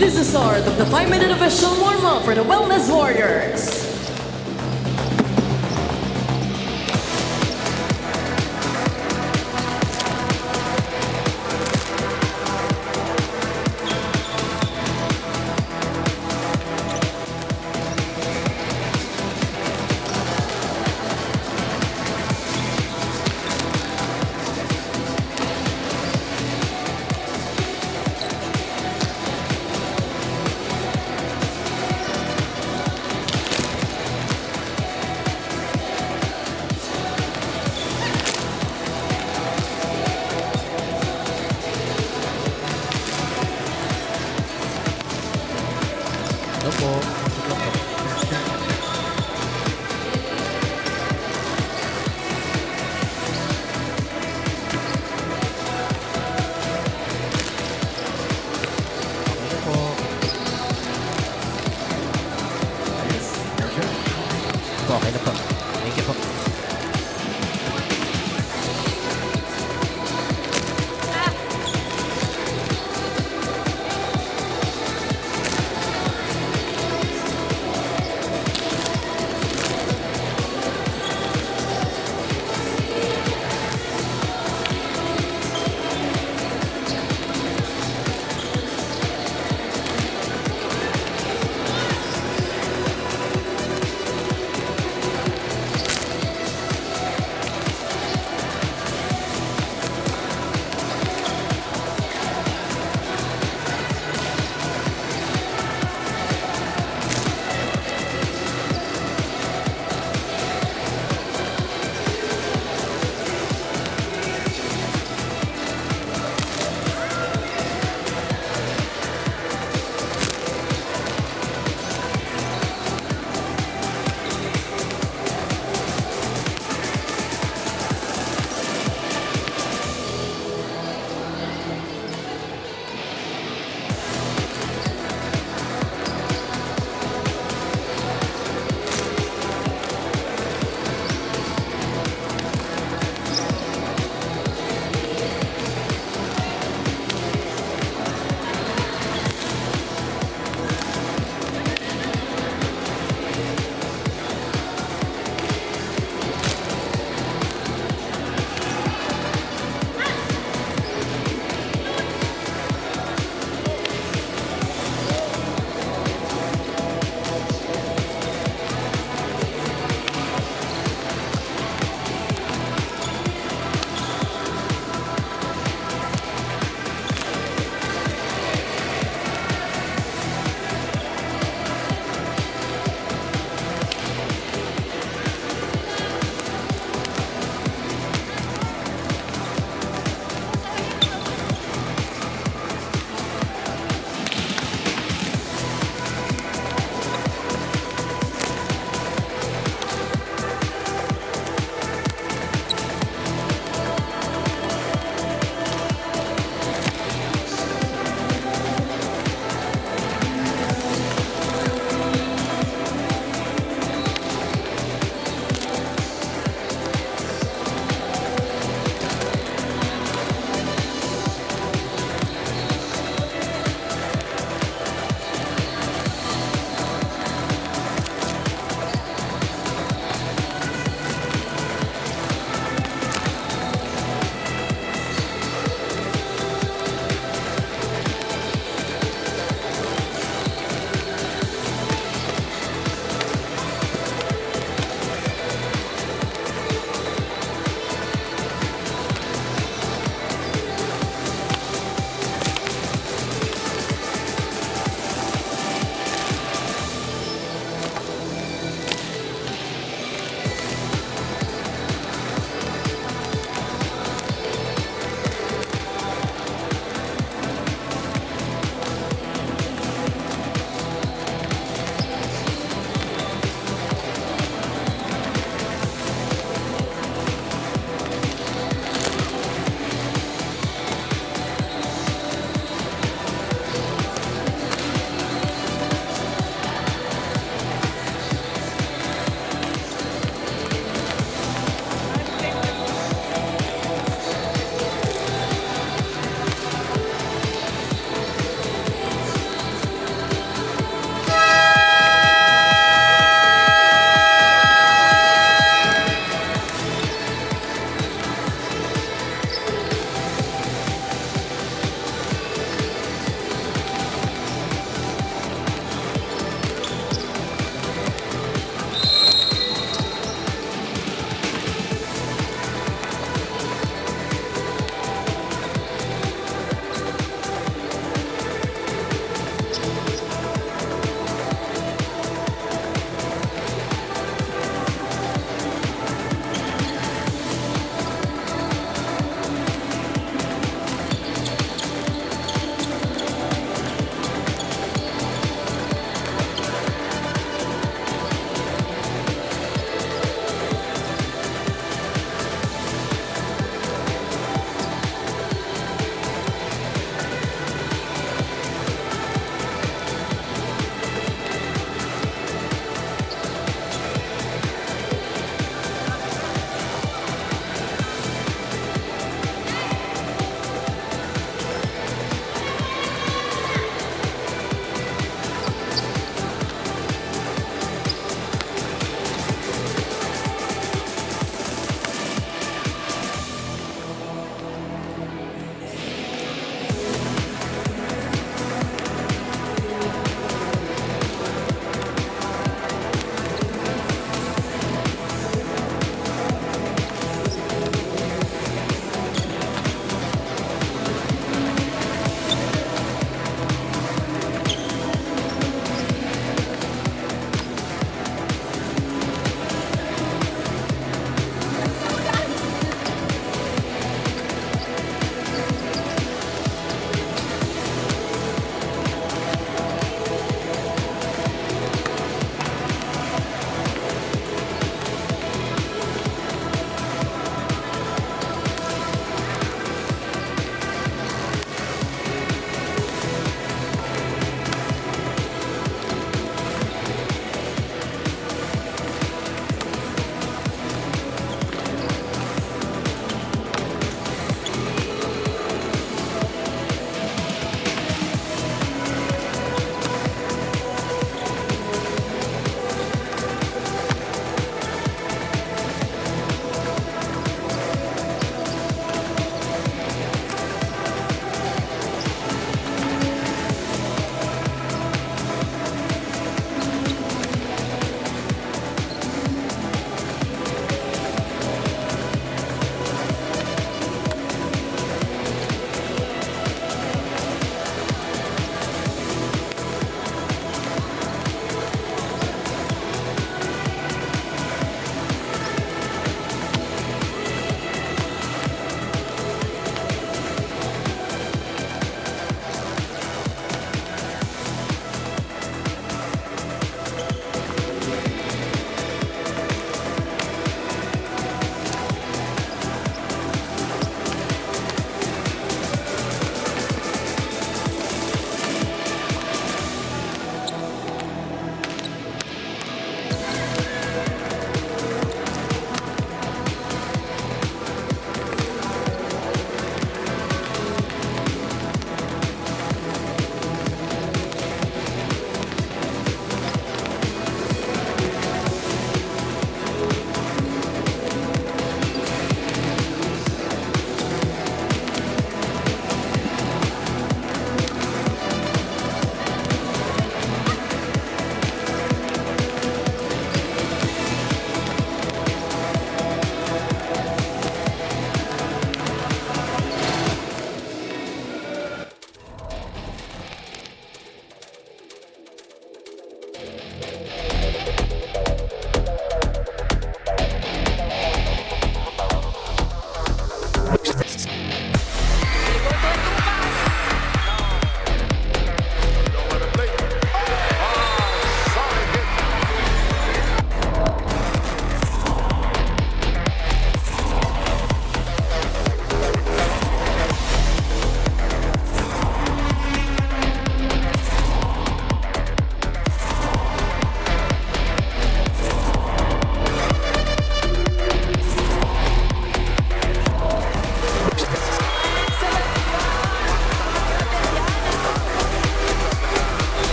It is the start of the 5-minute official warm-up for the Wellness Warriors. Okay na po. Thank you po.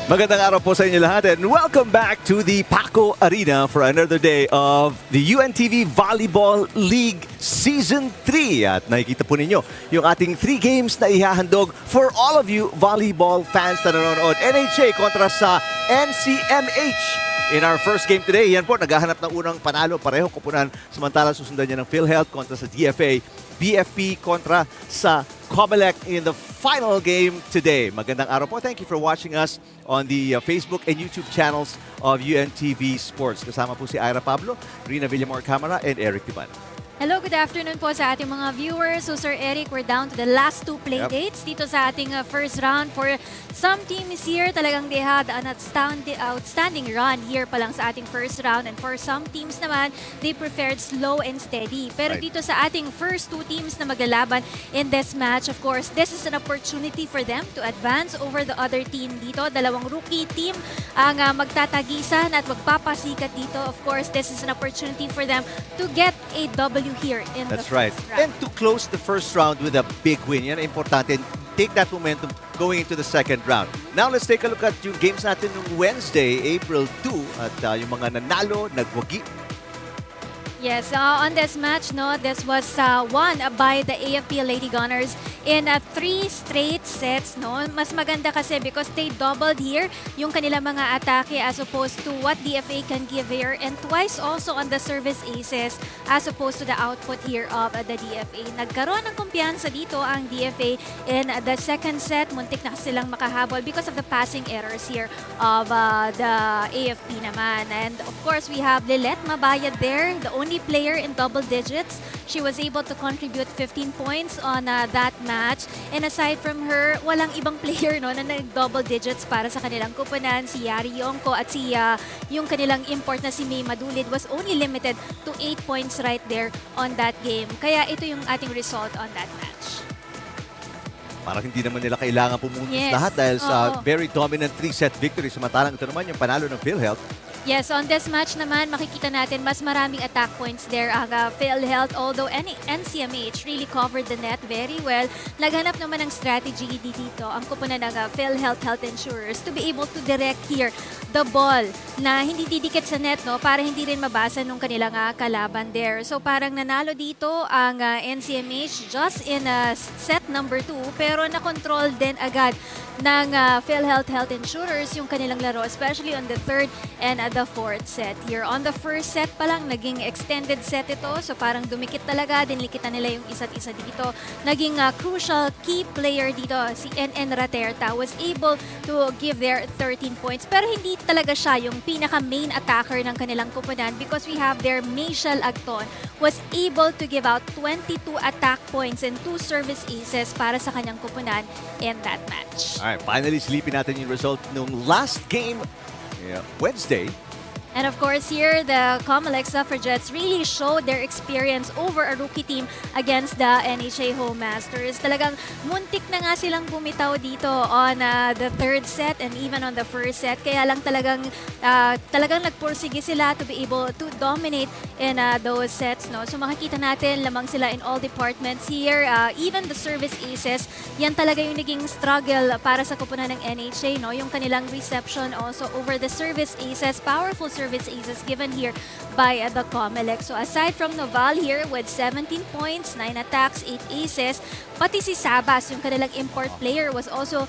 Magandang araw po sa inyo lahat and welcome back to the Paco Arena for another day of the UNTV Volleyball League Season 3. At nakikita po ninyo yung ating 3 games na ihahandog for all of you volleyball fans na nanonood. NHA kontra sa NCMH. In our first game today, yan po, naghahanap ng unang panalo, pareho kupunan. Samantala, susundan niya ng PhilHealth kontra sa DFA, BFP kontra sa COMELEC in the final game today. Magandang araw po. Thank you for watching us on the Facebook and YouTube channels of UNTV Sports. Kasama po si Ira Pablo, Rina Villamor Camara, and Eric Tiban. Hello, good afternoon po sa ating mga viewers. So Sir Eric, we're down to the last 2 play dates dito sa ating first round. For some teams here, talagang they had an outstanding run here pa lang sa ating first round. And for some teams naman, they preferred slow and steady. Pero dito sa ating first 2 teams na maglalaban in this match, of course, this is an opportunity for them to advance over the other team dito. Dalawang rookie team ang magtatagisan at magpapasikat dito. Of course, this is an opportunity for them to get a W here in That's the right. first round. And to close the first round with a big win, yan ang importante. Take that momentum going into the second round. Now, let's take a look at yung games natin nung Wednesday, April 2. At yung mga nanalo, nagwagi. Yes, on this match, no, this was won by the AFP Lady Gunners in 3 straight sets. No, mas maganda kasi because they doubled here yung kanilang mga atake as opposed to what DFA can give here, and twice also on the service aces as opposed to the output here of the DFA. Nagkaroon ng kumpiyansa dito ang DFA in the second set. Muntik na silang makahabol because of the passing errors here of the AFP naman. And of course, we have Lilet Mabayad there, the only player in double digits. She was able to contribute 15 points on that match. And aside from her, walang ibang player no na nag-double digits para sa kanilang kupunan. Si Yari Yongko at si yung kanilang import na si May Madulid was only limited to 8 points right there on that game. Kaya ito yung ating result on that match. Parang hindi naman nila kailangan pumuntos Yes. lahat dahil sa Oo. very dominant 3-set victory. Samantalang ito naman yung panalo ng PhilHealth. Yes, on this match naman, makikita natin mas maraming attack points there ang PhilHealth, although NCMH really covered the net very well. Naghanap naman ng strategy dito ang kupunan ng PhilHealth Health Insurers to be able to direct here the ball na hindi didikit sa net, no, para hindi rin mabasa nung kanilang kalaban there. So parang nanalo dito ang NCMH just in set number 2, pero na-control din agad ng PhilHealth Health Insurers yung kanilang laro, especially on the third and the fourth set. Here on the first set pa lang, naging extended set ito. So parang dumikit talaga, dinlikitan nila yung isa't isa dito. Naging crucial key player dito, si NN Raterta, was able to give their 13 points. Pero hindi talaga siya yung pinaka-main attacker ng kanilang kupunan because we have their Michelle Agton was able to give out 22 attack points and 2 service aces para sa kanyang kupunan in that match. Alright, finally, silipin natin yung result nung last game Wednesday. And of course, here, the COMELEC Suffragettes really showed their experience over a rookie team against the NHA Home Masters. Talagang muntik na nga silang bumitaw dito on the third set and even on the first set. Kaya lang talagang nagpursige sila to be able to dominate in those sets. No? So makikita natin lamang sila in all departments here. Even the service aces, yan talaga yung naging struggle para sa kupunan ng NHA. No? Yung kanilang reception also over the service aces, powerful service aces given here by the COMELEC. So aside from Noval here with 17 points, 9 attacks, 8 aces, pati si Sabas, yung kanilang import player, was also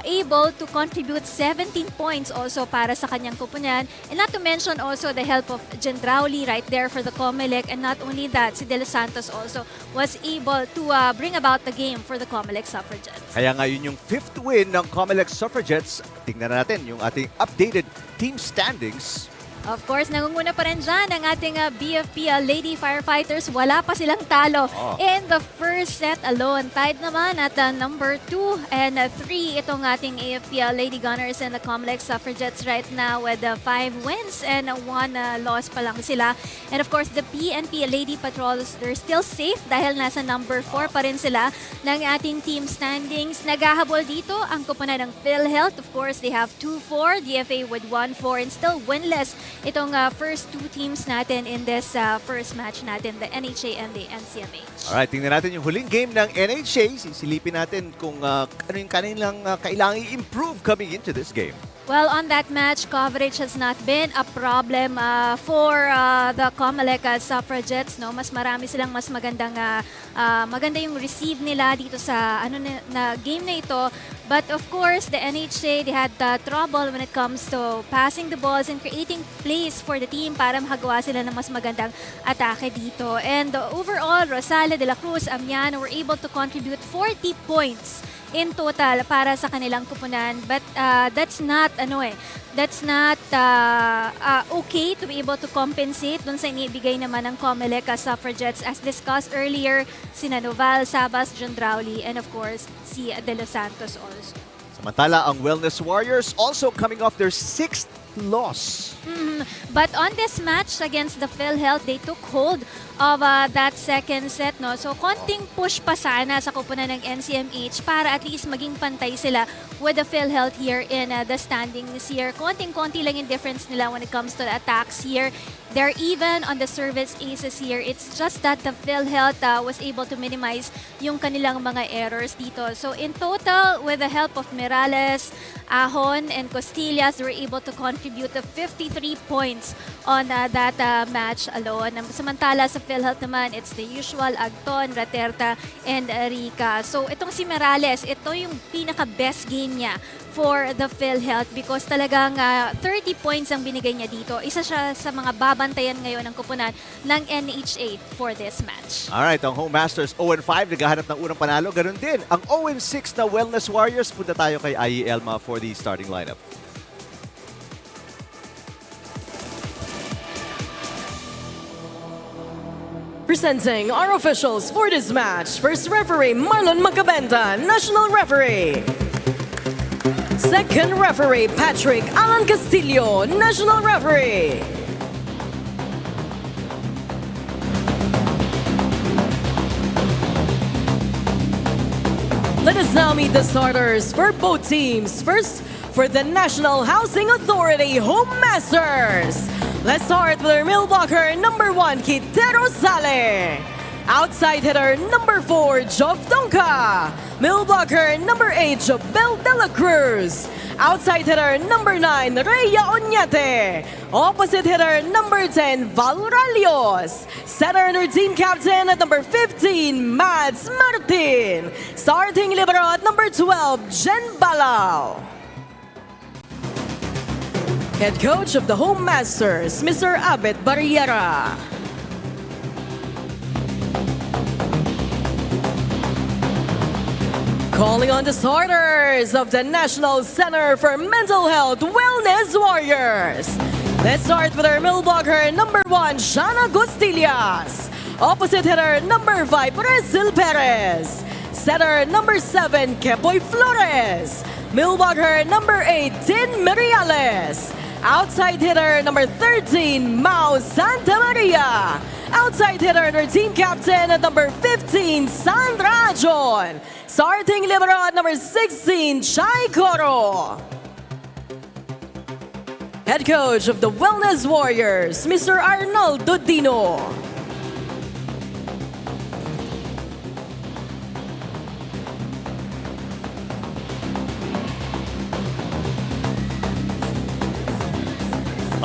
able to contribute 17 points also para sa kanyang kupunan. And not to mention also the help of Jendrauli right there for the COMELEC. And not only that, si De Los Santos also was able to bring about the game for the COMELEC Suffragettes. Kaya ngayon yung 5th win ng COMELEC Suffragettes. Tingnan natin yung ating updated team standings. Of course, nangunguna pa rin dyan ang ating BFP Lady Firefighters. Wala pa silang talo in the first set alone. Tied naman at number 2 and 3 itong ating AFP Lady Gunners and the COMELEC Suffragettes right now with 5 wins and 1 loss pa lang sila. And of course, the PNP Lady Patrols, they're still safe dahil nasa number 4 pa rin sila ng ating team standings. Naghahabol dito ang kupunan ng PhilHealth. Of course, they have 2-4, DFA with 1-4 and still winless itong first 2 teams natin in this first match natin, the NHA and the NCMH. Alright, tingnan natin yung huling game ng NHA. Sisilipin natin kung ano yung kanilang kailangan i-improve coming into this game. Well, on that match, coverage has not been a problem for the COMELEC Suffragettes. No? Mas marami silang mas maganda yung receive nila dito sa na game na ito. But of course, the NHA, they had trouble when it comes to passing the balls and creating plays for the team para makagawa sila ng mas magandang atake dito. And overall, Rosales, De La Cruz, Amiano were able to contribute 40 points in total para sa kanilang kupunan, but that's not okay to be able to compensate dun sa inibigay naman ng COMELEC Suffragettes, as discussed earlier, sina Noval, Sabas, John Drowley, and of course si De Los Santos also. Samantala, ang Wellness Warriors also coming off their 6th loss. But on this match against the PhilHealth, they took hold of that second set. No? So, konting push pa sana sa kupunan ng NCMH para at least maging pantay sila with the PhilHealth here in the standings here. Konting-konti lang yung difference nila when it comes to the attacks here. They're even on the service aces here. It's just that the PhilHealth was able to minimize yung kanilang mga errors dito. So, in total, with the help of Mirales, Ahon, and Costillas, they were able to contribute to 53 points on that match alone. Samantala sa PhilHealth naman, it's the usual Agton, Raterta, and Rica. So itong si Mirales, ito yung pinaka-best game niya for the PhilHealth because talagang 30 points ang binigay niya dito. Isa siya sa mga babantayan ngayon ng kupunan ng NHA for this match. Alright, ang Home Masters 0-5, naghahanap ng unang panalo. Ganun din, ang 0-6 na Wellness Warriors. Punta tayo kay IE Elma for the starting lineup. Presenting our officials for this match. First referee, Marlon Magabenda, National Referee. Second referee, Patrick Alan Castillo, National Referee. Let us now meet the starters for both teams. First, for the National Housing Authority Home Masters. Let's start with our middle blocker, number 1, Kitero Sale. Outside hitter, number 4, Joff Donka. Middle blocker, number 8, Jobel De La Cruz. Outside hitter, number 9, Rhea Oñate. Opposite hitter, number 10, Val Ralios. Center and team captain at number 15, Mads Martin. Starting libero at number 12, Jen Balao. Head coach of the Home Masters, Mr. Abet Barriera. Calling on the starters of the National Center for Mental Health Wellness Warriors. Let's start with our middle blocker, number 1, Shana Costillas. Opposite hitter, number 5, Brazil Perez. Setter, number 7, Kepoy Flores. Middle blocker, number 8, Tin Miriales. Outside hitter, number 13, Mau Santa Maria. Outside hitter, our team captain at number 15, Sandra John. Starting libero at number 16, Chai Coro. Head coach of the Wellness Warriors, Mr. Arnoldo Dino.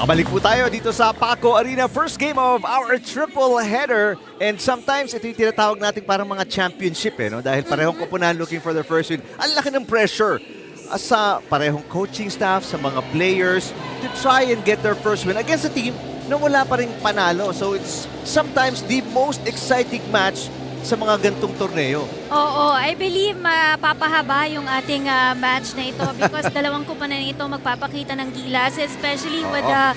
Babalik po tayo dito sa Paco Arena. First game of our triple header. And sometimes ito yung tinatawag natin parang mga championship no? Dahil parehong kupunan looking for their first win. Ang laki ng pressure sa parehong coaching staff, sa mga players to try and get their first win against a team na wala pa rin panalo. So it's sometimes the most exciting match sa mga gantong torneo. Oo, I believe mapapahaba yung ating match na ito because dalawang kupunan ito magpapakita ng gilas, especially with the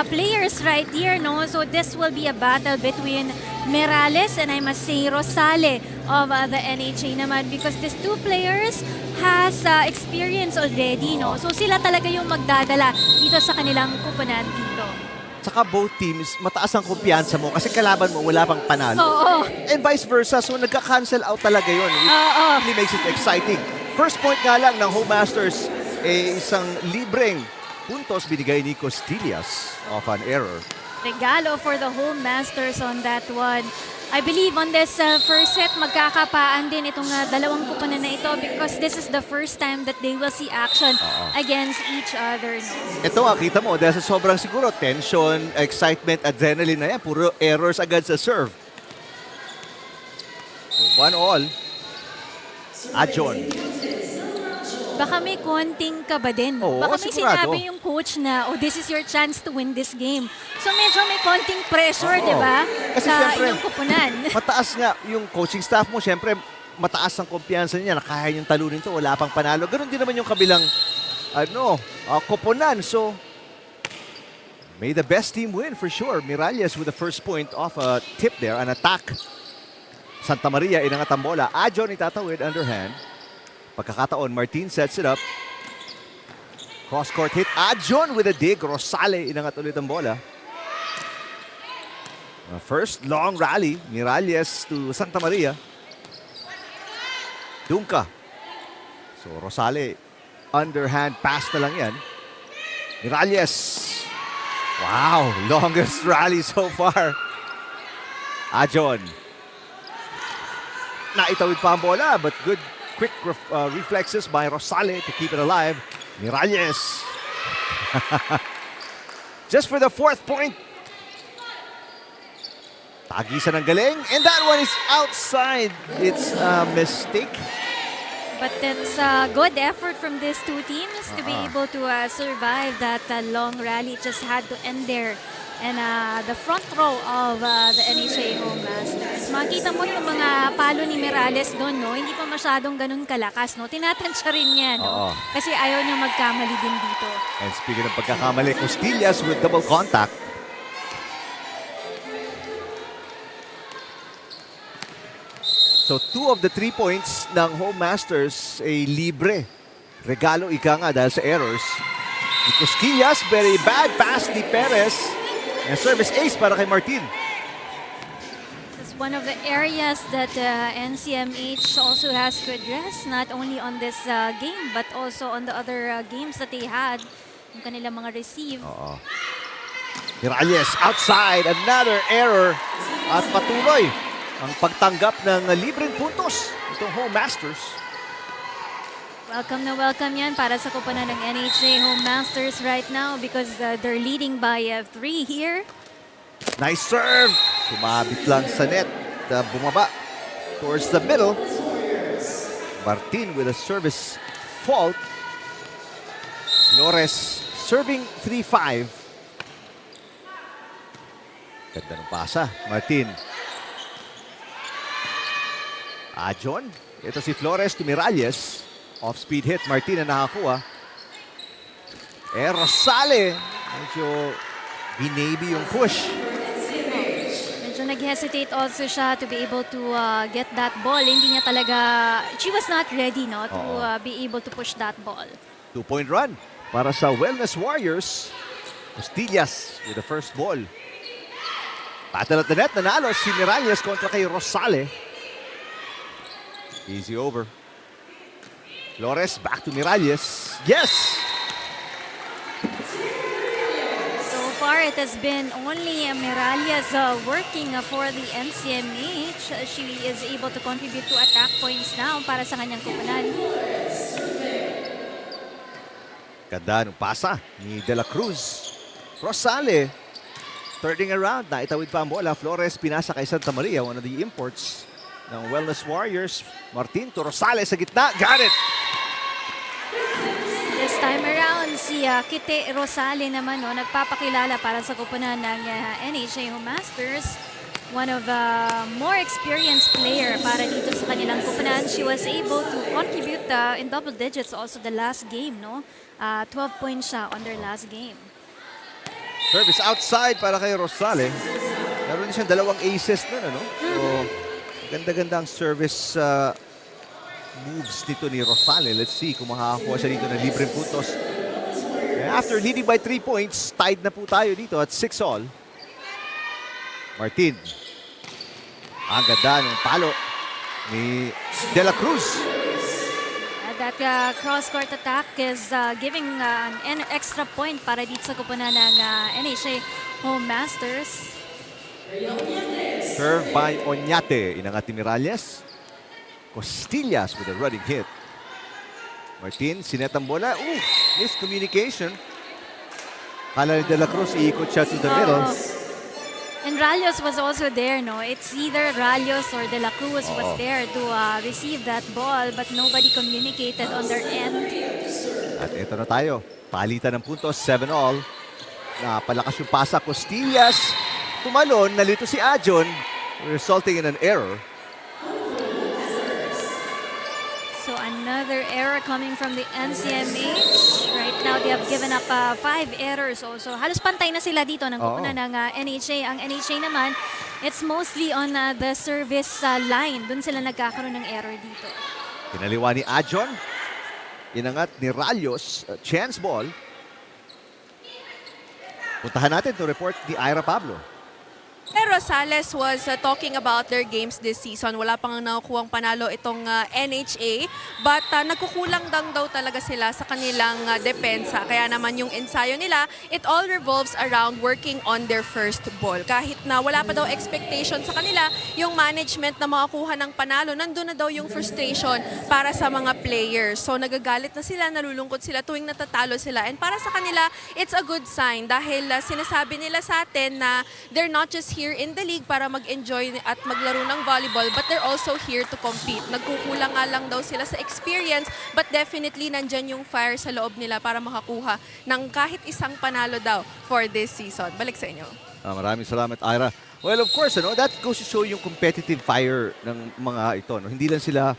players right here, no? So this will be a battle between Mirales and I must say Rosale of the NHA naman because these two players has experience already, no? So sila talaga yung magdadala dito sa kanilang kupunan dito. Saka both teams, mataas ang kumpiyansa mo kasi kalaban mo wala pang panalo. Oo. And vice versa, so nagka-cancel out talaga yun. It really makes it exciting. First point nga lang ng Home Masters, isang libreng puntos binigay ni Costillas off an error. Regalo for the Home Masters on that one. I believe on this first set, magkakapaan din itong dalawang kupunan na ito because this is the first time that they will see action against each other. No? Ito kita mo, dahil sa sobrang siguro tension, excitement, adrenaline na yan, puro errors agad sa serve. So, 1-all. Ajon. Baka may konting kaba din. Oo, Baka may sigurado. sinabi yung coach na, this is your chance to win this game. So medyo may konting pressure, Oo. di ba? Kasi Sa syempre, inyong kupunan. Mataas nga yung coaching staff mo, syempre, mataas ang kumpiyansa niya na kaya yung talunin to, wala pang panalo. Ganon din naman yung kabilang, kupunan. So, may the best team win for sure. Miralles with the first point off a tip there, an attack. Santa Maria, inangat ang bola. Ajon itatawid, underhand. Pagkakataon, Martin sets it up. Cross-court hit. Ajon with a dig. Rosale, inangat ulit ang bola. First long rally. Miralles to Santa Maria. Dunka. So, Rosale, underhand pass na lang yan. Miralles. Wow, longest rally so far. Ajon. Naitawid pa ang bola, but good quick reflexes by Rosale to keep it alive. Miralles. Just for the fourth point. Tagisan ng galing. And that one is outside. It's a mistake. But it's a good effort from these two teams to be able to survive that long rally. It just had to end there. And the front row of the NHA Home Masters. Makita mo yung mga palo ni Miralles doon, no? Hindi pa masyadong ganun kalakas, no? Tinatansya rin niya, no? Kasi ayaw niya magkamali din dito. And speaking of pagkakamali, Costillas with double contact. So 2 of the 3 points ng Home Masters ay libre. Regalo ika nga dahil sa errors. Ni Costillas, very bad pass ni Perez. And service ace para kay Martin. This is one of the areas that NCMH also has to address, not only on this game, but also on the other games that they had. Yung kanilang mga receive. Miralles outside, another error. At patuloy ang pagtanggap ng libreng puntos itong Home Masters. Welcome na welcome yan para sa kupunan ng NHA Home Masters right now because they're leading by 3 here. Nice serve. Sumabit lang sa net. Bumaba towards the middle. Martin with a service fault. Flores serving 3-5. Ganda ng pasa. Martin. Ajon. Ito si Flores to Miralles. Off-speed hit. Martin na nakakuha. Rosale. Medyo binaby yung push. Medyo nag-hesitate also siya to be able to get that ball. Hindi niya talaga, she was not ready no, to be able to push that ball. 2-point run para sa Wellness Warriors. Costillas with the first ball. Battle at the net. Nanalo si Miralles kontra kay Rosale. Easy over. Flores back to Miralles. Yes! So far, it has been only Miralles working for the NCMH. She is able to contribute to attack points now para sa kanyang kupunan. Ganda ng pasa ni De La Cruz. Rosale turning around. Naitawid pa ang bola. Flores pinasa kay Santa Maria, one of the imports ng Wellness Warriors. Martin to Rosale sa gitna. Got it! This time around, si Kite Rosale naman nagpapakilala para sa kupunan ng NHA Home Masters. One of more experienced player para dito sa kanilang kupunan. She was able to contribute in double digits also the last game, no? 12 points siya on their last game. Service outside para kay Rosale. Meron din siyang dalawang aces nun, ano? So, ganda-ganda ang service moves nito ni Rosale. Let's see kung makakakuha siya dito ng libreng puntos. After leading by 3 points, tied na po tayo dito at 6-all. Martin. Ang ganda ng palo ni De La Cruz. That cross-court attack is giving an extra point para dito sa kupunan ng NHA Home Masters. Serve by Oñate. Inangat ni Miralles. Costillas with a running hit. Martin, sinet ang bola. Miscommunication. Kala ni De La Cruz, iikot siya to the middle. And Ralios was also there, no? It's either Ralios or De La Cruz was there to receive that ball, but nobody communicated on their end. At ito na tayo. Palitan ng puntos, 7-all. Napalakas yung pasa, Costillas. Tumalon, nalito si Ajon, resulting in an error. So another error coming from the NCMH. Right now, they have given up 5 errors also. Halos pantay na sila dito ng kupunan ng NHA. Ang NHA naman, it's mostly on the service line. Doon sila nagkakaroon ng error dito. Pinaliwa ni Ajon. Inangat ni Ralios. Chance ball. Puntahan natin to report ni Ira Pablo. Rosales was talking about their games this season. Wala pang nakukuhang panalo itong NHA. But nagkukulang lang daw talaga sila sa kanilang depensa. Kaya naman yung ensayo nila, it all revolves around working on their first ball. Kahit na wala pa daw expectation sa kanila, yung management na makakuha ng panalo, nandun na daw yung frustration para sa mga players. So nagagalit na sila, nalulungkot sila tuwing natatalo sila. And para sa kanila, it's a good sign dahil sinasabi nila sa atin na they're not just here in the league para mag-enjoy at maglaro ng volleyball, but they're also here to compete. Nagkukulang nga lang daw sila sa experience, but definitely nandyan yung fire sa loob nila para makakuha ng kahit isang panalo daw for this season. Balik sa inyo. Maraming salamat, Ira. Well, of course, that goes to show yung competitive fire ng mga ito. Hindi lang sila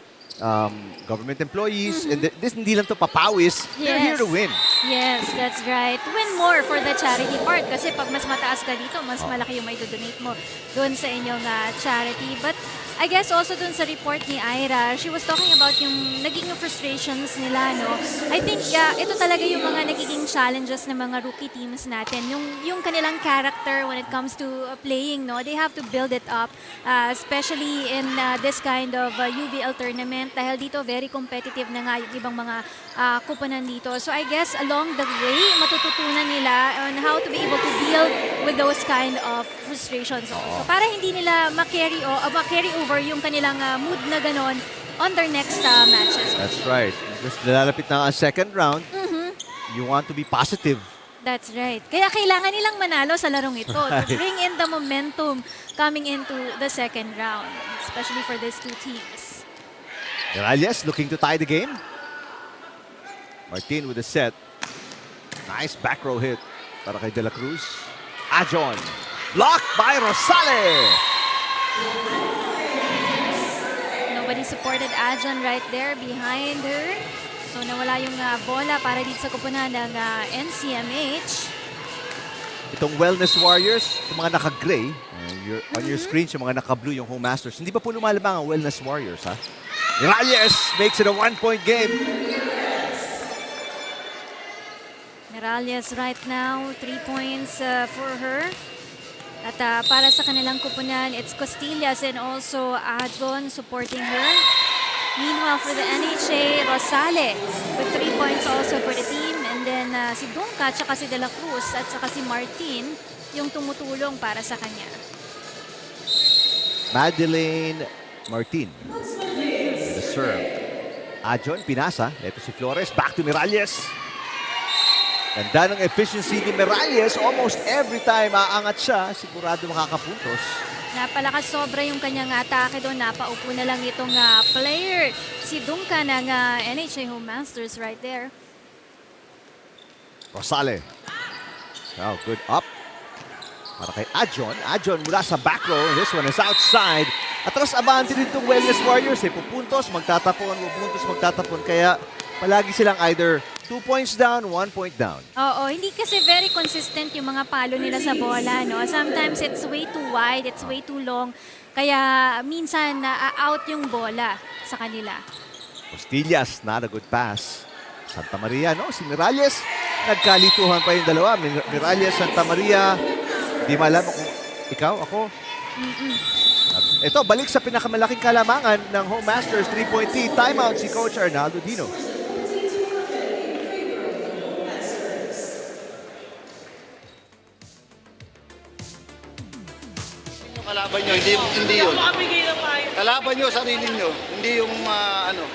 government employees, and this hindi lang to papawis. They're here to win. Yes, that's right. Win more for the charity part kasi pag mas mataas ka dito, mas malaki yung may donate mo doon sa inyong charity. But I guess also doon sa report ni Ira, she was talking about yung naging frustrations nila, no? I think ito talaga yung mga nagiging challenges ng mga rookie teams natin. Yung kanilang character when it comes to playing, no? They have to build it up, especially in this kind of UVL tournament dahil dito very competitive na nga yung ibang mga kupunan dito. So I guess along the way, matututunan nila on how to be able to deal with those kind of frustrations also. Para hindi nila ma-carry over yung kanilang mood na ganon on their next matches. That's right. Just nalalapit na ang second round. You want to be positive. That's right. Kaya kailangan nilang manalo sa larong ito to bring in the momentum coming into the second round, especially for these two teams. Miralles looking to tie the game. Martin with a set. Nice back row hit para kay De La Cruz. Ajon. Blocked by Rosales. Nobody supported Ajon right there behind her. So nawala yung bola para dito sa kupunan ng NCMH. Itong Wellness Warriors, itong mga naka-gray, on your screen, yung mga naka-blue, yung Home Masters. Hindi pa po lumalabang ang Wellness Warriors, ha? Miralles makes it a 1-point game. Miralles right now, 3 points for her. At para sa kanilang kupunan, it's Costillas and also Ajon supporting her. Meanwhile, for the NHA, Rosales with 3 points also for the team. And then si Dunca, tsaka si De La Cruz, at saka si Martin, yung tumutulong para sa kanya. Madeleine Martin with the serve. Ajon, pinasa. Ito si Flores. Back to Miralles. Ganda ng efficiency ni Miralles. Almost every time aangat siya, sigurado makakapuntos. Napalakas sobra yung kanyang atake doon. Napaupo na lang itong player. Si Dunca ng NHA Home Masters right there. Rosales. Oh, good up. Para kay Ajon. Ajon mula sa back row. This one is outside. Atras abante din itong Wellness Warriors. Pupuntos, magtatapon, pupuntos, magtatapon. Kaya palagi silang either 2 points down, 1 point down. Oo, hindi kasi very consistent yung mga palo nila sa bola, no? Sometimes it's way too wide, it's way too long. Kaya minsan out yung bola sa kanila. Costillas, not a good pass. Santa Maria, no? Si Miralles, nagkalituhan pa yung dalawa. Miralles, Santa Maria, di malam kung ikaw, ako. At ito, balik sa pinakamalaking kalamangan ng Home Masters 3-point lead. Timeout si Coach Arnaldo Dino. kalaban nyo, hindi yun. Kalaban nyo, sarili nyo, hindi yung ano.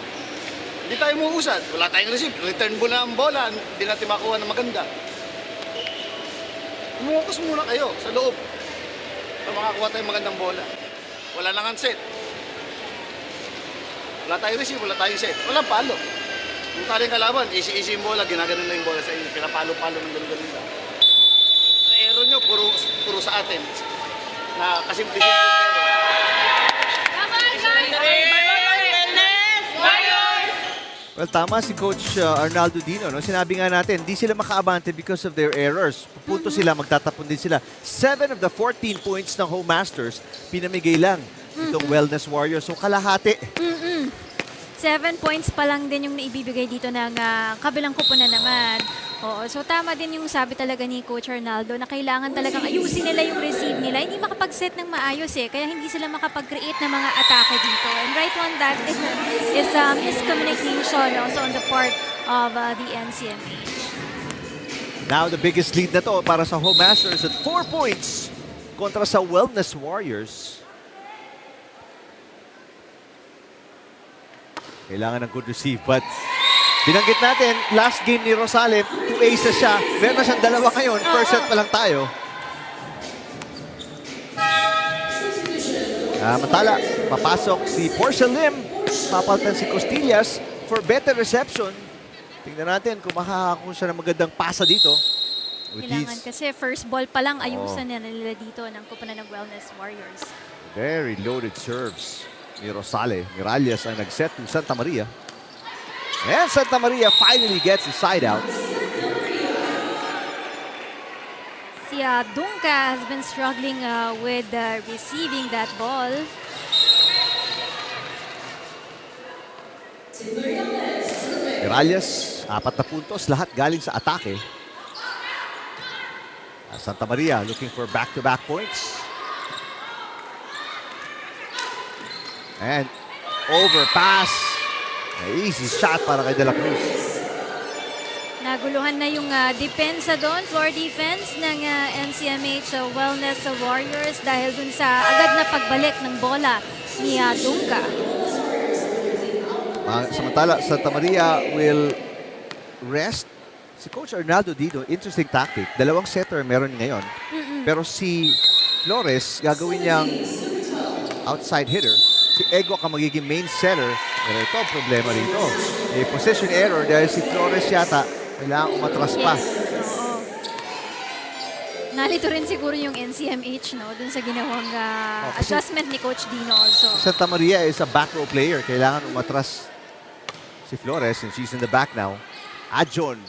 Hindi tayo muusad, wala tayong receive. Return mo na ang bola, hindi natin makuha na maganda. Umuukas muna kayo sa loob. Para makakuha tayong magandang bola. Wala nang set. Wala tayong receive, wala tayong set. Walang palo. Kung tayo kalaban, easy yung bola, ginaganon na yung bola sa inyo. Pinapalo-palo ng ganun-ganun lang. Ang error nyo, puro sa atin. Na kasimplisin yung error. Well, tama si Coach Arnaldo Dino. No? Sinabi nga natin, di sila makaabante because of their errors. Pupunto sila, magtatapon din sila. 7 of the 14 points ng Home Masters, pinamigay lang itong Wellness Warriors. So, kalahati. 7 points pa lang din yung naibibigay dito ng kabilang kupunan naman. Oo, so tama din yung sabi talaga ni Coach Arnaldo na kailangan talagang ayusin nila yung receive nila. Hindi makapag-set ng maayos kaya hindi sila makapag-create ng mga atake dito. And right on that is miscommunication also on the part of the NCMH. Now, the biggest lead na to para sa Home Masters at 4 points kontra sa Wellness Warriors. Kailangan ng good receive, but binanggit natin, last game ni Rosales, 2 aces siya. Meron na siyang dalawa ngayon. First set pa lang tayo. Matala, papasok si Portia Lim. Papaltan si Costillas for better reception. Tingnan natin kung makakakuha siya ng magandang pasa dito. Kailangan kasi first ball pa lang ayusan nila dito ng kupunan ng Wellness Warriors. Very loaded serves ni Rosales. Miralles ang nag-set to Santa Maria. And Santa Maria finally gets the side out. Si Dunca has been struggling with receiving that ball. Miralles, 4 na puntos, lahat galing sa atake. Santa Maria looking for back-to-back points. And overpass. Easy shot para kay De La Cruz. Naguluhan na yung depensa doon, floor defense ng NCMH Wellness Warriors dahil dun sa agad na pagbalik ng bola ni Dunca. Samantala, Santa Maria will rest. Si Coach Arnaldo Dino, interesting tactic. 2 setter meron ngayon. Pero si Flores, gagawin niyang outside hitter. Si Ego ang magiging main setter. Pero ito, problema rito. May position error dahil si Flores yata kailangan umatras pa. Oo. Nalito rin siguro yung NCMH dun sa ginawang adjustment ni Coach Dino also. Santa Maria is a back row player. Kailangan umatras si Flores and she's in the back now. Adjon.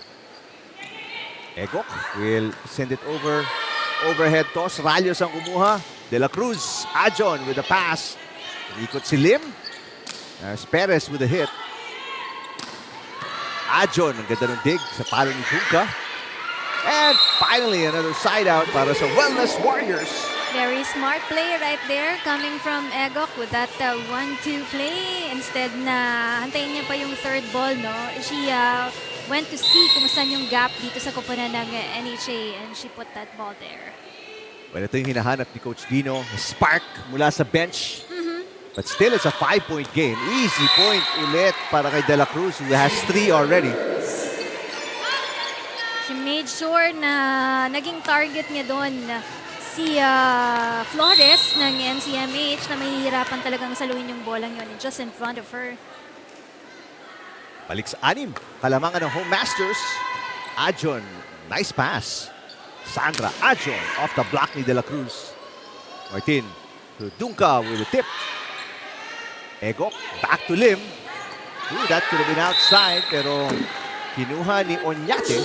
Egok will send it over. Overhead toss. Ralios ang kumuha. De La Cruz. Adjon with a pass. Ikot si Lim. Perez with a hit. Adjon, ang ganda ng dig sa palo ni Dunca. And finally, another side out para sa Wellness Warriors. Very smart play right there coming from Egok with that 1-2 play. Instead na hantayin niya pa yung third ball, she went to see kung saan yung gap dito sa kupunan ng NHA and she put that ball there. Well, ito yung hinahanap ni Coach Dino. Spark mula sa bench. But still, it's a 5-point game. Easy point ulit para kay De La Cruz who has 3 already. She made sure na naging target niya doon si Flores ng NCMH na mahihirapan talagang saluhin yung bolang yun just in front of her. Balik sa 6. Kalamangan ng Home Masters. Adjon, nice pass. Sandra Adjon off the block ni De La Cruz. Martin to Dunca with a tip. Egok, back to Lim. That could have been outside, pero kinuha ni Onyate.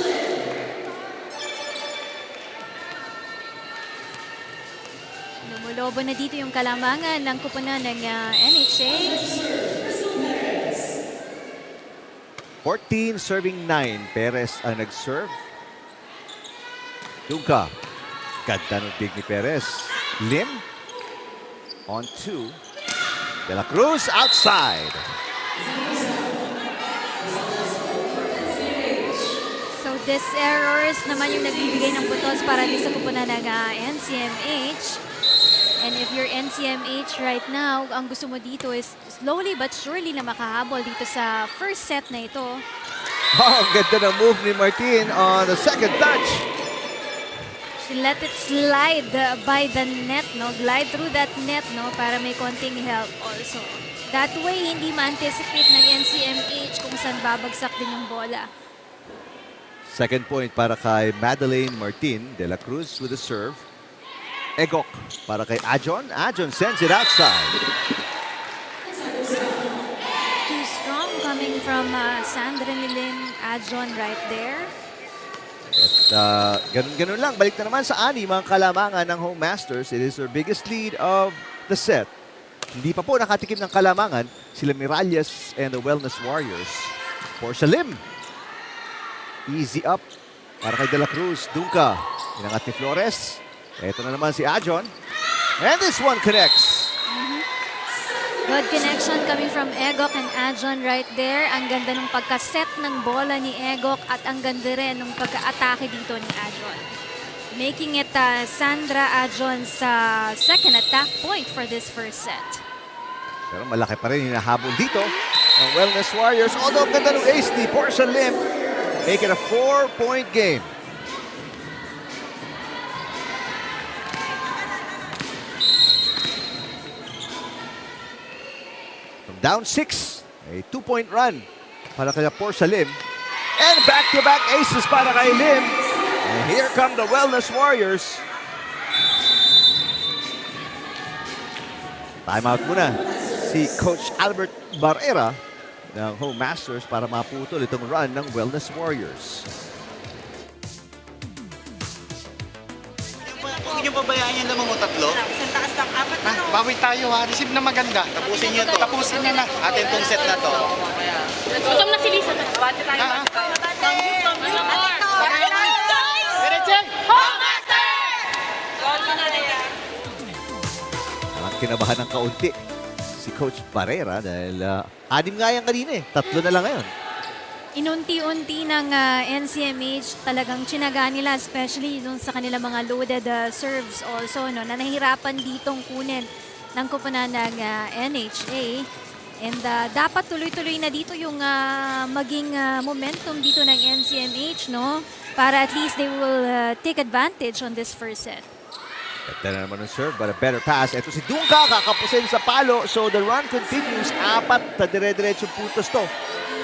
Lumulobo na dito yung kalamangan ng kupunan ng NHA. 14 serving 9. Perez ang nag-serve. Dunca. Ganda ng dig ni Perez. Lim on 2. De La Cruz outside. So these errors naman yung nagbibigay ng putos para din sa kupunan ng NCMH. And if you're NCMH right now, ang gusto mo dito is slowly but surely na makahabol dito sa first set na ito. Oh, ang ganda ng move ni Martin on the second touch. She let it slide by the net, no? Glide through that net, no? Para may konting help also. That way, hindi ma-anticipate ng NCMH kung saan babagsak din yung bola. Second point para kay Madeleine Martin de la Cruz with the serve. Egok para kay Ajon. Ajon sends it outside. Too strong coming from Sandra Nilin Ajon right there. At ganun-ganun lang. Balik na naman sa ani mga kalamangan ng Home Masters. It is their biggest lead of the set. Hindi pa po nakatikim ng kalamangan sila Miralles and the Wellness Warriors. Portia Lim. Easy up para kay De La Cruz. Dunka. Inangat ni Flores. Ito na naman si Ajon. And this one connects. Good connection coming from Egok and Ajon right there. Ang ganda ng pagkaset ng bola ni Egok at ang ganda rin ng pagka-atake dito ni Ajon. Making it Sandra Ajon's second attack point for this first set. Pero malaki pa rin hinahabol dito ang Wellness Warriors. Although ang ganda ng ace ni Portia Lim. Make it a 4-point game. Down 6, a 2-point run para kay Portia Lim. And back-to-back aces para kay Lim. And here come the Wellness Warriors. Timeout muna si Coach Albert Barrera ng Home Masters para maputol itong run ng Wellness Warriors. Huwag niyo pabayaan yan naman mo tatlo. Bawi tayo ha. Receive na maganda. Tapusin niyo to. Tapusin niyo na. Atin tong set na to. Gutom na si Lisa. Bati tayo. Parang kinabahan ng kaunti si Coach Barrera dahil 6 nga yan kanina eh. 3 na lang ngayon. Inunti-unti ng NCMH talagang tsinaga nila, especially dun sa kanila mga loaded serves also, no, na nahihirapan ditong kunin ng kupunan ng NHA. And dapat tuloy-tuloy na dito yung maging momentum dito ng NCMH, no? Para at least they will take advantage on this first set. Ganda na naman ng serve, but a better pass. Ito si Dunka, kakapusin sa palo. So the run continues. 4 na dire-diretso puntos to.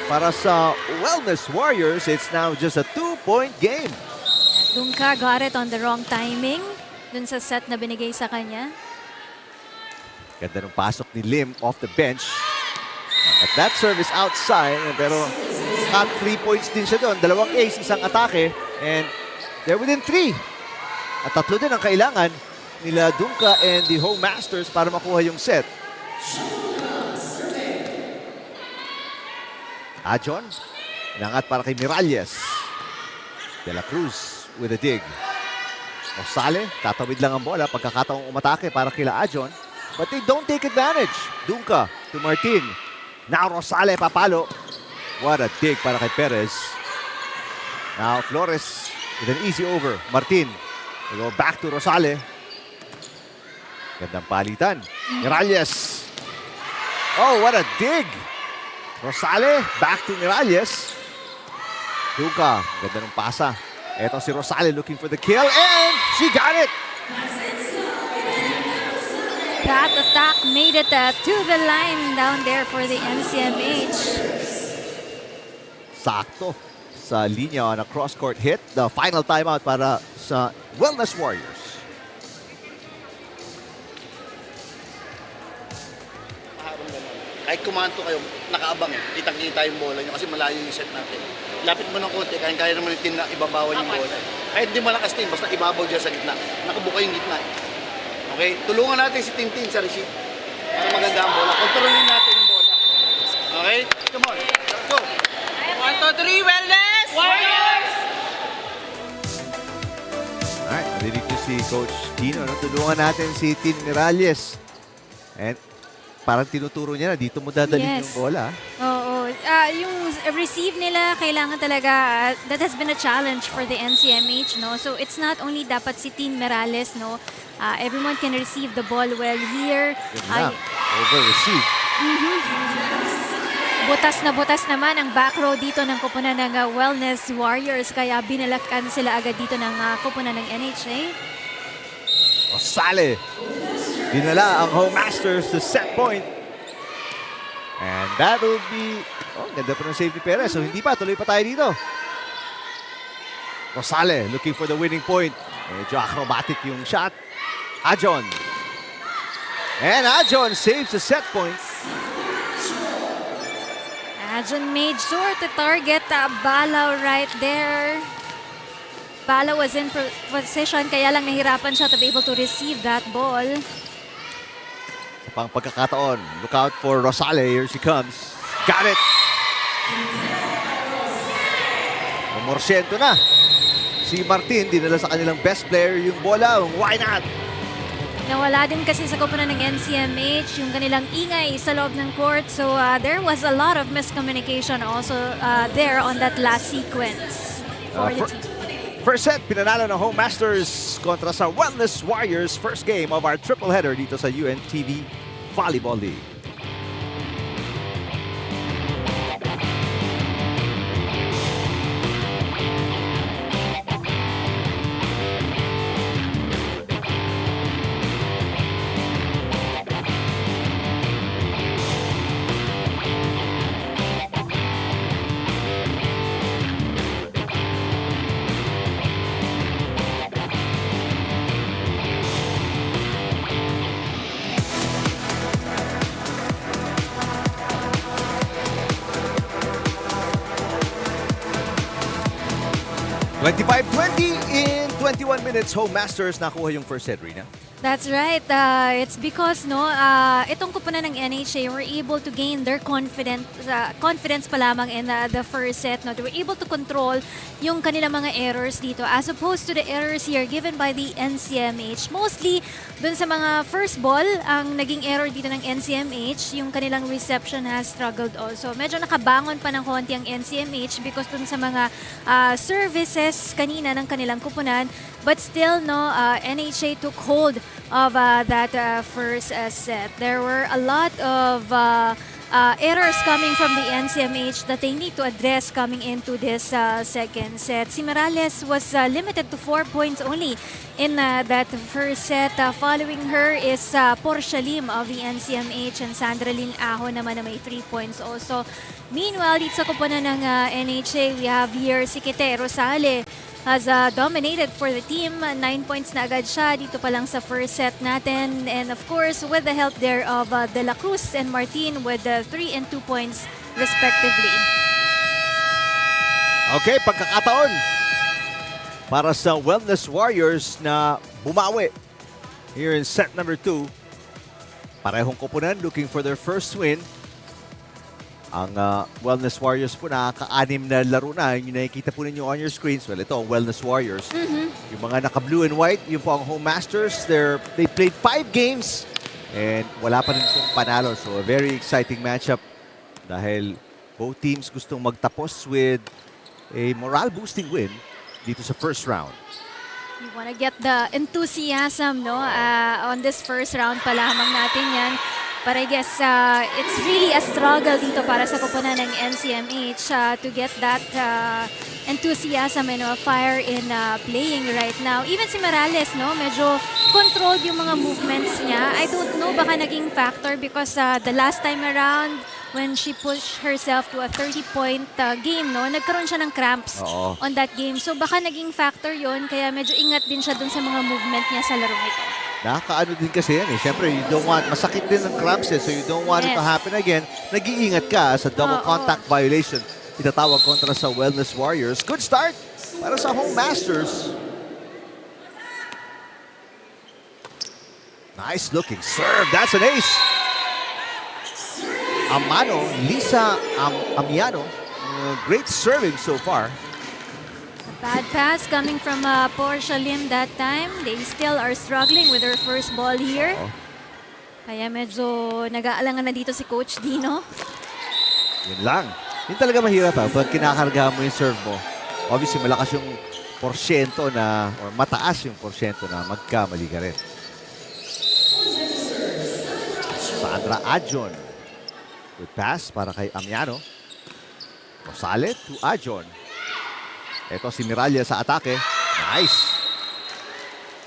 Para sa Wellness Warriors, it's now just a 2-point game. Dunka got it on the wrong timing dun sa set na binigay sa kanya. Ganda ng pasok ni Lim off the bench. At that serve is outside, pero cut 3 points din siya doon. 2 ace, 1 atake, and they're within 3. At 3 din ang kailangan nila Dunka and the Home Masters para makuha yung set. Ajon, inangat para kay Miralles. De La Cruz with a dig. Osale, tatawid lang ang bola. Pagkakataong umatake para kila Ajon. But they don't take advantage. Dunka to Martin. Now Rosale papalo. What a dig para kay Perez. Now Flores with an easy over. Martin, we go back to Rosale. Gandang palitan. Miralles. Oh, what a dig. Rosale, back to Miralles. Dunka, ganda ng pasa. Eto si Rosale looking for the kill and she got it! That attack made it to the line down there for the NCMH. Sakto sa linya on a cross-court hit. The final timeout para sa Wellness Warriors. Kahit kumanto kayo, nakaabang eh. Kitang-kita yung bola nyo kasi malayo yung set natin. Lapit mo ng konti, kaya naman yung team na ibabawan yung bola. Kahit di malakas team, basta ibabaw dyan sa gitna. Nakabuka yung gitna. Okay? Tulungan natin si Tintin sa receive. Para maganda ang bola. Kontrolin natin yung bola. Okay? Come on. Let's go. 1, 2, 3, Wellness! Warriors! Alright, narinig ko si Coach Tino. No? Tulungan natin si Tin Miralles. And parang tinuturo niya na dito mo dadalhin yung bola. Oo. yung receive nila, kailangan talaga, that has been a challenge for the NCMH, no? So it's not only dapat si Team Merales, no? Everyone can receive the ball well here. Good lang. Over-receive. Butas naman ang back row dito ng kupunan ng Wellness Warriors, kaya binalakan sila agad dito ng kupunan ng NHA. Rosale. Dinala ang Home Masters to set point. And that will be... Oh, ganda pa ng save ni Perez. So hindi pa, tuloy pa tayo dito. Rosale looking for the winning point. Medyo acrobatic yung shot. Ajon. And Ajon saves the set point. Ajon made sure to target Bala right there. Bala was in position, kaya lang nahirapan siya to be able to receive that ball. Sa pang pagkakataon, look out for Rosale. Here she comes. Got it! Umorsyento na. Si Martin, dinala sa kanilang best player yung bola. Why not? Nawala din kasi sa koponan ng NCMH yung kanilang ingay sa loob ng court. So there was a lot of miscommunication also there on that last sequence. For the team. First set, pinanalo ng Home Masters kontra sa Wellness Warriors. First game of our triple header dito sa UNTV Volleyball League. $25-20 in 21 minutes. Home Masters nakuha yung first set, Rina. That's right. It's because itong kupunan ng NHA were able to gain their confidence pa lamang in the first set. No? They were able to control yung kanilang mga errors dito as opposed to the errors here given by the NCMH. Mostly dun sa mga first ball, ang naging error dito ng NCMH, yung kanilang reception has struggled also. Medyo nakabangon pa ng konti ang NCMH because dun sa mga services kanina ng kanilang kupunan. But still, no, NHA took hold of that first set. There were a lot of errors coming from the NCMH that they need to address coming into this second set. Si Morales was limited to 4 points only in that first set. Following her is Portia Lim of the NCMH and Sandra Lynn Aho naman na may 3 points also. Meanwhile, dito sa kupunan ng NHA, we have here si Kite Rosale has dominated for the team. 9 points na agad siya dito pa lang sa first set natin. And of course, with the help there of De La Cruz and Martin with 3 and 2 points respectively. Okay, pagkakataon para sa Wellness Warriors na bumawi here in set number 2. Parehong koponan looking for their first win. Ang Wellness Warriors po nakaka-anim na laro na. Yung nakikita po ninyo on your screens. Well, ito ang Wellness Warriors. Yung mga naka-blue and white, yung po ang Home Masters. They played 5 games and wala pa rin pong panalo. So a very exciting matchup dahil both teams gustong magtapos with a morale-boosting win dito sa first round. You want to get the enthusiasm, no? On this first round pa lamang natin yan. But I guess it's really a struggle dito para sa koponan ng NCMH to get that enthusiasm and fire in playing right now. Even si Morales, no, medyo controlled yung mga movements niya. I don't know, baka naging factor because the last time around when she pushed herself to a 30-point game, no, nagkaroon siya ng cramps on that game. So baka naging factor yon, kaya medyo ingat din siya dun sa mga movement niya sa larong ito. Nakakaano din kasi yan eh. Siyempre, you don't want, masakit din ng cramps eh, so you don't want it to happen again. Nag-iingat ka sa double contact violation. Itatawag kontra sa Wellness Warriors. Good start para sa Home Masters. Nice looking serve. That's an ace. Amano, Lisa Amiano. Great serving so far. Bad pass coming from Portia Lim that time. They still are struggling with their first ball here. Kaya medyo nag-aalangan na dito si Coach Dino. Yun lang. Yun talaga mahirap pag kinakargahan mo yung serve mo. Obviously, malakas yung porsyento na, or mataas yung porsyento na magkamali ka rin. Sandra Adjon. Good pass para kay Amiano. Rosales to Adjon. Ito si Miralles sa atake. Nice.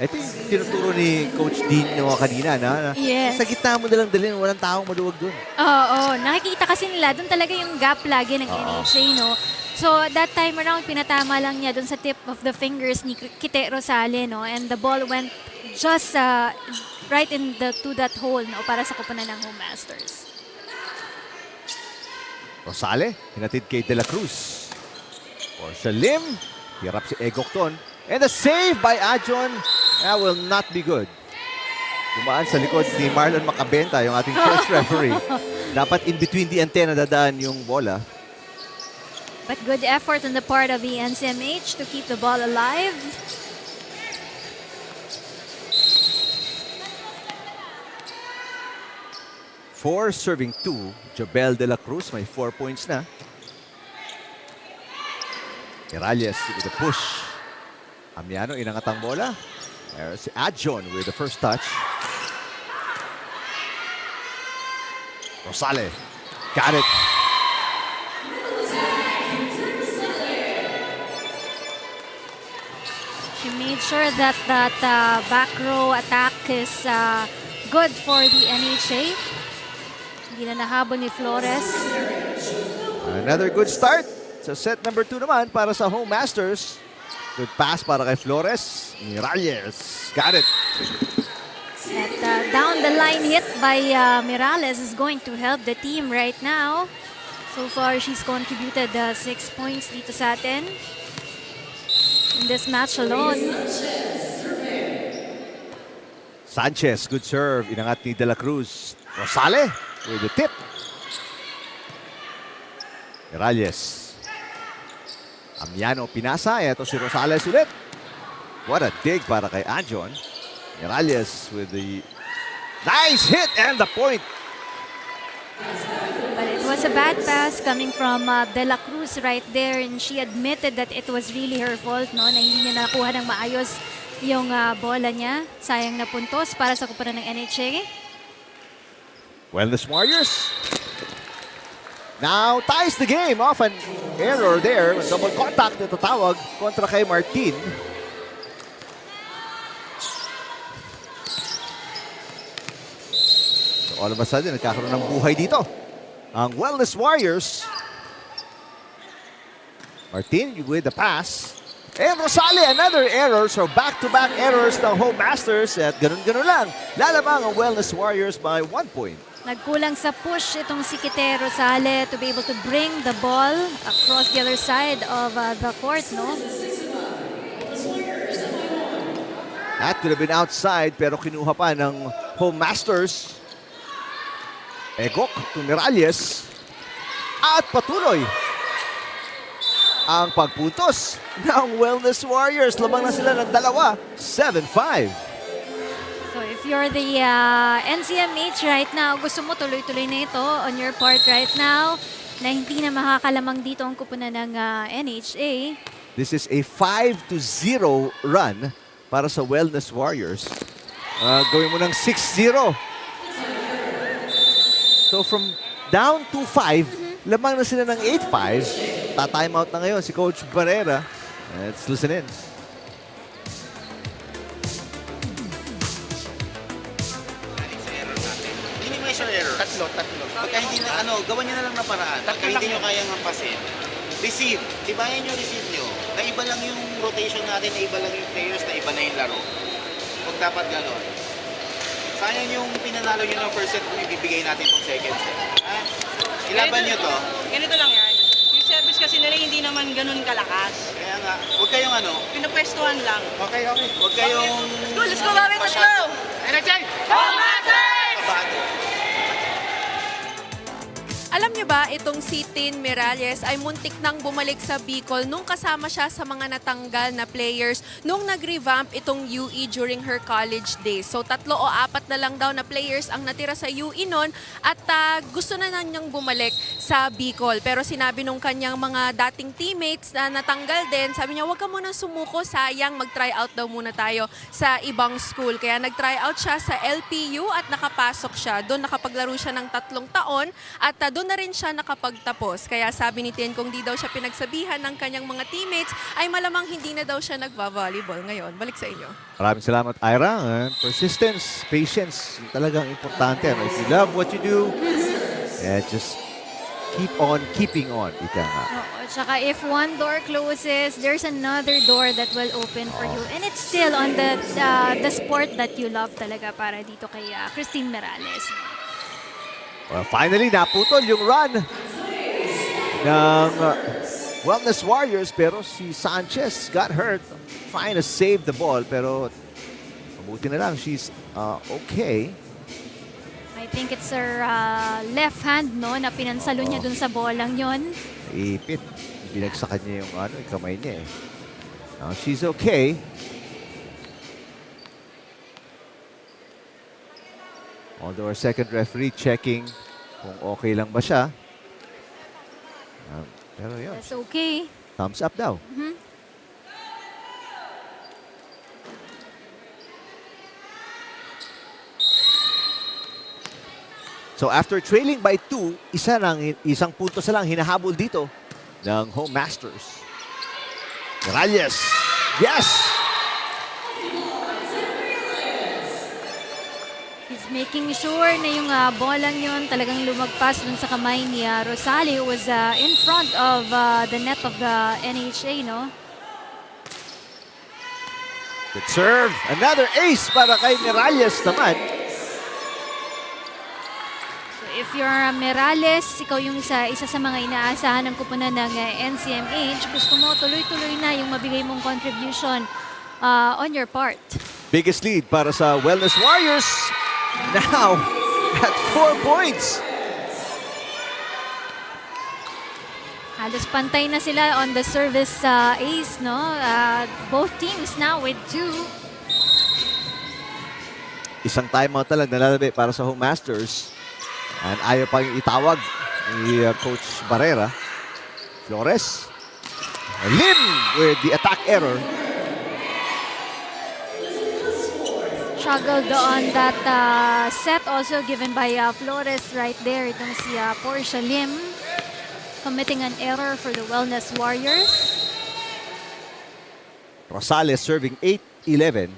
Ito yung tinuturo ni Coach Dean nyo kanina na Yes. sa gitna mo nalang dalhin, walang taong maluwag dun. Oo, nakikita kasi nila, doon talaga yung gap lagi ng NHA, no? So, that time around, pinatama lang niya doon sa tip of the fingers ni Kite Rosales, no? And the ball went just right to that hole, no? Para sa kupunan ng Home Masters. Rosales, hinatid kay De La Cruz. For Salim, hirap si Egokton. And the save by Adjon, that will not be good. Dumaan sa likod ni Marlon Macabenta, yung ating first referee. Dapat in between the antenna dadaan yung bola. But good effort on the part of the NCMH to keep the ball alive. For serving two, Jobel De La Cruz may 4 points na. Miralles with the push. Amiano inangat ang bola. There's Adjon with the first touch. Rosales got it. She made sure that back row attack is good for the NHA. Hindi na nahabol ni Flores. Another good start sa set number 2 naman para sa Home Masters. Good pass para kay Flores. Miralles got it. That down the line hit by Miralles is going to help the team right now. So far, she's contributed 6 points dito sa atin in this match alone. Sanchez, good serve. Inangat ni De La Cruz. Rosales with the tip. Miralles. Amiano pinasa. Ito si Rosales ulit. What a dig para kay Adjon. Miralles with the nice hit and the point. But it was a bad pass coming from De La Cruz right there, and she admitted that it was really her fault, no, na hindi niya nakuha ng maayos yung bola niya. Sayang na puntos para sa kupunan ng NHA. Wellness Warriors now ties the game off an error there. Double contact na tatawag kontra kay Martin. So all of a sudden, nagkakaroon ng buhay dito ang Wellness Warriors. Martin with the pass. And Rosales, another error. So back-to-back errors ng Home Masters. At ganun-ganun lang. Lalamang ang Wellness Warriors by 1 point. Nagkulang sa push itong si Kite Rosales to be able to bring the ball across the other side of the court, no? That could have been outside pero kinuha pa ng Home Masters. Egok to Miralles. At patuloy ang pagpuntos ng Wellness Warriors. Lamang na sila ng 2, 7-5. So if you're the NCMH right now, gusto mo tuloy-tuloy na ito on your part right now, na hindi na makakalamang dito ang kupunan ng NHA. This is a 5-0 run para sa Wellness Warriors. Gawin mo ng 6-0. So from down to 5, lamang na sila ng 8-5. Ta-time out na ngayon si Coach Barrera. Let's listen in. Minimization errors. Tatlo. Pagka hindi na, gawan nyo na lang na paraan. Pagka hindi nyo kayang hampasin. Receive. Tibayan nyo receive nyo. Na iba lang yung rotation natin, na iba lang yung players, na iba na yung laro. Huwag dapat gano'n. Sayang yung pinanalo nyo ng first set kung ibibigay natin yung second set. Ilaban nyo to. Ganito lang yan. Yung service kasi nila hindi naman ganun kalakas. Kaya nga, huwag kayong Pinapwestuhan lang. Okay. Huwag kayong... Let's go, Bobby! Let's go! Energy! Commander! Alam nyo niyo ba, itong si Tin Miralles ay muntik nang bumalik sa Bicol nung kasama siya sa mga natanggal na players nung nag-revamp itong UE during her college days. So 3 o 4 na lang daw na players ang natira sa UE noon at gusto na niyang bumalik sa Bicol. Pero sinabi nung kanyang mga dating teammates na natanggal din, sabi niya, huwag ka muna sumuko, sayang, mag-try out daw muna tayo sa ibang school. Kaya nag-try out siya sa LPU at nakapasok siya. Doon nakapaglaro siya ng 3 taon at doon na rin siya nakapagtapos. Kaya sabi ni Tin, kung di daw siya pinagsabihan ng kanyang mga teammates, ay malamang hindi na daw siya nagva-volleyball ngayon. Balik sa inyo. Maraming salamat, Ira. Persistence, patience, talagang importante. If you love what you do, just keep on keeping on. Ika nga. Oo, tsaka if one door closes, there's another door that will open for you. And it's still on the sport that you love talaga para dito kay Christine Miralles. Well, finally, naputol yung run ng Wellness Warriors, pero si Sanchez got hurt trying to save the ball, pero mabuti na lang, she's okay. I think it's her left hand, no, na pinansalo niya dun sa bolang yon. Ipit. Binagsakan niya yung kamay niya eh. Now, she's okay. Although our second referee checking kung okay lang ba siya. Pero yun, That's okay. thumbs up daw. So after trailing by 2, isang puntos na lang hinahabol dito ng Home Masters. Miralles. Yes! He's making sure na yung bolang yon talagang lumagpas dun sa kamay ni Rosale, who was in front of the net of the NHA, no? Good serve. Another ace para kay Miralles naman. So if you're Miralles, ikaw yung isa sa mga inaasahan ng kupunan ng NCMH, gusto mo tuloy-tuloy na yung mabigay mong contribution on your part. Biggest lead para sa Wellness Warriors. Now at 4 points. Halos pantay na sila on the service ace, no? Both teams now with 2. Isang timeout na lang nalalabi para sa Home Masters. And ayaw pang itawag ni Coach Barrera. Flores. Lim with the attack error. Struggled on that set also given by Flores right there. Itong si Portia Lim committing an error for the Wellness Warriors. Rosales serving 8-11.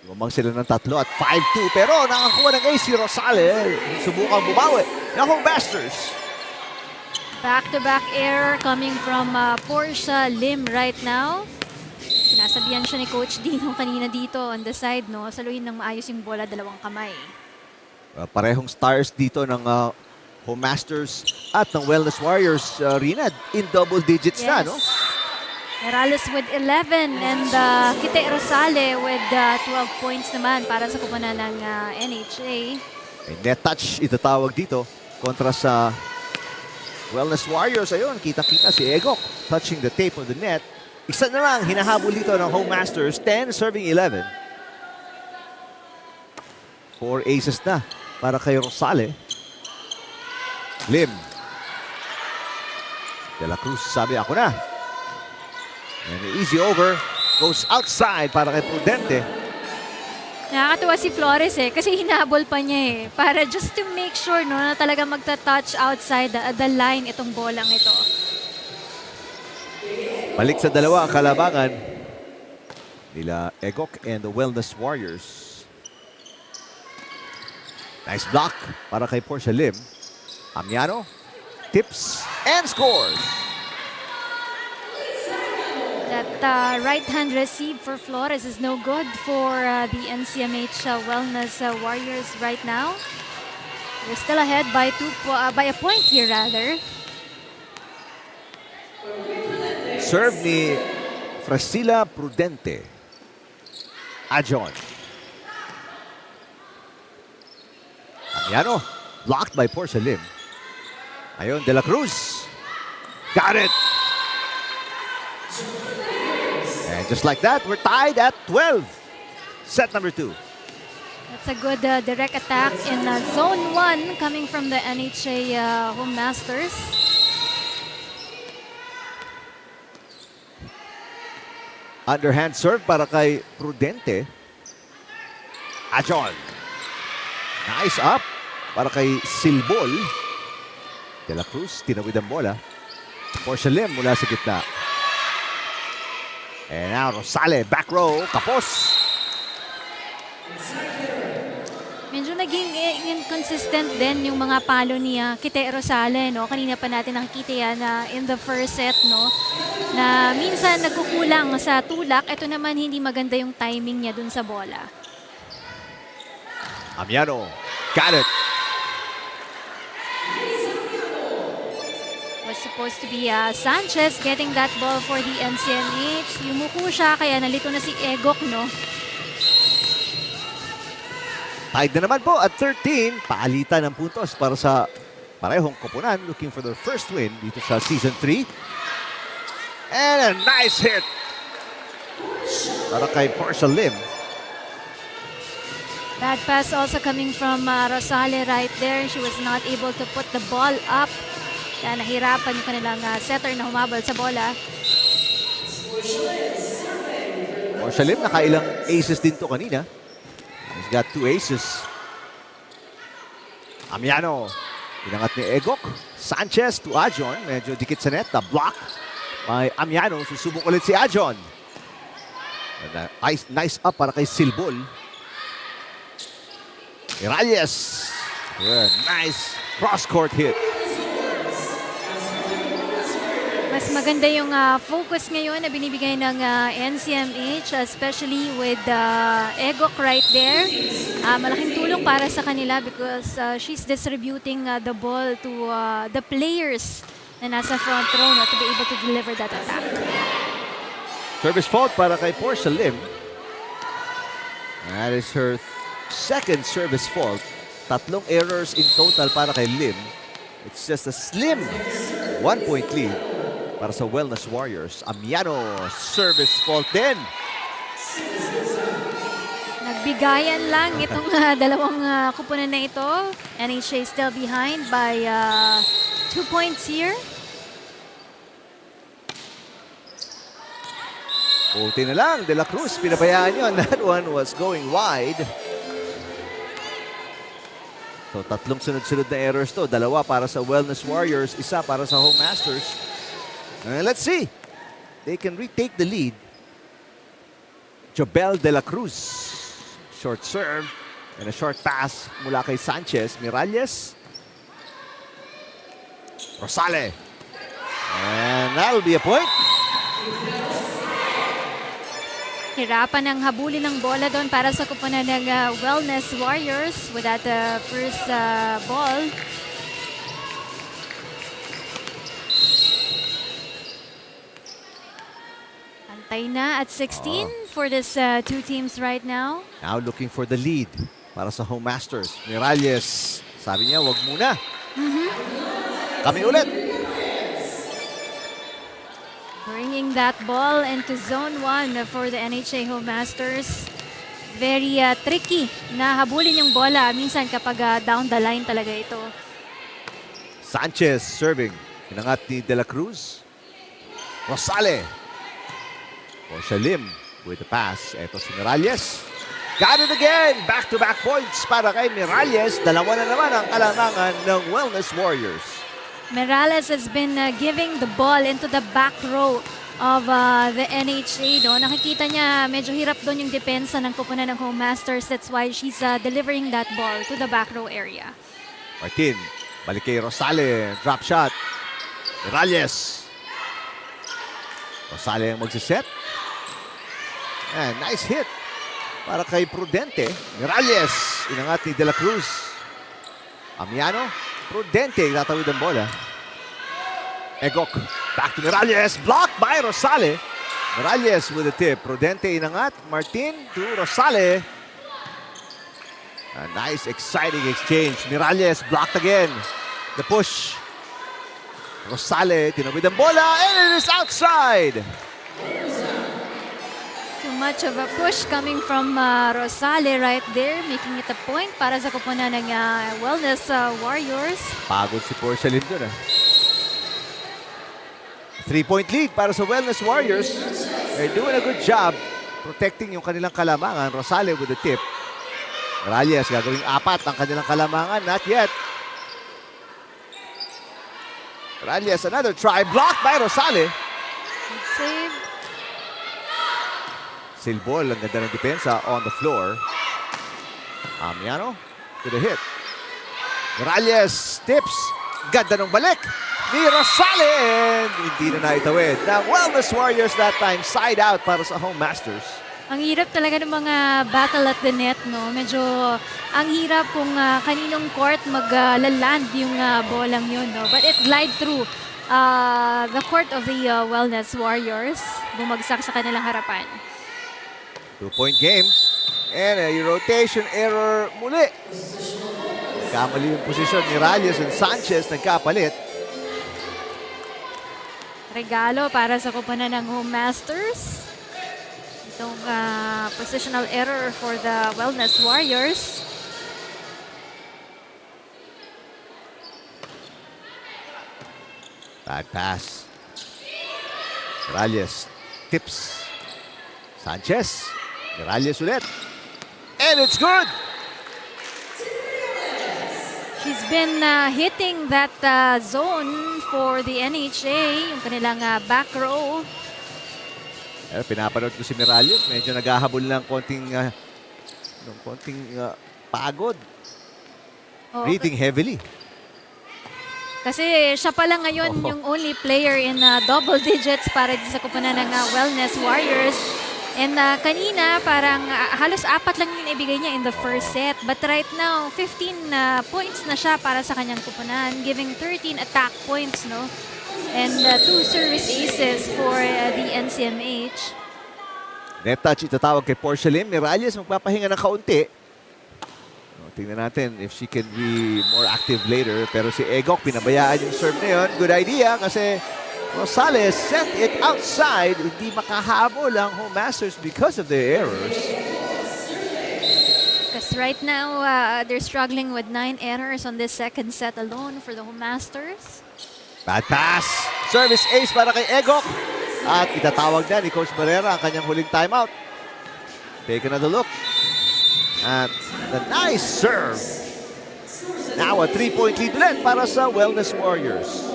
Lumang sila ng 3 at 5-2. Pero nakakuha ng ace si Rosales. Subukang bumawi ng Home Masters. Back-to-back error coming from Portia Lim right now. Sinasabihan siya ni Coach Dino kanina dito on the side, no? Saluhin ng maayos yung bola, 2 kamay. Parehong stars dito ng Home Masters at ng Wellness Warriors. Rina, in double digits na, no? Miralles with 11 and Kite Rosale with 12 points naman para sa kupunan ng NHA. Net touch itatawag dito kontra sa Wellness Warriors. Ayun, kita-kita si Egok touching the tape of the net. Isa na lang hinahabol dito ng Home Masters. 10 serving 11. 4 aces na para kay Rosale. Lim. De La Cruz sabi, ako na. And the easy over goes outside para kay Prudente. Nakakatuwa si Flores kasi hinabol pa niya para just to make sure, no, na talaga magta-touch outside the line itong bolang ito. Balik sa dalawa ang kalabangan nila Egok and the Wellness Warriors. Nice block para kay Portia Lim. Amiano tips and scores. That right-hand receive for Flores is no good for the NCMH Wellness Warriors right now. They're still ahead by a point here, rather. Serve ni Frasila Prudente. Ajon. Amiano Blocked by Porcelain. Ayun, De La Cruz. Got it! And just like that, we're tied at 12. Set number 2. That's a good direct attack in Zone 1 coming from the NHA Home Masters. Underhand serve para kay Prudente. Ajon. Nice up para kay Silbol. De La Cruz, tinawid ang bola. Porcelain mula sa gitna. And now Rosale, back row, kapos. Medyo naging inconsistent din yung mga palo ni Kite Rosale, no? Kanina pa natin nakikita yan in the first set, no? Na minsan nagkukulang sa tulak. Ito naman hindi maganda yung timing niya dun sa bola. Amiano, got it. Was supposed to be Sanchez getting that ball for the NCMH. Yumuko siya, kaya nalito na si Egok, no? Tied na naman po at 13. Paalitan ng puntos para sa parehong koponan looking for their first win dito sa Season 3. And a nice hit para kay Porcelain. Bad pass also coming from Rosale right there. She was not able to put the ball up. Kaya nahirapan yung kanilang setter na humabol sa bola. Porcelain, nakailang aces din to kanina. He's got 2 aces. Amiano, inangat ni Egok. Sanchez to Ajon. Medyo dikit sa net. The block by Amiano. Susubok ulit si Ajon. And, nice up para kay Silbol. Iralles. Yeah, nice cross-court hit. Mas maganda yung focus ngayon na binibigay ng NCMH, especially with Egok right there. Malaking tulong para sa kanila because she's distributing the ball to the players na nasa front row to be able to deliver that attack. Service fault para kay Porcelain. That is her second service fault. 3 errors in total para kay Lim. It's just a slim 1-point lead para sa Wellness Warriors. Amiano, service fault din. Nagbigayan lang itong dalawang kupunan na ito. NHA still behind by 2 points here. Buti na lang, De La Cruz, pinabayaan yun. That one was going wide. So, 3 sunod-sunod na errors to. 2 para sa Wellness Warriors, 1 para sa Home Masters. Let's see. They can retake the lead. Jobel De La Cruz. Short serve and a short pass mula kay Sanchez. Miralles. Rosale. And that'll be a point. Hirapan ang habulin ng bola doon para sa kupunan ng Wellness Warriors with that first ball. Antay na at 16 for this two teams right now. Now looking for the lead para sa Home Masters. Miralles, sabi niya, wag muna. Kami ulit. Bringing that ball into zone 1 for the NHA Home Masters. Very tricky na habulin yung bola. Minsan kapag down the line talaga ito. Sanchez serving. Inangat ni De La Cruz. Rosale. Porcelain with the pass. Eto si Miralles. Got it again! Back-to-back points para kay Miralles. 2 na naman ang alangangan ng Wellness Warriors. Miralles has been giving the ball into the back row of the NHA. No? Nakikita niya medyo hirap doon yung depensa ng kupunan ng Home Masters. That's why she's delivering that ball to the back row area. Martin, balik kay Rosale. Drop shot. Miralles. Rosale ang magsiset. And nice hit para kay Prudente. Miralles. Inangat ni De La Cruz. Amiano. Prudente. Tatawid ang bola. Egok. Back to Miralles. Blocked by Rosale. Miralles with a tip. Prudente inangat. Martin to Rosale. A nice, exciting exchange. Miralles blocked again. The push. Rosale, tinawid ang bola, and it is outside. Too much of a push coming from Rosale right there, making it a point para sa koponan ng Wellness Warriors. Pagod si Porcelain dun, 3-point lead para sa Wellness Warriors. They're doing a good job protecting yung kanilang kalamangan. Rosale with the tip. Miralles gagawing 4 ang kanilang kalamangan. Not yet. Miralles, another try. Blocked by Rosale. Good save. Silbol, ang ganda ng depensa on the floor. Amiano to the hit. Miralles tips. Ganda ng balik ni Rosale. And hindi na naitawid ng Wellness Warriors that time. Side out para sa Home Masters. Ang hirap talaga ng mga battle at the net, no? Medyo ang hirap kung kaninong court maglaland yung bolang yun, no? But it glide through the court of the Wellness Warriors. Bumagsak sa kanilang harapan. 2-point game. And a rotation error muli. Kamali yung posisyon ni Reyes and Sanchez. Nagkapalit. Regalo para sa koponan ng Home Masters. Itong positional error for the Wellness Warriors. Bad pass. Reyes tips. Sanchez. Reyes ulit. And it's good. She's been hitting that zone for the NHA, yung kanilang back row. Pinapanood ko si Miralles. Medyo naghahabol ng konting pagod. Oo, Breathing heavily. kasi siya pala ngayon yung only player in double digits para sa koponan ng Wellness Warriors. And kanina, parang halos 4 lang yung ibigay niya in the first set. But right now, 15 points na siya para sa kanyang koponan, giving 13 attack points, no? And 2 service aces for the NCMH. Net touch itatawag kay Porcelain. Miralles magpapahinga ng kaunti. Tingnan natin if she can be more active later. Pero si Egok, pinabayaan yung serve na yun. Good idea kasi Rosales sent it outside. Hindi makahabol ang Home Masters because of their errors. Because right now, they're struggling with 9 errors on this second set alone for the Home Masters. Bad pass. Service ace para kay Egok. At itatawag na ni Coach Barrera ang kanyang huling timeout. Take another look. At the nice serve. Now a 3-point lead ulit para sa Wellness Warriors.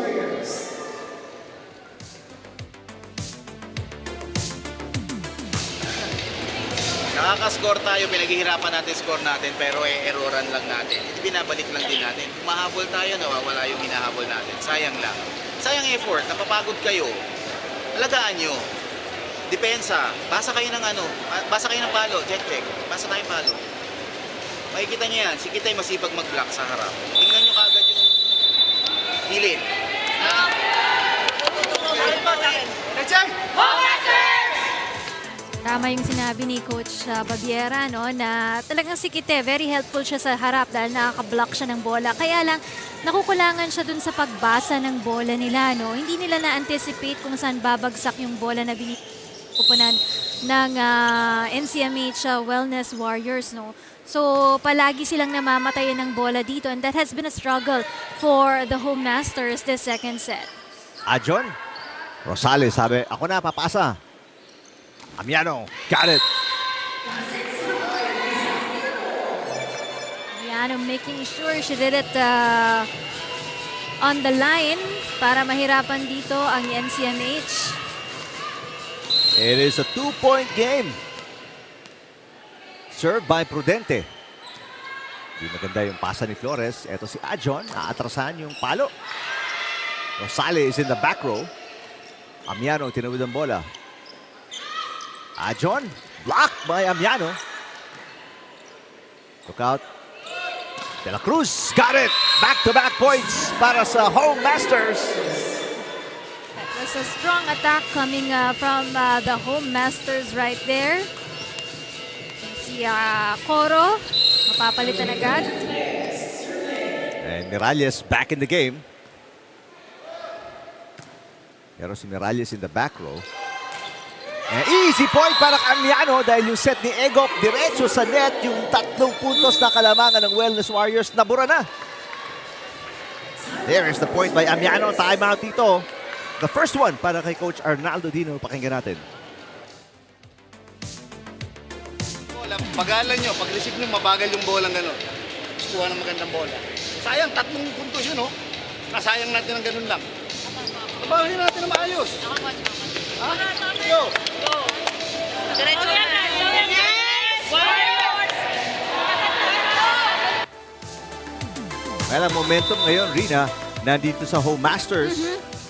Nakaka-score tayo, pinaghihirapan natin score natin, pero erroran lang natin. Binabalik lang din natin. Kung mahabol tayo, nawawala yung hinahabol natin. Sayang lang. Sayang effort, napapagod kayo. Alagaan nyo. Depensa. Basa kayo ng palo. Check. Basa tayo palo. Makikita nyo yan. Si Kitay masipag mag-block sa harap. Tingnan nyo kagad yung gilid. Tama yung sinabi ni Coach Babiera, no, na talagang si Kite, very helpful siya sa harap dahil nakaka-block siya ng bola. Kaya lang, nakukulangan siya dun sa pagbasa ng bola nila. No? Hindi nila na-anticipate kung saan babagsak yung bola na binikupunan ng NCMH Wellness Warriors. No? So, palagi silang namamatayan ng bola dito and that has been a struggle for the Home Masters this second set. John Rosales sabi, ako na, papasa. Amiano, got it. Amiano making sure she did it on the line para mahirapan dito ang NCMH. It is a 2-point game. Served by Prudente. Hindi maganda yung pasa ni Flores. Ito si Ajon, aatrasan yung palo. Rosales is in the back row. Amiano, tinawid ang bola. Ajon, blocked by Amiano. Look out. De La Cruz, got it! Back-to-back points para sa Home Masters. That was a strong attack coming from the Home Masters right there. Si Coro Mapapalitan agad. And Miralles back in the game. Pero si Miralles in the back row. And easy point para Amiano dahil yung set ni Egop diretso sa net. Yung 3 puntos na kalamangan ng Wellness Warriors nabura na. There is the point by Amiano. Timeout dito. The first one para kay Coach Arnaldo Dino. Pakinggan natin. Bola, pagalan nyo. Pag-receive nyo, mabagal yung bola gano'n. Kuha ng magandang bola. Sayang, 3 puntos yun, oh. Kasayang natin ng ganun lang. Trabahin natin na maayos. Ha? Go! Diretso na. Yes! Well, ang momentum ngayon, Rina, nandito sa Home Masters.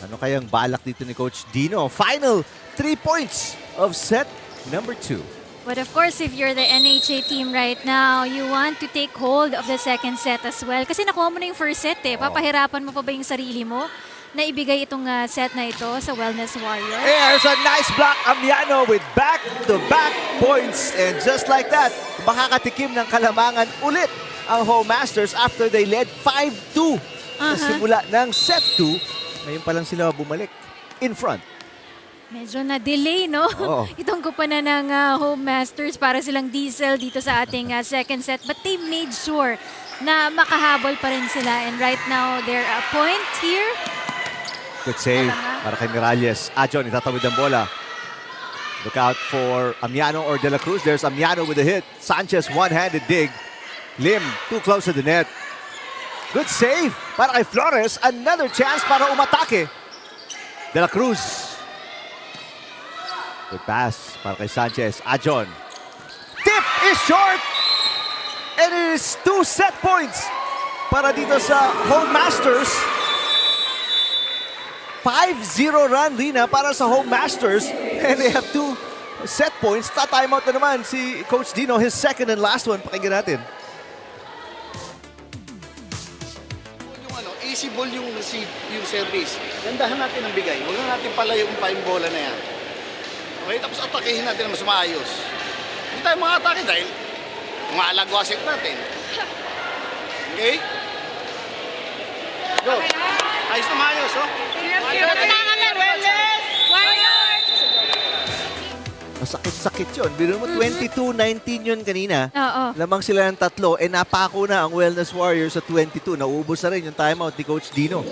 Ano kayang balak dito ni Coach Dino? Final 3 points of set number 2. But of course, if you're the NHA team right now, you want to take hold of the second set as well. Kasi nakuha mo na yung first set eh. Papahirapan mo pa ba yung sarili mo na ibigay itong set na ito sa Wellness Warrior? There's a nice block, Amiano, with back-to-back points. And just like that, makakatikim ng kalamangan ulit ang Home Masters after they led 5-2 sa simula ng set 2. Ngayon pa lang sila bumalik in front. Medyo na-delay, no? Oo. Itong kupanan ng Home Masters para silang diesel dito sa ating second set. But they made sure na makahabol pa rin sila. And right now, they're a point here. Good save para kay Miralles. Ajon, itatawid ang bola. Look out for Amiano or De La Cruz. There's Amiano with a hit. Sanchez, one-handed dig. Lim, too close to the net. Good save para kay Flores. Another chance para umatake. De La Cruz. Good pass para kay Sanchez. Ajon. Tip is short. And it is 2 set points para dito sa Home Masters. 5-0 run, Rina, para sa Home Masters. And they have 2 set points. Ta-timeout na naman si Coach Dino. His second and last one. Pakinggan natin. Easy ball yung receive, yung service. Gandahan natin ang bigay. Huwag na natin palayo pa yung bola na yan. Okay, tapos atakehin natin na mas maayos. Hindi tayo mga atake dahil mga alagwasit natin. Okay? Go. Ayos na maayos, oh. Masakit-sakit yun. Biro mo, 22-19 yun kanina. Oo. Lamang sila ng 3. Napako na ang Wellness Warriors sa 22. Nauubos na rin yung timeout ni Coach Dino.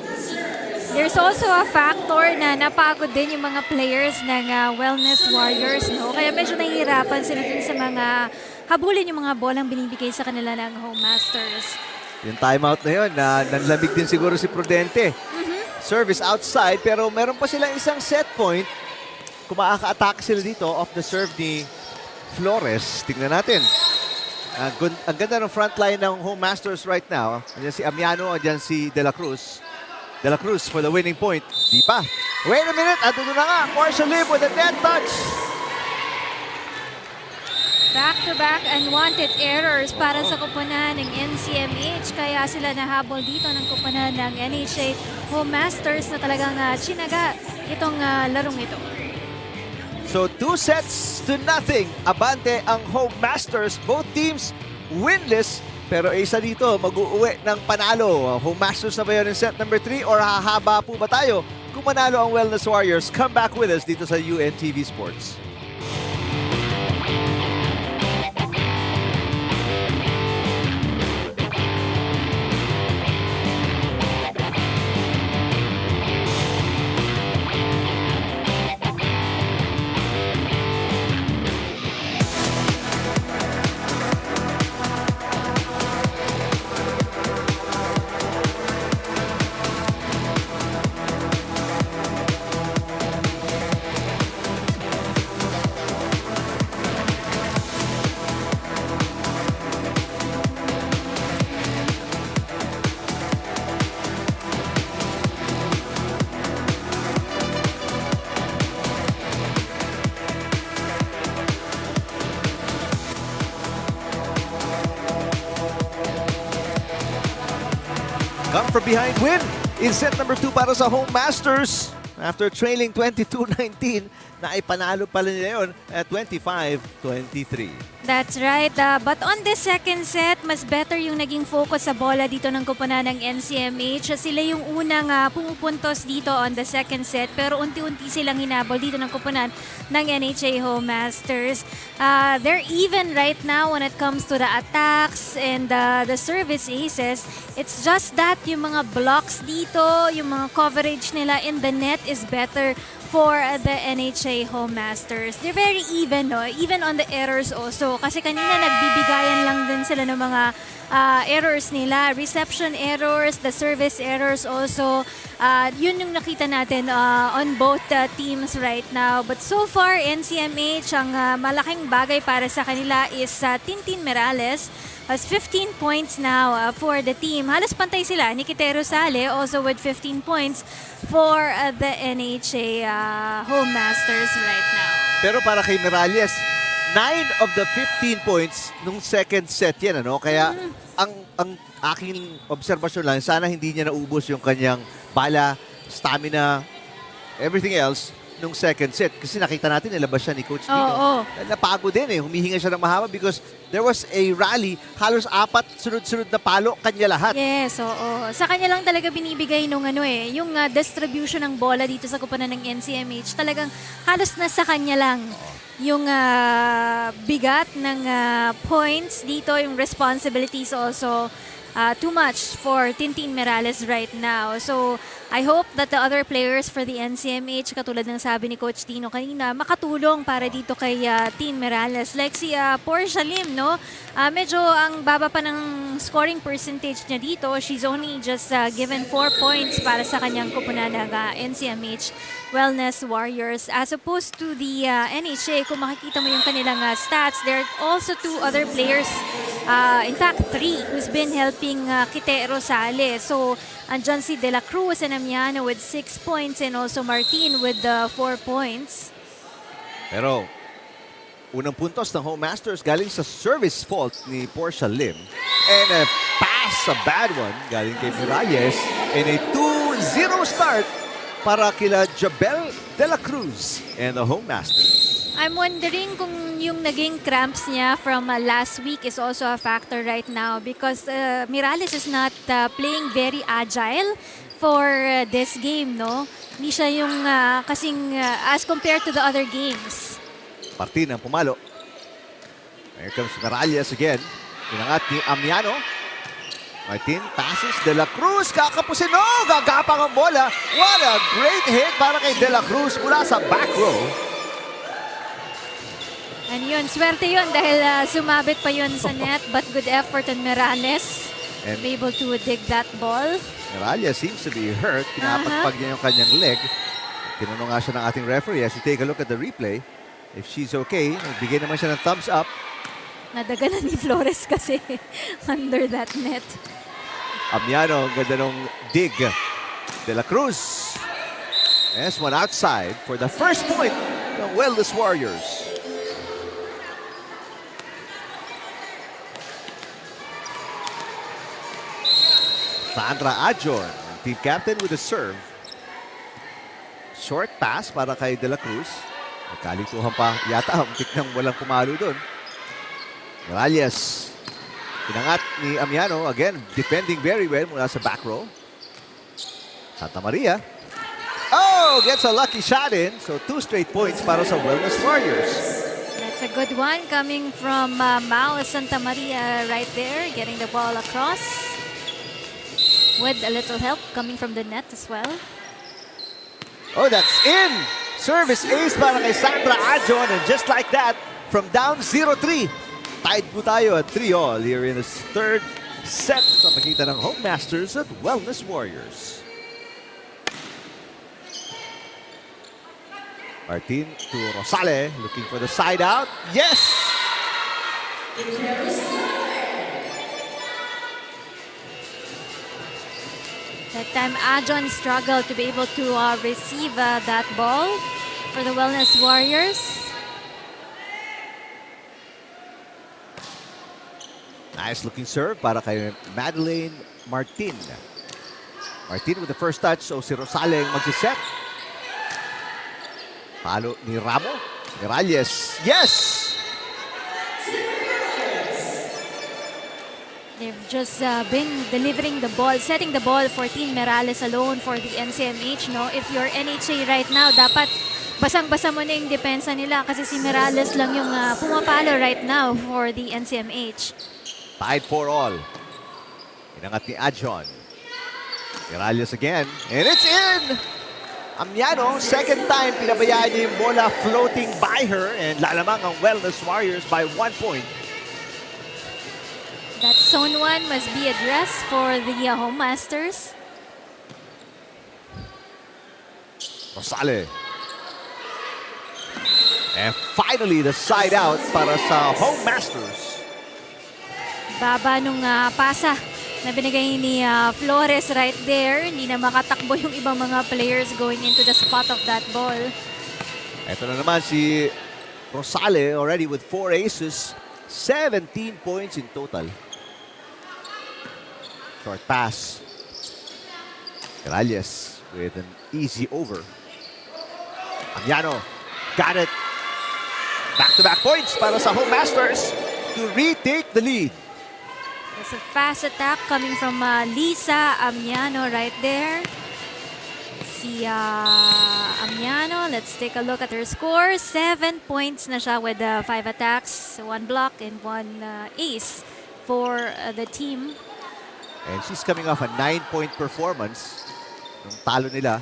There's also a factor na napagod din yung mga players ng Wellness Warriors, no? Kaya medyo nahihirapan sila dun sa mga habulin yung mga bolang binibigay sa kanila ng Home Masters. Yung timeout na yun, nanlamig din siguro si Prudente. Service outside, pero meron pa silang isang set point. Kung makaka-attack sila dito off the serve ni Flores. Tingnan natin. Ang ganda ng front line ng Home Masters right now. Andiyan si Amiano, andiyan si De La Cruz. De La Cruz for the winning point. Di pa. Wait a minute. At ito na nga. Marshall Lim with a net touch. Back-to-back unwanted errors para sa kupunan ng NCMH. Kaya sila nahabol dito ng kupunan ng NHA Home Masters na talagang chinaga itong larong ito. So 2-0. Abante ang Home Masters. Both teams winless. Pero isa dito, mag-uuwi ng panalo. Home Masters na ba yun in set number 3 or hahaba po ba tayo kung manalo ang Wellness Warriors? Come back with us dito sa UNTV Sports. Come from behind win in set number 2 para sa Home Masters. After trailing 22-19, naipanalo pala nila yun at 25-23. That's right. But on the second set, mas better yung naging focus sa bola dito ng koponan ng NCMH. Sila yung unang pumupuntos dito on the second set, pero unti-unti silang hinabol dito ng koponan ng NHA Home Masters. They're even right now when it comes to the attacks and the service aces. It's just that yung mga blocks dito, yung mga coverage nila in the net is better for the NHA Home Masters. They're very even, no? Even on the errors also. Kasi kanina nagbibigayan lang din sila ng mga errors nila. Reception errors, the service errors also. Yun yung nakita natin on both teams right now. But so far, NCMH, ang malaking bagay para sa kanila is Tintin Merales. Has 15 points now for the team. Halos pantay sila. Nikitero Sale also with 15 points for the NHA Home Masters right now. Pero para kay Merales, 9 of the 15 points nung second set yan, ano? Kaya ang aking obserbasyon lang, sana hindi niya naubos yung kanyang bala, stamina, everything else nung second set. Kasi nakita natin, nilabas siya ni Coach Dino. Napagod din eh. Humihinga siya ng mahaba because there was a rally. Halos 4 sunod-sunod na palo, kanya lahat. Yes, oo. Sa kanya lang talaga binibigay nung yung distribution ng bola dito sa koponan ng NCMH. Talagang halos nasa kanya lang yung bigat ng points dito, yung responsibilities also. Too much for Tintin Merales right now. So, I hope that the other players for the NCMH, katulad ng sabi ni Coach Tino kanina, makatulong para dito kay Tin Merales. Like si Portia Lim, no? Medyo ang baba pa ng scoring percentage niya dito. She's only just given 4 points para sa kanyang koponan ng NCMH Wellness Warriors. As opposed to the NHA, kung makikita mo yung kanilang stats, there are also 2 other players, in fact 3, who's been helping Kite Rosales. So, andyan si De La Cruz and Amiano with 6 points and also Martin with 4 points. Pero, unang puntos ng Home Masters galing sa service fault ni Portia Lim. And a pass, a bad one, galing kay Miralles. And a 2-0 start para kila Jabel De La Cruz and the Home Masters. I'm wondering kung yung naging cramps niya from last week is also a factor right now because Miralles is not playing very agile for this game, no? Hindi siya yung kasing as compared to the other games. Martin ang pumalo. Here comes Miralles again. Pinangat ni Amiano. Martin passes. De La Cruz kakapusin. No! Gagapang ang bola. What a great hit para kay De La Cruz mula sa back row. And yun, swerte yun dahil sumabit pa yun sa net. But good effort on Miralles. And be able to dig that ball. Miralles seems to be hurt. Pinapagpag niya yung kanyang leg. Tinanong nga siya ng ating referee as you take a look at the replay. If she's okay, nagbigay naman siya ng thumbs up. Nadaganan ni Flores kasi under that net. Amiano, ganda nung dig. De La Cruz. Yes, one outside for the first point ng Wellness Warriors. Sandra Adjon, team captain with a serve. Short pass para kay De La Cruz. Nagkalituhan pa yata, muntik nang walang pumalo doon. Miralles. Pinangat ni Amiano, again, defending very well mula sa back row. Santa Maria. Oh, gets a lucky shot in. So 2 straight points para sa Wellness Warriors. That's a good one coming from Mao Santa Maria right there, getting the ball across. With a little help coming from the net as well. Oh, that's in! Service ace para kay Sandra Adjon. And just like that, from down 0-3, tied po tayo at 3-all here in this third set sa pagitan ng Home Masters at Wellness Warriors. Martin to Rosale, looking for the side out. Yes! That time, Adjon struggled to be able to receive that ball for the Wellness Warriors. Nice looking serve para kay Madeleine Martin. Martin with the first touch, so si Rosale ang magsiset. Palo ni Ramo. Miralles. Yes! They've just been delivering the ball, setting the ball for Team Merales alone for the NCMH. No? If you're NHA right now, dapat basang-basa mo na yung depensa nila kasi si Merales lang yung pumapalo right now for the NCMH. Tied for all. Inangat ni Adjon. Miralles again. And it's in! Amiano, second time pinabayaan niya yung bola floating by her and lalamang ang Wellness Warriors by 1 point. That zone 1 must be addressed for the Home Masters. Rosale. And finally, the side out para sa Home Masters. Baba nung pasa na binigay ni Flores right there. Hindi na makatakbo yung ibang mga players going into the spot of that ball. Ito na naman si Rosale already with 4 aces. 17 points in total. Short pass. Miralles with an easy over. Amiano got it. Back-to-back points para sa Home Masters to retake the lead. There's a fast attack coming from Lisa Amiano right there. Si Amiano, let's take a look at her score. 7 points na siya with 5 attacks, 1 block, and 1 ace for the team. And she's coming off a 9-point performance nung talo nila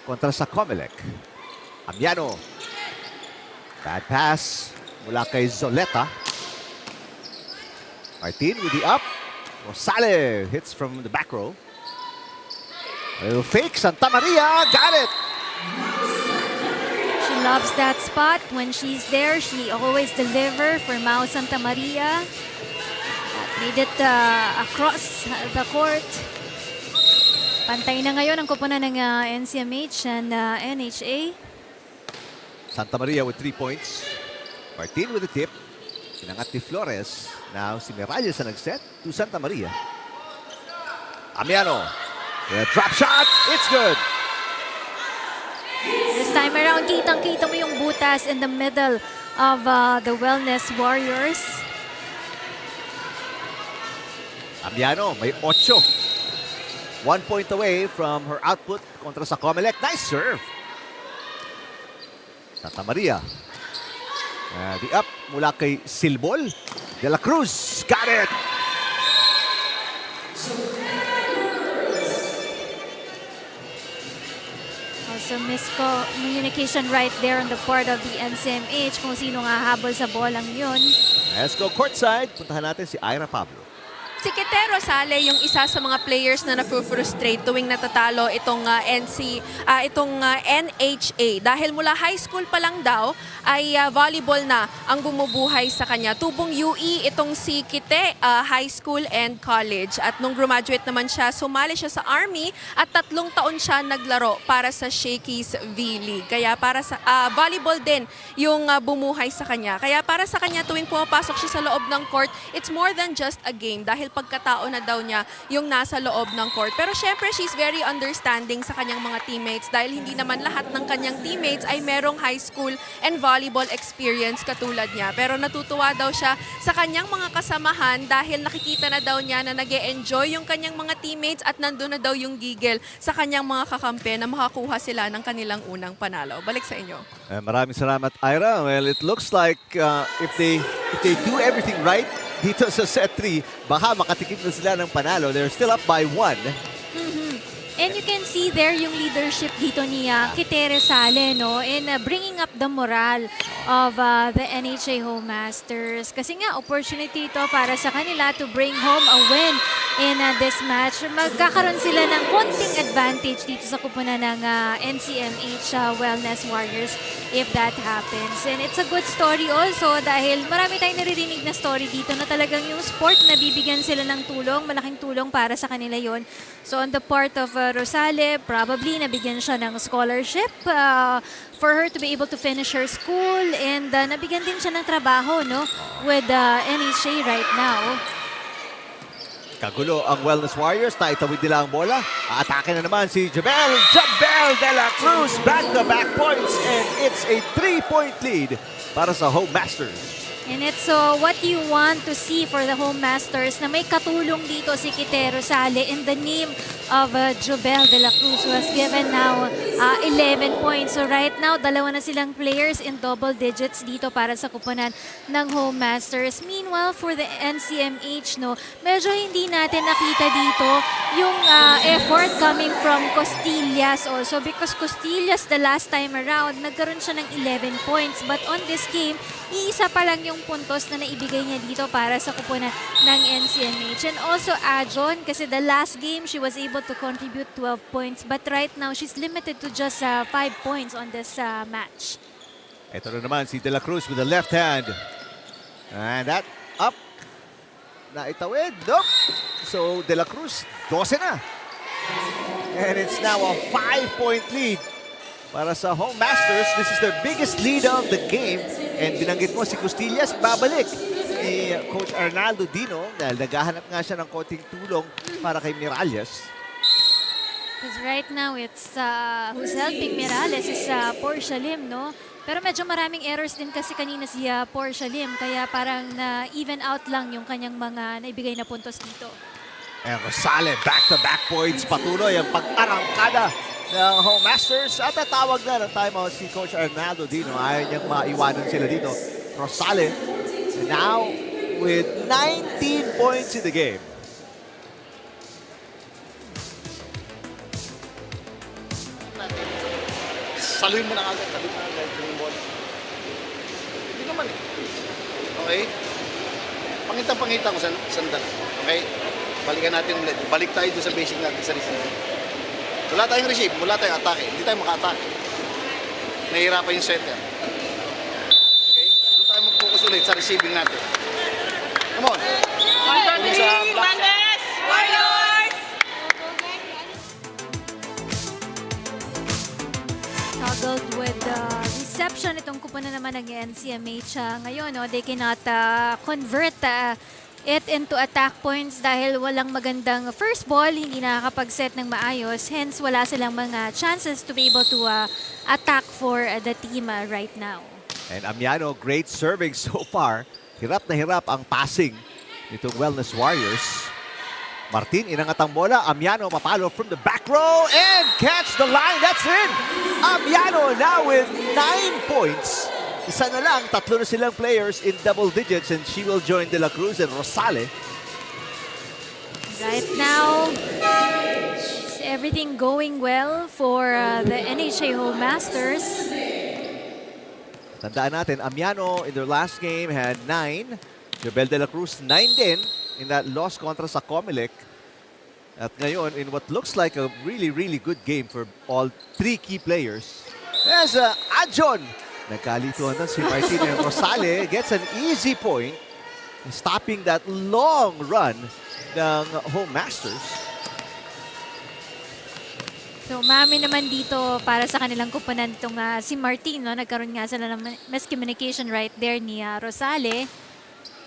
kontra sa COMELEC. Amiano. Bad pass mula kay Zoleta. Martin with the up. Rosale hits from the back row. A little fake. Santa Maria got it. She loves that spot. When she's there, she always delivers for Mau Santa Maria. Made it across the court. Pantay na ngayon ang koponan ng NCMH and NHA. Santa Maria with 3 points. Martin with the tip. Inangat ni Flores. Now si Miralles ang nag-set to Santa Maria. Amiano. With a drop shot. It's good. This time around, kitang-kita mo yung butas in the middle of the Wellness Warriors. Amiano, may 8. 1 point away from her output kontra sa COMELEC. Nice serve. Santa Maria. The up mula kay Silbol. De La Cruz. Got it. Also miscommunication right there on the part of the NCMH kung sino nga habol sa bolang yun. Let's go courtside. Puntahan natin si Ira Pablo. Si Kite Rosale yung isa sa mga players na napufrustrate tuwing natatalo itong NHA. Dahil mula high school pa lang daw ay volleyball na ang bumubuhay sa kanya. Tubong UE itong si Kite, high school and college. At nung graduate naman siya, sumali siya sa Army at 3 taon siya naglaro para sa Shakey's V-League. Kaya para sa volleyball din yung bumuhay sa kanya. Kaya para sa kanya tuwing pumapasok siya sa loob ng court, it's more than just a game dahil pagkatao na daw niya yung nasa loob ng court. Pero syempre, she's very understanding sa kanyang mga teammates dahil hindi naman lahat ng kanyang teammates ay merong high school and volleyball experience katulad niya. Pero natutuwa daw siya sa kanyang mga kasamahan dahil nakikita na daw niya na nag-e-enjoy yung kanyang mga teammates at nandun na daw yung gigil sa kanyang mga kakampi na makakuha sila ng kanilang unang panalo. Balik sa inyo. Maraming salamat, Ira. Well, it looks like if they do everything right dito sa set 3, baka makatikim na sila ng panalo. They're still up by 1. And you can see there yung leadership dito ni Kite Rosale, no? In bringing up the morale of the NHA Home Masters. Kasi nga, opportunity ito para sa kanila to bring home a win in this match. Magkakaroon sila ng konting advantage dito sa kupunan ng NCMH Wellness Warriors if that happens. And it's a good story also dahil marami tayong naririnig na story dito na talagang yung sport na bibigyan sila ng tulong, malaking tulong para sa kanila yon. So on the part of Rosale, probably nabigyan siya ng scholarship for her to be able to finish her school and nabigyan din siya ng trabaho, no, with NHA right now. Kagulo ang Wellness Warriors. Naitawid nila ang bola. Aatake na naman si Jabel de la Cruz. Back-to-back points and it's a 3-point lead para sa Home Masters. And it's what you want to see for the home masters na may katulong dito si Kitero Sale in the name of Jobel de la Cruz, who has given now 11 points. So right now, dalawa na silang players in double digits dito para sa kupunan ng home masters. Meanwhile, for the NCMH, no, medyo hindi natin nakita dito yung effort coming from Costillas also, because Costillas the last time around, nagkaroon siya ng 11 points. But on this game, iisa pa lang yung puntos na naibigay niya dito para sa kupunan ng NCMH. And also Ajon, kasi the last game, she was able to contribute 12 points. But right now, she's limited to just 5 points on this match. Ito na naman si De La Cruz with the left hand. And that up. Naitawid. Nope. So De La Cruz, 12 na. And it's now a 5-point lead para sa home masters. This is their biggest lead of the game. And binanggit mo si Costillas, babalik ni Coach Arnaldo Dino dahil naghahanap nga siya ng konting tulong para kay Miralles. Because right now, it's who's helping Miralles is Portia Lim, no? Pero medyo maraming errors din kasi kanina si Portia Lim, kaya parang na-even out lang yung kanyang mga naibigay na puntos dito. And Rosale, back-to-back points. Patuloy ang pag-arangkada ng home masters. At natawag na ng timeout si Coach Arnaldo Dino. Ayaw niyang maiwanan sila dito. Rosale, now with 19 points in the game. Saluhin mo na agad. Saluhin mo na agad yung bola. Hindi naman eh. Okay? Pangitang-pangita ko sandal. Okay? Balikan natin ulit. Balik tayo doon sa basic natin sa receive. Wala tayong receive, wala tayong atake. Hindi tayo maka-atake. Nahihirapan yung setter. Okay? Doon tayo mag-focus ulit sa receiving natin. Come on. Tuloy sa block shot. Warriors! Struggled with reception itong kupunan naman ng NCMH ngayon. No? They cannot convert it into attack points dahil walang magandang first ball, hindi nakakapag-set ng maayos. Hence, wala silang mga chances to be able to attack for the team right now. And Amiano, great serving so far. Hirap na hirap ang passing nitong Wellness Warriors. Martin, inangat ang bola. Amiano mapalo from the back row and catch the line. That's in! Amiano now with 9 points. Isa na lang, tatlo na silang players in double digits and she will join De La Cruz and Rosale. Right now, is everything going well for the NHA Home Masters? Tandaan natin, Amiano in their last game had 9. Jobel De La Cruz, 9 din in that loss kontra sa COMELEC. At ngayon, in what looks like a really, really good game for all 3 key players. There's Ajon. Nagkalituan na si Martin and Rosale gets an easy point, stopping that long run ng home masters. So, mami naman dito para sa kanilang kupunan itong si Martin. No? Nagkaroon nga sila ng miscommunication right there ni Rosale.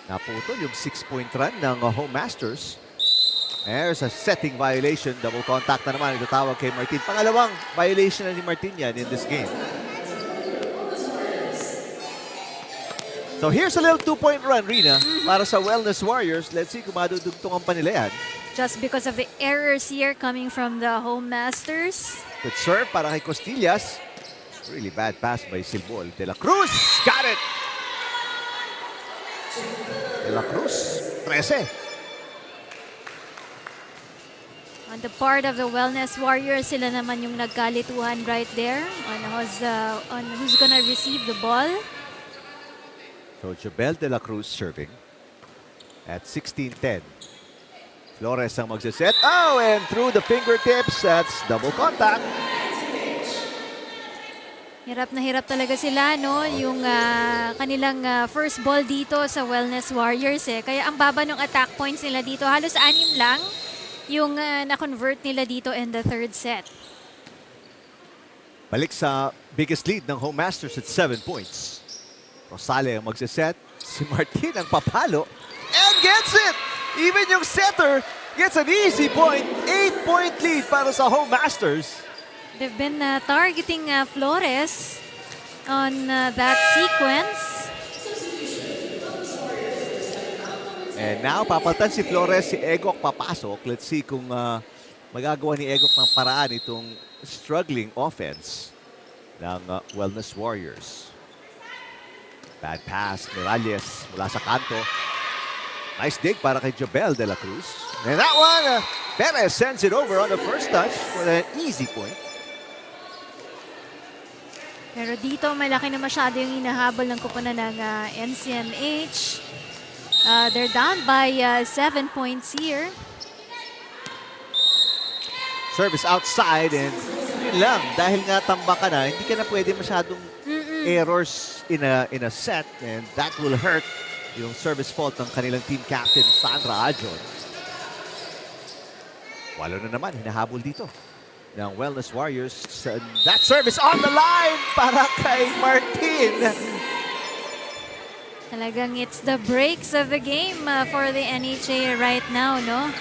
Naputol yung 6-point run ng home masters. There's a setting violation. Double contact na naman. Itatawag kay Martin. Pangalawang violation na ni Martin yan in this game. So here's a little 2-point run, Rina, para sa Wellness Warriors. Let's see kung madudugtungan pa nila yan. Just because of the errors here coming from the home masters. Good serve para kay Costillas. Really bad pass by Silbol. De La Cruz, got it! De La Cruz, 13. On the part of the Wellness Warriors, sila naman yung nagkalituhan right there on who's gonna receive the ball. So Jobel De La Cruz serving at 16-10. Flores ang magsiset. Oh, and through the fingertips, that's double contact. Hirap na hirap talaga sila, no? Yung kanilang first ball dito sa Wellness Warriors. Kaya ang baba ng attack points nila dito, halos 6 lang yung na-convert nila dito in the third set. Balik sa biggest lead ng home masters at 7 points. Rosale ang magsiset. Si Martin ang papalo. And gets it! Even yung setter gets an easy point. 8-point lead para sa home masters. They've been targeting Flores on that sequence. And now, papalitan si Flores, si Egok papasok. Let's see kung magagawa ni Egok ng paraan itong struggling offense ng Wellness Warriors. Bad pass, Miralles mula sa kanto. Nice dig para kay Jobel de la Cruz. And that one, Perez sends it over on the first touch for an easy point. Pero dito, malaki na masyado yung hinahabol ng kupunan ng NCMH. They're down by 7 points here. Service outside and yun lang. Dahil nga tamba ka na, hindi ka na pwede masyadong errors in a set, and that will hurt yung service fault ng kanilang team captain Sandra Ajon. Walo na naman, hinahabol dito ng Wellness Warriors. That service on the line para kay Martin. Talagang it's the breaks of the game for the NHA right now, no?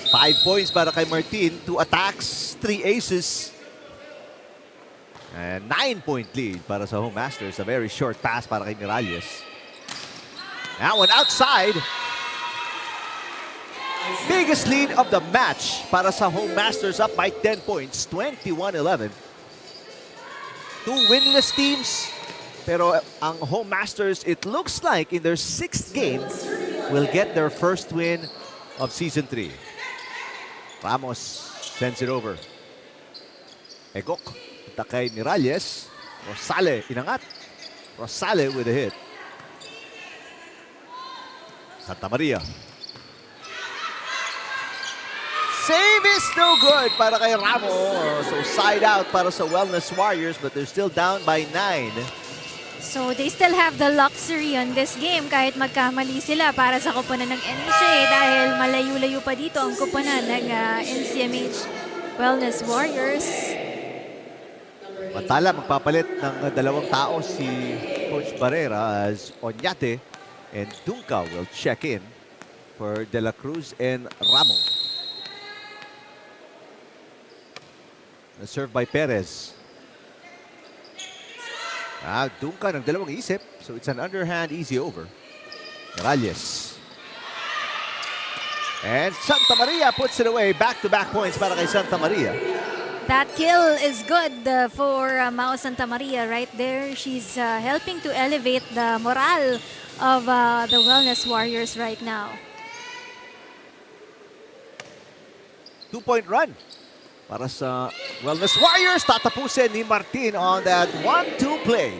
5 points para kay Martin, 2 attacks, 3 aces. And 9-point lead para sa Home Masters. A very short pass para kay Miralles. That one outside. Biggest lead of the match para sa Home Masters, up by 10 points, 21-11. 2 winless teams. Pero ang Home Masters, it looks like in their 6th game, will get their first win of Season 3. Ramos sends it over. Egok, punta kay Miralles. Rosale, inangat. Rosale with a hit. Santa Maria. Save is no good para kay Ramos. So side out para sa Wellness Warriors, but they're still down by 9. So they still have the luxury on this game kahit magkamali sila para sa kupunan ng NHA dahil malayo-layo pa dito ang kupunan ng NCMH Wellness Warriors. Matala, magpapalit ng 2 tao si Coach Barrera as Oñate and Dunca will check in for De La Cruz and Ramo. Served by Perez. Dunca ng 2 isip. So it's an underhand easy over. Miralles. And Santa Maria puts it away. Back-to-back points para kay Santa Maria. That kill is good for Mao Santa Maria right there. She's helping to elevate the morale of the Wellness Warriors right now. 2-point run para sa Wellness Warriors. Tatapusin ni Martin on that 1-2 play.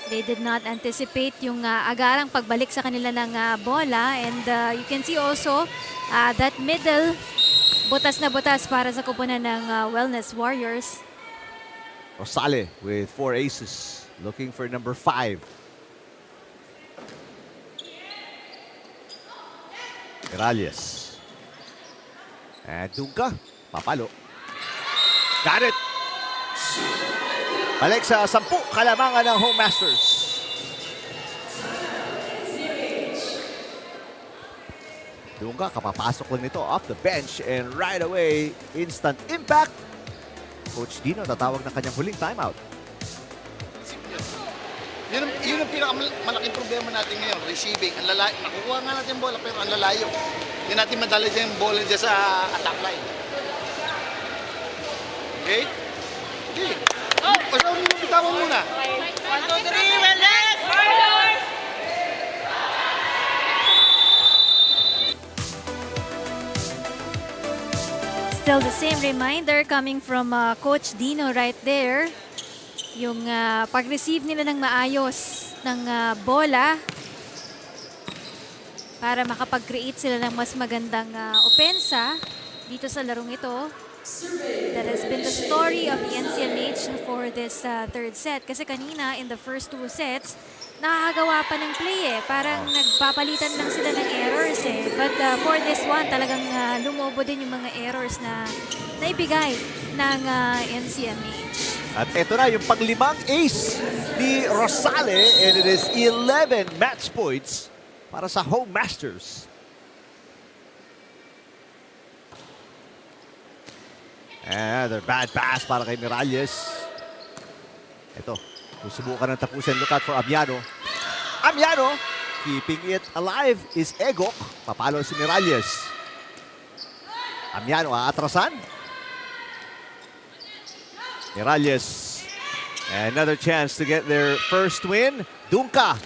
They did not anticipate yung agarang pagbalik sa kanila ng bola. And you can see also that middle, butas na butas para sa kupunan ng Wellness Warriors. Rosale with 4 aces. Looking for number 5. Miralles. And Dunca, papalo. Got it. Balik sa 10 kalamangan ng Home Masters. Dunca, kapapasok lang nito off the bench and right away, instant impact. Coach Dino, tatawag ng kanyang huling timeout. Yun ang pinakamalaking problema natin ngayon, receiving. Ang lalayo. Nakukuha nga natin yung bola pero ang lalayo. Hindi natin madala dyan yung bola dyan sa attack line. Okay? Okay. Basta mo bitawan muna. 1, 2, 3, Wellness! Fighters! Still the same reminder coming from Coach Dino right there. Yung pag-receive nila ng maayos ng bola para makapag-create sila ng mas magandang opensa dito sa larong ito. That has been the story of the NCMH for this third set. Kasi kanina, in the first 2 sets, nakakagawa pa ng play eh. Parang nagpapalitan lang sila ng errors eh. But for this one, talagang lumobo din yung mga errors na naibigay ng NCMH. At ito na yung pang-5 ace ni Rosale, and it is 11 match points para sa Home Masters. Another bad pass para kay Miralles. Ito, susubukan ng tapusin. Look out for Amiano. Amiano Keeping it alive is Egok. Papalo si Miralles. Amiano aatrasan. Miralles. Another chance to get their first win. Dunka.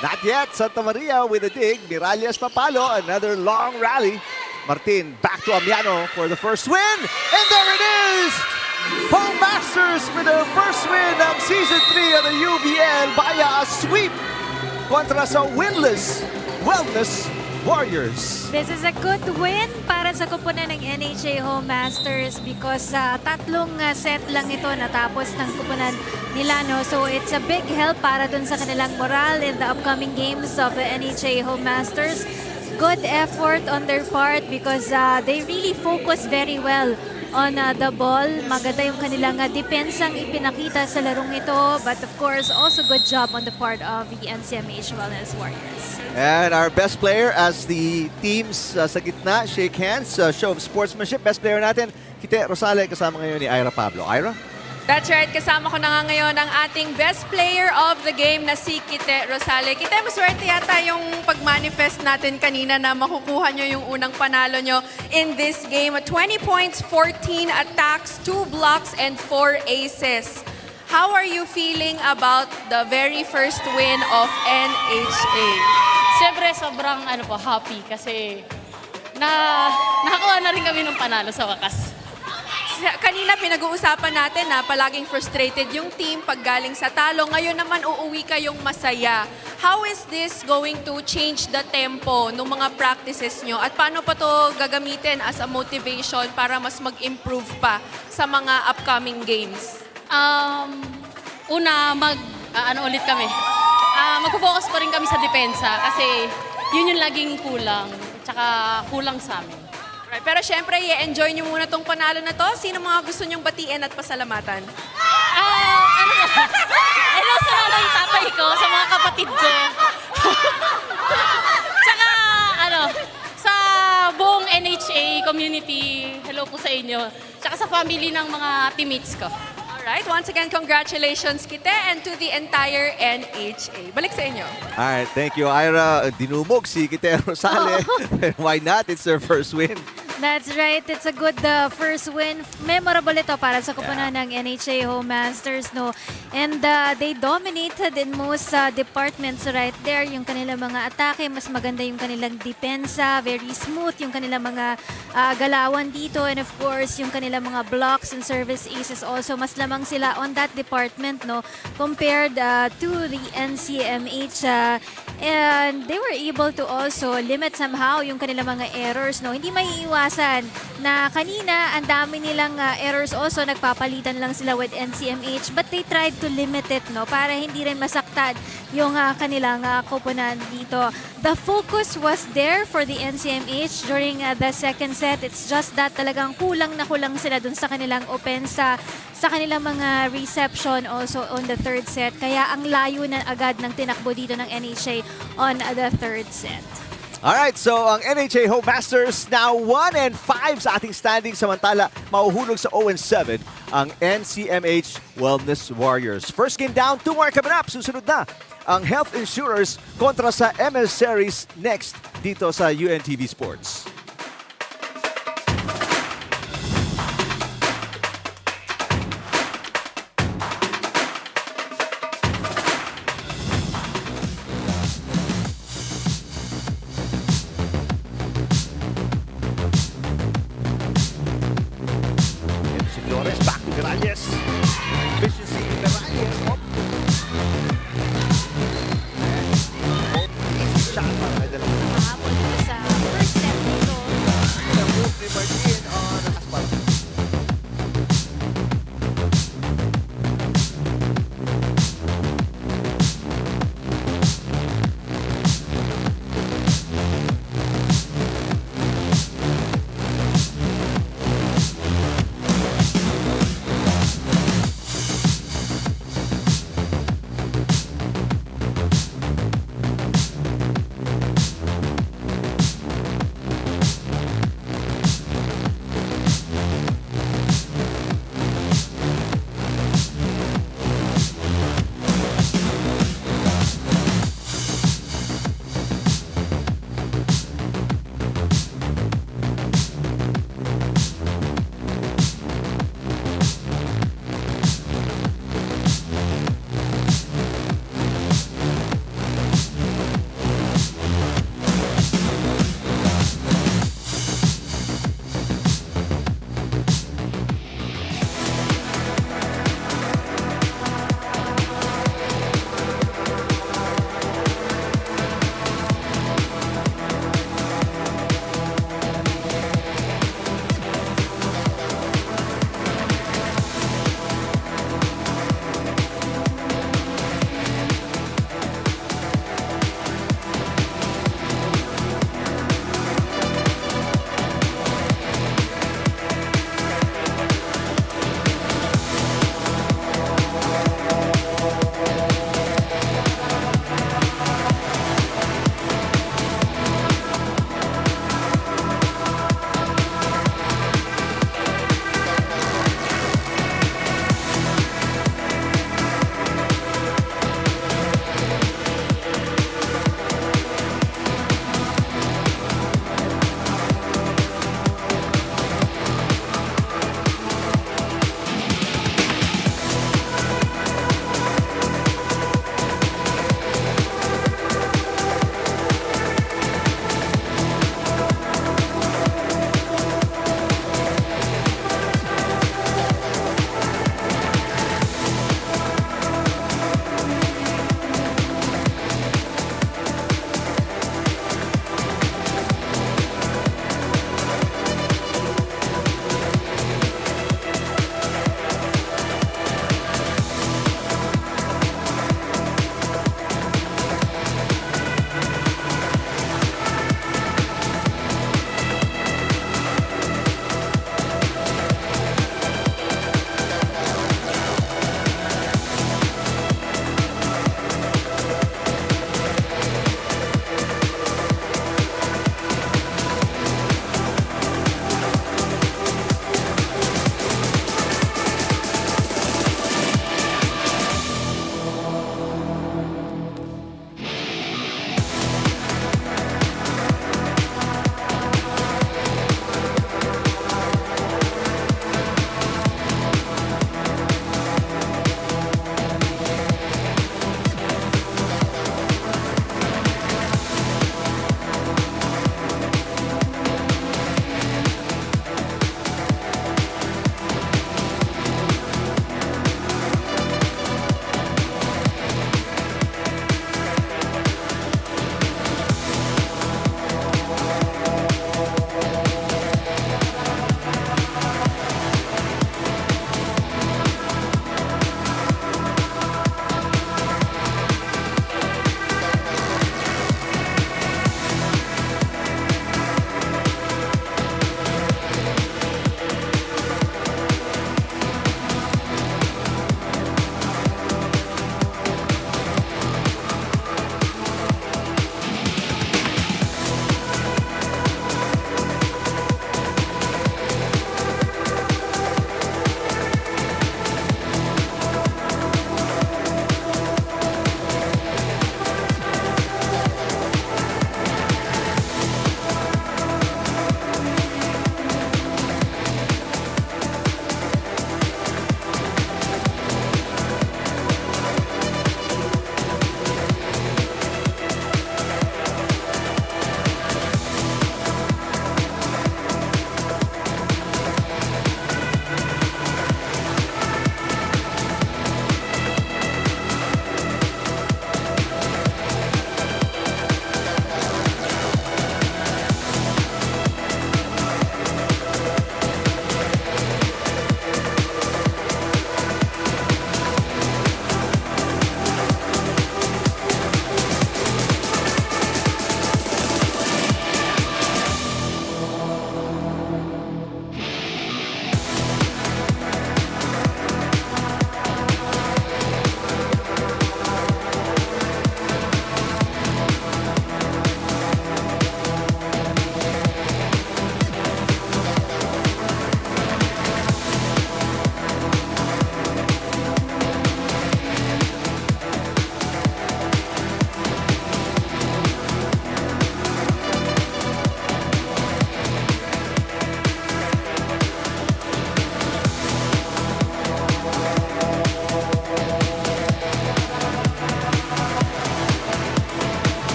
Not yet. Santa Maria with a dig. Miralles papalo. Another long rally. Martin back to Amiano for the first win. And there it is! Home Masters with their first win of Season 3 of the UVL via a sweep kontra sa winless Wellness Warriors. This is a good win para sa kupunan ng NHA Home Masters because tatlong set lang ito natapos ng kupunan nila. No? So it's a big help para dun sa kanilang moral in the upcoming games of the NHA Home Masters. Good effort on their part because they really focus very well on the ball. Maganda yung kanilang depensang ipinakita sa larong ito. But of course, also good job on the part of the NCMH Wellness Warriors. And our best player as the teams sa gitna shake hands, show of sportsmanship. Best player natin, Kite Rosale, kasama ngayon ni Ira Pablo. Ira? That's right. Kasama ko na nga ngayon ang ating best player of the game na si Kite Rosale. Kite, maswerte yata yung pag-manifest natin kanina na makukuha nyo yung unang panalo nyo in this game. 20 points, 14 attacks, 2 blocks, and 4 aces. How are you feeling about the very first win of NHA? Siyempre, sobrang happy kasi nakakuha na rin kami ng panalo sa wakas. Kanina pinag-uusapan natin na palaging frustrated yung team pag galing sa talo. Ngayon naman uuwi kayong masaya. How is this going to change the tempo ng mga practices nyo? At paano pa to gagamitin as a motivation para mas mag-improve pa sa mga upcoming games? Una, ulit kami. Magpo-focus pa rin kami sa depensa kasi yun yung laging kulang. Tsaka kulang sa amin. Right, pero syempre, i-enjoy nyo muna tong panalo na to. Sino mga gusto nyong batiin at pasalamatan? Hello sa mga tatay ko, sa mga kapatid ko. Tsaka, sa buong NHA community, hello po sa inyo. Tsaka sa family ng mga teammates ko. Alright, once again, congratulations, Kite, and to the entire NHA. Balik sa inyo. Alright, thank you, Ira. Dinumog si Kite Rosale. Why not? It's their first win. That's right. It's a good first win. Memorable ito para sa kupunan ng NHA Home Masters, no? And they dominated in most departments right there. Yung kanilang mga atake, mas maganda yung kanilang depensa. Very smooth yung kanilang mga galawan dito. And of course, yung kanilang mga blocks and service aces also. Mas lamang sila on that department, no? Compared to the NCMH. And they were able to also limit somehow yung kanilang mga errors, no? Hindi maiiwasan na kanina ang dami nilang errors also, nagpapalitan lang sila with NCMH, but they tried to limit it, no, para hindi rin masaktan yung kanilang koponan dito. The focus was there for the NCMH during the second set. It's just that talagang kulang na kulang sila dun sa kanilang opensa, sa kanilang mga reception also on the third set. Kaya ang layo na agad ng tinakbo dito ng NHA on the third set. Alright, so ang NHA Home Masters now 1-5 sa ating standing. Samantala, mauhulog sa 0-7 ang NCMH Wellness Warriors. First game down, 2 more coming up. Susunod na ang Health Insurers kontra sa Emissaries next dito sa UNTV Sports. Back to Miralles. Efficiency, Miralles. Shot para may dalawang. Habol sa first set nito. The move ni Martin on asphalt.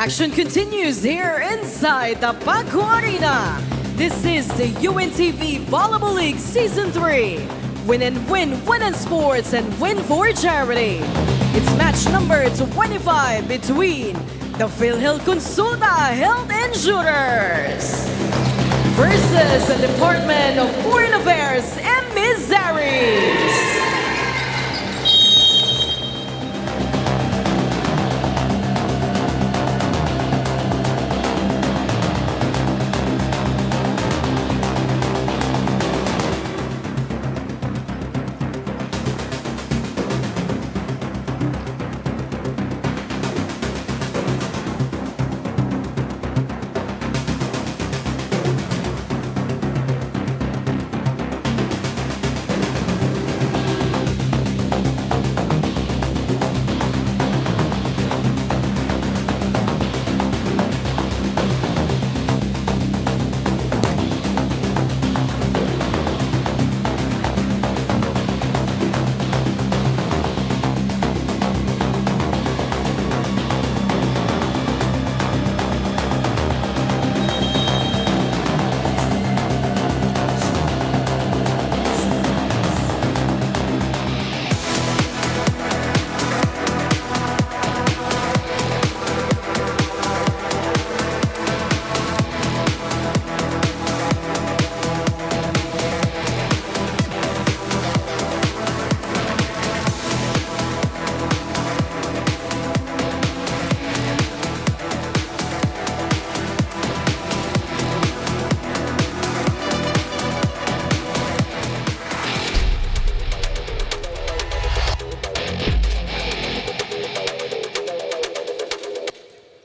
Action continues here inside the Paco Arena. This is the UNTV Volleyball League Season 3. Win and win, win in sports, and win for charity. It's match number 25 between the PhilHealth Konsulta Health Insurers versus the Department of Foreign Affairs Emissaries.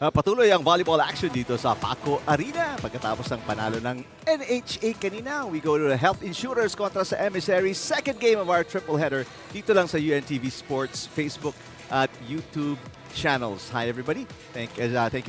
Patuloy ang volleyball action dito sa Paco Arena. Pagkatapos ng panalo ng NHA kanina, we go to the Health Insurers kontra sa Emissaries. Second game of our triple header dito lang sa UNTV Sports Facebook at YouTube channels. Hi everybody. Thank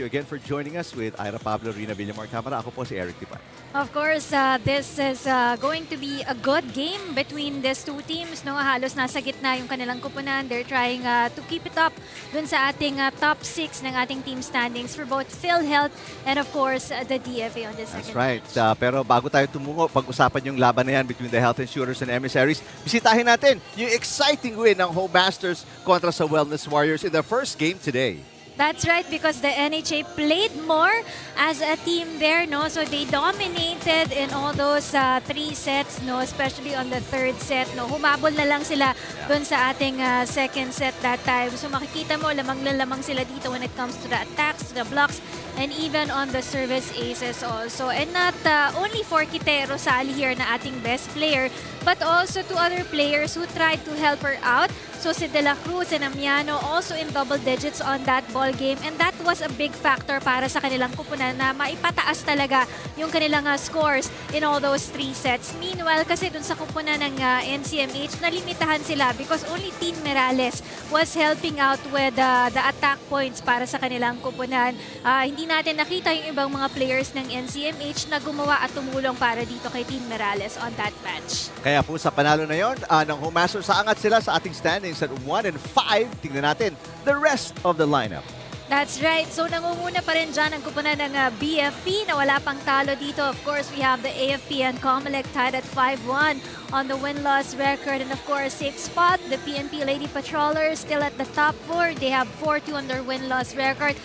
you again for joining us with Ira Pablo, Rina Villamor Camara. Ako po si Eric Dipan. Of course, this is going to be a good game between these two teams. No, halos nasa gitna yung kanilang kupunan. They're trying to keep it up dun sa ating top 6 ng ating team standings for both PhilHealth and of course the DFA on the second That's right. match. Pero bago tayo tumungo, pag-usapan yung laban na yan between the Health Insurers and Emissaries, bisitahin natin yung exciting win ng Home Masters kontra sa Wellness Warriors in their first game today. That's right, because the NHA played more as a team there, no? So they dominated in all those 3 sets, no? Especially on the third set, no? Humabol na lang sila dun sa ating second set that time. So makikita mo, lamang na lamang sila dito when it comes to the attacks, to the blocks, and even on the service aces also. And not only for Kitero Sali here na ating best player, but also to other players who tried to help her out. So si De La Cruz and Amiano also in double digits on that ball game, and that was a big factor para sa kanilang kupunan na maipataas talaga yung kanilang scores in all those 3 sets. Meanwhile, kasi dun sa kupunan ng NCMH, nalimitahan sila because only Tin Merales was helping out with the attack points para sa kanilang kupunan. Hindi natin nakita yung ibang mga players ng NCMH na gumawa at tumulong para dito kay Tin Merales on that match. Kaya po sa panalo na yon ng Home Masters, saangat sila sa ating standings at 1 and 5. Tingnan natin the rest of the lineup. That's right. So nangunguna pa rin dyan ang kupunan ng BFP na wala pang talo dito. Of course, we have the AFP and COMELEC tied at 5-1 on the win-loss record. And of course, 6th spot, the PNP Lady Patrollers still at the top 4. They have 4-2 on their win-loss record.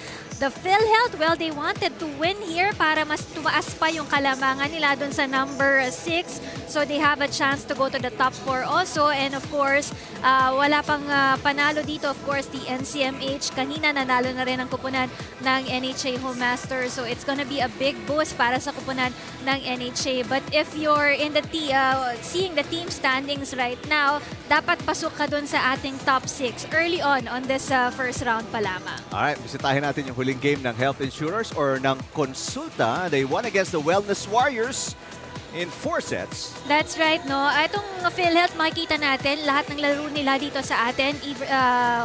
The PhilHealth, well, they wanted to win here para mas tumaas pa yung kalamangan nila dun sa number 6. So they have a chance to go to the top 4 also. And of course, wala pang panalo dito. Of course, the NCMH. Kanina nanalo na rin ang kupunan ng NHA Home Masters. So it's gonna be a big boost para sa kupunan ng NHA. But if you're in the seeing the team standings right now, dapat pasok ka dun sa ating top 6 early on this first round pa lamang. Alright, bisitahin natin yung huling game ng Health Insurers or ng Konsulta. They won against the Wellness Warriors in 4 sets. That's right, no? Itong PhilHealth, makikita natin, lahat ng laro nila dito sa atin,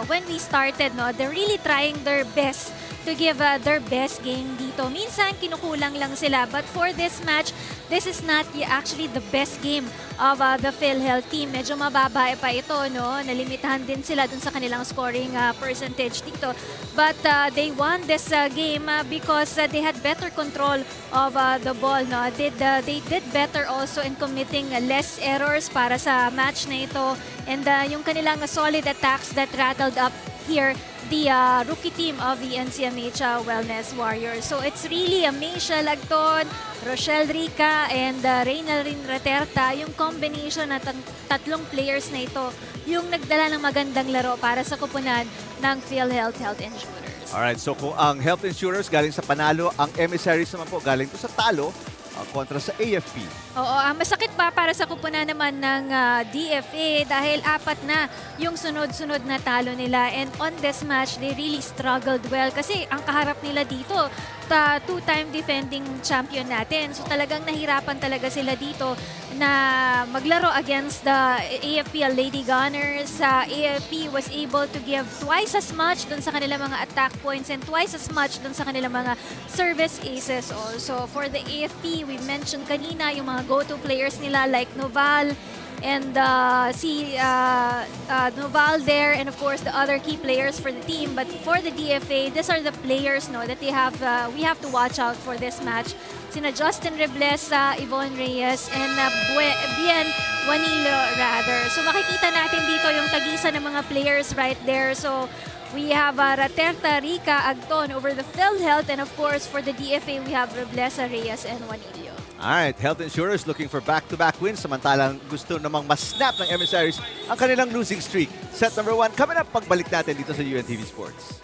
when we started, no, they're really trying their best to give their best game dito. Minsan, kinukulang lang sila. But for this match, this is not actually the best game of the PhilHealth team. Medyo mababa pa ito, no? Nalimitahan din sila dun sa kanilang scoring percentage dito. But they won this game because they had better control of the ball, no? They did better also in committing less errors para sa match na ito. And yung kanilang solid attacks that rattled up here the rookie team of the NCMH Wellness Warriors. So it's really Meisha Lagton, Rochelle Rica, and Reyna Raterta, yung combination na tatlong players na ito, yung nagdala ng magandang laro para sa kupunan ng PhilHealth Health Insurers. Alright, so kung ang Health Insurers galing sa panalo, ang Emissaries naman po galing to sa talo kontra sa AFP. Oo, masakit pa para sa kupunan naman ng DFA dahil 4 na yung sunod-sunod na talo nila. And on this match, they really struggled well kasi ang kaharap nila dito, two-time defending champion natin. So talagang nahirapan talaga sila dito na maglaro against the AFP Lady Gunners. AFP was able to give twice as much dun sa kanilang mga attack points and twice as much dun sa kanilang mga service aces also. For the AFP, we mentioned kanina yung mga go-to players nila like Noval and Noval there, and of course the other key players for the team. But for the DFA, these are the players, no, that we have to watch out for this match. Sina Justin Reblesa, Yvonne Reyes, and Bien Juanilo rather. So makikita natin dito yung tagisan ng mga players right there. So we have Raterta, Rica, Agton over the PhilHealth, and of course for the DFA we have Reblesa, Reyes, and Juanillo. Alright, Health Insurers looking for back-to-back wins, samantalang gusto namang mas-snap ng Emissaries ang kanilang losing streak. Set number 1 coming up pagbalik natin dito sa UNTV Sports.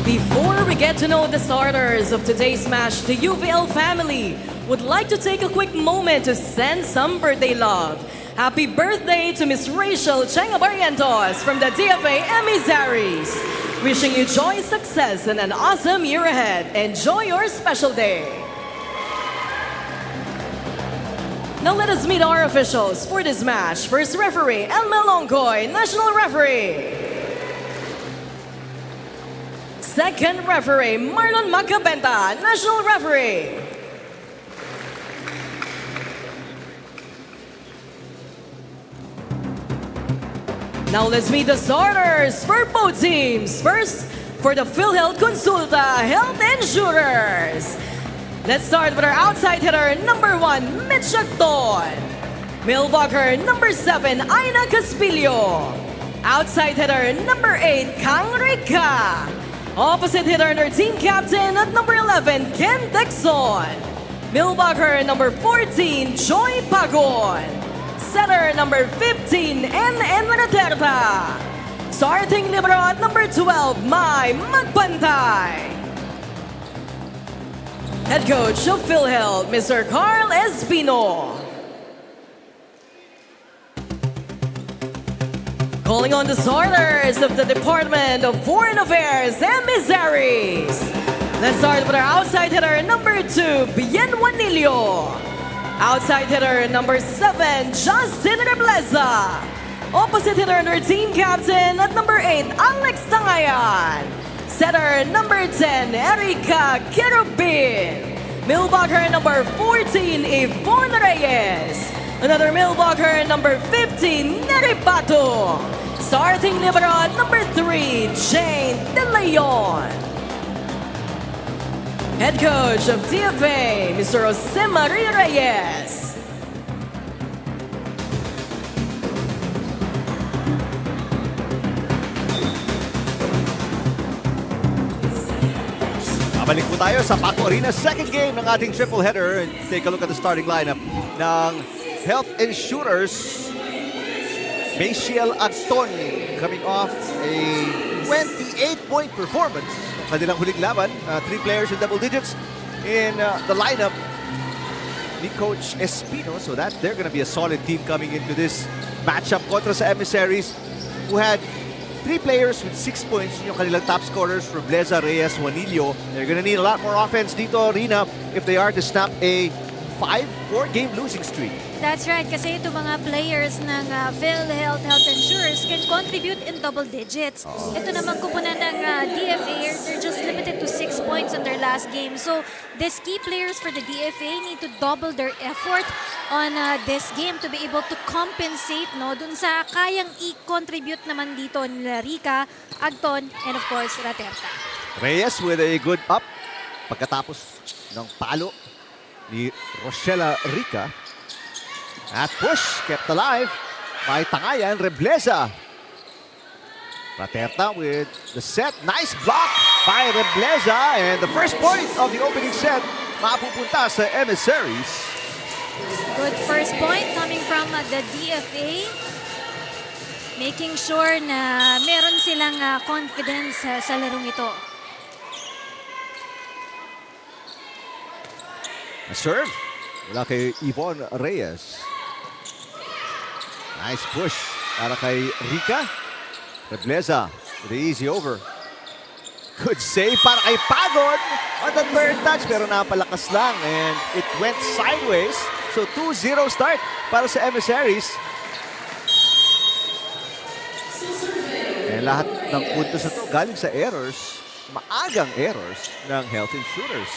Before we get to know the starters of today's match, the UVL family would like to take a quick moment to send some birthday love. Happy birthday to Miss Rachel Barrientos from the DFA Emissaries. Wishing you joy, success, and an awesome year ahead. Enjoy your special day. Now let us meet our officials for this match. First referee, Elmel Longkoy, National Referee. Second referee, Marlon Macabenta, National Referee. Now let's meet the starters for both teams. First, for the PhilHealth Konsulta Health Insurers. Let's start with our outside hitter, number 1, Mitch Acton. Mailbagger, number 7, Aina Caspillo. Outside hitter, number 8, Kang Rica. Opposite hitter, our team captain at number 11, Ken Dexon. Mailbagger, number 14, Joy Pagon. Setter, number 15, N.N. Raterta. Starting libero at number 12, Mai Magpantay. Head coach of PhilHealth, Mr. Carl Espino. Calling on the starters of the Department of Foreign Affairs, Emissaries. Let's start with our outside hitter, number 2, Bien Juanillo. Outside hitter, number 7, Justin Rebleza. Opposite hitter, our team captain at number 8, Alex Tangayan. Setter, number 10, Erika Kerubin. Mailbagger, number 14, Yvonne Reyes. Another mailbagger, number 15, Neri Pato. Starting libero at number 3, Jane De Leon. Head coach of DFA, Mr. Jose Maria Reyes. Babalik po tayo sa Paco Arena, second game ng ating triple header. And take a look at the starting lineup ng Health Insurers. Maciel Acton coming off a 28-point performance. Kanilang huling laban, 3 players in double digits in the lineup ni Coach Espino. So that they're gonna be a solid team coming into this matchup kontra sa Emissaries, who had 3 players with 6 points. Yung kanilang top scorers, Robleza, Reyes, Juanillo. They're gonna need a lot more offense dito, Rina, if they are to snap a 4-game losing streak. That's right, kasi itong mga players ng PhilHealth Health Insurers can contribute in double digits. Ito naman kupunan ng DFA, they're just limited to 6 points in their last game. So, these key players for the DFA need to double their effort on this game to be able to compensate dun sa kayang i-contribute naman dito nila Rica, Agton, and of course, Raterta. Reyes with a good up pagkatapos ng palo ni Rochela Rica. At push, kept alive by Tangayan, Rebleza. Raterta with the set. Nice block by Rebleza. And the first point of the opening set mapupunta sa Emissaries. Good first point coming from the DFA. Making sure na meron silang confidence sa larong ito. A serve mula kay Yvonne Reyes. Nice push para kay Rica. Rebleza with the easy over. Good save para kay Pagon on the third touch, pero napalakas lang and it went sideways. So 2-0 start para sa Emissaries. And lahat ng puntos na ito galing sa errors, maagang errors ng Health Insurers.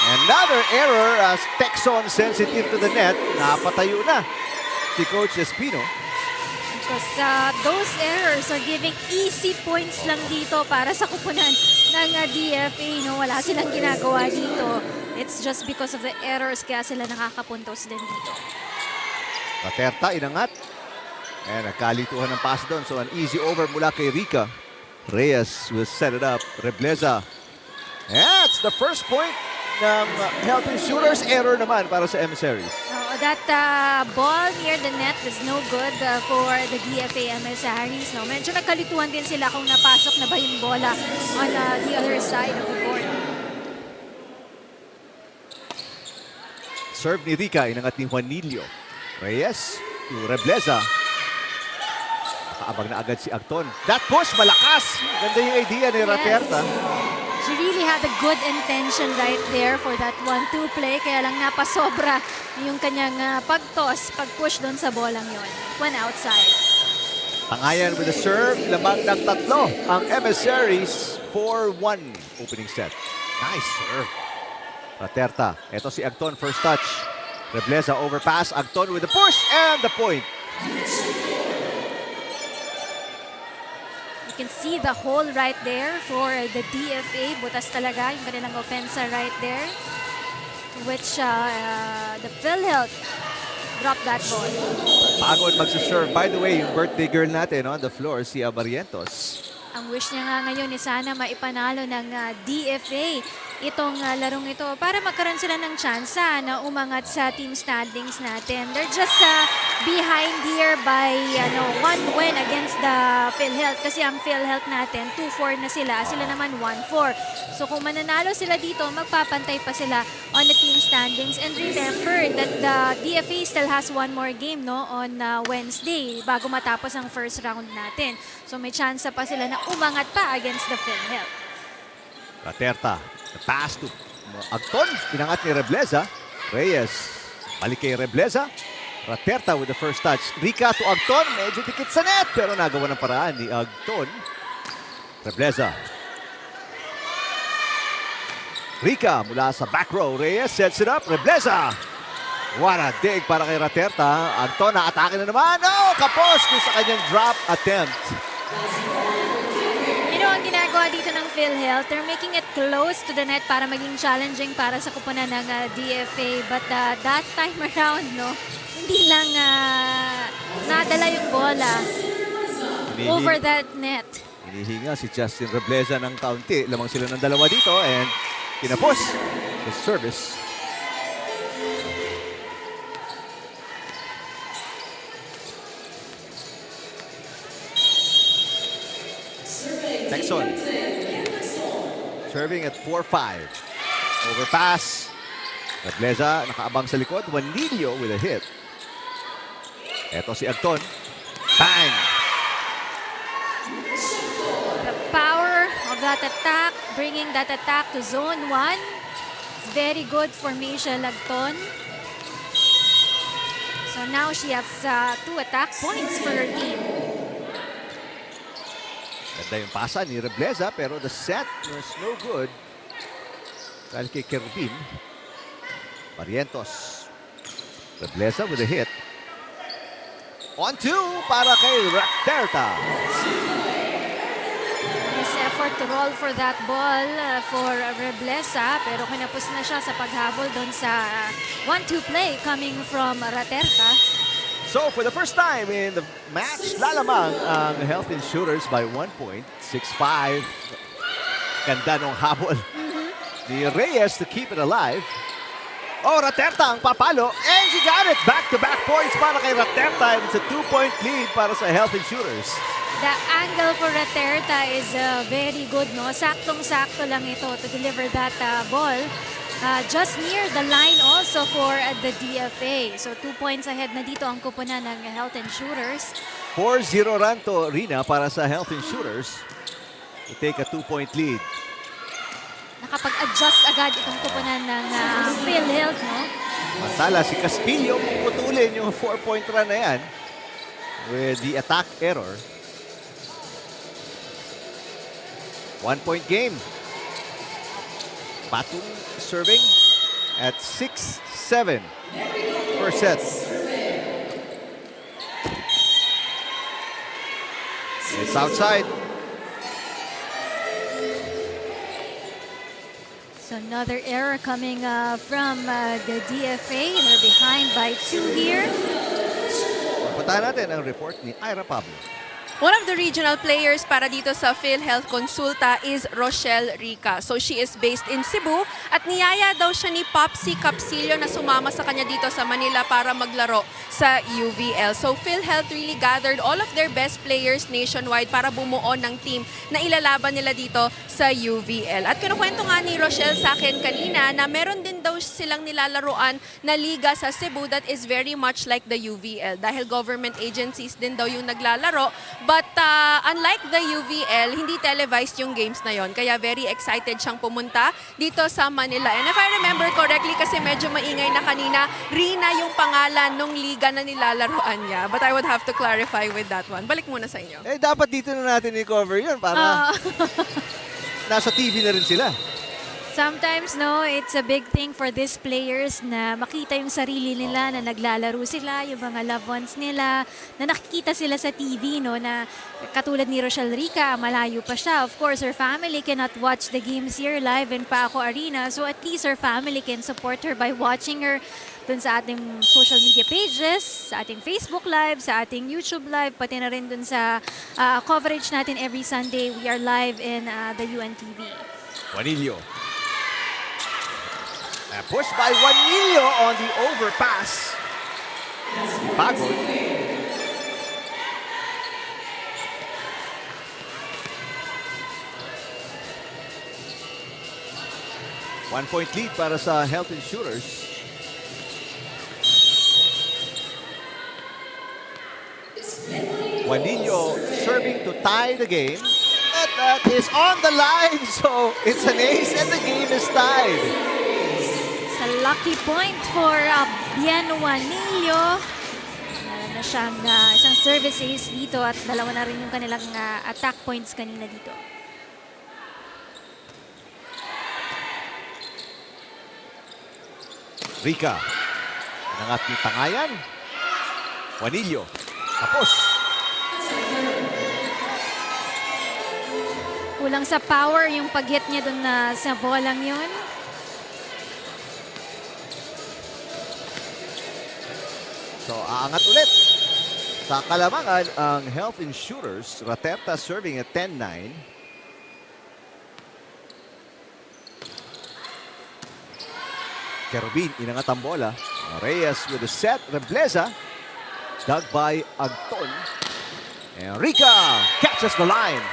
Another error as Texon sends it into the net. Napatayo na si Coach Espino. Because those errors are giving easy points lang dito para sa kupunan ng DFA. Wala silang ginagawa dito. It's just because of the errors kaya sila nakakapuntos din dito. Raterta inangat. And nagkalituhan ng pass doon. So an easy over mula kay Rica. Reyes will set it up. Rebleza. That's the first point ng Health Insurers. Error naman para sa Emissaries. that ball near the net was no good for the DFA Emissaries. No? Medyo nagkalituan din sila kung napasok na ba yung bola on the other side of the board. Serve ni Rica, inangat ni Juanillo. Reyes to Rebleza. Nakaabang na agad si Agton. That push, malakas. Ganda yung idea ni Raterta. She really had a good intention right there for that 1-2 play. Kaya lang napasobra yung kanyang pag-toss, pag-push doon sa bolang yon. One outside. Tangayan with the serve. Lamang ng tatlo ang Emissaries. 4-1 opening set. Nice serve. Raterta. Ito si Agton, first touch. Rebleza overpass. Agton with the push and the point. You can see the hole right there for the DFA. Butas talaga yung kanilang offensa right there. Which the PhilHealth dropped that ball. Pagod magsaserve. By the way, yung birthday girl natin on the floor, si Barrientos. Ang wish niya nga ngayon is sana maipanalo ng DFA itong larong ito para magkaroon sila ng tsansa na umangat sa team standings natin. They're just behind here by one win against the PhilHealth kasi ang PhilHealth natin 2-4 na sila. Sila naman 1-4. So kung mananalo sila dito, magpapantay pa sila on the team standings. And remember that the DFA still has one more game on Wednesday bago matapos ang first round natin. So may tsansa pa sila na umangat pa against the PhilHealth. Raterta. The pass to Agton. Inangat ni Rebleza. Reyes. Balik kay Rebleza. Raterta with the first touch. Rica to Agton. Medyo dikit sa net. Pero nagawa ng paraan ni Agton. Rebleza. Rica mula sa back row. Reyes sets it up. Rebleza. What a dig para kay Raterta. Agton na-atake na naman. Oh, kapos sa kanyang drop attempt. Ang ginagawa dito ng PhilHealth, they're making it close to the net para maging challenging para sa kupunan ng DFA. But that time around, hindi lang nadala yung bola over that net. Hinihinga si Justin Rebleza ng kaunti. Lamang sila ng dalawa dito and kinapos the service. Nexon. Serving at 4-5. Overpass. Rebleza nakaabang sa likod. Juanillo with a hit. Eto si Agton. Bang! The power of that attack, bringing that attack to zone 1. Very good for Michelle Agton. So now she has 2 attack points for her team. Ganda yung pasa ni Rebleza pero the set was no good. Dahil kay Kervin. Barrientos. Rebleza with a hit. 1-2 para kay Raterta. Nice effort to roll for that ball for Rebleza pero kinapos na siya sa paghabol doon sa 1-2 play coming from Raterta. So for the first time in the match, lalamang ang Health Insurers by 1 point. 6-5. Ganda nung habol ni Reyes to keep it alive. Oh, Raterta ang papalo. And she got it. Back-to-back points para kay Raterta. It's a 2-point lead para sa Health Insurers. The angle for Raterta is very good. Saktong-sakto lang ito to deliver that ball. Just near the line also for the DFA. So 2 points ahead na dito ang kupunan ng Health Insurers. 4-0 run to Rina para sa Health Insurers to take a 2-point lead. Nakapag-adjust agad itong kupunan ng PhilHealth, Mantala si Castillo putulin yung 4-point run na yan with the attack error. 1-point game. Patung serving at 6-7. First set. It's outside. So another error coming from the DFA. They're behind by 2 here. Puntahan natin ang report ni Ira Pablo. One of the regional players para dito sa PhilHealth Konsulta is Rochelle Rica. So she is based in Cebu at niyaya daw siya ni Popsy Capsilio na sumama sa kanya dito sa Manila para maglaro sa UVL. So PhilHealth really gathered all of their best players nationwide para bumuo ng team na ilalaban nila dito sa UVL. At kinukwento nga ni Rochelle sa akin kanina na meron din daw silang nilalaroan na liga sa Cebu that is very much like the UVL dahil government agencies din daw yung naglalaro. But unlike the UVL, hindi televised yung games na yon. Kaya very excited siyang pumunta dito sa Manila. And if I remember correctly, kasi medyo maingay na kanina, Rina yung pangalan ng liga na nilalaroan niya. But I would have to clarify with that one. Balik muna sa inyo. Eh, dapat dito na natin i-cover yun para nasa TV na rin sila. Sometimes, no, it's a big thing for these players na makita yung sarili nila, na naglalaro sila, yung mga loved ones nila, na nakikita sila sa TV, no, na katulad ni Rochelle Rica, malayo pa siya. Of course, her family cannot watch the games here live in Paco Arena, so at least her family can support her by watching her dun sa ating social media pages, sa ating Facebook Live, sa ating YouTube Live, pati na rin dun sa coverage natin every Sunday. We are live in the UNTV. Juanillo. Pushed by Juanillo on the overpass. Paco. One-point lead para sa Health Insurers. Juanillo serving to tie the game. And that is on the line, so it's an ace and the game is tied. A lucky point for Bien Juanillo. Meron na siyang isang service ace dito at dalawa na rin yung kanilang attack points kanina dito. Rica. Nangat ni Tangayan. Juanillo. Tapos. Kulang sa power yung pag-hit niya dun sa bolang yun. So, aangat ulit. Sa kalamangan, ang Health Insurers. Raterta serving at 10-9. Kerubin, inangat ang bola. Reyes with a set. Rebleza. Dug by Agton. And Rica catches the line.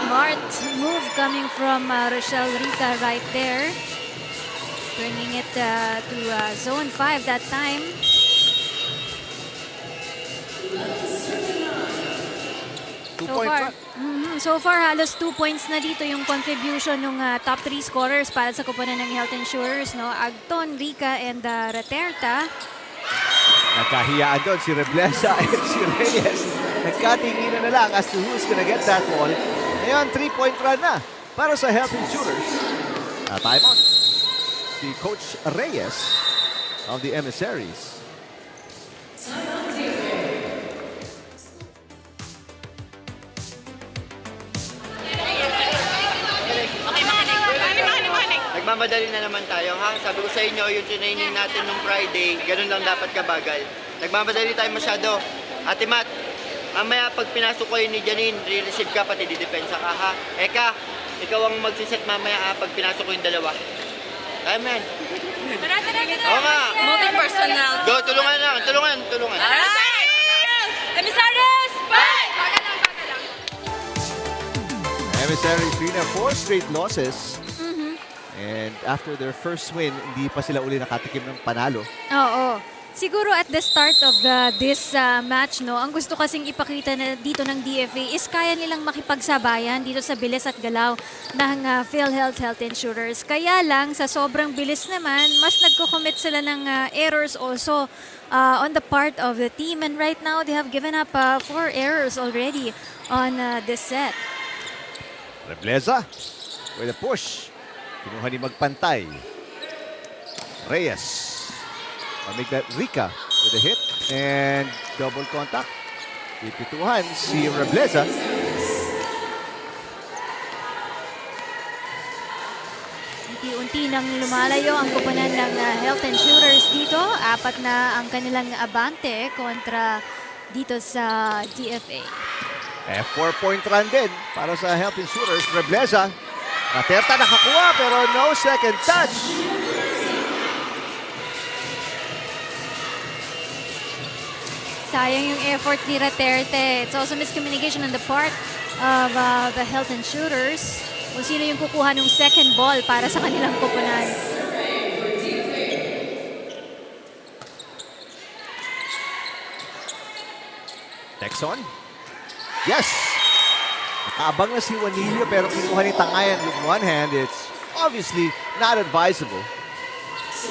Smart move coming from Rochelle Rica right there. Bringing it to zone 5 that time. So far, halos 2 points na dito yung contribution ng top 3 scorers para sa kupunan ng Health Insurers, no? Agton, Rica, and Raterta. Nagkahiyaan doon si Rebleza and si Reyes. Nagkatinginan na lang as to who's gonna get that ball. Ngayon, 3-point run na para sa Health Insurers. Time out. Si Coach Reyes of the Emissaries. Nagmamadali na naman tayo, ha? Sabi ko sa inyo, yung training natin nung Friday, ganun lang dapat kabagal. Nagmamadali tayo masyado. Ate Matt, mamaya pag pinasok ko yun ni Janine, re-receive ka, pati didepensa ka, ha? Eka, ikaw ang magsiset mamaya, ha, pag pinasok ko yung dalawa. Amen. Oo nga. Multi-personal. Go, tulungan lang. Tulungan. Emissaries, fight! Emissaries, 4 straight losses. And after their first win, hindi pa sila uli nakatikim ng panalo. Oo. Siguro at the start of this match, no, ang gusto kasing ipakita na dito ng DFA is kaya nilang makipagsabayan dito sa bilis at galaw ng PhilHealth Health Insurers. Kaya lang, sa sobrang bilis naman, mas nagko-commit sila ng errors also on the part of the team. And right now, they have given up 4 errors already on this set. Rebleza with a push. Kinuha ni Magpantay. Reyes. Make that Rica with a hit and double contact. Pipituhan si Rebleza. Unti-unti nang lumalayo ang kupunan ng Health Insurers dito. 4 na ang kanilang abante kontra dito sa DFA. 4-point run din para sa Health Insurers. Rebleza. Raterta nakakuha pero no second touch. Sayang yung effort ni Raterte. It's also miscommunication on the part of the Health Insurers. Kung sino yung kukuha ng second ball para sa kanilang koponan. Texon. Yes! Nakaabang na si Juanillo pero kinuha ni Tangayan with one hand. It's obviously not advisable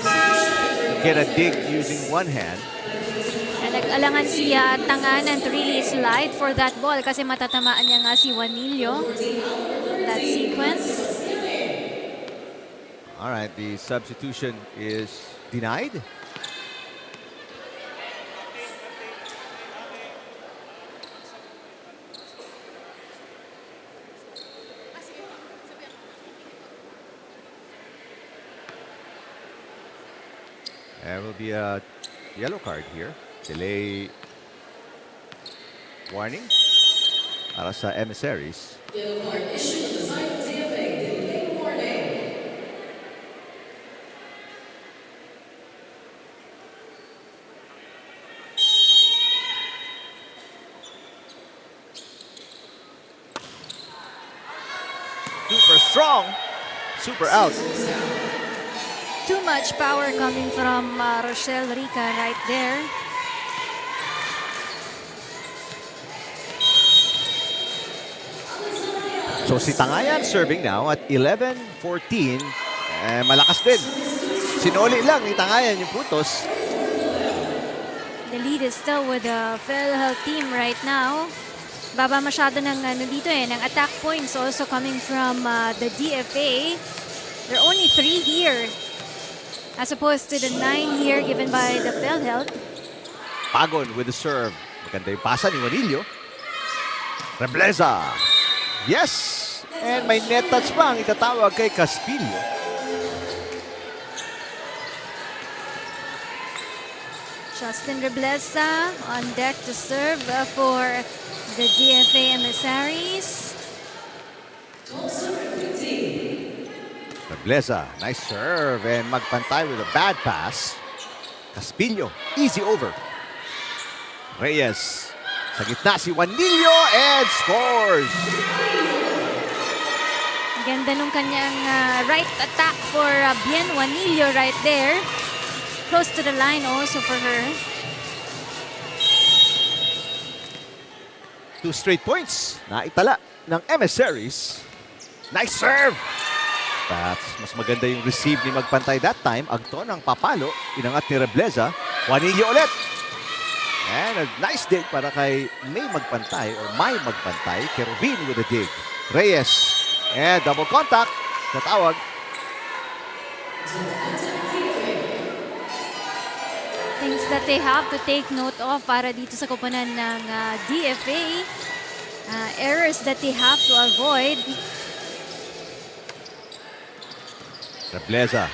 to get a dig using one hand. Nag-alangan si Tanganan to really slide for that ball kasi matatamaan niya nga si Juanillo. That sequence. All right, the substitution is denied. There will be a yellow card here. Delay warning para sa Emissaries. Super strong, super out. Too much power coming from Rochelle Rica right there. So si Tangayan serving now at 11-14. Malakas din. Sinuli lang ni Tangayan yung puntos. The lead is still with the PhilHealth team right now. Baba masyado ng ng attack points also coming from the DFA. There are only 3 here as opposed to the 9 here given by the PhilHealth. Pagon with the serve. Maganda yung pasa ni Juanillo. Rebleza. Yes! And may net touch pa ang itatawag kay Caspillo. Justin Rebleza on deck to serve for the DFA Emissaries. Rebleza, nice serve and magpantay with a bad pass. Caspillo, easy over. Reyes, sa gitna si Juanillo and scores! Ganda nung kanyang right attack for Bien Juanillo right there. Close to the line also for her. 2 straight points na itala ng Emissaries. Nice serve! That's mas maganda yung receive ni Magpantay that time. Agton ang papalo, inangat ni Rebleza. Juanillo ulit. And a nice dig para kay May Magpantay or May Magpantay. Kerubin with a dig. Reyes. And double contact. Natawag. Things that they have to take note of para dito sa koponan ng DFA. Errors that they have to avoid. Rebleza.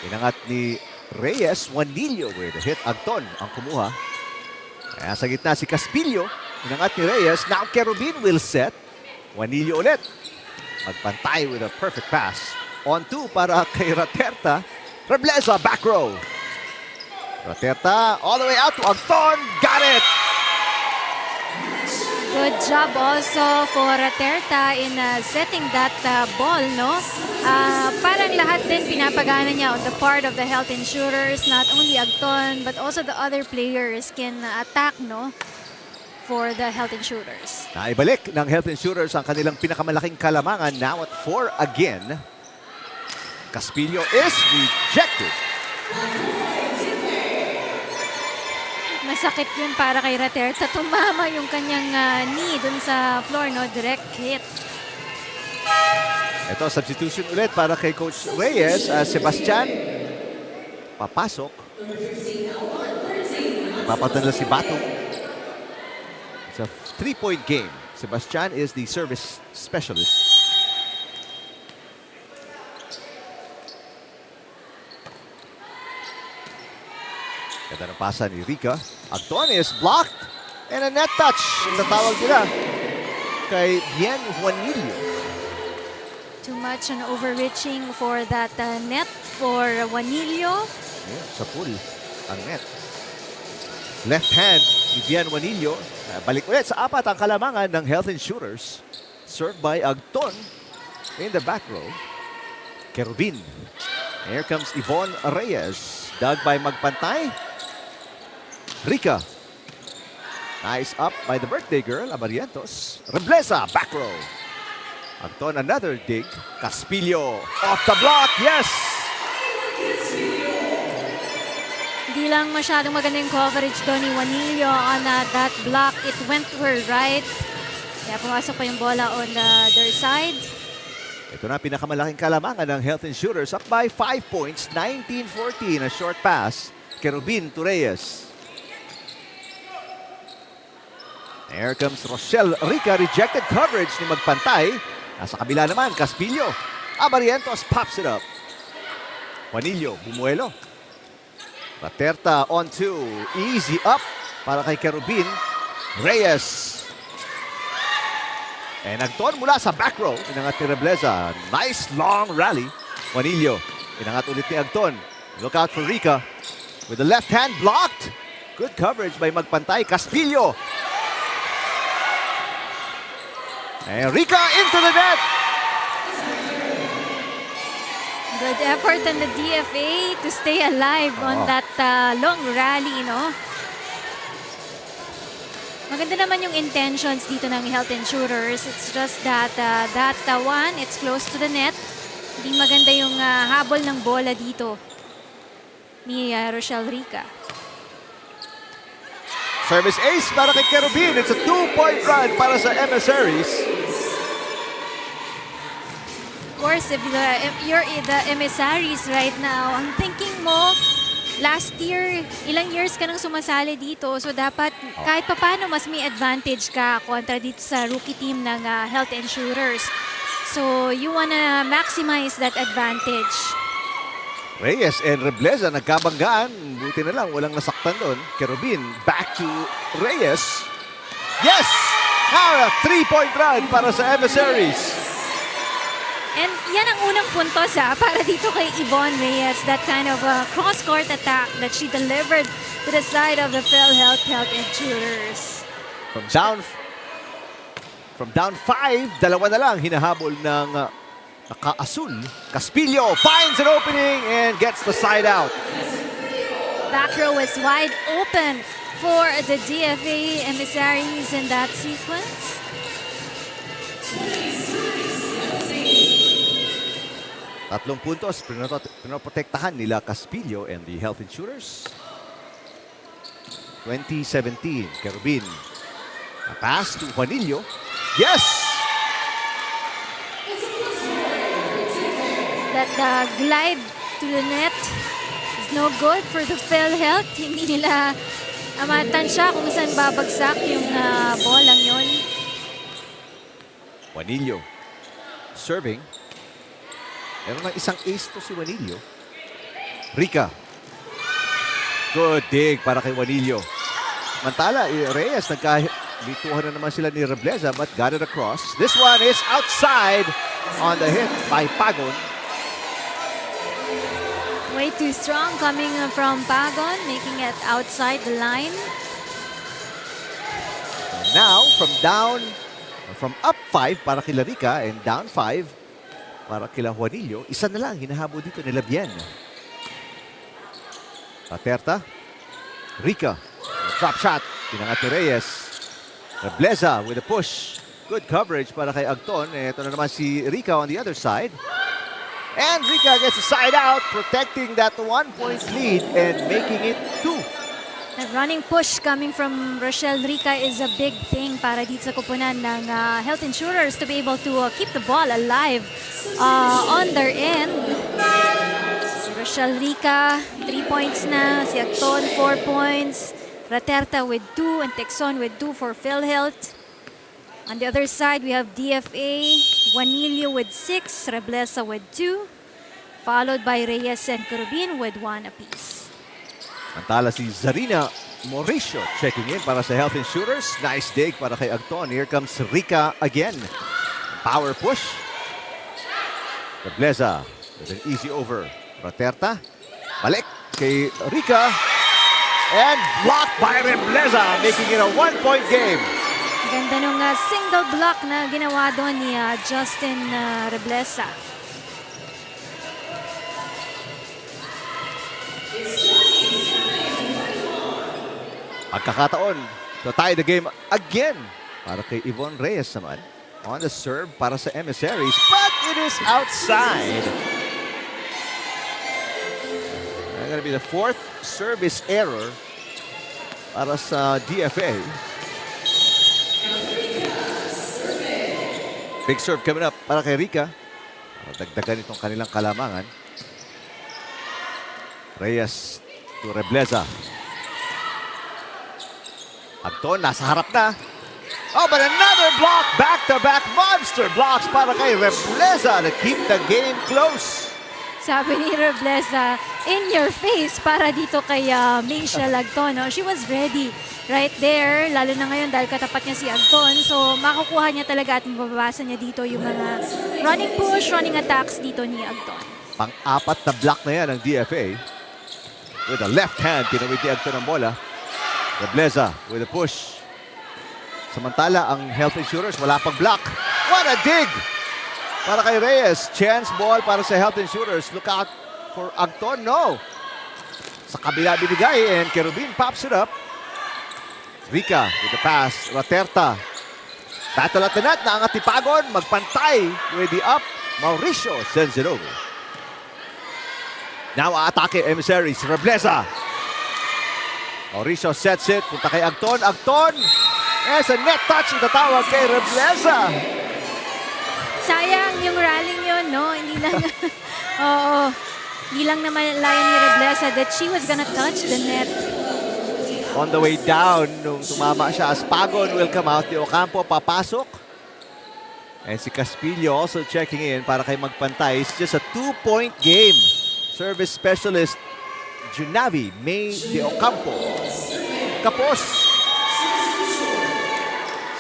Inangat ni Reyes. Juanillo with a hit. Agton ang kumuha. Kaya sa gitna si Caspillo. Inangat ni Reyes. Now Kerubin will set. Juanillo ulit. Magpantay with a perfect pass. On 2 para kay Raterta. Rebleza back row. Raterta all the way out to Agton. Got it! Good job also for Raterta in setting that ball, no? Parang lahat din pinapagana niya on the part of the Health Insurers. Not only Agton, but also the other players can attack, no? For the Health Insurers. Naibalik ng Health Insurers ang kanilang pinakamalaking kalamangan. Now at 4 again. Caspillo is rejected. Masakit yun para kay Raterta. Tumama yung kanyang knee dun sa floor, no? Direct hit. Ito, substitution ulit para kay Coach Reyes. Sebastian, papasok. Papatan na si Bato. It's a 3-point game. Sebastian is the service specialist. Ganda ng pasa ni Rica. Agton is blocked. And a net touch. Tatawag nila kay Bien Juanillo. Too much an overreaching for that net for Juanillo. Yeah, sa pool ang net. Left hand ni Bien Juanillo. Balik ulit sa apat ang kalamangan ng Health Insurers. Served by Agton in the back row. Kerubin. Here comes Yvonne Reyes. Dug by Magpantay. Rica. Nice up by the birthday girl, Abarientos. Reblesa, back row. Agton, another dig. Caspillo, off the block, yes! Hindi lang masyadong maganda yung coverage doon ni Juanillo on that block. It went to her right. Kaya pumasok pa yung bola on the other side. Ito na pinakamalaking kalamangan ng Health Insurers. Up by 5 points, 19-14. A short pass. Kerubin to Reyes. There comes Rochelle Rica. Rejected coverage ni Magpantay. Nasa kabila naman, Caspillo. Abarientos pops it up. Juanillo, bumuelo. Raterta on two. Easy up para kay Kerubin. Reyes. And Agton mula sa back row. Inangat ni Reblesa. Nice long rally. Juanillo. Inangat ulit ni Agton. Look out for Rica. With the left hand blocked. Good coverage by Magpantay. Caspillo. And Rica into the net. Good effort on the DFA to stay alive on that long rally, no? Maganda naman yung intentions dito ng Health Insurers. It's just that one, it's close to the net. Hindi maganda yung habol ng bola dito ni Rochelle Rica. Service ace para kay Kerubin. It's a 2-point run para sa Emissaries. Of course, if you're the Emissaries right now, ang thinking mo, last year, ilang years ka nang sumasali dito. So dapat kahit papano mas may advantage ka kontra dito sa rookie team ng Health Insurers. So you wanna maximize that advantage. Reyes and Reblesa nagkabanggaan. Buti na lang, walang nasaktan doon. Kerubin, back to Reyes. Yes! Now a 3-point run para sa Emissaries. And yan ang unang puntos para dito kay Yvonne Reyes. That kind of cross-court attack that she delivered to the side of the Health Insurers. From down 5, dalawa na lang hinahabol ng naka-asul. Caspillo finds an opening and gets the side out. Back row is wide open for the DFA Emissaries in that sequence. Tatlong puntos, pinoprotektahan nila Caspillo and the Health Insurers. 2017, Kerubin. A pass to Juanillo. Yes! That glide to the net is no good for the Health. Hindi nila matansya kung saan babagsak yung bolang yon. Juanillo serving. Meron ng isang ace to si Juanillo. Rica. Good dig para kay Juanillo. Mantala, Reyes, nagkalituhan na naman sila ni Reblesa but got it across. This one is outside on the hit by Pagon. Way too strong coming from Pagon, making it outside the line. And now, from up 5 para kila Rica and down 5 para kila Juanillo, isa na lang hinahabo dito nila Bien. Paterta. Rica. Drop shot. Pinangat ni Reyes. Reblesa with a push. Good coverage para kay Agton. Ito na naman si Rica on the other side. And Rica gets a side out, protecting that 1-point lead and making it 2. The running push coming from Rochelle Rica is a big thing para dito sa kupunan ng Health Insurers to be able to keep the ball alive on their end. Si Rochelle Rica, 3 points na. Si Agton, 4 points. Raterta with 2 and Texon with 2 for PhilHealth. On the other side, we have DFA, Juanillo with 6, Reblesa with 2, followed by Reyes and Kerubin with 1 apiece. Antala si Zarina Mauricio checking in para sa Health Insurers. Nice dig para kay Agton. Here comes Rica again. Power push. Rebleza with an easy over. Raterta. Balik kay Rica. And blocked by Rebleza, making it a 1-point game. Ganda nung single block na ginawa doon ni Justin Rebleza. Pagkakataon to tie the game again para kay Yvonne Reyes naman. On the serve para sa Emissaries, but it is outside. Gonna be the fourth service error para sa DFA. Big serve coming up para kay Rica. Para dagdagan itong kanilang kalamangan. Reyes to Rebleza. Agton, nasa harap na. Oh, but another block. Back-to-back monster blocks para kay Rebleza to keep the game close. Sabi ni Rebleza, in your face para dito kay Michelle Agton. No? She was ready right there, lalo na ngayon dahil katapat niya si Agton. So, makukuha niya talaga at mababasa niya dito yung mga running push, running attacks dito ni Agton. Pang-apat na block na yan ng DFA. With a left hand, tinawid ni Agton ang bola. Rebleza with a push. Samantala, ang Health Insurers wala pang block. What a dig! Para kay Reyes. Chance ball para sa Health Insurers. Look out for Agton. No. Sa kabila binigay and Kerubin pops it up. Rica with the pass. Raterta. Battle at the net. Naangat ni Pagon. Magpantay with the up. Mauricio sends it over. Now aatake Emissaries. Rebleza. Mauricio sets it. Punta kay Agton. Agton. Yes, a net touch. Itatawag kay Rebleza. Sayang yung rallying yun, no? Hindi lang, oo. Hindi lang naman layan ni Rebleza that she was gonna touch the net. On the way down, nung tumama siya, as Pagon will come out. Di Ocampo papasok. And si Caspillo also checking in para kay magpantay. It's just a 2-point game. Service specialist Junavi May De Ocampo. Kapos.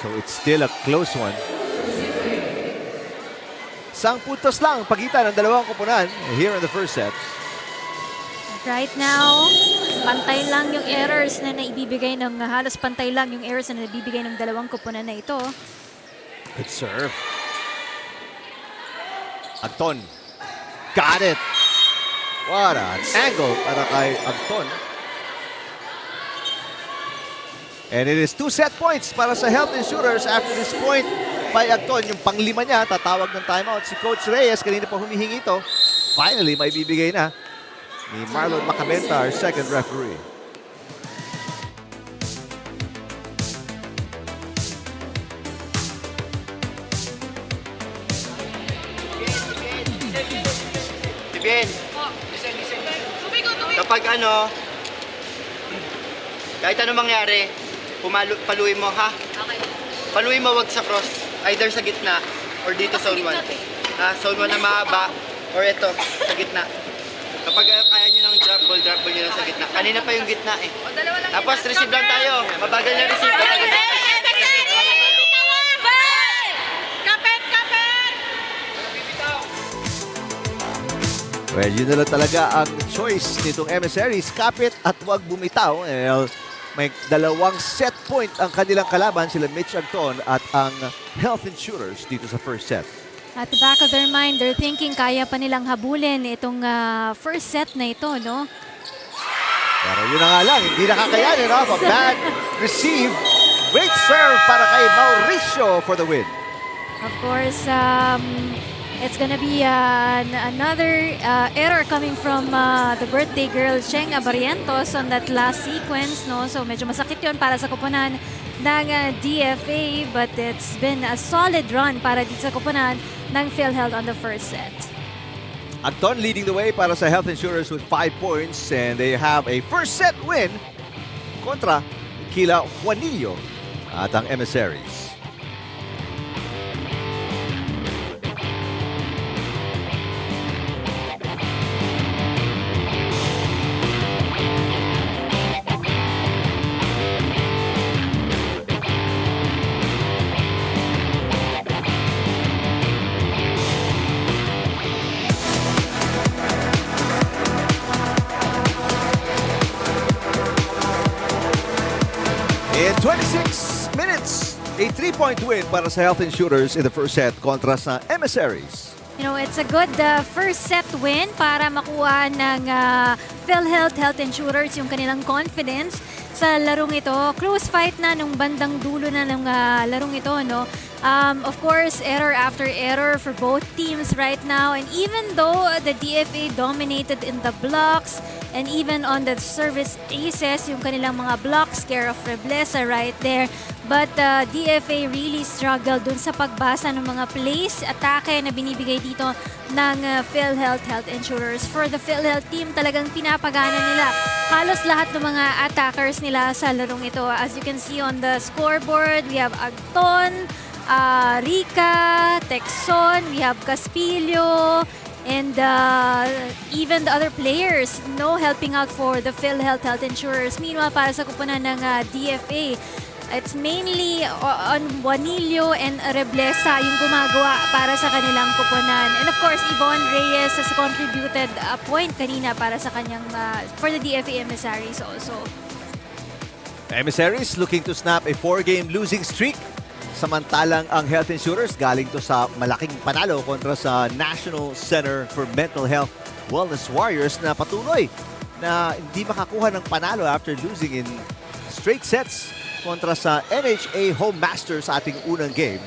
So it's still a close one. Isang puntos lang pagitan ng dalawang koponan here in the first set. Right now, pantay lang yung errors na naibibigay ng halos pantay lang yung errors na naibibigay ng dalawang koponan na ito. Good serve. Agton. Got it. What an angle para kay Agton. And it is 2 set points para sa Health Insurers after this point by Agton. Yung panglima niya, tatawag ng timeout si Coach Reyes. Kanina pa humihingi ito. Finally, may bibigay na ni Marlon Macabenta, our second referee. Bien. Kapag kahit ano mangyari, paluin mo, ha? Okay. Paluin mo, wag sa cross. Either sa gitna or dito sa zone 1. Zone 1 na mahaba or ito, sa gitna. Kapag kaya nyo ng drop ball nyo lang sa gitna. Kanina pa yung gitna eh. Tapos receive lang tayo. Mabagal na receive. Well, yun na lang talaga ang choice nitong Emissaries. Kapit at wag bumitaw. May dalawang set point ang kanilang kalaban, sila Mitch Agton at ang Health Insurers dito sa first set. At the back of their mind, they're thinking kaya pa nilang habulin itong first set na ito, no? Pero yun na nga lang, hindi nakakayanin. A bad receive. Great serve para kay Mauricio for the win. Of course, it's gonna be another error coming from the birthday girl, Cheng Abarientos, on that last sequence, no? So medyo masakit yun para sa koponan ng DFA, but it's been a solid run para dito sa koponan ng PhilHealth on the first set. Agton leading the way para sa Health Insurers with 5 points, and they have a first set win kontra Kila Juanillo at ang Emissaries. A 3-point win para sa Health Insurers in the first set kontra sa Emissaries. You know, it's a good first set win para makuha ng PhilHealth Health Insurers yung kanilang confidence sa larong ito. Close fight na nung bandang dulo na ng larong ito, no? Of course, error after error for both teams right now. And even though the DFA dominated in the blocks and even on the service aces, yung kanilang mga blocks, care of Reblesa right there. But DFA really struggled dun sa pagbasa ng mga plays, atake na binibigay dito ng PhilHealth Health Insurers. For the PhilHealth team, talagang pinapagana nila halos lahat ng mga attackers nila sa larong ito. As you can see on the scoreboard, we have Agton, Rica, Texon, we have Caspillo, and even the other players, no helping out for the PhilHealth Health Insurers. Meanwhile, para sa kupunan ng DFA, it's mainly on Juanillo and Reblesa yung gumagawa para sa kanilang kupunan. And of course, Yvonne Reyes has contributed a point kanina para sa kanyang, for the DFA Emissaries also. Emissaries looking to snap a 4-game losing streak. Samantalang ang Health Insurers galing to sa malaking panalo kontra sa National Center for Mental Health Wellness Warriors na patuloy na hindi makakuha ng panalo after losing in straight sets kontra sa NHA Home Masters sa ating unang game.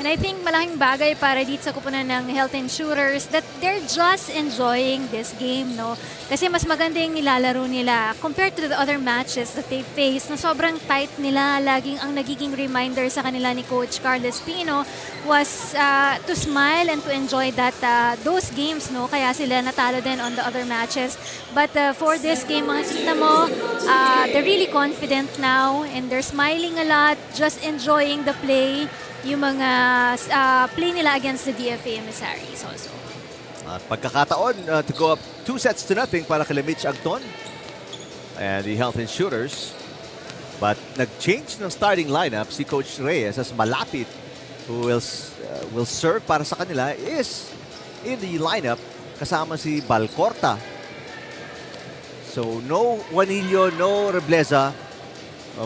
And I think malaking bagay para dito sa kupunan ng Health Insurers that they're just enjoying this game, no? Kasi mas maganda yung nilalaro nila compared to the other matches that they face na sobrang tight nila. Laging ang nagiging reminder sa kanila ni Coach Carlos Pino was to smile and to enjoy those games, no? Kaya sila natalo din on the other matches. But for this game, makikita mo, they're really confident now and they're smiling a lot, just enjoying the play. Yung mga play nila against the DFA Emissaries also. At pagkakataon to go up 2-0 para kay Mitch Agton and the Health Insurers. But nag-change ng starting lineup si Coach Reyes as malapit who will serve para sa kanila is in the lineup kasama si Balcorta. So no Juanillo, no Reblesa.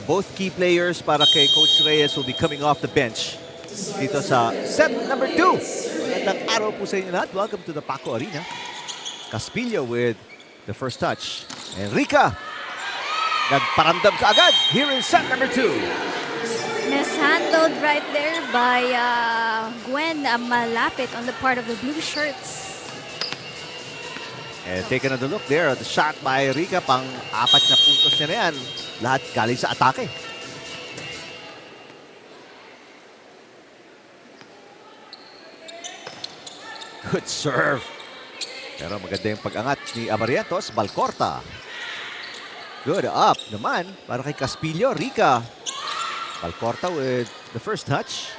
Both key players para kay Coach Reyes will be coming off the bench dito sa set number 2. Magandang araw po sa inyo lahat. Welcome to the Paco Arena. Caspillo with the first touch. Enrica nagparamdam ka agad here in set number 2. Mishandled right there by Gwen Malapit on the part of the blue shirts. And take another look there at the shot by Enrica. Pang-4 na puntos niya na yan. Lahat galing sa atake. Good serve. Pero maganda yung pag-angat ni Abarientos. Balcorta. Good up naman para kay Caspillo. Rica. Balcorta with the first touch.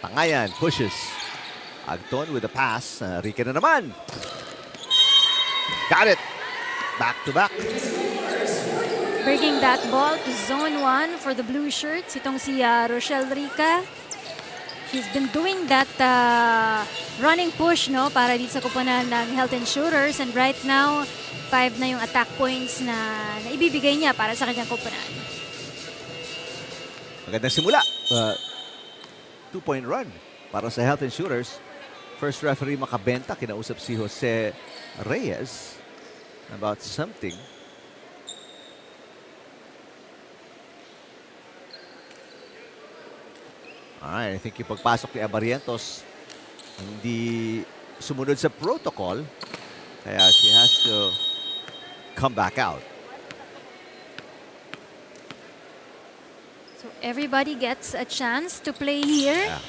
Tangayan pushes. Agton with the pass. Rica na naman. Got it. Back to back. Bringing that ball to zone 1 for the blue shirts. Itong si Rochelle Rica. He's been doing that running push, no, para dito sa kupunan ng Health Insurers. And right now, 5 na yung attack points na ibibigay niya para sa kanyang kupunan. Magandang simula. 2-point run para sa Health Insurers. First referee makabenta. Kinausap si Jose Reyes about something. Alright, I think yung pagpasok ni Abarientos hindi sumunod sa protocol. Kaya she has to come back out. So everybody gets a chance to play here. Yeah.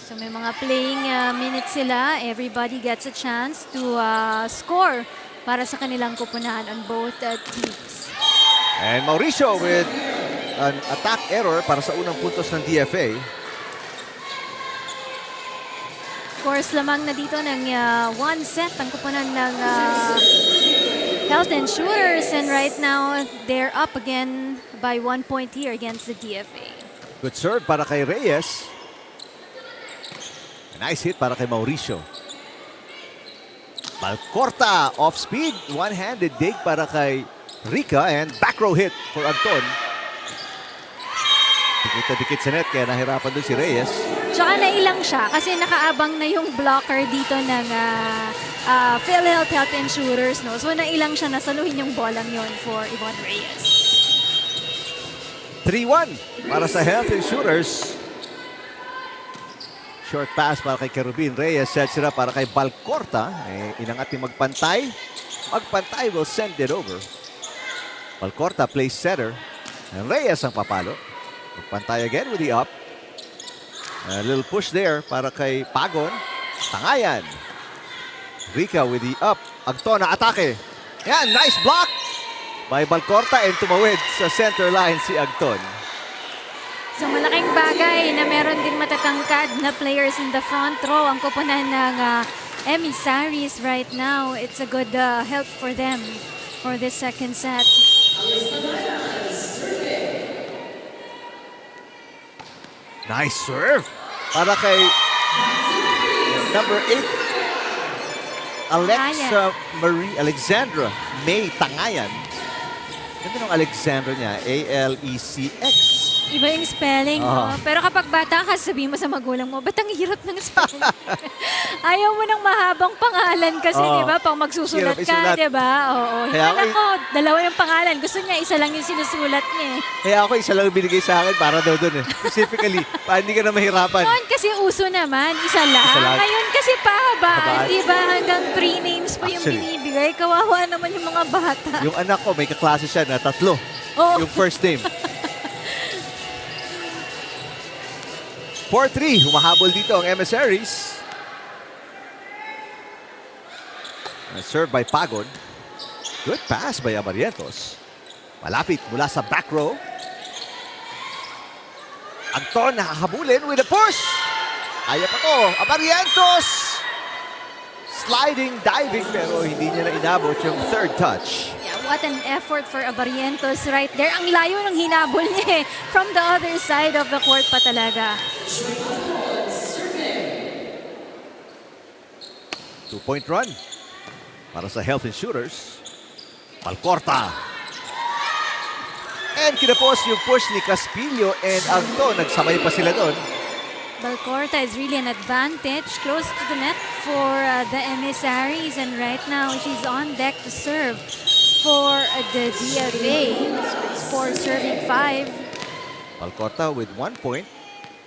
So may mga playing minutes sila. Everybody gets a chance to score para sa kanilang kupunan on both teams. And Mauricio with an attack error para sa unang puntos ng DFA. Of course, lamang na dito ng 1 set ang kupunan ng Health Insurers. And right now, they're up again by 1 point here against the DFA. Good serve para kay Reyes. A nice hit para kay Mauricio. Balcorta off speed. One-handed dig para kay Rica. And back row hit for Anton. Dikit sa net, kaya nahirapan doon si Reyes. Tsaka nailang siya kasi nakaabang na yung blocker dito ng PhilHealth Health Insurers. No? So nailang siya, nasaluhin yung bolang yon for Yvonne Reyes. 3-1 para sa Health Insurers. Short pass para kay Kerubin. Reyes sets it up para kay Balcorta. Inangat ni Magpantay. Magpantay will send it over. Balcorta plays setter. And Reyes ang papalo. Magpantay again with the up. A little push there para kay Pagon. Tangayan. Rica with the up. Agton na atake. Yan, nice block by Balcorta and tumawid sa center line si Agton. So malaking bagay na meron din matatangkad na players in the front row ang kupunan ng Emissaries right now. It's a good help for them for this second set. Nice serve para kay number 8 Alexandra May Tangayan. Ganda ng Alexandra niya, A-L-E-C-X. Iba yung spelling, no? Pero kapag bata ka, sabihin mo sa magulang mo, ba't ang hirap ng spelling? Ayaw mo ng mahabang pangalan kasi, di ba? Pag magsusulat Hirap ka, isulat. di ba? Oo. Kaya Kaya ako- ako, dalawa yung pangalan. Gusto niya, isa lang yung sinusulat niya eh. Kaya ako isa lang binigay sa akin para daw doon eh. Specifically, para hindi ka na mahirapan. Noon kasi uso naman, isa lang. Isa lang. Ngayon kasi pahabaan, Pahabaan. di ba? Hanggang 3 names pa yung Actually. binibigay. Kawawa naman yung mga bata. Yung anak ko, may kaklase siya na 3. Oo. Yung first name. 4-3, humahabol dito ang Emissaries. Served by Pagon. Good pass by Abarientos. Malapit mula sa back row. Agton nakahabulin with a push. Kaya pa to. Abarientos! Sliding, diving, pero hindi niya na inabot yung third touch. Yeah, what an effort for Abarientos right there. Ang layo ng hinabol niya eh. From the other side of the court pa talaga. 2-point run para sa Health Insurers. Balcorta. And kinapos yung push ni Caspillo and Agton. Nagsabay pa sila doon. Balcorta is really an advantage close to the net for the Emissaries, and right now she's on deck to serve for the DFA. For serving 5. Balcorta with 1 point,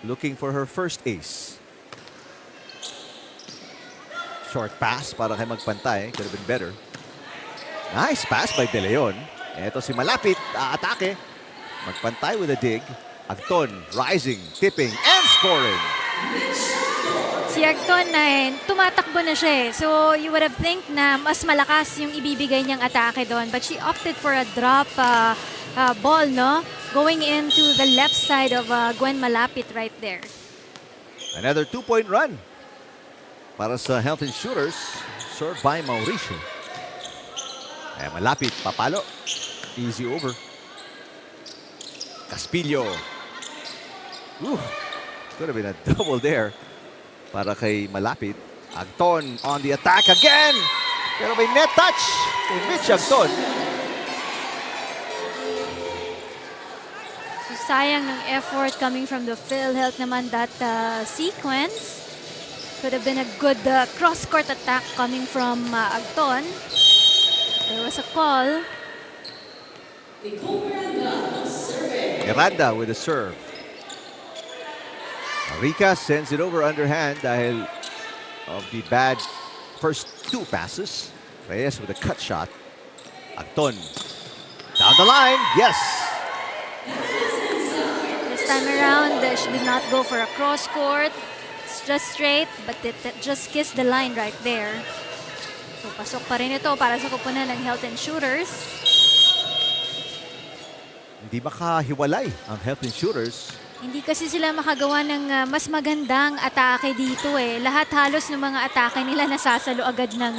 looking for her first ace. Short pass para kay Magpantay. Could have been better. Nice pass by De Leon. Eto si Malapit, atake. Magpantay with a dig. Agton rising, tipping, and scoring. Si Agton na tumatakbo na siya eh. So you would have think na mas malakas yung ibibigay niyang atake doon. But she opted for a drop ball, no? Going into the left side of Gwen Malapit right there. Another 2-point run para sa Health Insurers. Served by Mauricio. Malapit, papalo. Easy over. Caspillo. Could have been a double there para kay Malapit. Agton on the attack again. Pero may net touch kay Mitch Agton. So sayang ng effort coming from the PhilHealth naman that sequence. Could have been a good cross-court attack coming from Agton. There was a call. Miranda with a serve. Rica sends it over underhand dahil of the bad first 2 passes. Reyes with a cut shot. Agton. Down the line. Yes. This time around, she did not go for a cross-court. It's just straight, but it just kissed the line right there. So pasok pa rin ito para sa kupunan ng Health Insurers. Hindi makahiwalay ang Health Insurers. Hindi kasi sila makagawa ng mas magandang atake dito eh. Lahat halos ng mga atake nila nasasalo agad ng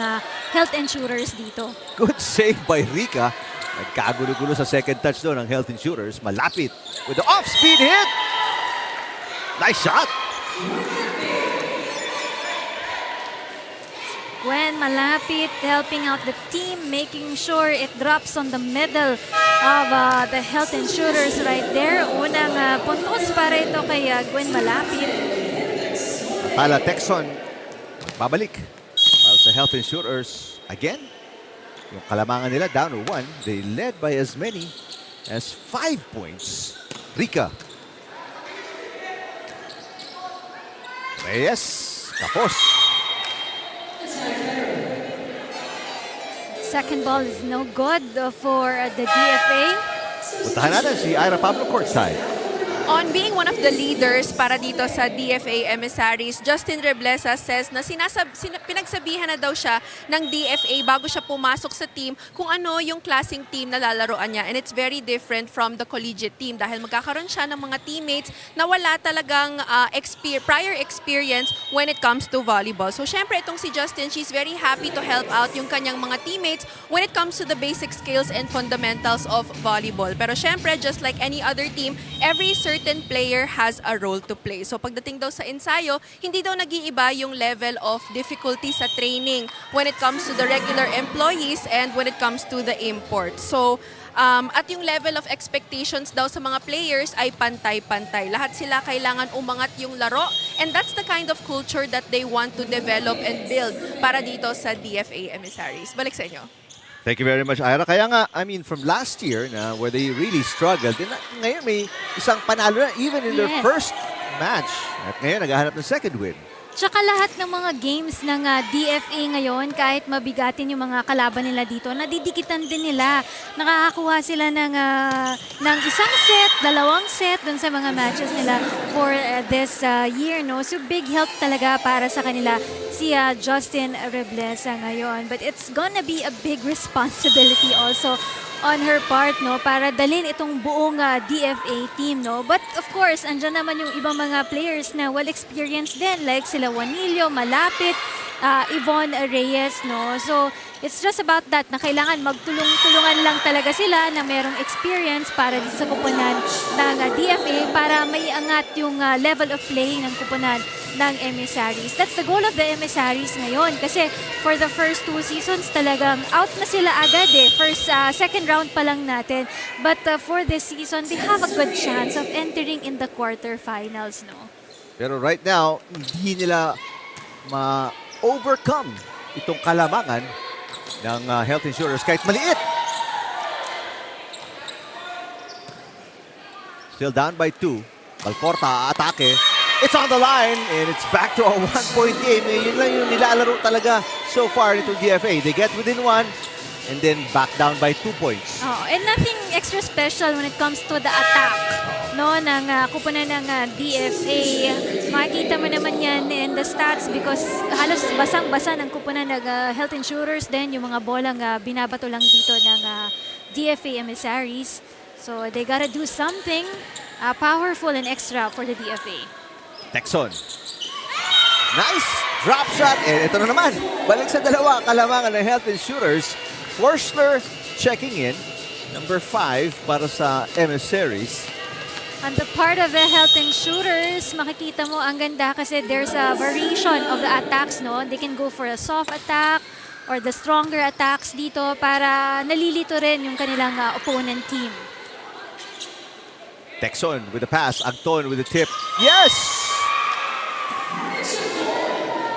Health Insurers dito. Good save by Rica. Nagkagulo-gulo sa second touch doon ng Health Insurers. Malapit with the off-speed hit. Nice shot. Gwen malapit, helping out the team, making sure it drops on the middle of the Health Insurers right there. Unang puntos para ito kay Gwen malapit. Tala Texon, babalik para sa Health Insurers again. Yung kalamangan nila down to 1. They led by as many as 5 points. Rica. Reyes, kapos. Second ball is no good for the DFA. Puntahan natin si Ira Pablo courtside. On being one of the leaders para dito sa DFA Emissaries, Justin Reblesa says na pinagsabihan na daw siya ng DFA bago siya pumasok sa team kung ano yung klaseng team na lalaroan niya. And it's very different from the collegiate team dahil magkakaroon siya ng mga teammates na wala talagang prior experience when it comes to volleyball. So syempre itong si Justin, she's very happy to help out yung kanyang mga teammates when it comes to the basic skills and fundamentals of volleyball. Pero syempre, just like any other team, every certain player has a role to play. So pagdating daw sa ensayo, hindi daw nag-iiba yung level of difficulty sa training when it comes to the regular employees and when it comes to the import. So at yung level of expectations daw sa mga players ay pantay-pantay. Lahat sila kailangan umangat yung laro and that's the kind of culture that they want to develop and build para dito sa DFA Emissaries. Balik sa inyo. Thank you very much, Ira. Kaya nga, I mean, from last year na where they really struggled, ngayon may isang panalo na even in their first match. At ngayon, naghahanap ng second win. Tsaka lahat ng mga games ng DFA ngayon, kahit mabigatin yung mga kalaban nila dito, nadidikitan din nila. Nakakakuha sila ng isang set, dalawang set dun sa mga matches nila for this year. No? So big help talaga para sa kanila si Justin Reblesa ngayon. But it's gonna be a big responsibility also on her part, no, para dalhin itong buong DFA team, no. But of course, andyan naman yung ibang mga players na well experienced din, like sila Juanillo, malapit, Yvonne Reyes, no. So it's just about that na kailangan magtulong-tulungan lang talaga sila na merong experience para sa kupunan ng DFA para may angat yung level of playing ng kupunan ng Emissaries. That's the goal of the Emissaries ngayon kasi for the first 2 seasons talagang out na sila agad eh. Second round pa lang natin. But for this season, they have a good chance of entering in the quarterfinals, no? Pero right now, hindi nila ma-overcome itong kalamangan ng Health Insurers kahit maliit. Still down by 2. Balporta, atake. It's on the line and it's back to a 1-point game. Yun lang yung nilalaro talaga so far nitong DFA. They get within 1 and then back down by 2 points. Oh, and nothing extra special when it comes to the attack, no, ng kupunan ng DFA. Makikita mo naman yan in the stats because halos basang-basa ng kupunan ng Health Insurers din yung mga bolang binabato lang dito ng DFA Emissaries. So they gotta do something powerful and extra for the DFA. Texon. Nice drop shot. And ito na naman. Balik sa dalawa. Kalamangan ng Health Insurers. Forstler checking in. Number 5 para sa Emissaries. On the part of the Health Insurers, makikita mo ang ganda kasi there's a variation of the attacks, no? They can go for a soft attack or the stronger attacks dito para nalilito rin yung kanilang opponent team. Texon with the pass. Agton with the tip. Yes!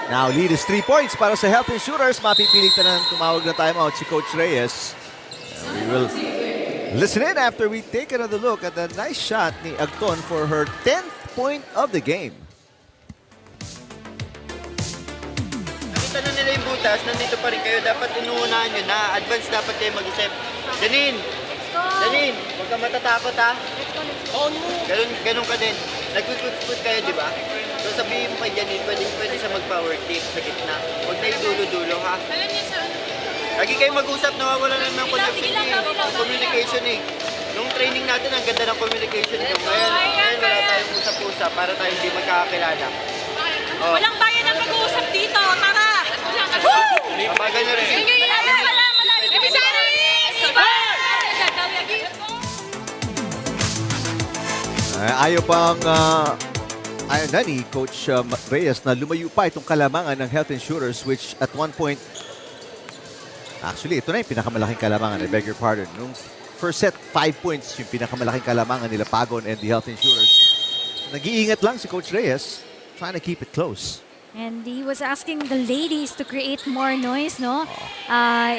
Now, lead is 3 points para sa Health Insurers. Mapipilit na ng tumawag na timeout si Coach Reyes. We will listen in after we take another look at the nice shot ni Agton for her 10th point of the game. Nakita na nila yung butas, nandito pa rin kayo. Dapat inuunahan nyo na. Advance dapat kayo mag-isip. Janine! Janine! Huwag ka matatakot ha. Ganun ka din. Nagput-put kayo, di ba? So sabihin mo kay Janine, pwede siya mag-power tip sa gitna. Huwag na idulo-dulo ha. Alam niyo sa Lagi kayo mag-usap, nawawala na ng connection communication eh. Nung training natin, ang ganda ng communication nyo. Ngayon wala tayong usap-usap para tayo hindi magkakakilala. Oh. Walang bayan ang mag-uusap dito. Tara! Mabagal na rin. Emissaries! Ayaw pang ayaw na ni Coach Reyes na lumayo pa itong kalamangan ng Health Insurers, which at one point, actually, ito na yung pinakamalaking kalamangan. I beg your pardon. Nung first set, 5 points yung pinakamalaking kalamangan nila Pagon and the Health Insurers. Nag-iingat lang si Coach Reyes, trying to keep it close. And he was asking the ladies to create more noise, no?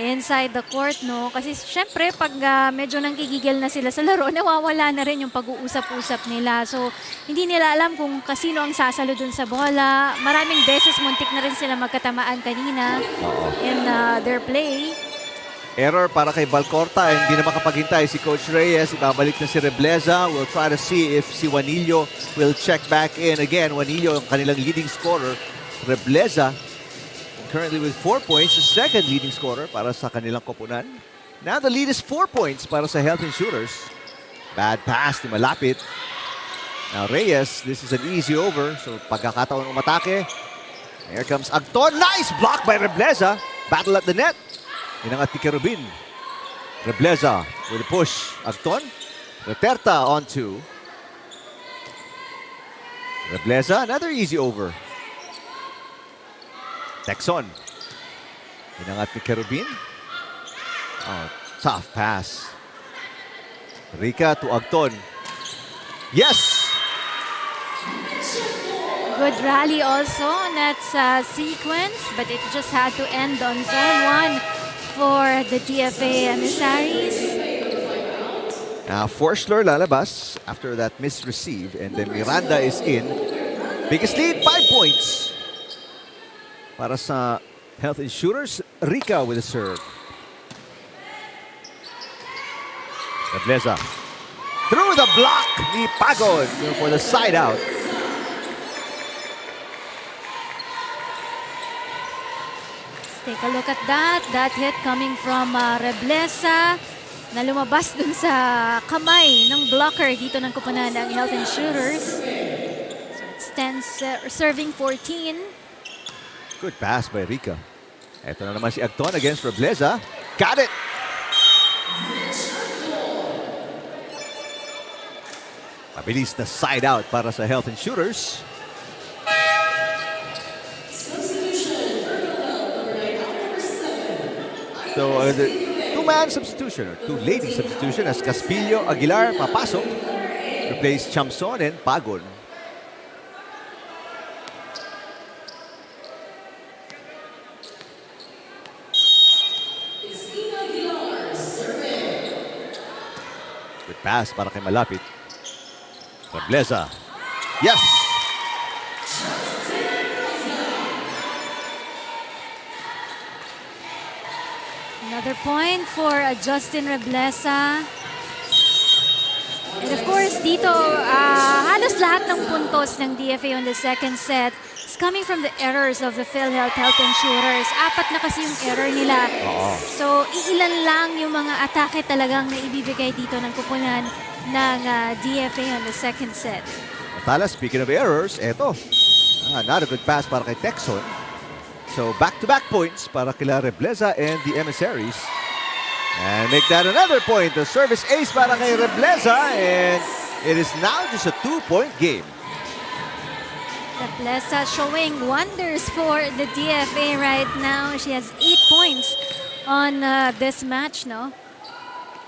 Inside the court, no? Kasi syempre, pag medyo nanggigigil na sila sa laro, nawawala na rin yung pag-uusap-usap nila. So, hindi nila alam kung kasino ang sasalo dun sa bola. Maraming beses, muntik na rin sila magkatamaan kanina in their play. Error para kay Balcorta, hindi na makapaghintay si Coach Reyes. Ibabalik na si Rebleza. We'll try to see if si Juanillo will check back in again. Juanillo, ang kanilang leading scorer. Rebleza, currently with 4 points, the second leading scorer para sa kanilang koponan. Now the lead is 4 points para sa Health Insurers. Bad pass ni Malapit. Now Reyes, this is an easy over. So pagkakataon umatake. Here comes Agton. Nice block by Rebleza. Battle at the net. Inangat ni Kerubin. Rebleza with a push. Agton. Reterta on 2. Rebleza, another easy over. Texon. Inangat ni Kerubin. Oh, tough pass. Rica to Agton. Yes! Good rally also on that sequence, but it just had to end on zone 1 for the DFA Emissaries. Now, Forschler lalabas after that misreceive, and then Miranda is in. Biggest lead, 5 points. Para sa Health Insurers, Rica with a serve. Rebleza. Through the block, ni Pagon for the side out. Let's take a look at that. That hit coming from Rebleza na lumabas dun sa kamay ng blocker dito ng kupunan ng Health Insurers. So it stands serving 14. Good pass by Rica. Ito na naman si Agton against Rebleza. Got it! Mabilis na side out para sa Health Insurers. So, the two-man substitution, or two-lady substitution as Caspillo Aguilar papasok. Replace Chamson and Pagon. Good pass para kay Malapit. Rebleza. Yes! Another point for Justin Rebleza. And of course, dito, halos lahat ng puntos ng DFA on the second set is coming from the errors of the PhilHealth Health Insurers. 4 na kasi yung error nila. So, iilan lang yung mga atake talagang naibibigay dito ng kupunan ng DFA on the second set. Matala, speaking of errors, eto. Not a good pass para kay Texon. So, back-to-back points para kila Rebleza and the Emissaries. And make that another point. The service ace para kay Rebleza. And it is now just a 2-point game. Rebleza showing wonders for the DFA right now. She has 8 points on this match, no?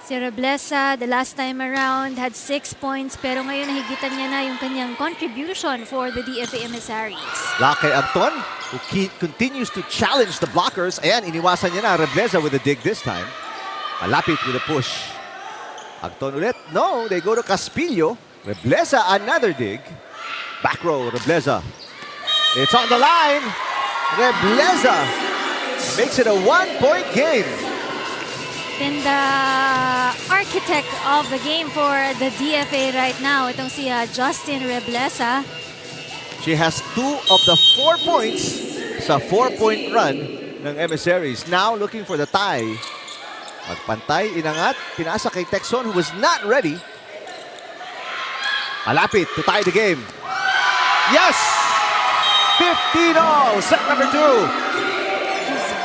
Si Rebleza, the last time around, had 6 points. Pero ngayon, nahigitan niya na yung kanyang contribution for the DFA Emissaries. Lock kay Agton, who continues to challenge the blockers. Ayan, iniwasan niya na Rebleza with a dig this time. Malapit with a push. Agton ulit. No, they go to Caspillo. Rebleza, another dig. Back row, Rebleza. It's on the line. Rebleza makes it a 1-point game. Been the architect of the game for the DFA right now. Itong si Justin Rebleza. She has 2 of the 4 points sa 4-point run ng Emissaries. Now looking for the tie. Magpantay, inangat, pinasa kay Texon who was not ready. Malapit to tie the game. Yes! 15-all, set number 2.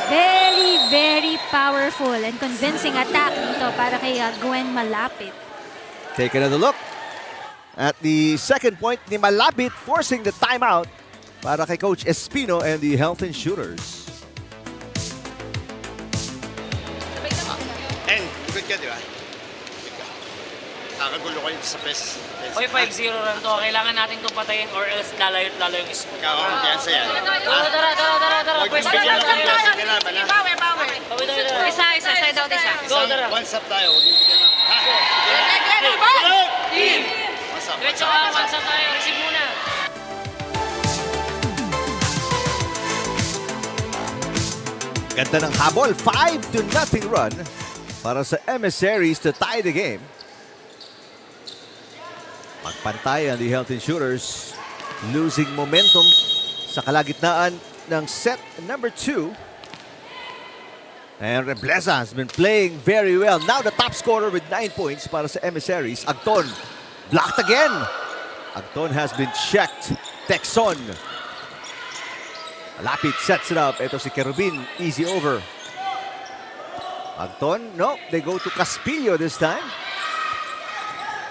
Very, very powerful and convincing attack dito para kay Gwen Malapit. Take another look At the second point ni Malapit forcing the timeout para kay Coach Espino and the Health Insurers. And, good ka, di ba? Good ka. Kakagulo ko yun sa press. Hoy, 5-0 lang to. Kailangan natin itong patayin or else lalayo't lalayo yung score. Ikaw ang kumpiyansa yan. Tara. Huwag bigyan ng kumpiyansa sa kalaban, ha? Isa, side out isa. Go, tara. One stop tayo, huwag yung bigyan ng... Ha? Team! One stop. Diretso ka, one-shot tayo. Receive muna. Ganda ng habol, 5-0 run para sa Emissaries to tie the game. Magpantay ang the Health Insurers, losing momentum sa kalagitnaan ng set number 2. And Rebleza has been playing very well. Now the top scorer with 9 points para sa Emissaries. Agton, blocked again. Agton has been checked. Texon. Malapit sets it up. Ito si Kerubin. Easy over. Agton, no. They go to Caspillo this time.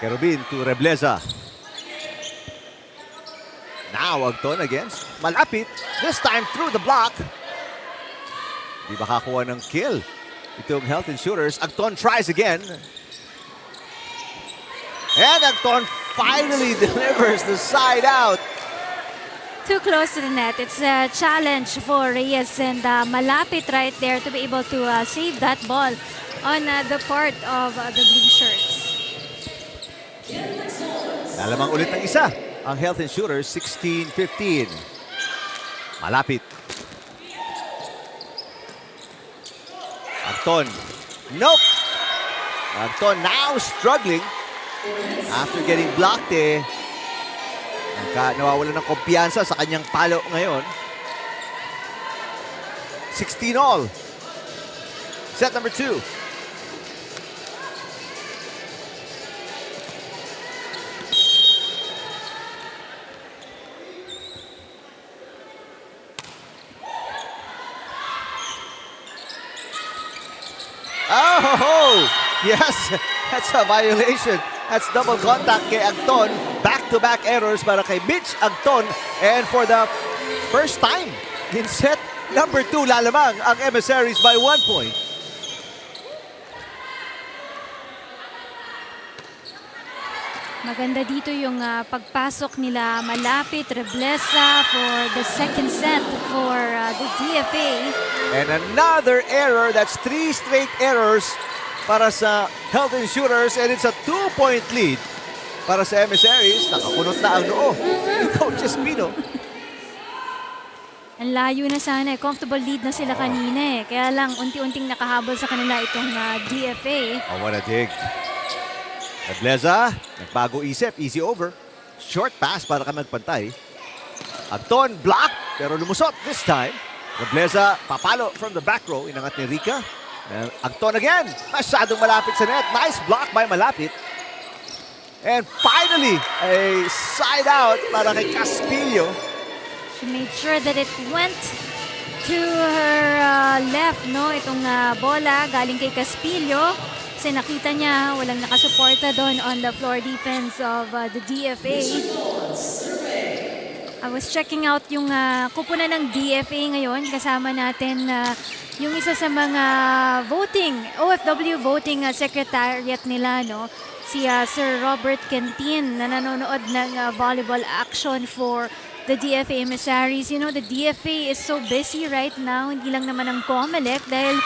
Kerubin to Rebleza. Now Agton against Malapit. This time through the block. Di makakuha ng kill itong Health Insurers. Agton tries again. And Agton finally delivers the side out. Too close to the net. It's a challenge for Reyes and Malapit right there to be able to save that ball on the part of the blue shirts. Lalamang ulit ng isa ang Health Insurers, 16-15. Malapit. Agton. Nope. Agton now struggling after getting blocked eh. Nawawala ng kumpiyansa sa kanyang palo ngayon. 16 all. Set number 2. Oh, yes, that's a violation. That's double contact kay Agton. Back-to-back errors para kay Mitch Agton. And for the first time in set number 2, lalamang ang Emissaries by 1 point. Maganda dito yung pagpasok nila Malapit, Rebleza for the second set for the DFA. And another error. That's 3 straight errors para sa Health Insurers. And it's a 2-point lead para sa Emissaries. Nakakunot na ang noo ni Coach Espino. Ang layo na sana eh. Comfortable lead na sila kanina eh. Kaya lang unti-unting nakahabol sa kanila itong DFA. Oh, what a dig. Rebleza, nagbago isip. Easy over. Short pass para ka magpantay. Agton, block. Pero lumusot this time. Rebleza, papalo from the back row. Inangat ni Rica. Agton again. Masyadong malapit sa net. Nice block by Malapit. And finally, a side out para kay Caspillo. She made sure that it went to her left, no? Itong bola galing kay Caspillo. Kasi nakita niya walang nakasuporta doon on the floor defense of the DFA. I was checking out yung kupunan ng DFA ngayon. Kasama natin yung isa sa mga voting, OFW voting secretariat nila, no? Si Sir Robert Kentin na nanonood ng volleyball action for the DFA Emissaries. You know, the DFA is so busy right now. Hindi lang naman ang COMELEC dahil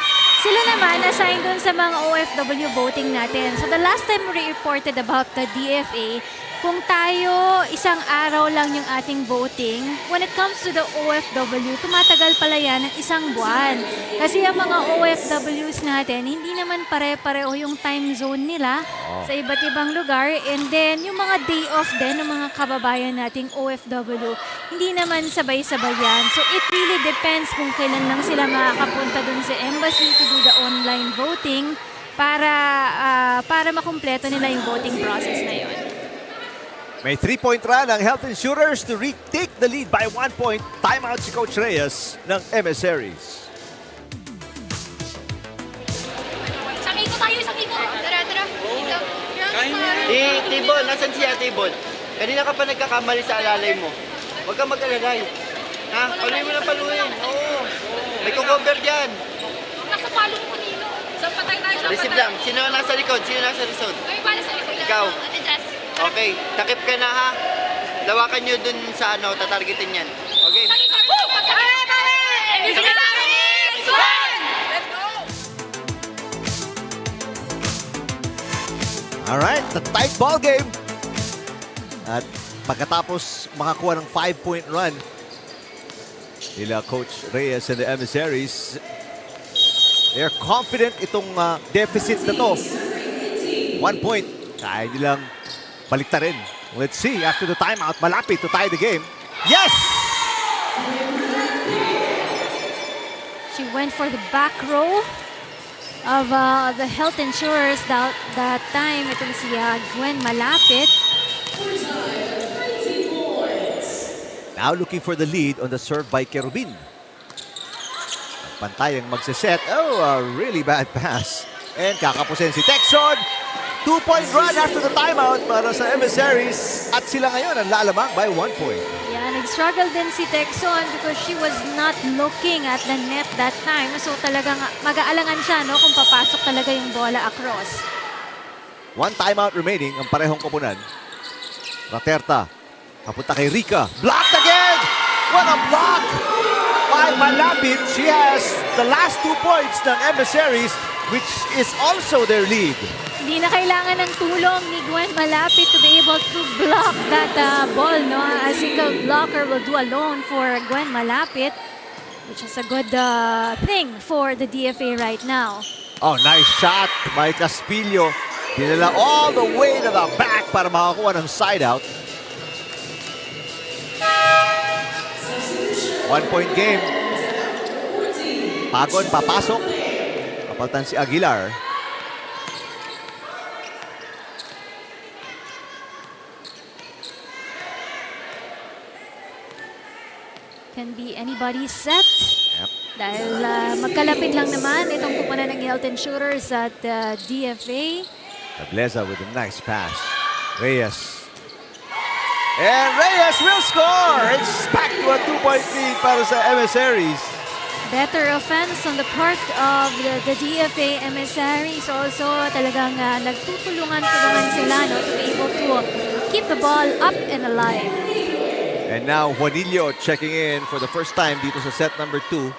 sila naman assigned doon sa mga OFW voting natin. So the last time we reported about the DFA, kung tayo isang araw lang yung ating voting, when it comes to the OFW, tumatagal pala yan ng isang buwan. Kasi ang mga OFWs natin, hindi naman pare-pareho yung time zone nila sa iba't ibang lugar. And then, yung mga day off din ng mga kababayan nating OFW, hindi naman sabay-sabay yan. So it really depends kung kailan lang sila makakapunta dun sa embassy to do the online voting para makumpleto nila yung voting process na yun. May 3-point run ang Health Insurers to retake the lead by 1 point. Timeout si Coach Reyes ng Emissaries. Isang iko tayo, isang iko. Tara. Dito. Tibol, nasan siya, Tibol? Kanina ka pa nagkakamali sa alalay mo. Huwag kang mag-alalay. Ha? Paluin mo na paluin. Oo. May kukumber dyan. Nasa palo mo kanino. Saan patay tayo sa Receive lang. Sino nasa likod? Sino nasa likod? Kayo ba nasa likod? Ikaw. Ate Jess. Okay. Takip ka na ha. Lawakan nyo dun sa ano, tatargetin yan. Okay? Alright, the tight ball game. At pagkatapos makakuha ng 5-point run nila Coach Reyes and the Emissaries, they're confident itong deficit na to. 1 point. Kaya nilang baliktarin. Let's see, after the timeout, malapit to tie the game. Yes! She went for the back row of the health insurers that time. Itong si Gwen malapit. Now looking for the lead on the serve by Kerubin. Pantay ang magsiset. Oh, a really bad pass. And kakapusin si Texon. 2-point run after the timeout para sa Emissaries. At sila ngayon ang lalamang by 1 point. Yeah, nag-struggle din si Texon because she was not looking at the net that time. So talagang mag-aalangan siya no, kung papasok talaga yung bola across. 1 timeout remaining ang parehong koponan. Raterta. Papunta kay Rica. Blocked again! What a block! By malapit, she has the last 2 points ng Emissaries, which is also their lead. Hindi na kailangan ng tulong ni Gwen malapit to be able to block that ball. No? A single blocker will do alone for Gwen malapit, which is a good thing for the DFA right now. Oh, nice shot by Caspillo. Dinala all the way to the back para makakuha ng side out. 1-point game. Pagon papasok. Kapaltan si Aguilar. Can be anybody's set. Yep. Dahil magkalapit lang naman itong kupunan ng health insurers at DFA. Tableza with a nice pass. Reyes. And Reyes will score! It's back to a 2-point lead para sa Emissaries. Better offense on the part of the DFA Emissaries. Also, talagang nagtutulungan-tulungan sila no, to be able to keep the ball up and alive. And now Juanillo checking in for the first time dito sa set number 2.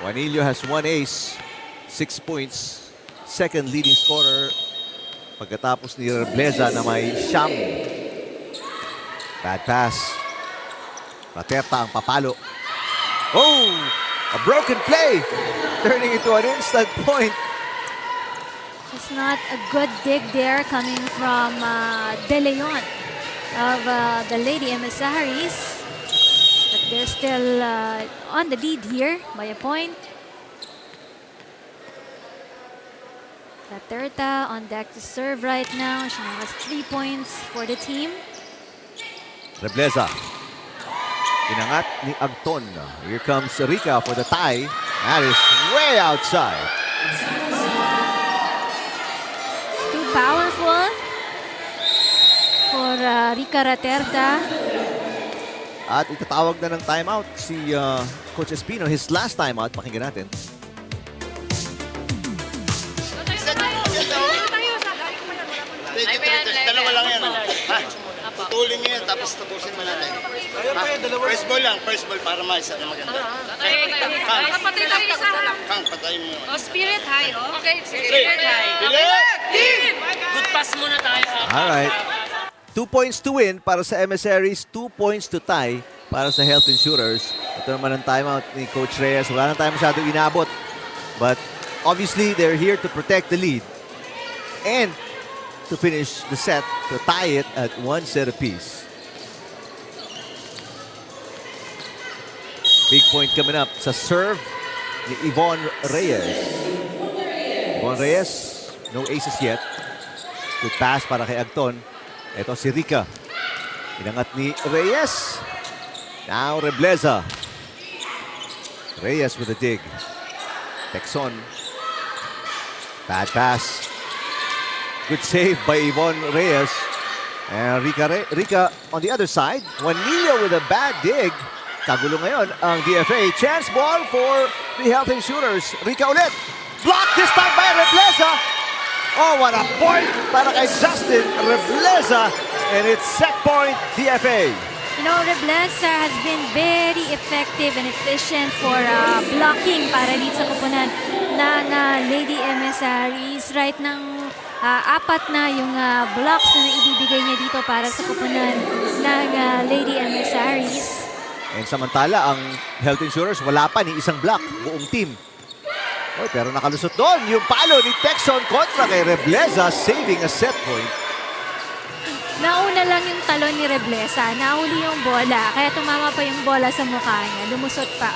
Juanillo has 1 ace, 6 points. Second leading scorer pagkatapos ni Rebleza na may siyam. Bad pass. Raterta ang papalo. Oh! A broken play! Turning into an instant point. It's not a good dig there coming from De Leon of the Lady Emissaries. But they're still on the lead here by a point. Raterta on deck to serve right now. She now has 3 points for the team. Rebleza. Inangat ni Agton. Here comes Rica for the tie. That is way outside. It's too powerful for Rica Raterta. At itatawag na ng timeout si Coach Espino. His last timeout. Pakinggan natin. Dalawa lang yan. Ha? Putulin niyo yan, tapos tapusin mo natin. First ball lang, first ball para maisa na maganda. Kapatid tayo isa. Kang, patayin mo. Oh, spirit high, oh. Okay, spirit high. Good pass muna tayo. Alright. 2 points to win para sa Emissaries. 2 points to tie para sa Health Insurers. Ito naman ang timeout ni Coach Reyes. Wala na tayo masyado inabot. But obviously, they're here to protect the lead. And to finish the set, to tie it at 1 set apiece. Big point coming up sa serve ni Yvonne Reyes. Yvonne Reyes, no aces yet. Good pass para kay Agton. Ito si Rica. Inangat ni Reyes. Now Rebleza. Reyes with a dig. Texon. Bad pass. Good save by Yvonne Reyes. And Rica on the other side. Juanillo with a bad dig. Kagulo ngayon ang DFA. Chance ball for the Health Insurers. Rica ulit. Blocked this time by Rebleza. Oh, what a point para kay Justin Rebleza. And it's set point DFA. You know, Rebleza has been very effective and efficient for blocking para dito sa kupunan ng Lady Emissaries. Right ng apat na yung blocks na ibibigay niya dito para sa kupunan ng Lady Emissaries. And samantala, ang Health Insurers, wala pa ni isang block, buong team. Oh, pero nakalusot doon yung palo ni Texon kontra kay Rebleza, saving a set point. Nauna lang yung talon ni Rebleza, nahuli yung bola, kaya tumama pa yung bola sa mukha niya, lumusot pa.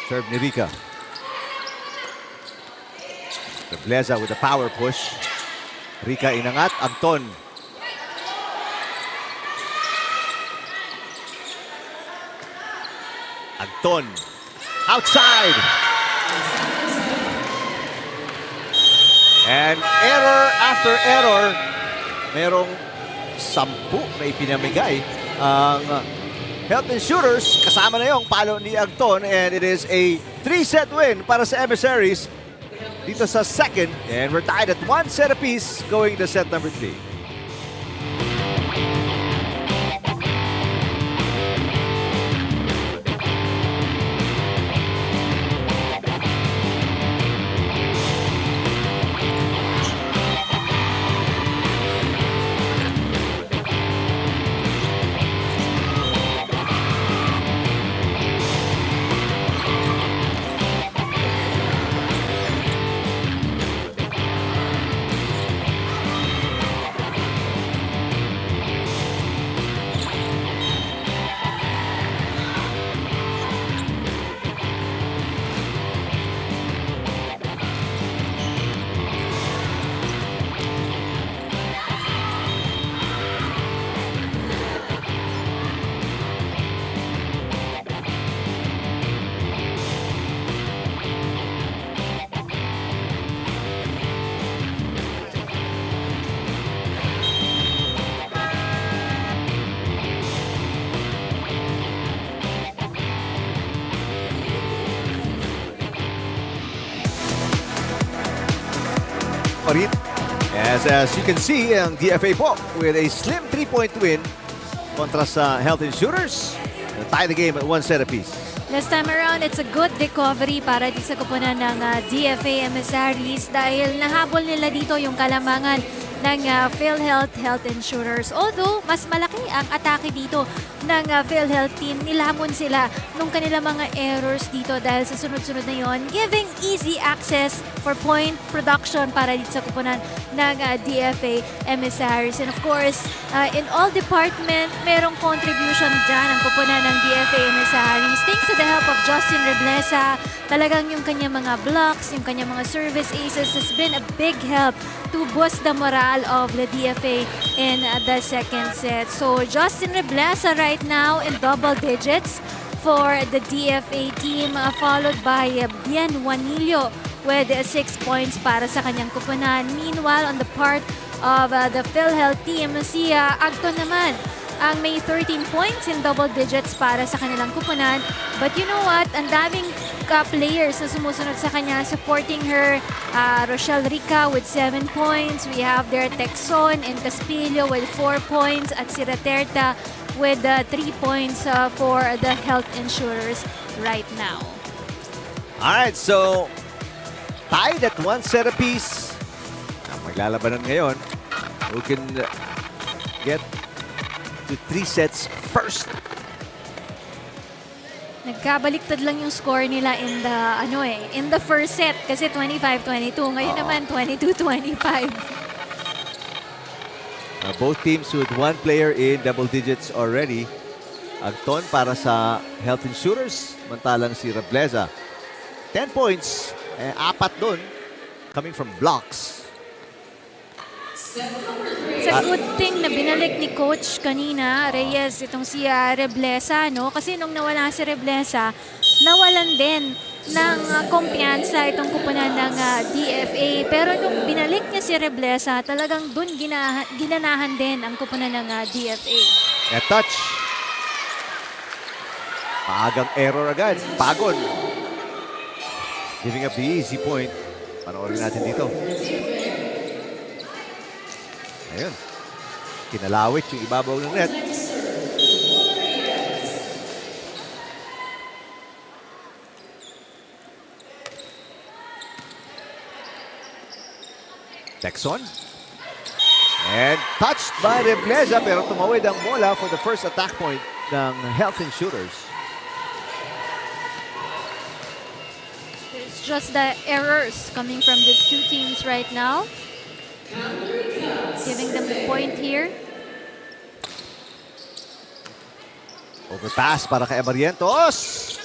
Serve ni Rica. Rebleza with a power push. Rica inangat, Anton. Anton. Outside. And error after error. Merong 10 na ipinamigay ang Health Insurers. Kasama na yung palo ni Anton. And it is a 3-set win para sa Emissaries dito sa second. And we're tied at 1 set apiece going to set number 3. Parit. As you can see, ang DFA po with a slim 3-point win kontra sa Health Insurers. Tie the game at 1 set apiece. This time around, it's a good recovery para di sa kupunan ng DFA Emissaries dahil nahabol nila dito yung kalamangan ng PhilHealth Health Insurers. Although, mas malaki ang atake dito ng PhilHealth team. Nilamon sila nung kanila mga errors dito dahil sa sunod-sunod na yon, giving easy access for point production para dito sa kupunan ng DFA Emissaries. And of course, in all department, merong contribution dyan ang kupunan ng DFA Emissaries. Thanks to the help of Justin Rebleza, talagang yung kanyang mga blocks, yung kanyang mga service aces has been a big help to boost the morale of the DFA in the second set. So Justin Rebleza right now in double digits for the DFA team, followed by Bien Juanillo with 6 points para sa kanyang kupunan. Meanwhile, on the part of the PhilHealth team, si Agton naman ang may 13 points in double digits para sa kanilang kupunan. But you know what? Ang daming players na sumusunod sa kanya supporting her. Rochelle Rica with 7 points. We have there Texon and Caspillo with 4 points. At si Raterta with 3 points for the Health Insurers right now. Alright, so tied at 1 set apiece. Ang maglalabanan ngayon, who can get to 3 sets first. Nagkabaliktad lang yung score nila in the first set kasi 25-22. Ngayon naman 22-25. Both teams with 1 player in double digits already. Agton para sa Health Insurers, mantalang si Rebleza. 10 points, 4 doon coming from blocks. It's a good thing na binalik ni Coach kanina, Reyes, itong si Rebleza, no? Kasi nung nawala si Rebleza, nawalan din kumpiyansa itong kupunan ng DFA. Pero nung binalik niya si Reblesa, talagang dun ginanahan din ang kupunan ng DFA. At touch. Maagang error agad. Pagon. Giving up the easy point. Panoorin natin dito. Ayun. Kinalawit yung ibabaw ng net. Texon. And touched by Reblesa, pero tumawid ang bola for the first attack point ng Health Insurers. It's just the errors coming from these two teams right now. Giving them the point here. Overpass para kay Barrientos.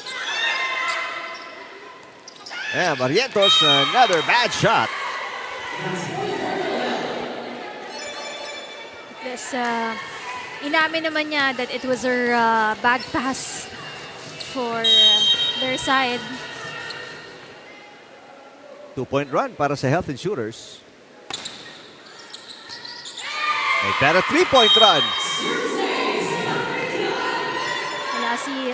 Yeah, Barrientos, another bad shot. This, inamin naman niya that it was her bad pass for their side. 2-point run para sa Health Insurers. Make that a 3-point run. Wala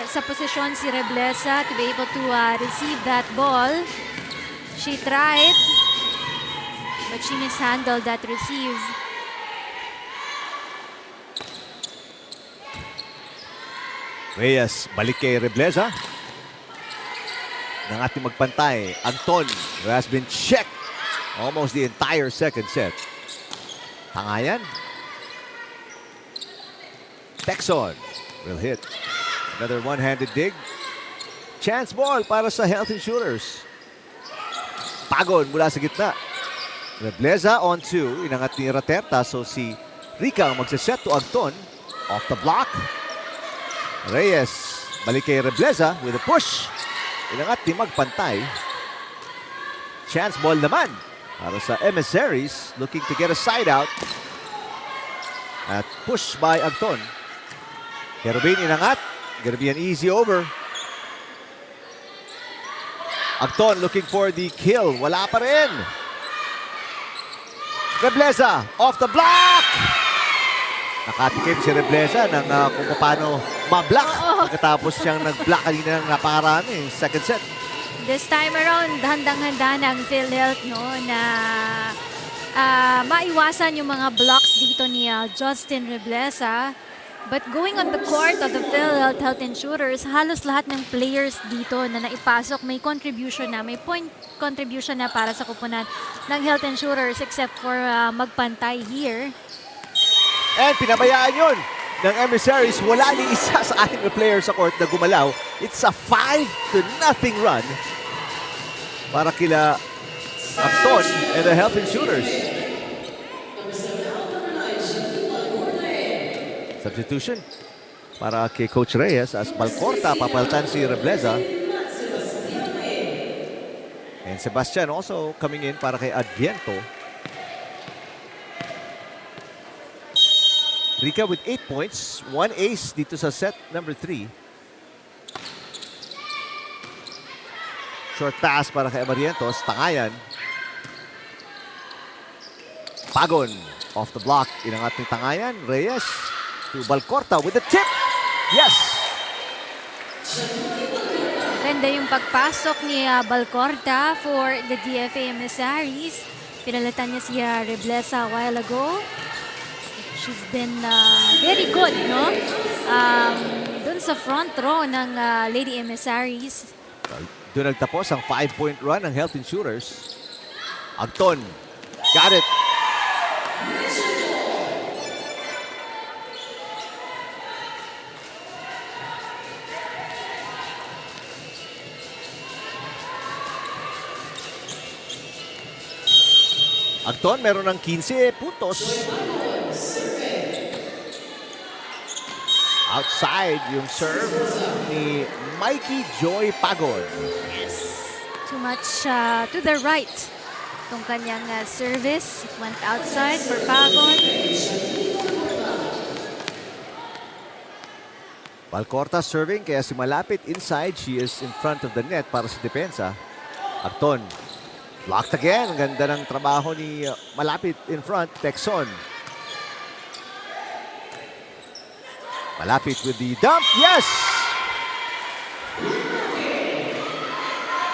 sa posisyon si Reblesa to be able to receive that ball. She tried, but she mishandled that receive. Reyes, balik kay Reblesa. Ng ating magpantay, Anton, who has been checked almost the entire second set. Tangayan. Texon will hit. Another one-handed dig. Chance ball para sa Health Insurers. Pagon mula sa gitna. Reblesa on 2. Inangat ni Raterta. So si Rica ang magsaset to Anton. Off the block. Reyes balik kay Reblesa with a push. Inangat ni magpantay. Chance ball naman para sa Emissaries, looking to get a side out. At push by Anton. Kerubin inangat. Gonna be an easy over. Anton looking for the kill. Wala pa rin. Reblesa off the block. Nakatikim si Reblesa ng kung paano ma-block. Pagkatapos siyang nag-block kanina ng napakarami. Second set. This time around, handang-handa ng PhilHealth na maiwasan yung mga blocks dito ni Justin Reblesa. But going on the court of the PhilHealth Health Insurers, halos lahat ng players dito na naipasok may contribution na, may point contribution na para sa kupunan ng Health Insurers except for magpantay here. And pinabayaan yun ng Emissaries. Wala ni isa sa ating players sa court na gumalaw. It's a 5-0 run para kila Anton and the Health Insurers. Substitution para kay Coach Reyes as Balcorta papalitan si Reblesa. And Sebastian also coming in para kay Adviento. Rica with 8 points, 1 ace dito sa set number 3. Short pass para kay Barrientos, Tangayan. Pagon off the block, inangat ni Tangayan. Reyes to Balcorta with the tip. Yes! Ganda yung pagpasok ni Balcorta for the DFA Emissaries. Pinalitan niya si Reblesa a while ago. She's been very good, no? Dun sa front row ng Lady Emissaries. Doon nagtapos ang 5-point run ng Health Insurers. Anton, got it. Anton, meron ng 15 puntos. Outside yung serve ni Mikey Joy Pagon. Too much to the right. Itong kanyang service. It went outside for Pagon. Valcorta serving, kaya si Malapit inside. She is in front of the net para sa depensa. Acton. Blocked again. Ang ganda ng trabaho ni Malapit in front. Texon. Malapit with the dump. Yes!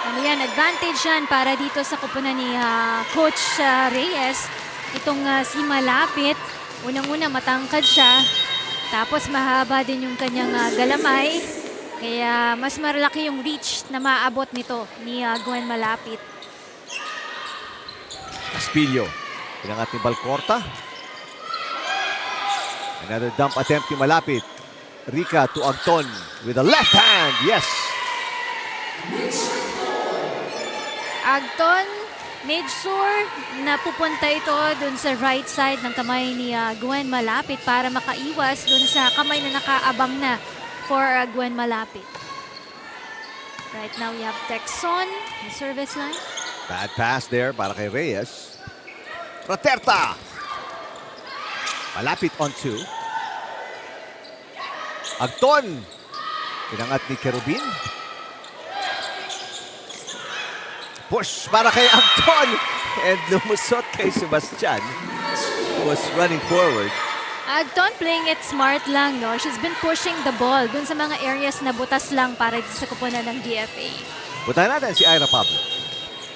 Ano yan, advantage yan para dito sa kupunan ni Coach Reyes. Itong si Malapit, unang-una matangkad siya. Tapos mahaba din yung kanyang galamay. Kaya mas malaki yung reach na maabot nito ni Gwen Malapit. Aspilio. Pinangat ni Valcorta. Another dump attempt ni Malapit. Rica to Agton with a left hand. Yes! Agton, made sure na pupunta ito dun sa right side ng kamay ni Gwen Malapit para makaiwas dun sa kamay na nakaabang na for Gwen Malapit. Right now we have Texon, the service line. Bad pass there para kay Reyes. Raterta. Malapit on 2. Agton. Pinangat ni Kerubin. Push para kay Agton. And lumusot kay Sebastian, who was running forward. Agton playing it smart lang, no? She's been pushing the ball dun sa mga areas na butas lang para sa kupunan ng DFA. Puntahan natin si Ira Pablo.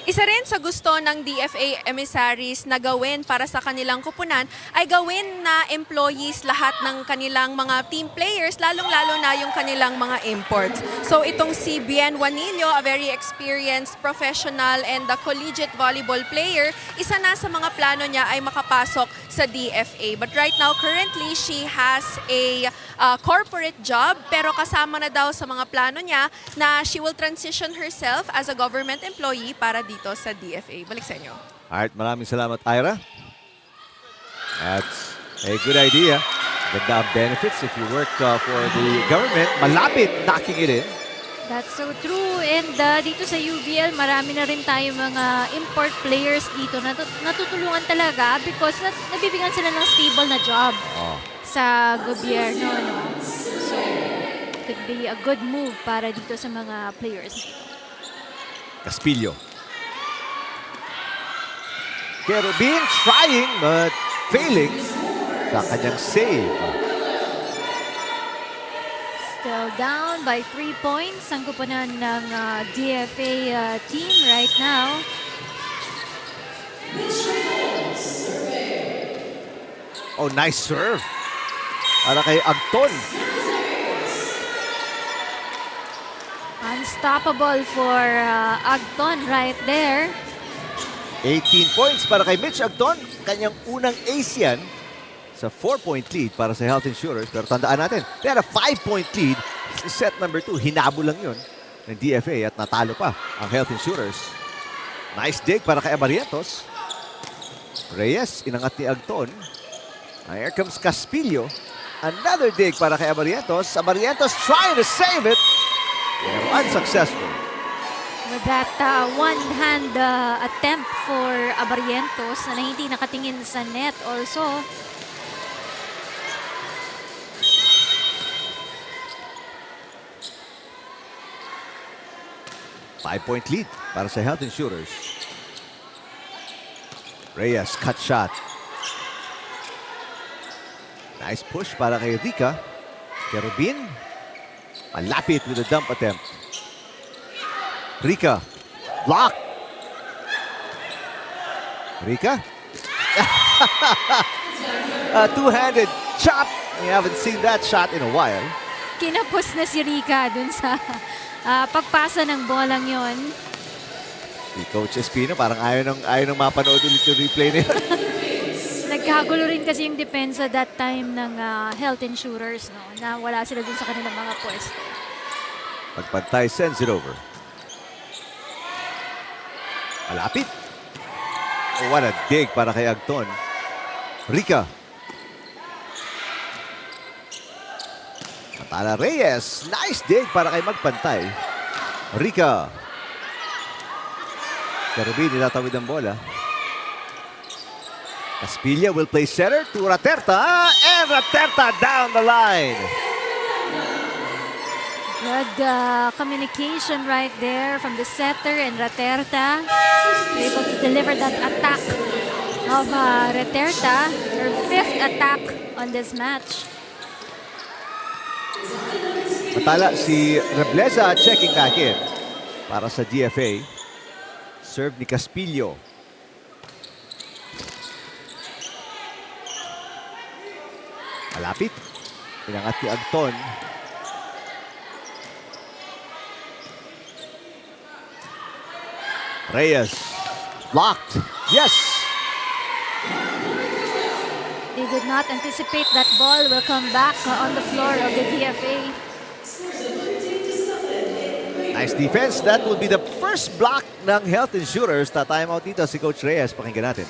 Isa rin sa gusto ng DFA Emissaries na gawin para sa kanilang kupunan ay gawin na employees lahat ng kanilang mga team players, lalong-lalo na yung kanilang mga imports. So itong si Bien Juanillo, a very experienced professional and a collegiate volleyball player, isa na sa mga plano niya ay makapasok sa DFA. But right now, currently, she has a corporate job, pero kasama na daw sa mga plano niya na she will transition herself as a government employee para dito sa DFA. Balik sa inyo. Alright, maraming salamat, Ira. That's a good idea. Ganda ang benefits if you work for the government. Malapit, knocking it in. That's so true. And dito sa UVL, marami na rin tayo mga import players dito na natutulungan talaga because nabibigyan sila ng stable na job sa gobyerno. No? So, could be a good move para dito sa mga players dito. Caspillo. Kerubin trying but failing sa kanyang save. Still down by 3 points ang kupunan ng DFA team right now. Oh, nice serve. Para kay Agton. Unstoppable for Agton right there. 18 points para kay Mitch Agton. Kanyang unang ace yan sa 4-point lead para sa Health Insurers. Pero tandaan natin, they had a 5-point lead. Set number 2, hinabo lang yun ng DFA at natalo pa ang Health Insurers. Nice dig para kay Abarientos. Reyes, inangat ni Agton. Here comes Caspillo. Another dig para kay Abarientos. Abarientos trying to save it. Pero unsuccessful. With that one-hand attempt for Abarientos na hindi nakatingin sa net also. Five-point lead para sa Health Insurers. Reyes, cut shot. Nice push para kay Rica. Kerubin. Malapit with a dump attempt. Rica. Block. Rica. A two-handed chop. We haven't seen that shot in a while. Kinapos na si Rica dun sa pagpasa ng bolang yon. Si Coach Espino parang ayaw nang mapanood ulit yung replay na yun. Nagkagulo rin kasi yung depensa that time ng Health Insurers, no? Na wala sila dun sa kanilang mga pwesto. Pagpantay sends it over. Malapit. Oh, what a dig para kay Agton. Rica. Matala Reyes. Nice dig para kay magpantay. Rica. Kerubin, nilatawid ang bola. Caspilla will play center to Raterta. And Raterta down the line. Good communication right there from the setter and Raterta. Able to deliver that attack of Raterta, her 5th attack on this match. Matala si Rebleza checking back in para sa DFA. Serve ni Caspillo. Malapit. Pinangat ni Agton. Reyes. Blocked. Yes! They did not anticipate that ball will come back on the floor of the DFA. Nice defense. That will be the first block ng Health Insurers. Ta-timeout dito si Coach Reyes. Pakinggan natin.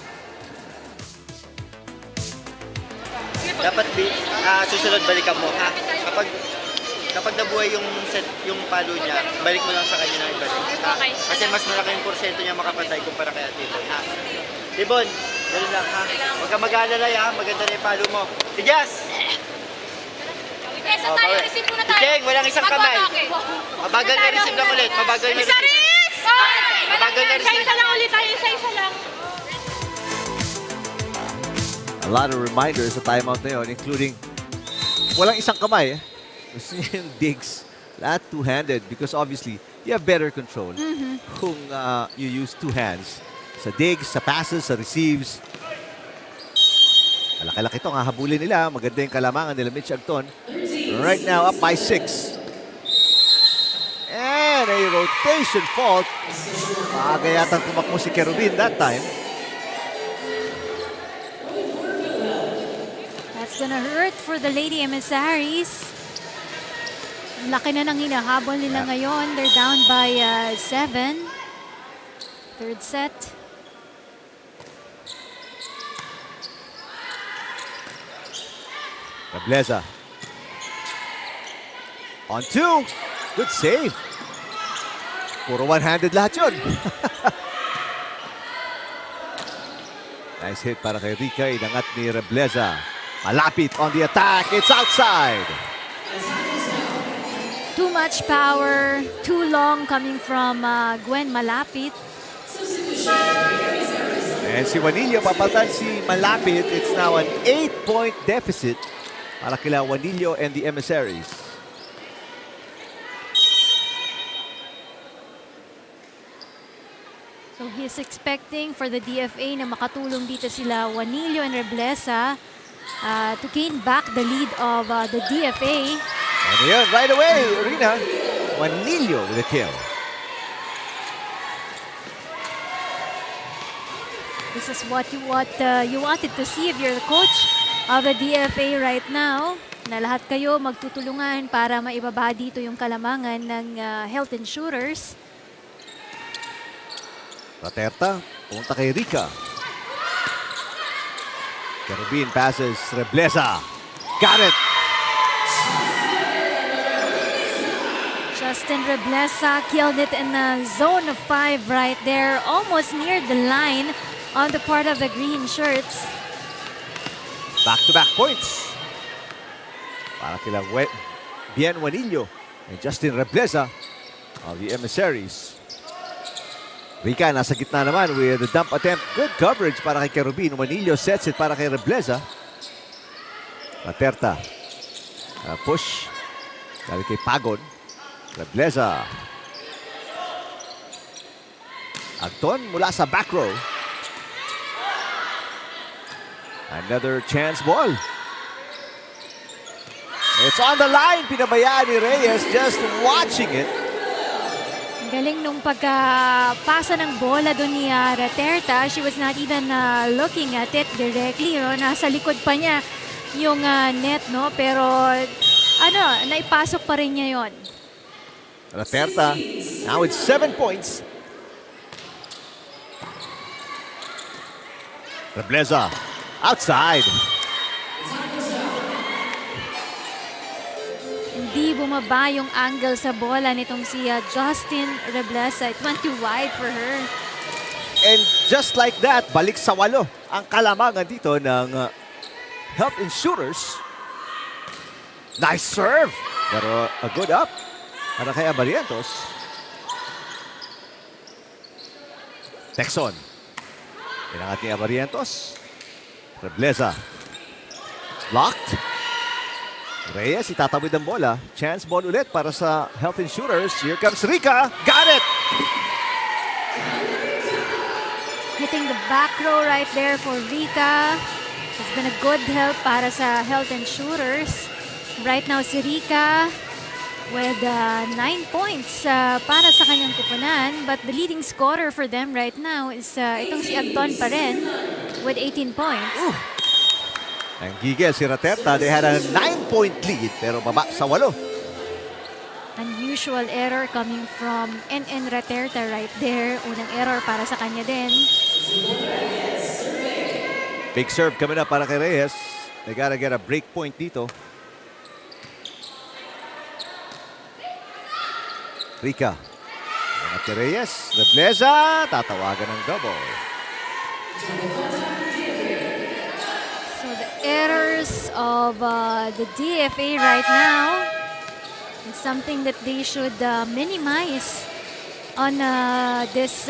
Dapat susunod balikan mo, ha? Kapag nabuhay yung set, yung palo niya, balik mo lang sa kanya na ibalik. Ha? Okay. Kasi mas malaki yung porsyento niya makapatay kumpara kay Tibon, ha? Tibon, gano'n lang, ha? Huwag ka mag-aalala, ha? Maganda na yung palo mo. Si Jazz! Isa tayo, receive muna tayo. Cheng, walang isang kamay. Mabagal na receive lang ulit. Mabagal na receive. Emissaries! Mabagal na receive. Isa lang ulit tayo, isa lang. A lot of reminders sa timeout na yun, including walang isang kamay. Gusto niya yung digs, lahat two-handed because obviously you have better control kung you use two hands. Sa digs, sa passes, sa receives. Malaki-laki ito, hahabulin nila. Maganda yung kalamangan nila Mitch Agton. Right now, up by 6. And a rotation fault. Maaga yatang tumakbo si Kerubin that time. That's gonna hurt for the Lady Emissaries. Laki na ng hinahabol nila ngayon. They're down by 7. Third set. Rebleza. On 2. Good save. Puro one-handed lahat yun. Nice hit para kay Rica. Inangat ni Rebleza. Malapit on the attack. It's outside. Too much power. Too long coming from Gwen Malapit. And si Juanillo papatan si Malapit. It's now an 8-point deficit para kila Juanillo and the Emissaries. So he's expecting for the DFA na makatulong dito sila Juanillo and Rebleza to gain back the lead of the DFA. And yun, right away, Rina. Juanillo with a kill. This is what you wanted to see if you're the coach of the DFA right now. Na lahat kayo magtutulungan para maibaba dito yung kalamangan ng Health Insurers. Raterta, punta kay Rica. Kerubin passes, Rebleza. Got it! Justin Rebleza killed it in the zone of 5 right there. Almost near the line on the part of the green shirts. Back-to-back points. Para kila Bien Juanillo and Justin Rebleza of the Emissaries. Rica nasa gitna naman with the dump attempt. Good coverage para kay Kerubin. Juanillo sets it para kay Rebleza. Raterta. Push. Sabi kay Pagon. Rebleza. Agton mula sa back row. Another chance ball. It's on the line. Pinabayaan ni Reyes just watching it. Galing nung pagkapasa ng bola doon ni Raterta. She was not even looking at it directly. No? Nasa likod pa niya yung net, no? Pero naipasok pa rin niya yon. Raterta, now it's 7 points. Rebleza, outside. Hindi bumaba yung angle sa bola nitong si Justin Rebleza. It went too wide for her. And just like that, balik sa 8 ang kalamangan dito ng Health Insurers. Nice serve, pero a good up. Para kay Abarientos. Texon. Pinangat ni Abarientos. Rebleza. Blocked. Reyes, itatawid ang bola. Chance ball ulit para sa Health Insurers. Here comes Rica. Got it! Hitting the back row right there for Rica. It's been a good help para sa Health Insurers. Right now si Rica with 9 points para sa kanyang kupunan. But the leading scorer for them right now is itong si Agton pa rin with 18 points. Ang gigil si Raterta, they had a 9-point lead pero baba sa 8. Unusual error coming from NN Raterta right there. Unang error para sa kanya din. Big serve coming up para kay Reyes. They gotta get a break point dito. Rica. At kay Reyes. Rebleza. Tatawagan ng double. So the errors of the DFA right now is something that they should minimize on this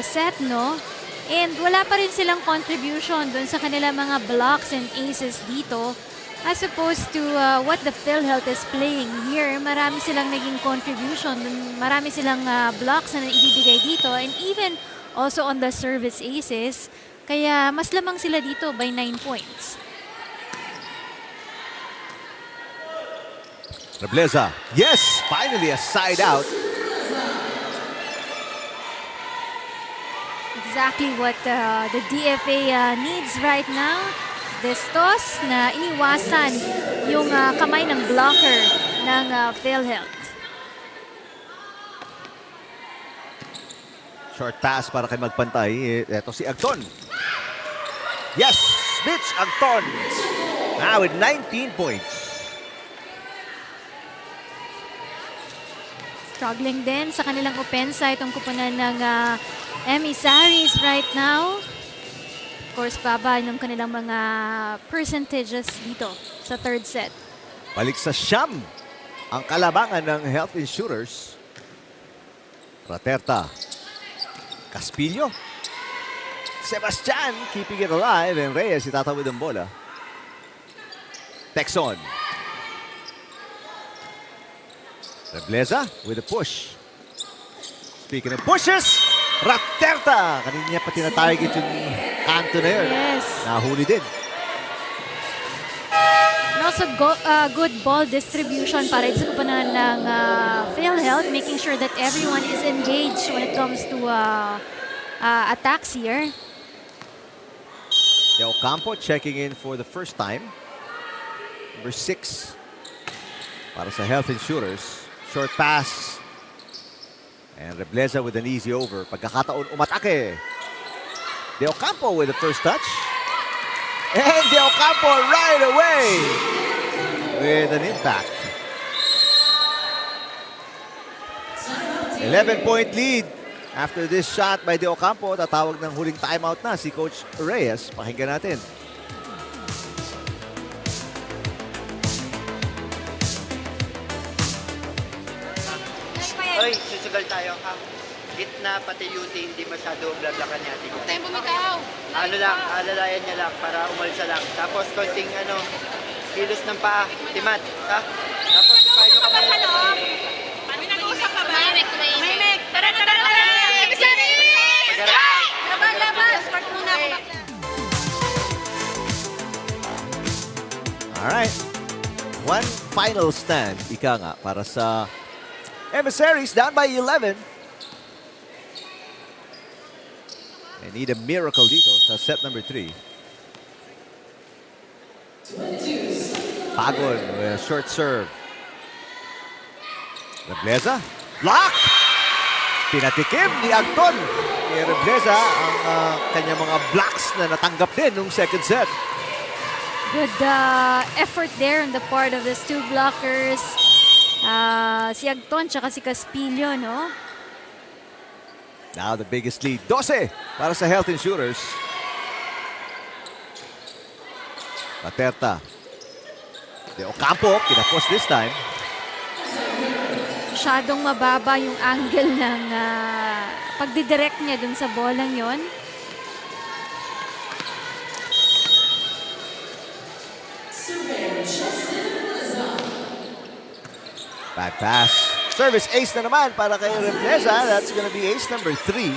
set, no? And wala pa rin silang contribution dun sa kanila mga blocks and aces dito as opposed to what the PhilHealth is playing here. Marami silang naging contribution. Marami silang blocks na ibibigay dito and even also on the service aces. Kaya mas lamang sila dito by 9 points. Rebleza. Yes! Finally a side out. Exactly what the DFA needs right now. This toss na iniwasan yung kamay ng blocker ng PhilHealth. Short pass para kay magpantay. Ito si Agton. Yes! Mitch Agton. Now with 19 points. Struggling din sa kanilang opensa itong kupunan ng Emissaries right now. Of course, baba ng kanilang mga percentages dito sa third set. Balik sa siyam ang kalabangan ng Health Insurers. Raterta. Caspillo. Sebastian keeping it alive. And Reyes itatawid ang bola. Texon. Rebleza with a push. Speaking of pushes, Raterta. Kanina niya pa tinatarget yung kanto na yun. Yes. Nahuli din. And also good ball distribution para sa kupunan ng PhilHealth, making sure that everyone is engaged when it comes to attacks here. De Ocampo checking in for the first time. Number 6 para sa Health Insurers. Short pass. And Rebleza with an easy over. Pagkakataon umatake. De Ocampo with the first touch. And De Ocampo right away with an impact. 11-point lead. After this shot by De Ocampo, tatawag ng huling timeout na si Coach Reyes. Pakinggan natin. Oy, susugal tayo ha. Gitna pati UT, hindi masyado blablakan natin. Huwag tayong bumitaw. Ano lang, alalayan niya lang para umalsa lang. Tapos konting kilos ng paa, timat, ha? Tapos ipahin nyo kami. Kami nag-uusap ka ba? Maymek! Tara! Emissaries! Laban! Escort muna ako. Alright. One final stand, ika nga, para sa Emissaries down by 11. They need a miracle dito sa set number 3. Pagon with a short serve. Rebleza. Block! Pinatikim ni Agton. Kaya Rebleza ang kanyang mga blocks na natanggap din nung second set. Good effort there on the part of these two blockers. Si Agton tsaka si Caspillo, no? Now the biggest lead. 12 para sa Health Insurers. Raterta. De Ocampo, kinapos this time. masyadong mababa yung angle ng pagdidirect niya dun sa bolang yon. Bad pass. Service ace na naman para kay Rebleza. That's gonna be ace number 3.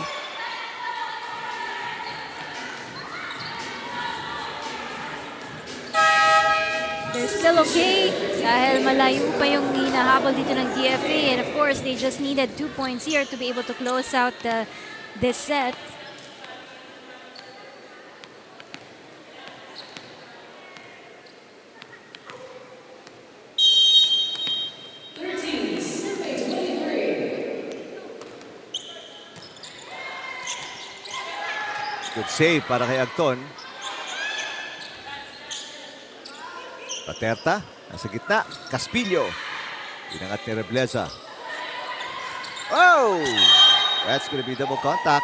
They're still okay dahil malayo pa yung hinahabol dito ng DFA, and of course they just needed 2 points here to be able to close out this set. Good save para kay Agton. Paterta, nasa gitna. Caspillo. Inangat ni Rebleza. Oh! That's gonna be double contact.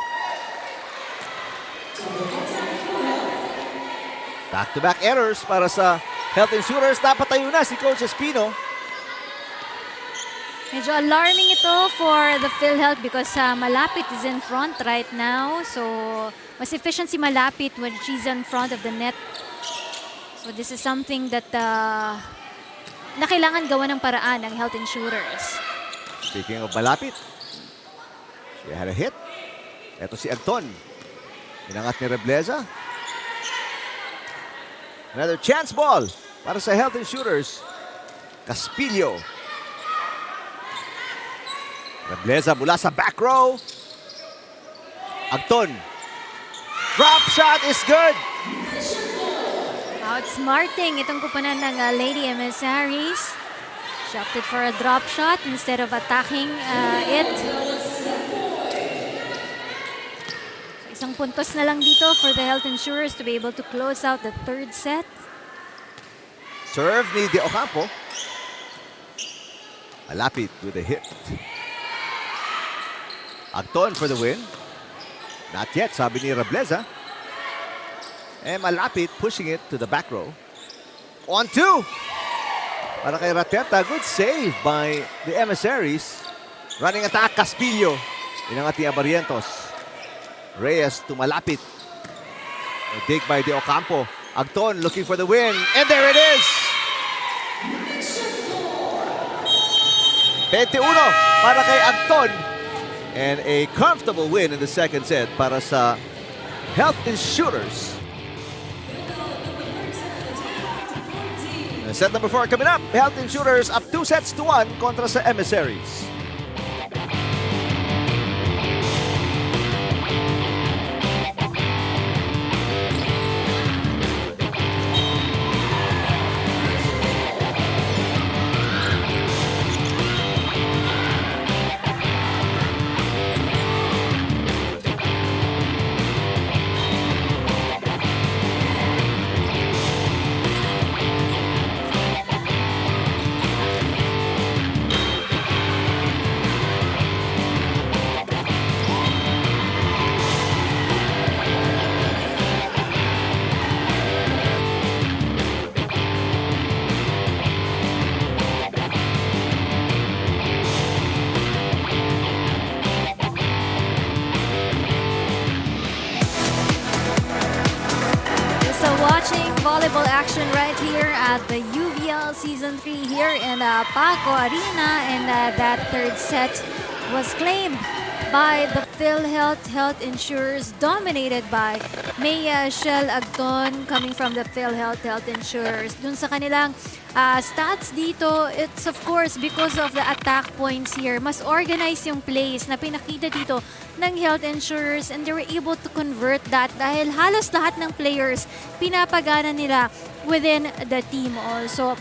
Back-to-back errors para sa Health Insurers. Napatayo na si Coach Espino. Medyo alarming ito for the PhilHealth because Malapit is in front right now. So, mas efficient si Malapit when she's in front of the net. So, this is something that na kailangan gawa ng paraan ng Health Insurers. Speaking of Malapit, she had a hit. Ito si Agton. Inangat ni Rebleza. Another chance ball para sa Health Insurers. Caspillo. Rebleza mula sa back row. Agton. Drop shot is good. Outsmarting itong kupunan ng Lady Emissaries. She opted for a drop shot instead of attacking it. So, isang puntos na lang dito for the Health Insurers to be able to close out the third set. Serve ni De Ocampo. Malapit with a hit. Agton for the win. Not yet, sabi ni Rebleza. And Malapit pushing it to the back row. 1-2. Para kay Rateta. Good save by the Emissaries. Running attack, Caspillo. Inangat ni Abarientos. Reyes to Malapit. A dig by De Ocampo. Agton looking for the win. And there it is! 21 para kay Agton. And a comfortable win in the second set para sa Health Insurers. Set number 4 coming up. Health Insurers up 2-1 kontra sa Emissaries. Watching volleyball action right here at the UVL Season 3 here in Paco Arena, and that third set was claimed by the PhilHealth Health Insurers, dominated by Maya Shell Agton coming from the PhilHealth Health Insurers. Dun sa kanilang stats dito, it's of course because of the attack points here. Mas organized yung plays na pinakita dito ng Health Insurers, and they were able to convert that dahil halos lahat ng players pinapagana nila within the team also.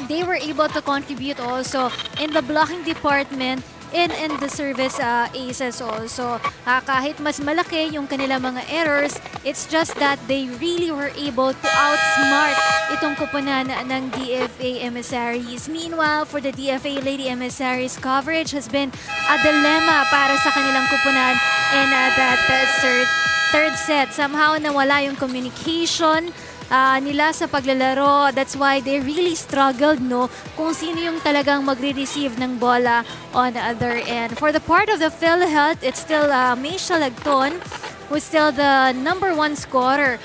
They were able to contribute also in the blocking department and the service aces also. Kahit mas malaki yung kanilang mga errors, it's just that they really were able to outsmart itong kupunan ng DFA Emissaries. Meanwhile, for the DFA Lady Emissaries, coverage has been a dilemma para sa kanilang kupunan in that third set. Somehow nawala yung communication nila sa paglalaro. That's why they really struggled, no? Kung sino yung talagang magre-receive ng bola on the other end. For the part of the PhilHealth, it's still Meisha Lagton, who's still the #1 scorer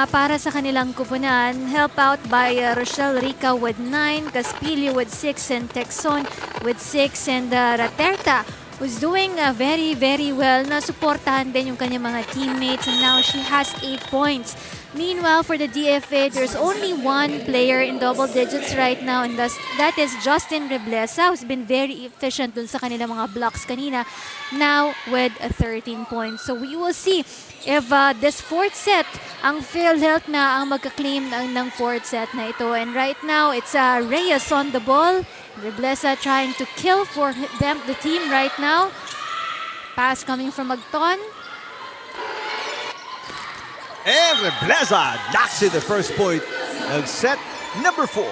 para sa kanilang kupunan. Help out by Rochelle Rica with 9, Caspilio with 6, and Texon with 6, and Raterta, who's doing very, very well. Nasuportahan din yung kanyang mga teammates, and now she has 8 points. Meanwhile, for the DFA, there's only one player in double digits right now, and that is Justin Reblesa, who's been very efficient dun sa kanilang mga blocks kanina, now with 13 points. So we will see if this fourth set, ang PhilHealth na ang magka-claim ng fourth set na ito. And right now, it's Reyes on the ball. Reblesa trying to kill for them, the team right now. Pass coming from Agton. And Reblesa knocks in the first point ng set number 4.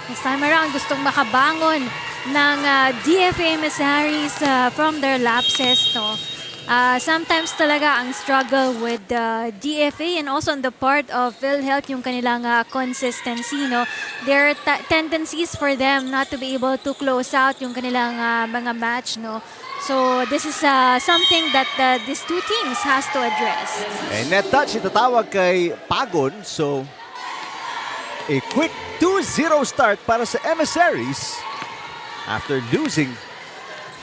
This time around, gustong makabangon ng DFA Emissaries from their lapses, no? Sometimes talaga ang struggle with DFA and also on the part of PhilHealth yung kanilang consistency, no? There are tendencies for them not to be able to close out yung kanilang mga match, no? So this is something that these two teams has to address. And net touch itatawag kay Pagon. So a quick 2-0 start para sa Emissaries after losing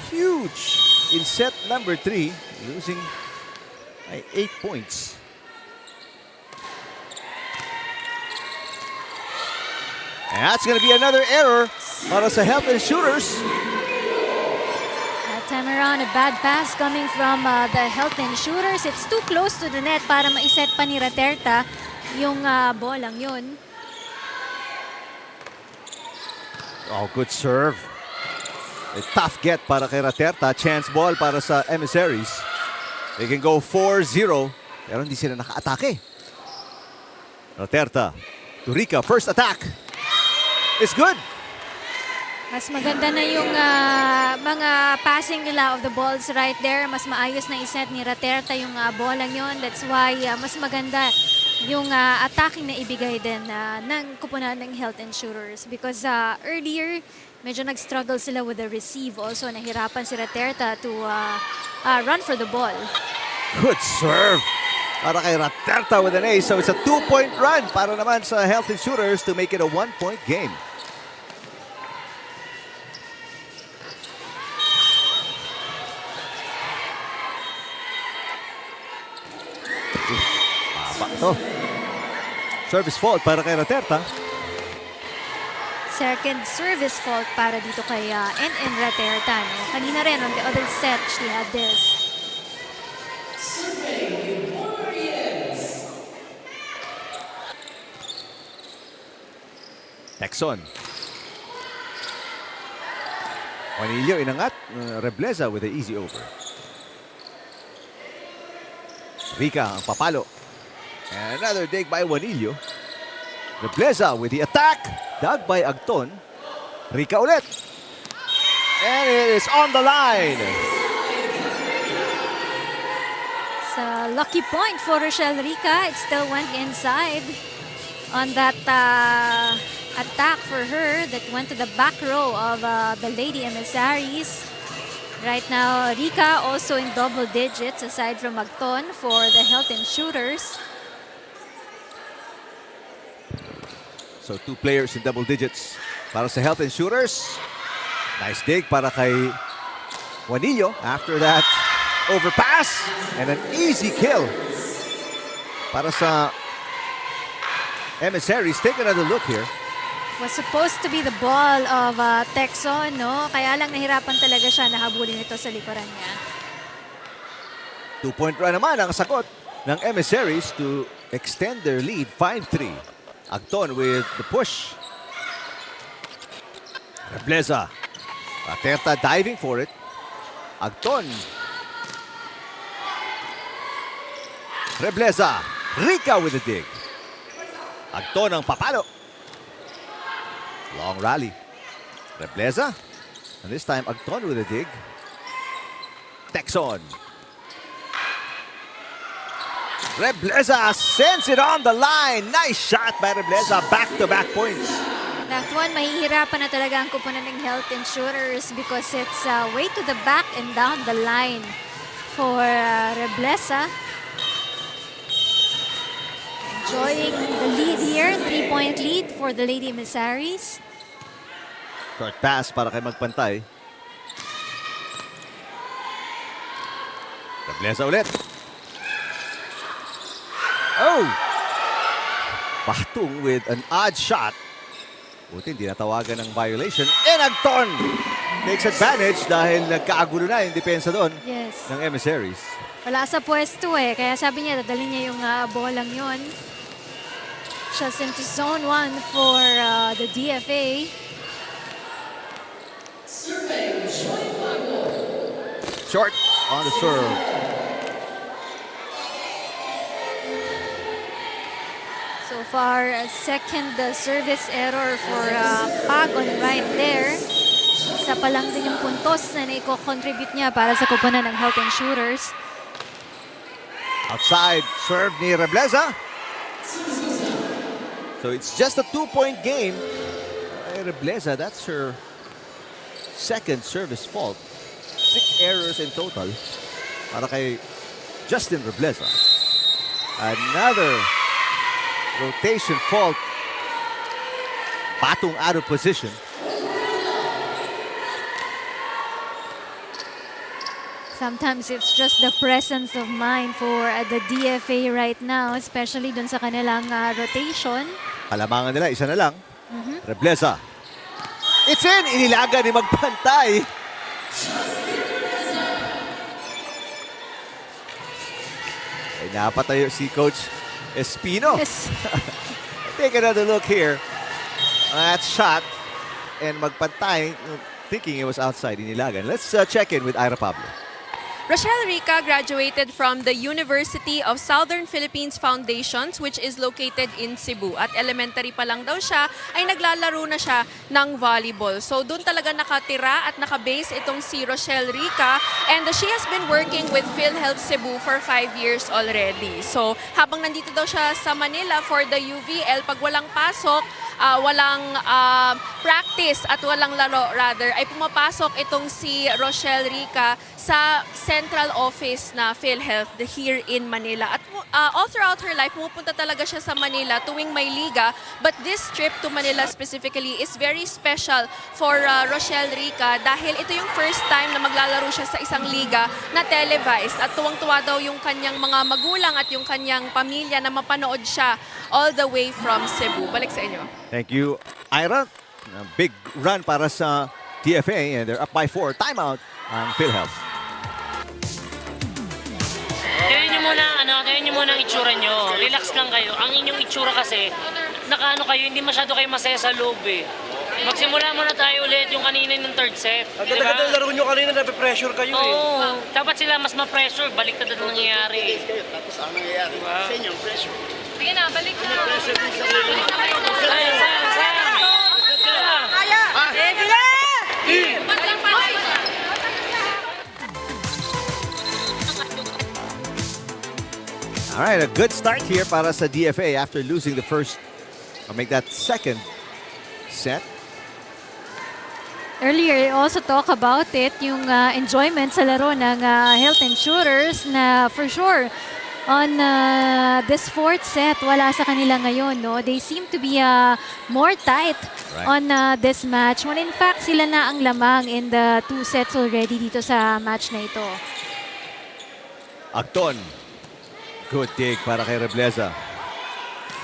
huge in set number 3, losing by 8 points. And that's going to be another error para sa Health Insurers. Time around, a bad pass coming from the Health Insurers. It's too close to the net para maiset pa ni Raterta yung bolang yun. Oh, good serve. A tough get para kay Raterta. Chance ball para sa Emissaries. They can go 4-0. Pero hindi sila naka-atake. Raterta to Rica. First attack. It's good. Mas maganda na yung mga passing nila of the balls right there. Mas maayos na iset ni Raterta yung bolang yun. That's why mas maganda yung attacking na ibigay din ng kupunan ng Health Insurers. Because earlier, medyo nag-struggle sila with the receive. Also, nahirapan si Raterta to run for the ball. Good serve para kay Raterta with an ace. So it's a 2-point run para naman sa Health Insurers to make it a 1-point game. Ito. Service fault para kay Raterta. Second service fault para dito kay NN Raterta. No? Kanina rin on the other set, she had this. Texon. Juanillo inangat. Reblesa with the easy over. Rica ang papalo. And another dig by Juanillo. Reblesa with the attack. Dug by Agton. Rica ulit. And it is on the line. It's a lucky point for Rochelle Rica. It still went inside on that attack for her that went to the back row of the Lady Emissaries. Right now, Rica also in double digits aside from Agton for the Health Insurers. So 2 players in double digits para sa Health Insurers. Nice dig para kay Juanillo after that overpass and an easy kill para sa Emissaries. Take another look here. Was supposed to be the ball of Texon, no? Kaya lang nahirapan talaga siya nahabulin ito sa likuran niya. 2-point run naman ang sagot ng Emissaries to extend their lead 5-3. Agton with the push. Reblesa. Raterta diving for it. Agton. Reblesa. Rica with the dig. Agton ang papalo. Long rally. Reblesa. And this time Agton with a dig. Texon. Rebleza sends it on the line. Nice shot by Rebleza. Back-to-back points. That one, mahihirapan na talaga ang kupunan ng Health Insurers because it's way to the back and down the line for Rebleza. Enjoying the lead here. 3-point lead for the Lady Emissaries. Short pass para kay Magpantay. Rebleza ulit. Oh! Patong with an odd shot. Buti hindi natawagan ng violation. And Anton takes advantage dahil nagkaagulo na yung depensa doon ng Emissaries. Wala sa pwesto eh. Kaya sabi niya, dadalhin niya yung bolang yon. Just into zone 1 for the DFA. Short on the serve. So far, second service error for Paco right there. Isa pa lang din yung puntos na naiko-contribute niya para sa kupunan ng Health Insurers. Outside serve ni Rebleza. So it's just a 2-point game. Rebleza, that's her second service fault. 6 errors in total para kay Justin Rebleza. Another rotation fault. Patong out of position. Sometimes it's just the presence of mind for the DFA right now, especially dun sa kanilang rotation. Kalamangan nila, isa na lang. Rebleza. It's in! Inilaga ni Magpantay. Ay, napatayo si Coach Espino. Yes. Take another look here. That shot. And Magpantay, thinking it was outside, inilagan. Let's check in with Ira Pablo. Rochelle Rica graduated from the University of Southern Philippines Foundations, which is located in Cebu. At elementary pa lang daw siya, ay naglalaro na siya ng volleyball. So doon talaga nakatira at nakabase itong si Rochelle Rica. And she has been working with PhilHealth Cebu for 5 years already. So habang nandito daw siya sa Manila for the UVL, pag walang pasok, walang practice at walang laro rather, ay pumapasok itong si Rochelle Rica sa central office na PhilHealth here in Manila. At all throughout her life, pumupunta talaga siya sa Manila tuwing may liga. But this trip to Manila specifically is very special for Rochelle Rica dahil ito yung first time na maglalaro siya sa isang liga na televised. At tuwang-tuwa daw yung kanyang mga magulang at yung kanyang pamilya na mapanood siya all the way from Cebu. Balik sa inyo. Thank you, Ira. A big run para sa TFA and they're up by 4. Timeout ang PhilHealth. Tingnan nyo muna ang itsura nyo. Relax lang kayo. Ang inyong itsura kasi, nakaano kayo, hindi masyado kayo masaya sa loob eh. Magsimula muna tayo ulit yung kanina ng third set. Ang ganda-ganda ng laro nyo kanina, nape-pressure kayo eh. Oo, dapat sila mas ma-pressure. Baliktad ang nangyayari. Tapos ang nangyayari, sa inyo, pressure. Sige na, balik na. All right, a good start here para sa DFA after losing the first, or make that second set. Earlier, I also talk about it, yung enjoyment sa laro ng Health Insurers na for sure on this fourth set, wala sa kanila ngayon. No? They seem to be more tight on this match. When in fact, sila na ang lamang in the 2 sets already dito sa match na ito. Acton. Good dig para kay Rebleza.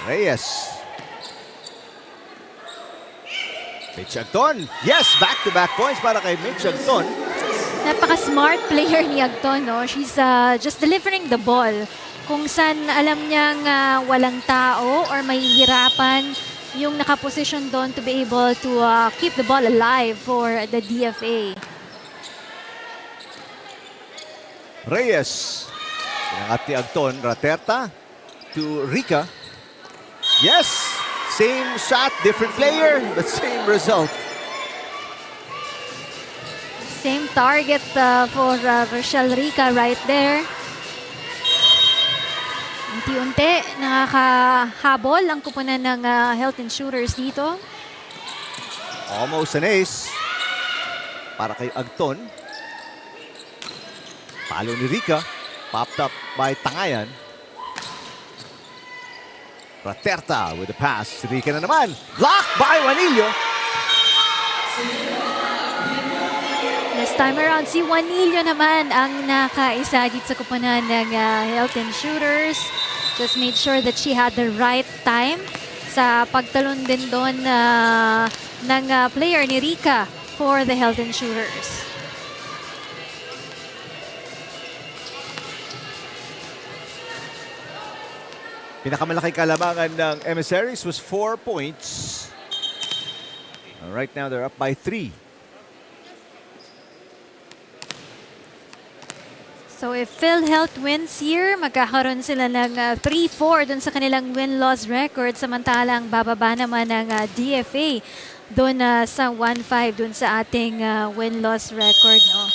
Reyes. Mitch Acton. Yes, back-to-back points para kay Mitch Acton. Napaka-smart player ni Acton. No? She's just delivering the ball. Kung saan alam niyang walang tao or mahihirapan yung nakaposition doon to be able to keep the ball alive for the DFA. Reyes. Pinangat ni Acton. Raterta to Rica. Yes! Same shot, different player, but same result. Same target for Rochelle Rica right there. Unti-unti, nakakahabol ang kupunan ng Health and Shooters dito. Almost an ace. Para kay Agton. Palo ni Rica. Popped up by Tangayan. Praterta with the pass. Rica na naman. Blocked by Juanillo. This time around, si Juanillo naman ang nakaisa dito sa kupunan ng Health and Shooters. Just made sure that she had the right time sa pagtalon din doon ng player ni Rica for the Health and Shooters. Pinakamalaking kalamangan ng Emissaries was 4 points. Right now, they're up by 3. So if PhilHealth wins here, magkakaroon sila ng 3-4 dun sa kanilang win-loss record. Samantalang bababa naman ng DFA dun sa 1-5 dun sa ating win-loss record. No?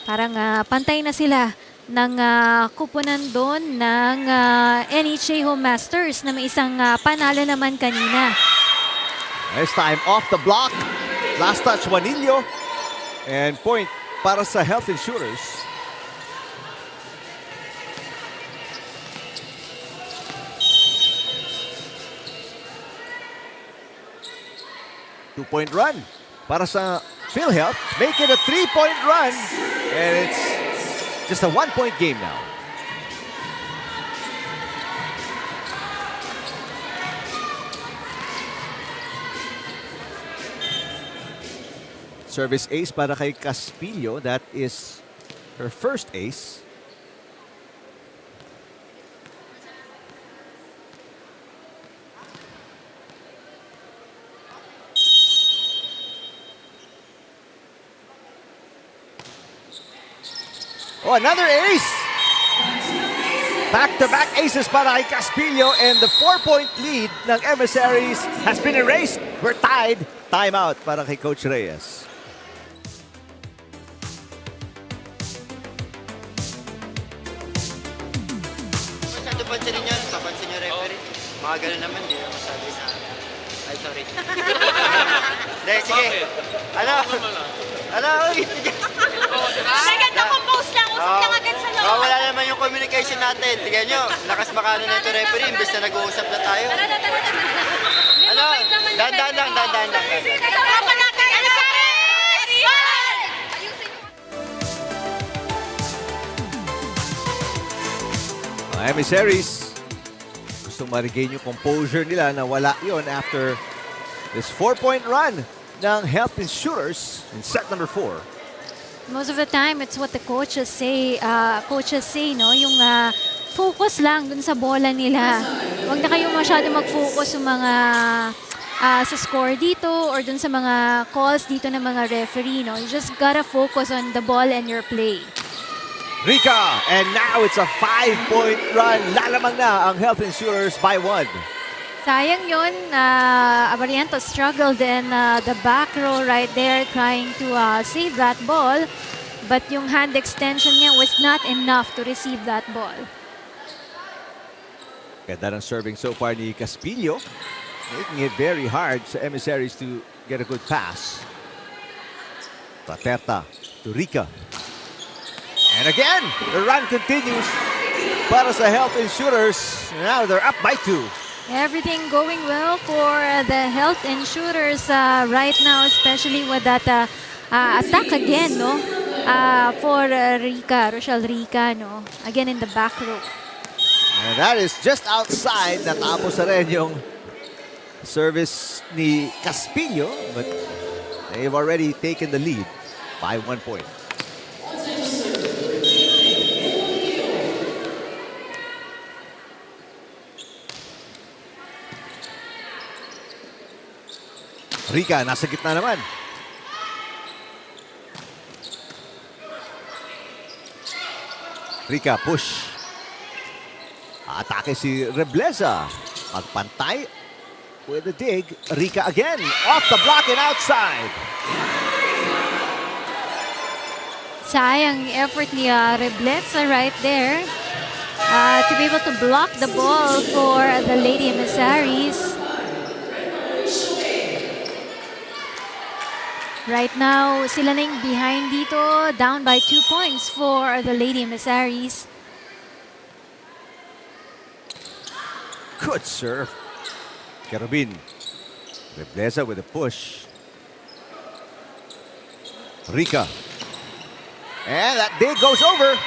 Parang pantay na sila ng kupunan doon ng NHA Home Masters na may isang panalo naman kanina. This time off the block. Last touch, Juanillo. And point para sa Health and Shooters. Two-point run para sa PhilHealth. Make it a 3-point run. And it's just a 1-point game now. Service ace para kay Caspillo. That is her first ace. Oh, another ace! Back-to-back aces para kay Caspillo, and the 4-point lead ng Emissaries has been erased. We're tied. Timeout para kay Coach Reyes. Masyado pansinin yun. Papansin nyo referee. Mga ganun naman, di naman masabi na... Ay, sorry. Hindi, sige. Ano? Maganda compose lang, usap lang agad sa loob. Wala naman yung communication natin. Tignan nyo, lakas makano na ito referee, imbes na nag-uusap na tayo. Tara. Ano? Dahan-dahan lang. Kasama pa natin, Emissaries! Mga Emissaries, gusto ma-regain yung composure nila na wala yon after this 4-point run ng Health and Shooters in set number 4. Most of the time, it's what the coaches say, no? Yung focus lang dun sa bola nila. Huwag na kayong masyado mag-focus sa mga sa score dito or dun sa mga calls dito ng mga referee, no? You just gotta focus on the ball and your play. Rica, and now it's a 5-point run. Lalamang na ang Health and Shooters by 1. Sayang yun. Abariento struggled in the back row right there trying to save that ball. But yung hand extension niya was not enough to receive that ball. Ganda ng serving so far ni Caspillo, making it very hard sa Emissaries to get a good pass. Praterta to Rica. And again, the run continues para sa Health and Shooters. Now they're up by 2. Everything going well for the Health and Shooters right now, especially with that attack again, no? For Rochelle Rica, no? Again in the back row. And that is just outside. Natapos na rin yung service ni Caspillo, but they've already taken the lead by 1 point. Rica, nasa gitna naman. Rica, push. Atake si Rebleza. Magpantay with a dig. Rica again. Off the block and outside. Sayang effort ni Rebleza right there. to be able to block the ball for the Lady Emissaries. Right now, sila na yung behind dito, down by 2 points for the Lady Emissaries. Good serve. Kerubin. Rebleza with a push. Rica. And that dig goes over.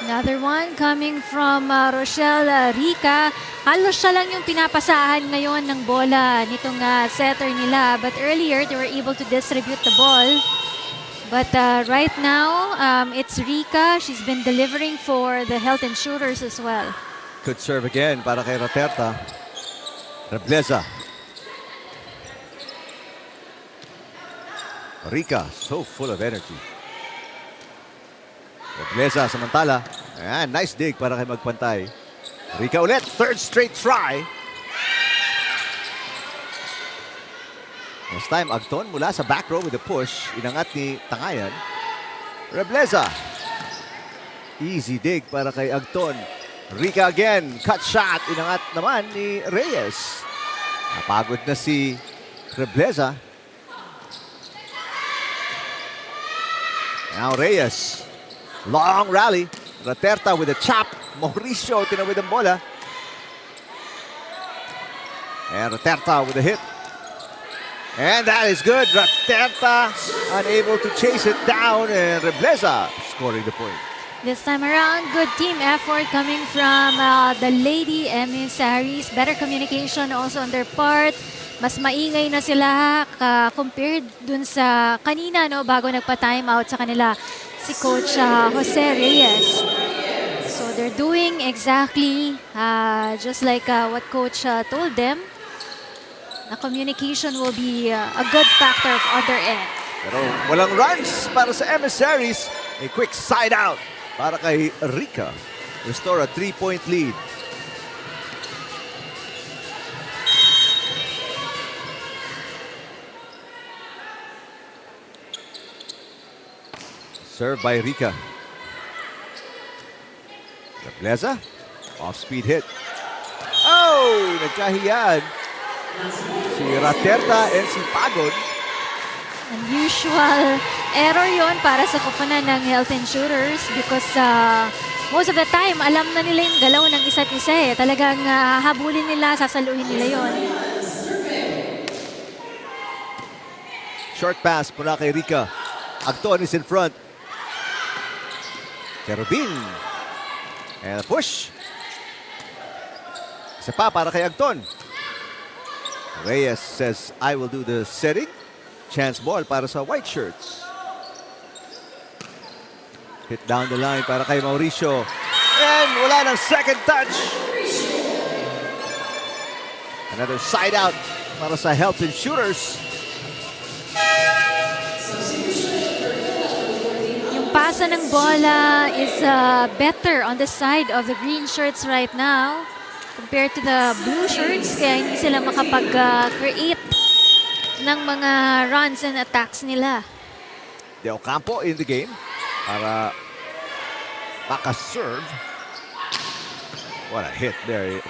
Another one coming from Rochelle Rica. Halos siya lang yung pinapasahan ngayon ng bola nitong setter nila. But earlier, they were able to distribute the ball. But right now, it's Rica. She's been delivering for the Health Insurers as well. Good serve again para kay Raterta. Rebleza. Rica, so full of energy. Rebleza samantala. Ayan, nice dig para kay Magpantay. Rica ulit, third straight try. This time, Agton mula sa back row with a push. Inangat ni Tangayan. Rebleza. Easy dig para kay Agton. Rica again, cut shot. Inangat naman ni Reyes. Napagod na si Rebleza. Now Reyes. Long rally. Raterta with a chop. Mauricio tinawid ang bola. And Raterta with a hit. And that is good. Raterta unable to chase it down. And Rebleza scoring the point. This time around, good team effort coming from the Lady Emissaries. Better communication also on their part. Mas maingay na sila compared dun sa kanina, no, bago nagpa-time out sa kanila si Coach Jose Reyes. So they're doing exactly just like what Coach told them. Na communication will be a good factor on their end. Pero walang runs para sa Emissaries. A quick side out para kay Rica. Restore a 3-point lead. Serve by Rica. Rebleza. Off-speed hit. Oh! Nagkahiyad. Si Raterta and si Pagod. Unusual error yon para sa koponan ng Health Insurers because most of the time, alam na nila yung galaw ng isa't isa eh. Talagang habulin nila, sasaluhin nila yon. Short pass mula kay Rica. Agton is in front. Kerubin. And a push. Isa pa para kay Agton. Reyes says, I will do the setting. Chance ball para sa white shirts. Hit down the line para kay Mauricio. And wala ng second touch. Another side out para sa Health Insurers. Yung pasa ng bola is better on the side of the green shirts right now compared to the blue shirts. Kaya hindi sila makapag-create ng mga runs and attacks nila. De Ocampo in the game para makaserve. What a hit there,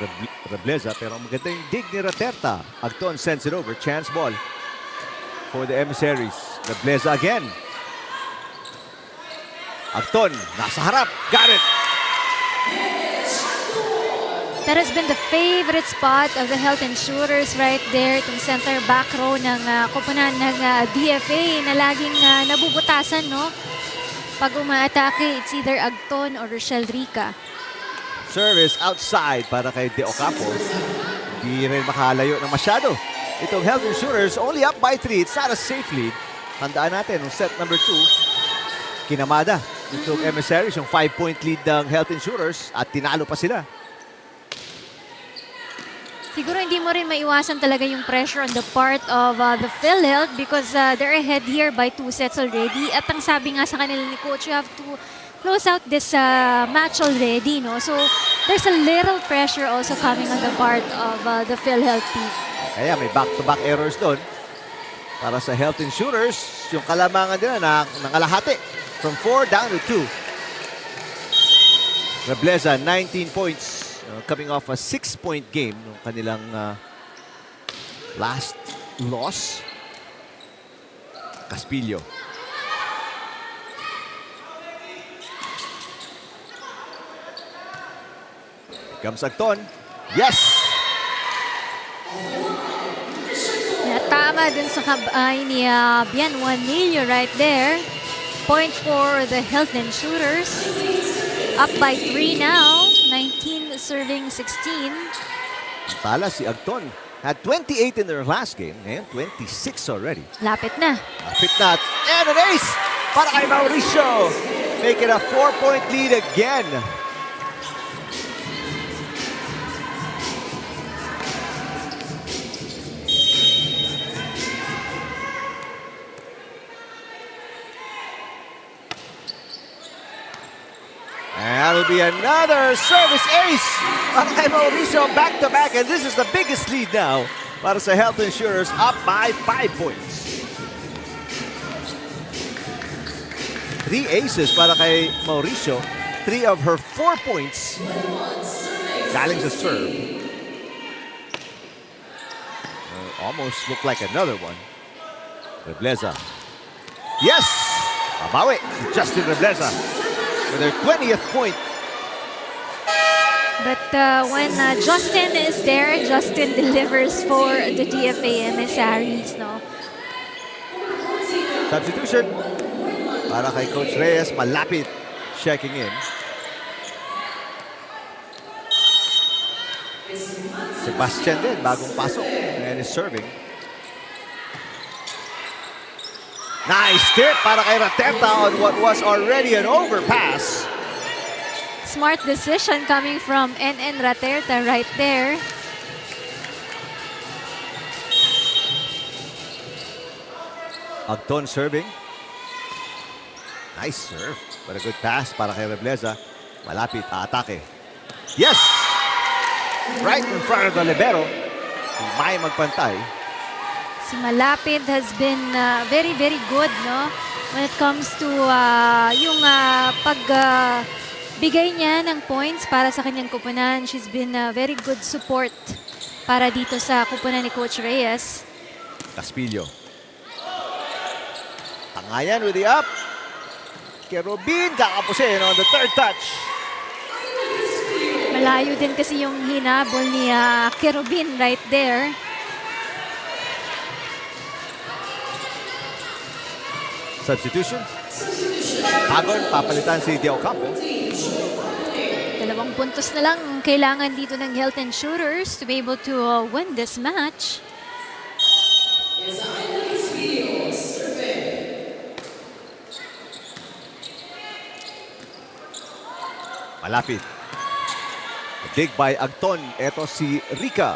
Rebleza. Pero maganda yung dig ni Raterta. Agton sends it over. Chance ball for the Emissaries. Rebleza again. Agton, nasa harap. Got it. That has been the favorite spot of the Health Insurers right there. Itong center back row ng koponan ng DFA na laging nabubutasan, no? Pag umaatake, it's either Agton or Rochelle Rica. Service outside para kay De Ocampo. Hindi rin makalayo na masyado. Itong Health Insurers only up by 3. It's not a safe lead. Tandaan natin, yung set number 2, kinamada. Itong Emissaries, yung 5-point lead ng Health Insurers at tinalo pa sila. Siguro hindi mo rin maiwasan talaga yung pressure on the part of the PhilHealth because they're ahead here by 2 sets already. At ang sabi nga sa kanila ni Coach, you have to close out this match already, no? So there's a little pressure also coming on the part of the PhilHealth team. Kaya may back-to-back errors doon. Para sa Health Insurers, yung kalamangan nila na nangalahati. From 4 down to 2. Rebleza, 19 points. Coming off a 6-point game ng kanilang last loss. Caspillo. Here comes Agton. Yes! Tama dun sa kabay ni Bien Juanillo right there. Point for the Health Insurers. Up by 3 now. 19 serving 16. Tala si Agton. Had 28 in their last game. Ngayon, 26 already. Lapit na. Lapit na. And an ace para kay Mauricio. Make it a 4-point lead again. And that'll be another service ace para kay Mauricio back-to-back. And this is the biggest lead now para sa Health Insurers, up by 5 points. 3 aces para kay Mauricio. 3 of her 4 points galing sa serve. Almost looked like another one. Rebleza. Yes! Mabawi. Justin Rebleza with their 20th point. But when Justin is there, Justin delivers for the DFA Emissaries, no? Substitution para kay Coach Reyes, malapit, checking in. Sebastian din, bagong pasok, and is serving. Nice tip para kay Rateta on what was already an overpass. Smart decision coming from NN Rateta right there. Agton serving. Nice serve. But a good pass para kay Rebleza. Malapit, atake. Yes! Right in front of the libero. May magpantay. Si Malapit has been very, very good, no? When it comes to yung pagbigay niya ng points para sa kanyang kupunan. She's been very good support para dito sa kupunan ni Coach Reyes. Caspillo. Tangayan with the up. Kerubin kakapusin on the third touch. Malayo din kasi yung hinabol ni Kerubin right there. Substitution. Pagon, papalitan si Diao Campo. 2 puntos na lang ang kailangan dito ng Health Insurers to be able to win this match. Malapit. Dig by Agton. Ito si Rica.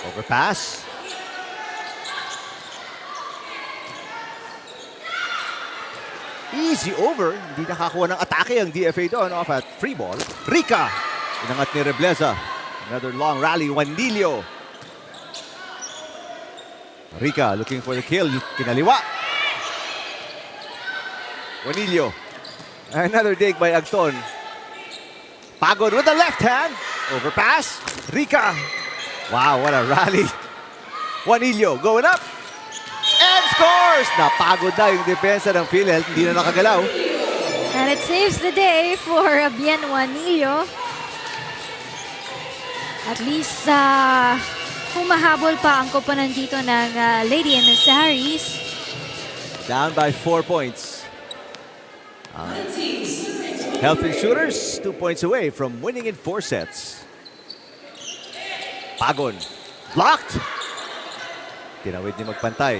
Overpass. Easy over. Hindi nakakuha ng atake ang DFA doon off at free ball. Rica. Inangat ni Rebleza. Another long rally. Juanillo. Rica looking for the kill. Kinaliwa. Juanillo. Another dig by Agton. Pagod with the left hand. Overpass. Rica. Wow, what a rally. Juanillo going up. And scores! Napagod na yung depensa ng PhilHealth. Hindi na nakagalaw. And it saves the day for Bien Juanillo. At least humahabol pa ang koponan dito ng Lady Emissaries. Down by 4 points. Health Insurers, 2 points away from winning in 4 sets. Pagon. Blocked. Tinawid ni magpantay.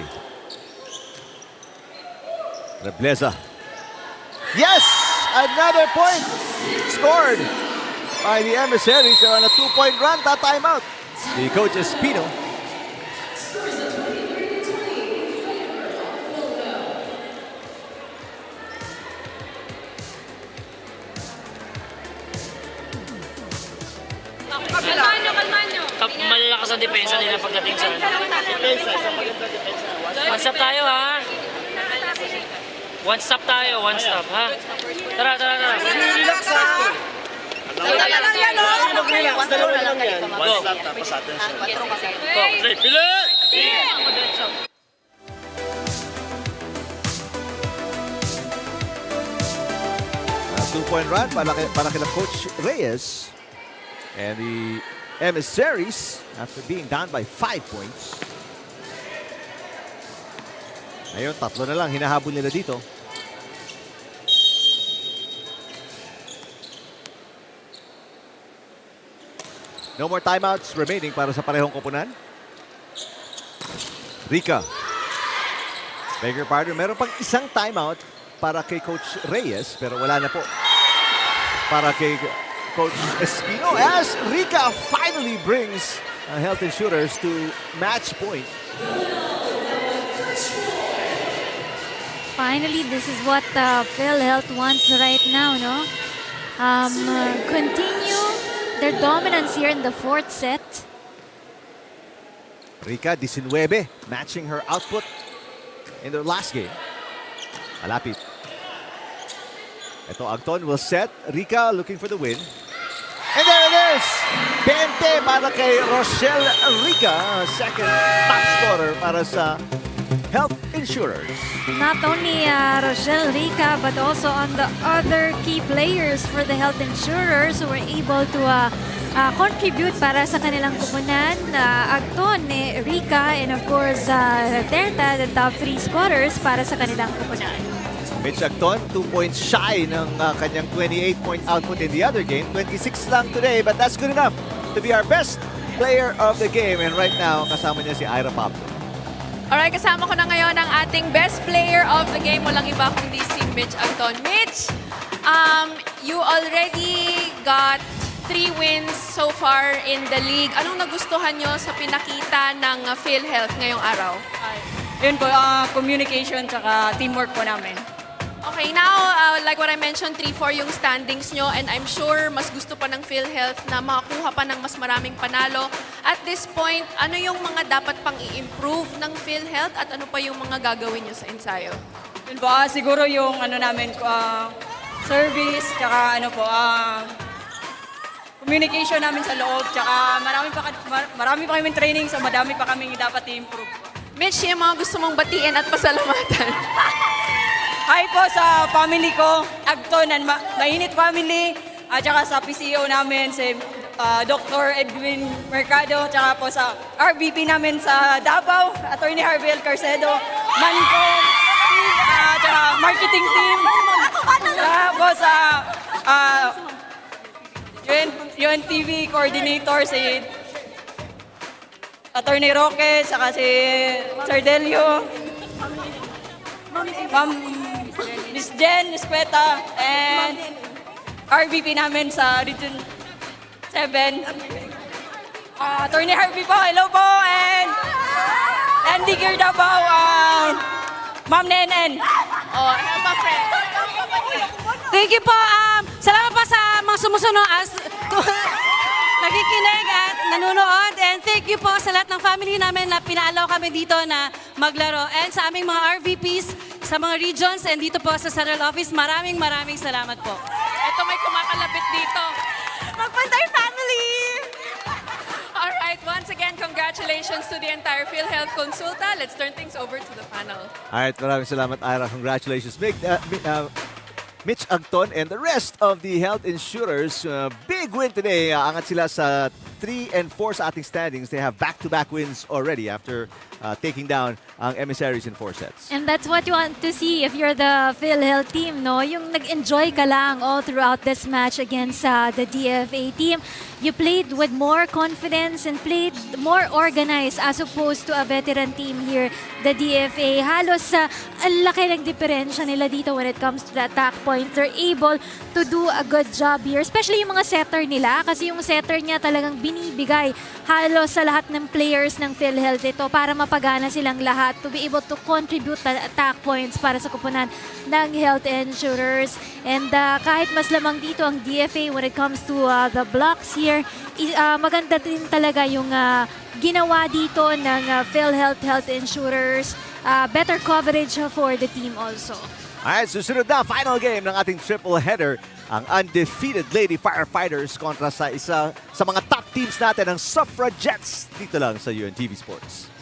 Rebleza. Yes! Another point! Scored by the Emissaries. They're on a 2-point run. Time out. The coach is Pino. malalakas ang depensa nila pagdating sa ano. One stop tayo, ha? One stop tayo, one stop, ha? Tara. Relax ha. Relax, dalawa lang yan. One slap tapos attention. Pilit! Two-point run para kila Coach Reyes. And the Emissaries, after being down by 5 points. Ayun, 3 na lang hinahabol nila dito. No more timeouts remaining para sa parehong koponan. Rica. Beg your pardon, meron pang isang timeout para kay Coach Reyes, pero wala na po para kay Coach Espino as Rica finally brings Health Insurers to match point. Finally, this is what PhilHealth wants right now, no? Continue their dominance here in the 4th set. Rica 19, matching her output in their last game. Malapit. Ito, Agton will set. Rica looking for the win. And there it is! 20 para kay Rochelle Rica. Second top scorer para sa Health Insurers. Not only Rochelle Rica, but also on the other key players for the Health Insurers who were able to contribute para sa kanilang kupunan. Agton, Rica, and of course, Terta, the top 3 scorers para sa kanilang kupunan. Mitch Agton, 2 points shy ng kanyang 28-point output in the other game. 26 lang today, but that's good enough to be our best player of the game. And right now, kasama niya si Ira Pablo. Alright, kasama ko na ngayon ang ating best player of the game. Walang iba kundi si Mitch Agton. Mitch, you already got 3 wins so far in the league. Anong nagustuhan nyo sa pinakita ng PhilHealth ngayong araw? Yun po, communication tsaka teamwork po namin. Okay, now, like what I mentioned, 3-4 yung standings nyo and I'm sure mas gusto pa ng PhilHealth na makakuha pa ng mas maraming panalo. At this point, ano yung mga dapat pang i-improve ng PhilHealth at ano pa yung mga gagawin nyo sa ensayo? Yun po, siguro yung ano namin, service, tsaka ano po, communication namin sa loob, tsaka marami pa kaming training, so madami pa kaming dapat i-improve. Mitch, yung mga gusto mong batiin at pasalamatan. Hi po sa family ko, Agton and Mainit Family, at saka sa PCO namin, si Dr. Edwin Mercado, tsaka po sa RVP namin sa Davao, Attorney Harvey Carcedo, Manco, tsaka marketing team, po sa UNTV coordinator, si Attorney Roque, saka si Sir Delio, Miss Jen Escueta, and RVP namin sa Region 7. Attorney Harvey po, hello po, and Andy Gear Davao, Ma'am Nenen. Oh, help a friend. Thank you po. Salamat pa sa mga sumusunod as nakikinig at nanonood. And thank you po sa lahat ng family namin na pinaalaw kami dito na maglaro. And sa aming mga RVPs, sa mga regions, and dito po sa Central Office, maraming salamat po. Ito may kumakalapit dito. Magpantay family! Alright, once again, congratulations to the entire PhilHealth Konsulta. Let's turn things over to the panel. Alright, maraming salamat, Ira. Congratulations. Mitch Agton and the rest of the Health Insurers. Big win today. Angat sila sa 3 and 4 sa ating standings. They have back-to-back wins already after taking down ang Emissaries in 4 sets. And that's what you want to see if you're the PhilHealth team, no? Yung nag-enjoy ka lang all throughout this match against the DFA team. You played with more confidence and played more organized as opposed to a veteran team here, the DFA. Halos ang laki ng diferensya nila dito when it comes to the attack points. They're able to do a good job here, especially yung mga setter nila kasi yung setter niya talagang binibigay halos sa lahat ng players ng PhilHealth ito para mapagana silang lahat to be able to contribute attack points para sa kupunan ng Health Insurers. And kahit mas lamang dito ang DFA when it comes to the blocks here, maganda din talaga yung ginawa dito ng PhilHealth Health Insurers. Better coverage for the team also. Alright, susunod na final game ng ating triple header. Ang undefeated Lady Firefighters kontra sa isa sa mga top teams natin, ang Suffragettes, dito lang sa UNTV Sports.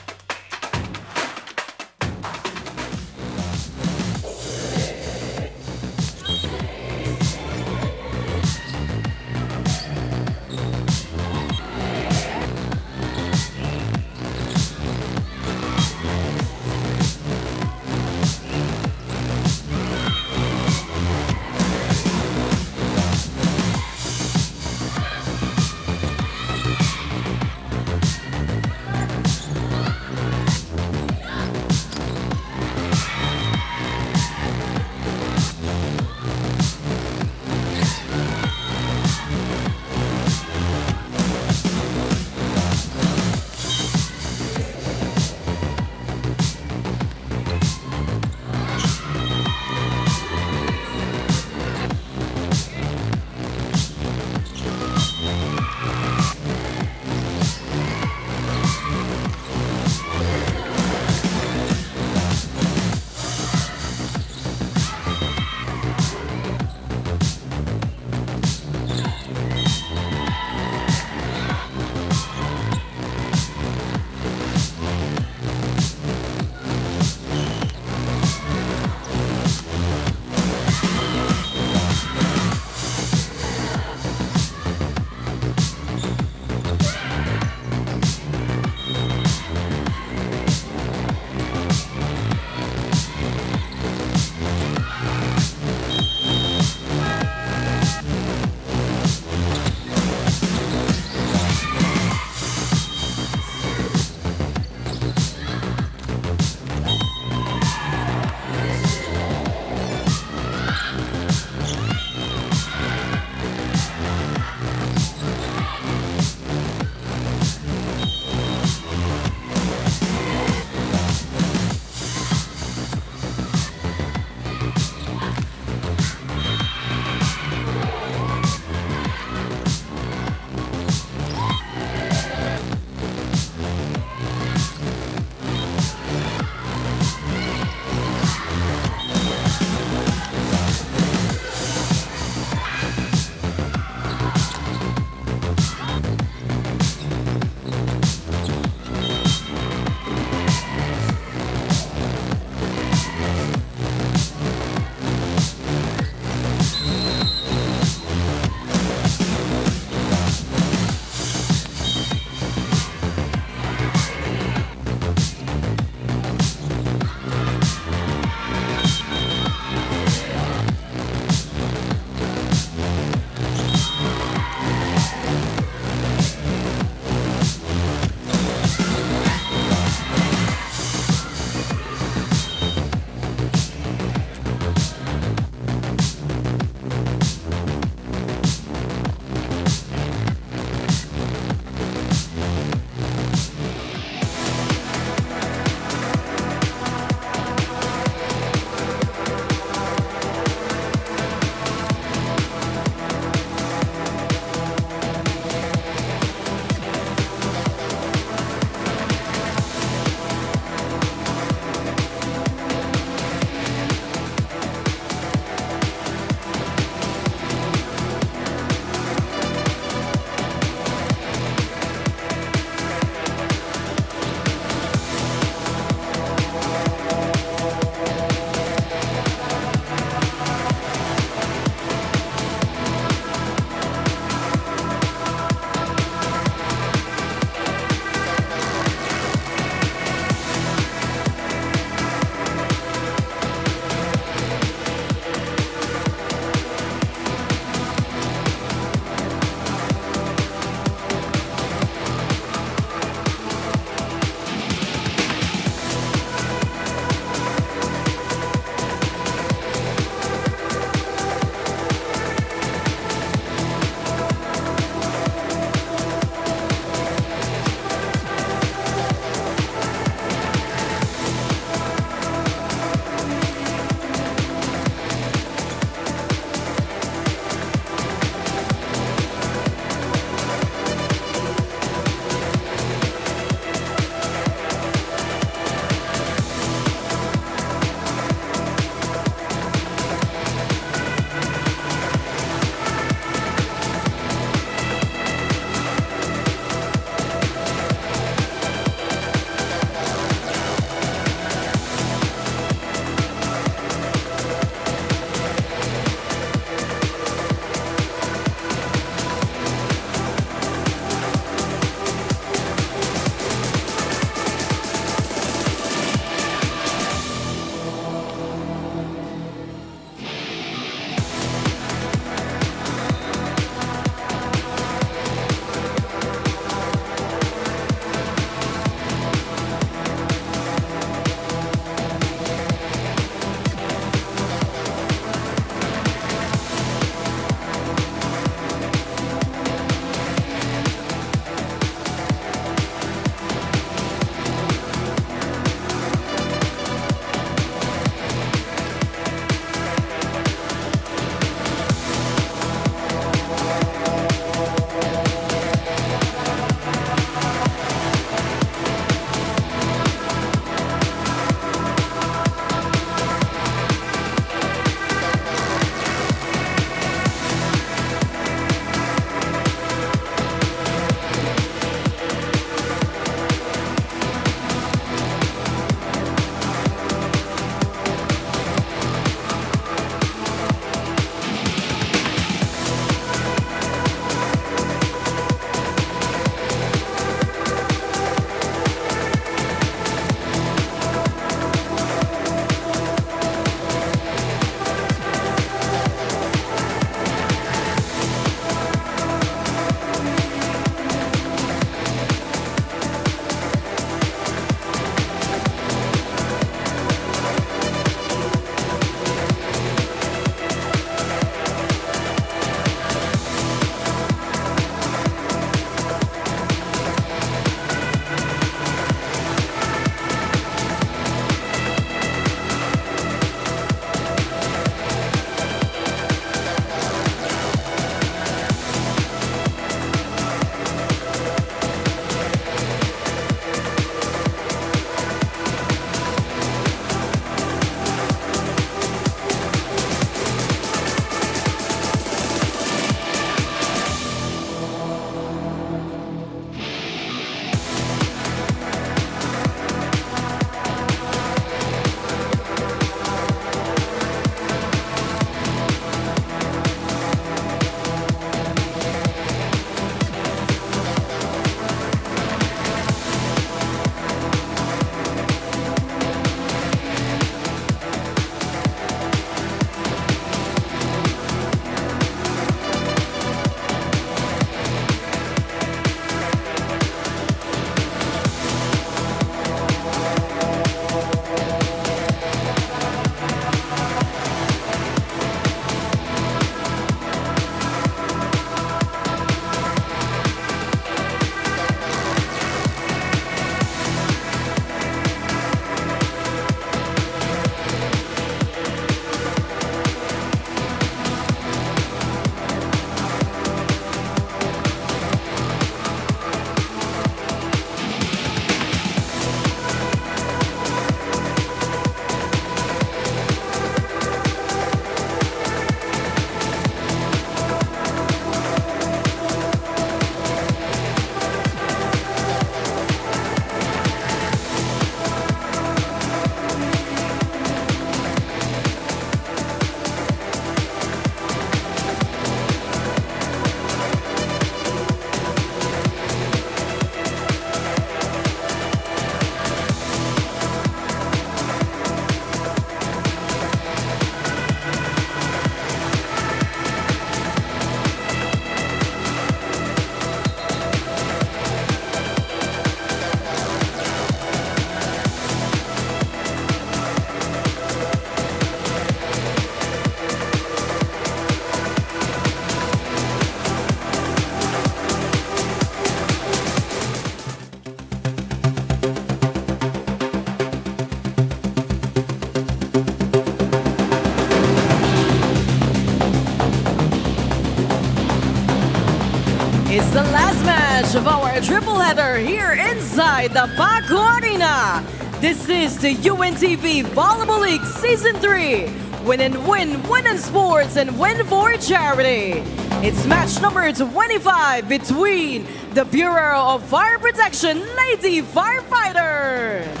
match of our triple header here inside the Paco Arena. This is the UNTV Volleyball League Season 3. Win and win, win in sports, and win for charity. It's match number 25 between the Bureau of Fire Protection Lady Firefighters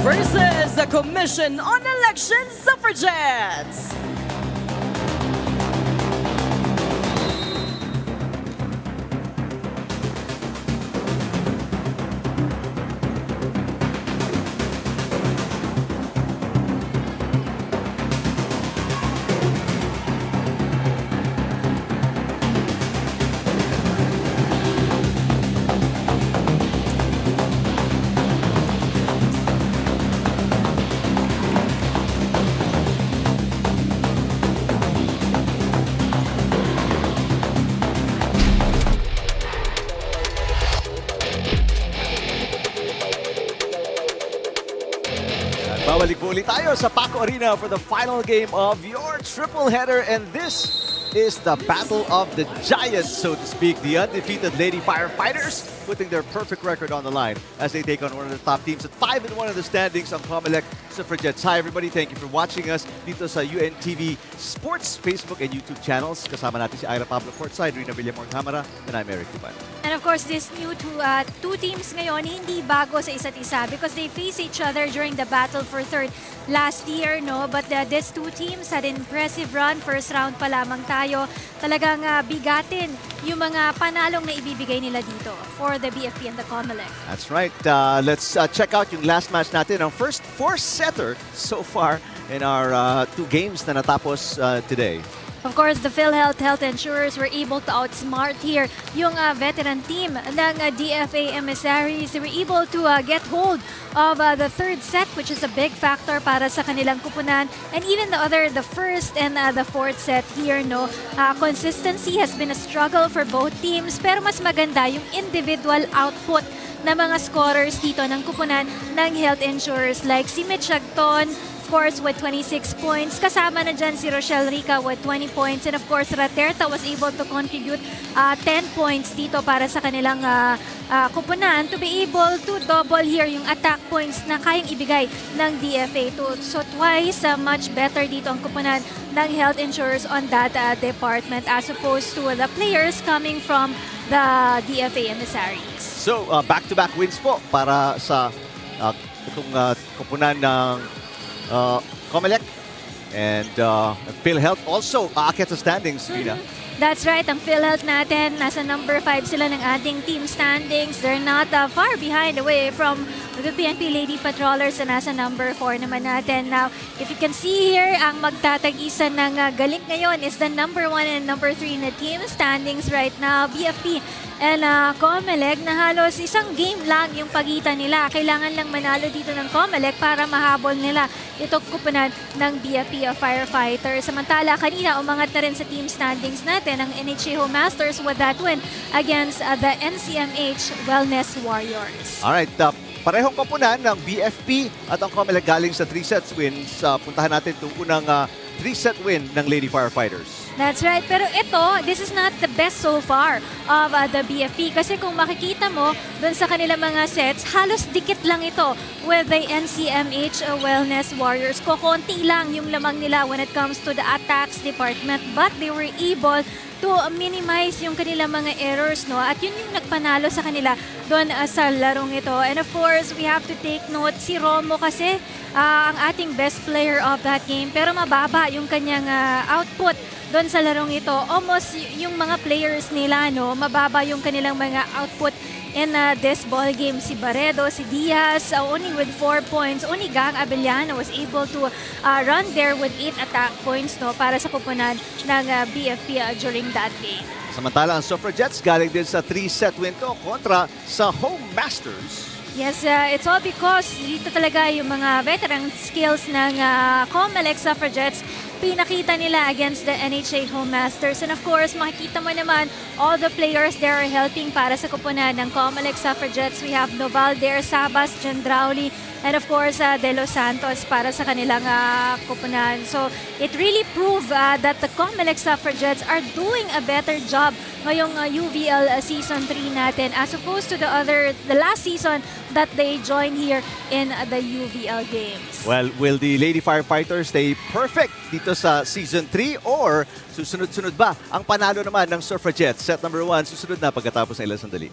versus the Commission on Elections Suffragettes. Babalik po ulit tayo sa Paco Arena for the final game of your triple header, and this is the battle of the giants, so to speak. The undefeated Lady Firefighters putting their perfect record on the line as they take on one of the top teams at 5-1 in the standings on COMELEC Suffragettes. Hi everybody, thank you for watching us dito sa UNTV Sports Facebook and YouTube channels. Kasama natin si Ira Pablo Courtside, Rina Villamor Camara, and I'm Eric Tuban. And of course, this new two teams ngayon, hindi bago sa isa't isa because they face each other during the battle for third last year, no? But these two teams had an impressive run. First round pa lamang tayo. Talagang bigatin yung mga panalong na ibibigay nila dito for the BFP and the COMELEC. That's right. Let's check out yung last match natin. Ang first four-setter so far in our two games na natapos today. Of course, the PhilHealth Health Insurers were able to outsmart here yung veteran team ng DFA Emissaries. They were able to get hold of the third set, which is a big factor para sa kanilang kupunan. And even the first and the fourth set here, no, consistency has been a struggle for both teams. Pero mas maganda yung individual output na mga scorers dito ng kupunan ng Health Insurers like si Mitch Agton, of course, with 26 points. Kasama na dyan si Rochelle Rica with 20 points. And of course, Raterta was able to contribute 10 points dito para sa kanilang kupunan to be able to double here yung attack points na kayang ibigay ng DFA. So twice much better dito ang kupunan ng Health Insurers on that department as opposed to the players coming from the DFA Emissaries. So, back-to-back wins po para sa itong kupunan ng COMELEC and PhilHealth also aakyat sa standings, Rina. That's right. Ang PhilHealth natin, nasa number 5 sila ng ating team standings. They're not far behind away from the PNP Lady Patrollers na nasa number 4 naman natin. Now, if you can see here, ang magtatagisan ng galing ngayon is the number 1 and number 3 na team standings right now. BFP and COMELEC na halos isang game lang yung pagitan nila. Kailangan lang manalo dito ng COMELEC para mahabol nila itong kupunan ng BFP Firefighters. Samantala, kanina umangat na rin sa team standings natin ang NHA Home Masters with that win against the NCMH Wellness Warriors. Alright, parehong koponan ng BFP at ang COMELEC galing sa 3 sets wins. Puntahan natin itong unang 3-set win ng Lady Firefighters. That's right. Pero ito, this is not the best so far of the BFP. Kasi kung makikita mo, dun sa kanilang mga sets, halos dikit lang ito with the NCMH Wellness Warriors. Kokonti lang yung lamang nila when it comes to the attacks department. But they were able to minimize yung kanilang mga errors, no? At yun yung nagpanalo sa kanila doon sa larong ito. And of course, we have to take note, si Romo kasi ang ating best player of that game. Pero mababa yung kanyang output doon sa larong ito. Almost yung mga players nila, no? Mababa yung kanilang mga output in this ball game. Si Barredo, si Diaz, only with 4 points. Only Gang Abellano was able to run there with 8 attack points, no, para sa kupunan ng BFP during that game. Samantala, ang Suffragettes galing din sa 3-set win to kontra sa Home Masters. Yes, it's all because dito talaga yung mga veteran skills ng COMELEC Suffragettes pinakita nila against the NHA Home Masters. And of course, makikita mo naman all the players there are helping para sa kupunan ng COMELEC Suffragettes. We have Noval there, Sabas, Jandrauli, and of course De Los Santos para sa kanilang koponan. So it really proved that the COMELEC Suffragettes are doing a better job ngayong UVL Season 3 natin as opposed to the last season that they joined here in the UVL games. Well, will the Lady Firefighters stay perfect dito sa Season 3 or susunod-sunod ba ang panalo naman ng Suffragettes? Set number 1, susunod na pagkatapos ng ilang sandali.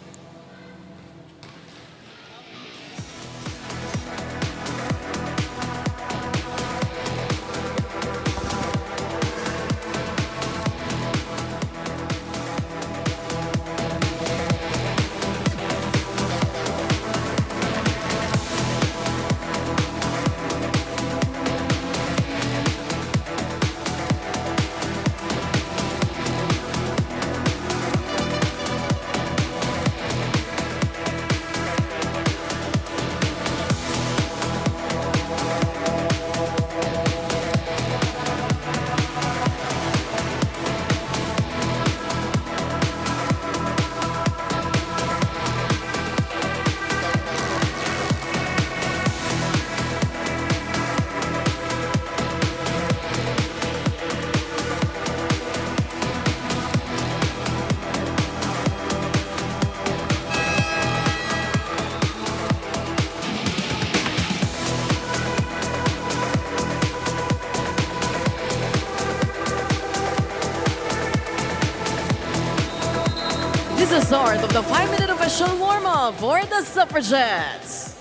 This is the start of the 5-minute official warm-up for the Suffragettes.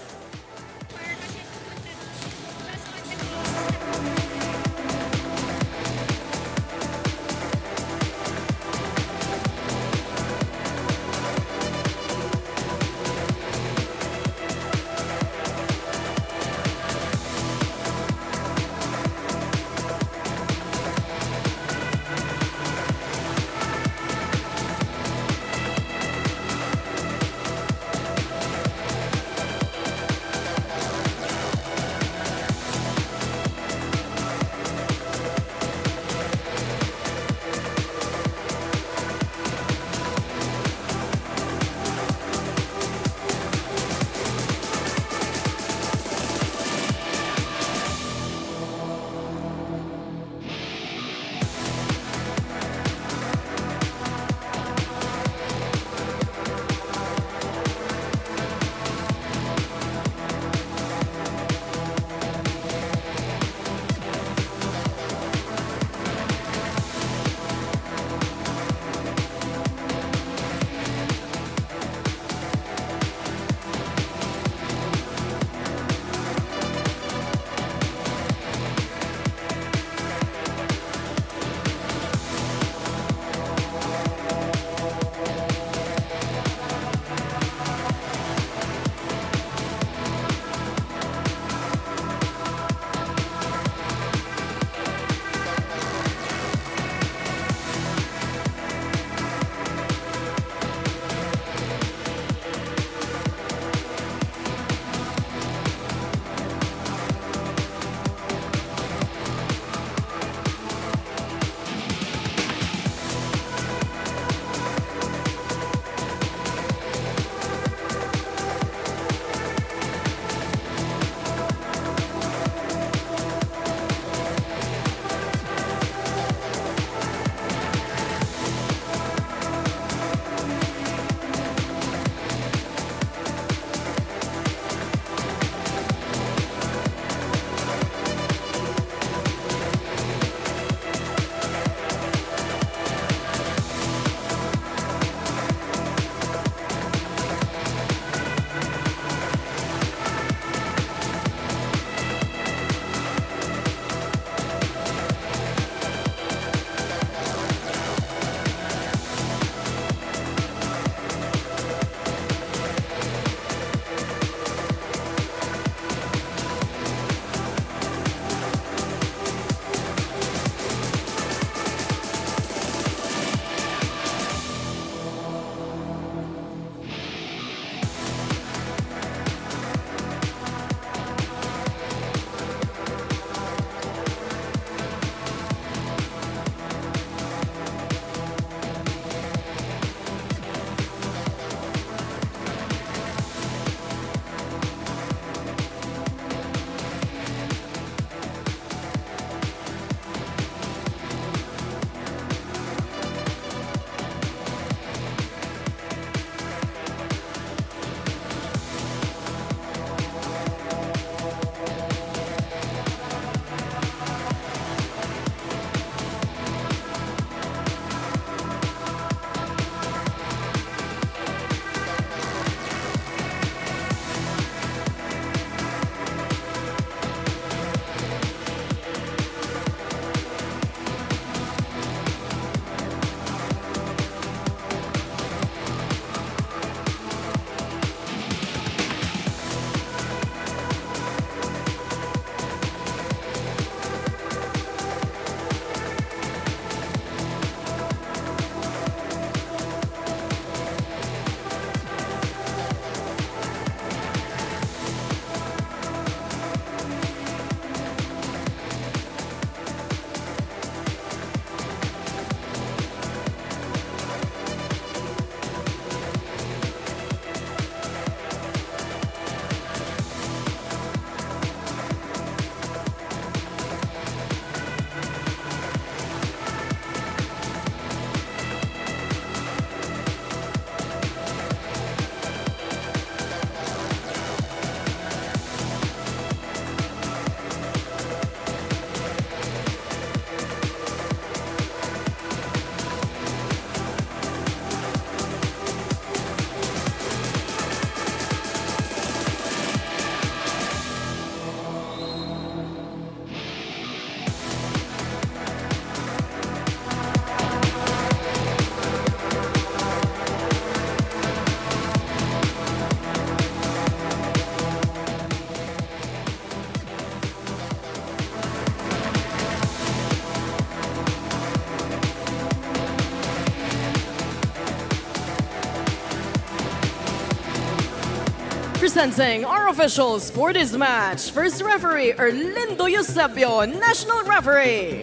Presenting our officials for this match. First referee, Erlindo Eusebio, National Referee.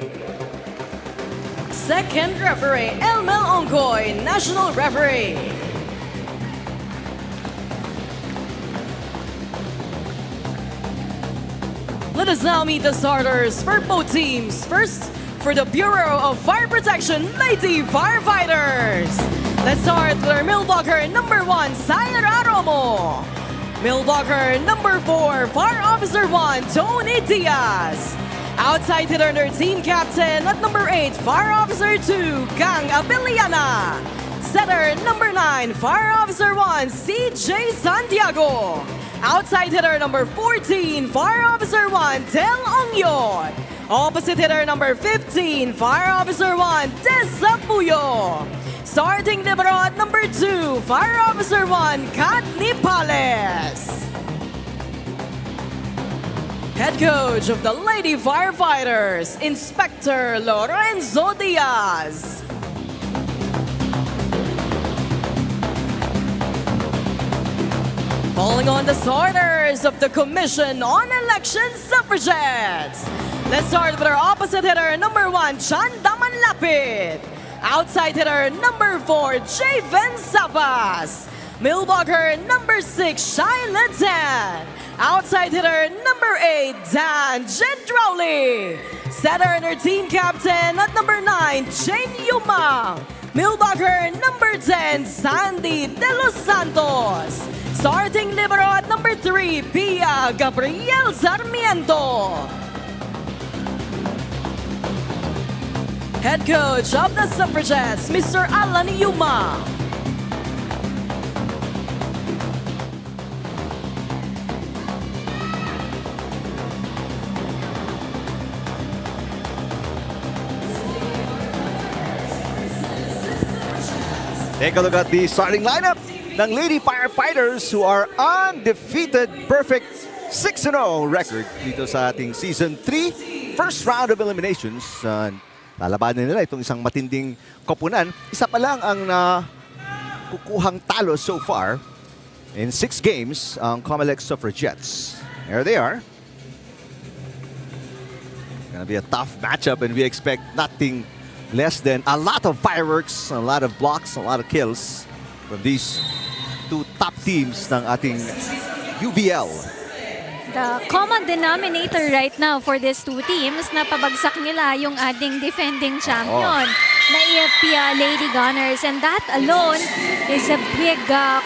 Second referee, Elmel Ongoy, National Referee. Let us now meet the starters for both teams. First, for the Bureau of Fire Protection, Lady Firefighters. Let's start with our millblocker number 1, Sayara Romo. Millblocker number 4, Fire Officer 1, Tony Diaz. Outside hitter, their team captain at number 8, Fire Officer 2, Gang Abiliana. Setter number 9, Fire Officer 1, CJ Santiago. Outside hitter number 14, Fire Officer 1, Del Ongyon. Opposite hitter number 15, Fire Officer 1, Tessa Puyo. Starting libero at number 2, Fire Officer 1, Kat Nipales. Head coach of the Lady Firefighters, Inspector Lorenzo Diaz. Calling on the starters of the Commission on Elections, Suffragettes. Let's start with our opposite hitter, number 1, Chan Damanlapit. Outside hitter, number 4, Javen Sabas. Millblocker, number 6, Shaila Dan. Outside hitter, number 8, Dan Gendrauli. Setter and her team captain at number 9, Jane Yumang. Millblocker, number 10, Sandy De Los Santos. Starting libero at number 3, Pia Gabriel Sarmiento. Head coach of the Suffragettes, Mr. Alan Yuma. Take a look at the starting lineup ng Lady Firefighters who are undefeated, perfect 6-0 record dito sa ating Season 3. First round of eliminations. Lalabanan nila itong isang matinding koponan. Isa pa lang ang kukuhang talo so far in 6 games ang COMELEC Suffragettes. There they are. Gonna be a tough matchup and we expect nothing less than a lot of fireworks, a lot of blocks, a lot of kills from these two top teams ng ating UVL. The common denominator right now for these two teams na pabagsak nila yung ating defending champion na EFP Lady Gunners, and that alone is a big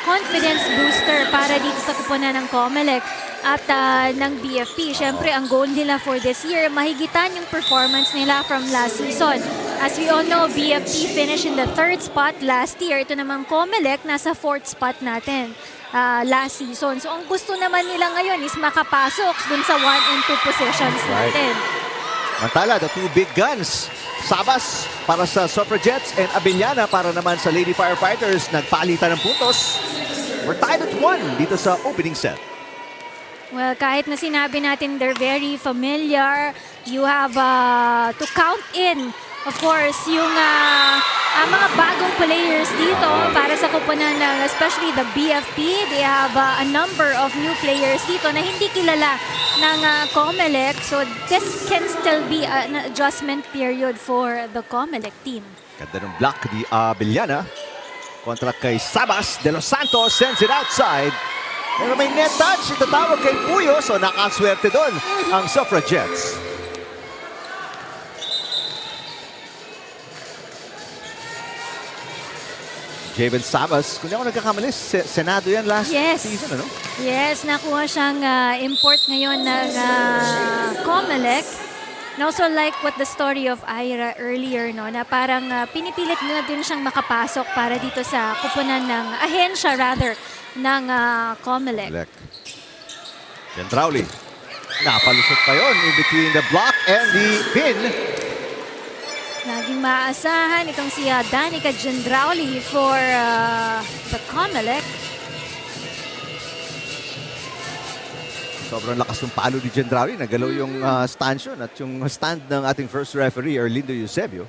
confidence booster para dito sa kupunan ng COMELEC at ng BFP. Siyempre, ang goal nila for this year, mahigitan yung performance nila from last season. As we all know, BFP finished in the 3rd spot last year. Ito naman COMELEC, nasa 4th spot natin last season. So, ang gusto naman nila ngayon is makapasok dun sa 1 and 2 positions natin. Mantala, the two big guns. Sabas para sa Suffragettes and Abellana para naman sa Lady Firefighters. Nagpalitan ng puntos. We're tied at 1 dito sa opening set. Well, kahit na sinabi natin they're very familiar, you have to count in, of course, yung mga bagong players dito para sa kupunan ng, especially the BFP. They have a number of new players dito na hindi kilala ng COMELEC. So this can still be an adjustment period for the COMELEC team. Ganda ng block ni Abellana kontra kay Sabas. De Los Santos sends it outside. Pero may net touch, itatawag kay Puyo, so nakaswerte doon ang Suffragettes. Javen Sabas, kung di ako nagkakamali, Senado yan last season, ano? Yes, nakuha siyang import ngayon ng COMELEC. And also like what the story of Ira earlier, no, na parang pinipilit na din siyang makapasok para dito sa kupunan ng ahensya rather ng COMELEC. Gendrauli. Napalusot pa yun in between the block and the pin. Laging maaasahan itong si Danica Gendrauli for the COMELEC. Sobrang lakas ng palo ni Gendrauli. Nagalaw yung stanchion at yung stand ng ating first referee, Erlindo Eusebio.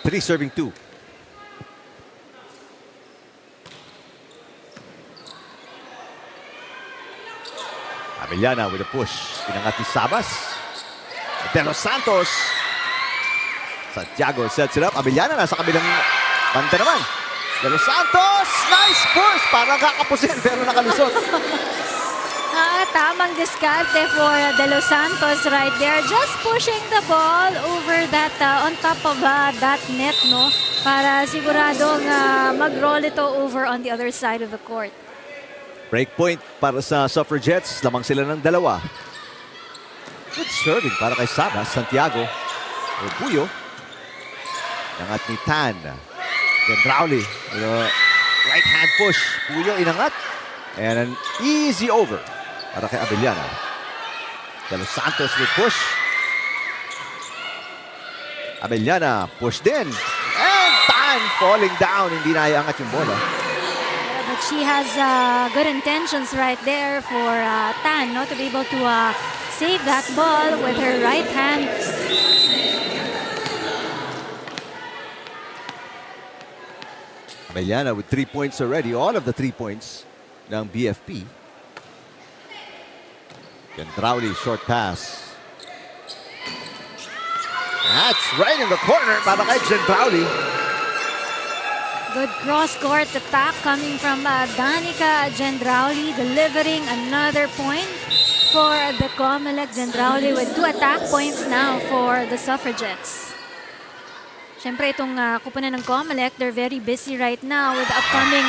3 serving 2. Abellana with a push. Pinangat ni Sabas. De Los Santos. Santiago sets it up. Abellana nasa kabilang banda naman. De Los Santos! Nice push! Parang kakapusin pero nakalusot. Tamang diskarte for De Los Santos right there. Just pushing the ball over that, on top of that net, no? Para siguradong mag-roll ito over on the other side of the court. Break point para sa Suffragettes. Lamang sila ng 2. Good serving para kay Sabas. Santiago. O Puyo. Inangat ni Tan. Then Rowley. Right hand push. Puyo inangat. And an easy over para kay Abellana. De Los Santos with push. Abellana push din. And Tan falling down. Hindi na iangat yung bola. But she has good intentions right there for Tan, no, to be able to save that ball with her right hand. Abellana with 3 points already. All of the 3 points ng BFP. Rowley, short pass. That's right in the corner para kay Rowley. Good cross-court attack coming from Danica Gendrauli, delivering another point for the COMELEC. Gendrauli with 2 attack points now for the Suffragettes. Siyempre itong kupunan ng COMELEC, they're very busy right now with the upcoming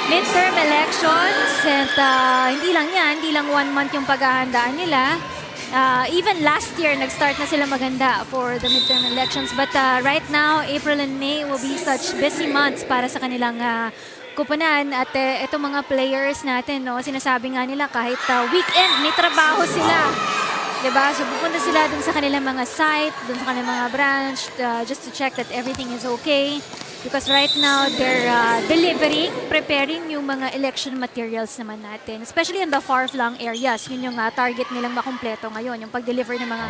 midterm elections. And hindi lang yan, hindi lang 1 month yung paghahandaan nila. Even last year, nag-start na sila maganda for the midterm elections. But right now, April and May will be such busy months para sa kanilang kupunan. At itong mga players natin, no, sinasabi nga nila kahit weekend, may trabaho sila. Diba? So pupunta sila dun sa kanilang mga site, dun sa kanilang mga branch, just to check that everything is okay. Because right now, they're delivering, preparing yung mga election materials naman natin. Especially in the far-flung areas. Yun yung target nilang makumpleto ngayon, yung pag-deliver ng mga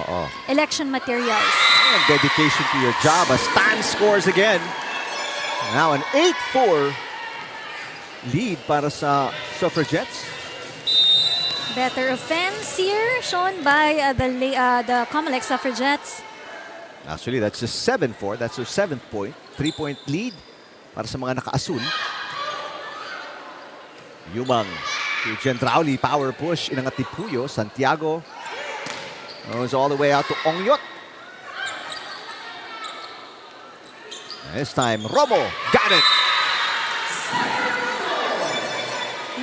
election materials. And dedication to your job as Tan scores again. Now an 8-4 lead para sa Suffragettes. Better offense here shown by the COMELEC Suffragettes. Actually, that's just 7-4. That's their 7th point. 3-point lead para sa mga naka-asul. Yumang to Gendrauli. Power push. Inangat ni Puyo. Santiago goes all the way out to Ongyot. This time, Romo got it.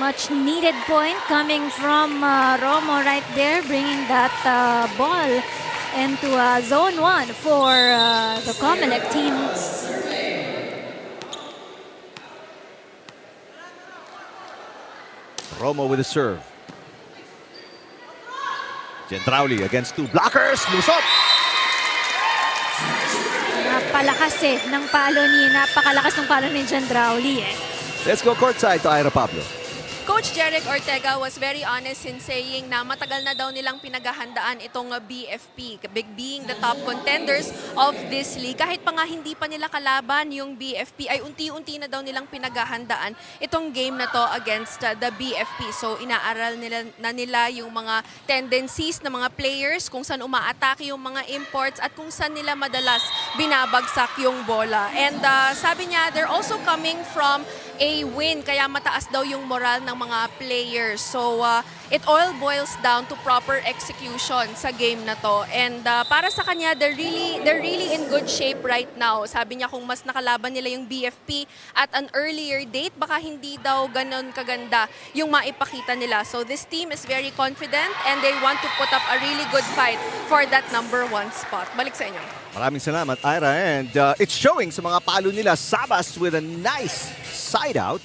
Much needed point coming from Romo right there, bringing that ball into zone 1 for the COMELEC team. Romo with a serve. Gendrauli against 2 blockers. Lusot. Napakalakas ng palo ni Gendrauli eh. Let's go courtside to Ira Pablo. Coach Jeric Ortega was very honest in saying na matagal na daw nilang pinaghahandaan itong BFP, being the top contenders of this league. Kahit pa nga hindi pa nila kalaban yung BFP, ay unti-unti na daw nilang pinaghahandaan itong game na to against the BFP. So inaaral nila yung mga tendencies ng mga players, kung saan umaatake yung mga imports at kung saan nila madalas binabagsak yung bola. And sabi niya, they're also coming from a win, kaya mataas daw yung moral ng mga players. So, it all boils down to proper execution sa game na to. And para sa kanya, they're really in good shape right now. Sabi niya kung mas nakalaban nila yung BFP at an earlier date, baka hindi daw ganon kaganda yung maipakita nila. So, this team is very confident and they want to put up a really good fight for that number 1 spot. Balik sa inyo. Maraming salamat, Ira. And it's showing sa mga palo nila. Sabas with a nice side out.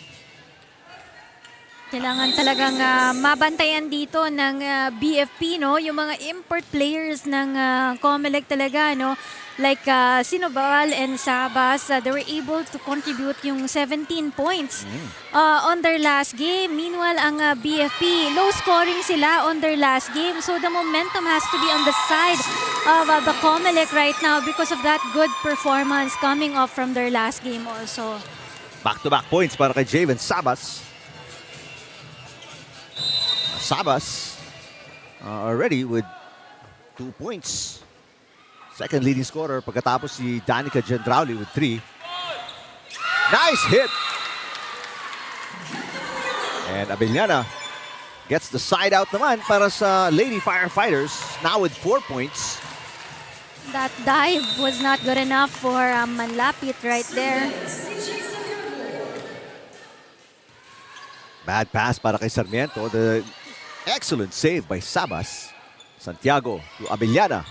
Kailangan talagang mabantayan dito ng BFP, no? Yung mga import players ng COMELEC talaga, no? Like Sinobal and Sabas, they were able to contribute yung 17 points on their last game. Meanwhile, ang BFP, low scoring sila on their last game. So the momentum has to be on the side of the COMELEC right now because of that good performance coming off from their last game also. Back-to-back points para kay Javen Sabas. Sabas already with 2 points. Second leading scorer pagkatapos si Danica Gendrauli with 3. Nice hit! And Abellana gets the side out naman para sa Lady Firefighters, now with 4 points. That dive was not good enough for Manlapit right there. Bad pass para kay Sarmiento. The excellent save by Sabas. Santiago to Abellana.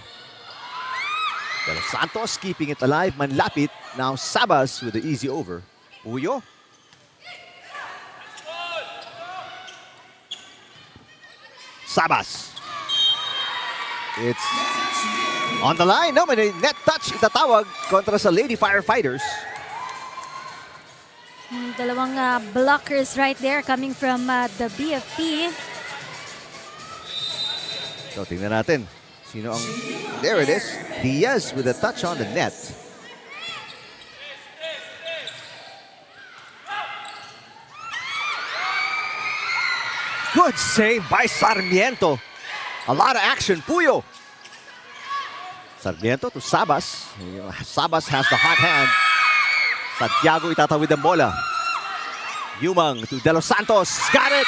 Pero Santos keeping it alive. Manlapit. Now Sabas with the easy over. Puyo. Sabas. It's on the line. No, may net touch itatawag kontra sa Lady Firefighters. Dalawang blockers right there coming from the BFP. So tingnan natin. Sino ang... There it is. Diaz with a touch on the net. Good save by Sarmiento. A lot of action. Puyo. Sarmiento to Sabas. Sabas has the hot hand. Santiago itatawid ang bola. Yumang to De Los Santos. Got it!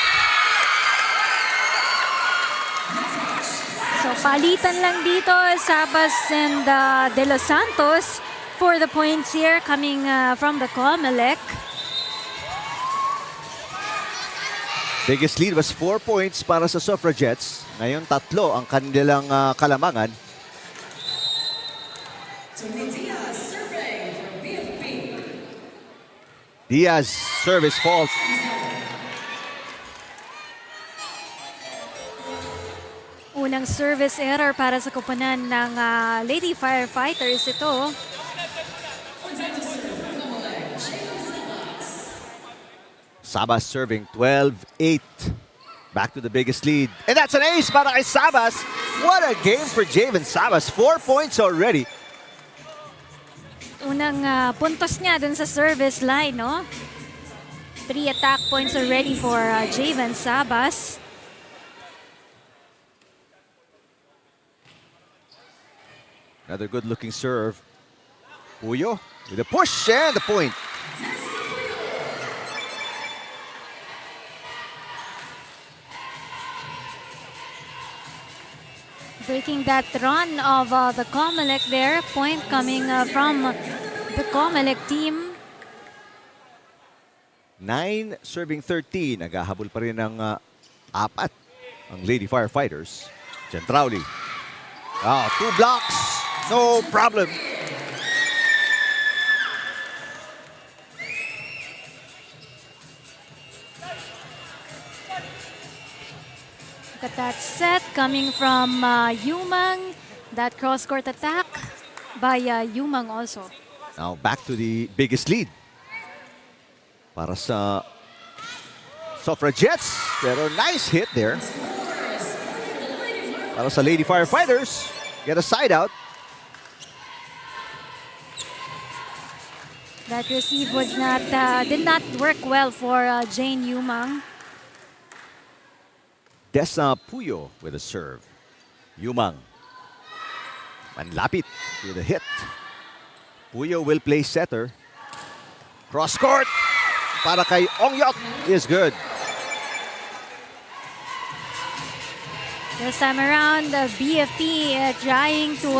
So palitan lang dito, Sabas and De Los Santos for the points here coming from the COMELEC. Biggest lead was 4 points para sa Suffragettes. Ngayon 3 ang kanilang kalamangan. Diaz, service fault. Unang service error para sa kupunan ng Lady Firefighters ito. Sabas serving 12-8. Back to the biggest lead. And that's an ace para kay Sabas. What a game for Javen Sabas. 4 points already. Unang puntos niya dun sa service line, no? 3 attack points already for Javen Sabas. Another good-looking serve. Puyo with a push and the point. Breaking that run of the COMELEC there. Point coming from the COMELEC team. 9 serving 13. Naghahabol pa rin ng 4 ang Lady Firefighters. Gentrauli. 2 blocks. No problem. Look at that set coming from Yumang. That cross-court attack by Yumang also. Now back to the biggest lead. Para sa Suffragettes. Pero nice hit there. Para sa Lady Firefighters. Get a side out. That receive was not did not work well for Jane Yumang. Dessa Puyo with a serve. Yumang. Manlapit with a hit. Puyo will play setter. Cross court. Para kay Ongyot is good. This time around, the BFP trying to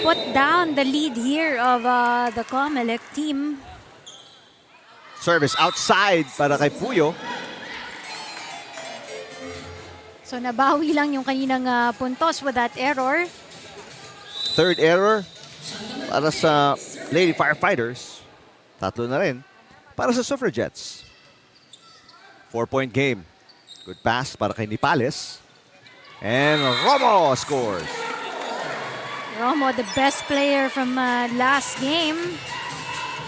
put down the lead here of the COMELEC team. Service outside para kay Puyo. So nabawi lang yung kaninang puntos with that error. Third error para sa Lady Firefighters. 3 na rin para sa Suffragettes. 4-point game. Good pass para kay Nipales. And Romo scores. Romo, the best player from last game.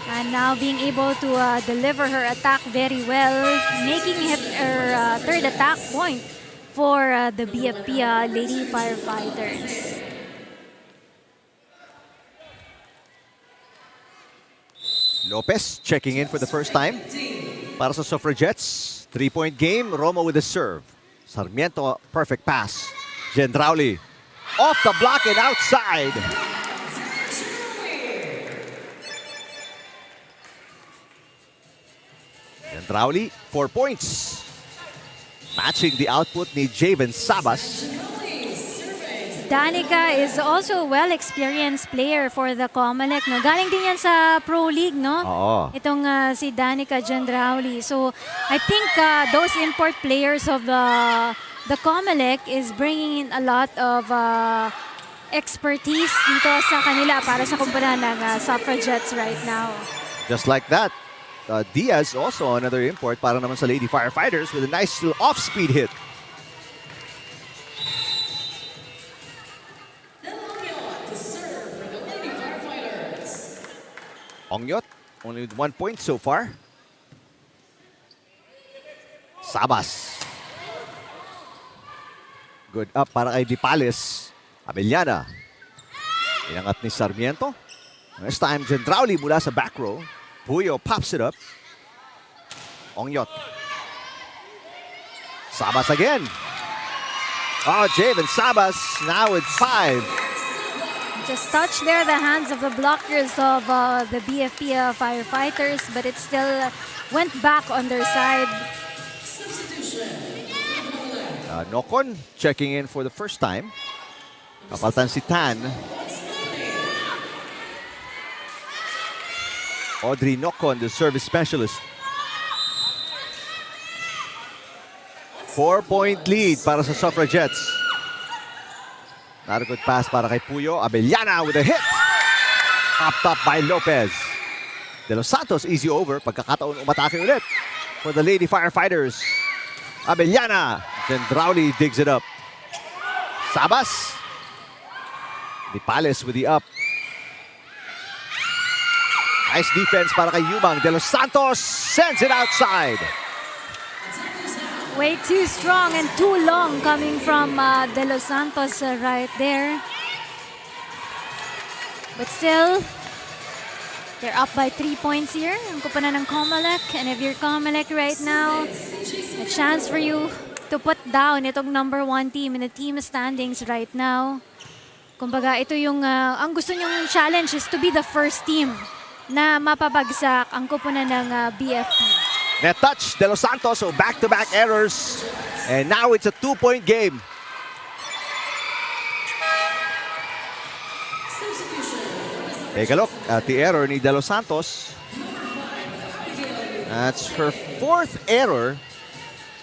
And now being able to deliver her attack very well, making it her third attack point for the BFP Lady Firefighters. Lopez checking in for the first time. Para sa Suffragettes, 3-point game. Romo with the serve. Sarmiento, perfect pass. Gendrauli off the block and outside. Gendrauli, 4 points. Matching the output ni Javen Sabas. Danica is also a well-experienced player for the COMELEC, no? Galing din yan sa Pro League, no? Oo. Itong si Danica Gendrauli. So, I think those import players of the COMELEC is bringing in a lot of expertise dito sa kanila para sa kumpanya ng Suffragettes right now. Just like that. Diaz also another import para naman sa Lady Firefighters with a nice little off-speed hit. Ongyot, only with 1 point so far. Sabas. Good up para kay Dipales. Abellana. Inangat ni Sarmiento. This time, Gendrauli mula sa back row. Puyo pops it up. Ongyot. Sabas again. Oh, Javen Sabas now with 5. Just touched there the hands of the blockers of the BFP Firefighters, but it still went back on their side. Nocon checking in for the first time. Kapaltan si Tan. Audrey Nocon, the service specialist. 4-point lead para sa Suffragettes. Not a good pass para kay Puyo. Abellana with a hit. Popped up by Lopez. De Los Santos, easy over. Pagkakataon umatake ulit for the Lady Firefighters. Abellana. Gendrauli digs it up. Sabas. Dipales with the up. Nice defense para kay Yumang. De Los Santos sends it outside. Way too strong and too long coming from De Los Santos right there. But still, they're up by 3 points here. Ang kupunan ng COMELEC. And if you're COMELEC right now, a chance for you to put down itong number 1 team in the team standings right now. Kumbaga, ito yung, ang gusto nyong challenge is to be the first team na mapabagsak ang kupunan ng BFP. Net touch, De Los Santos, so back-to-back errors. And now it's a 2-point game. Take a look at the error ni De Los Santos. That's her 4th error.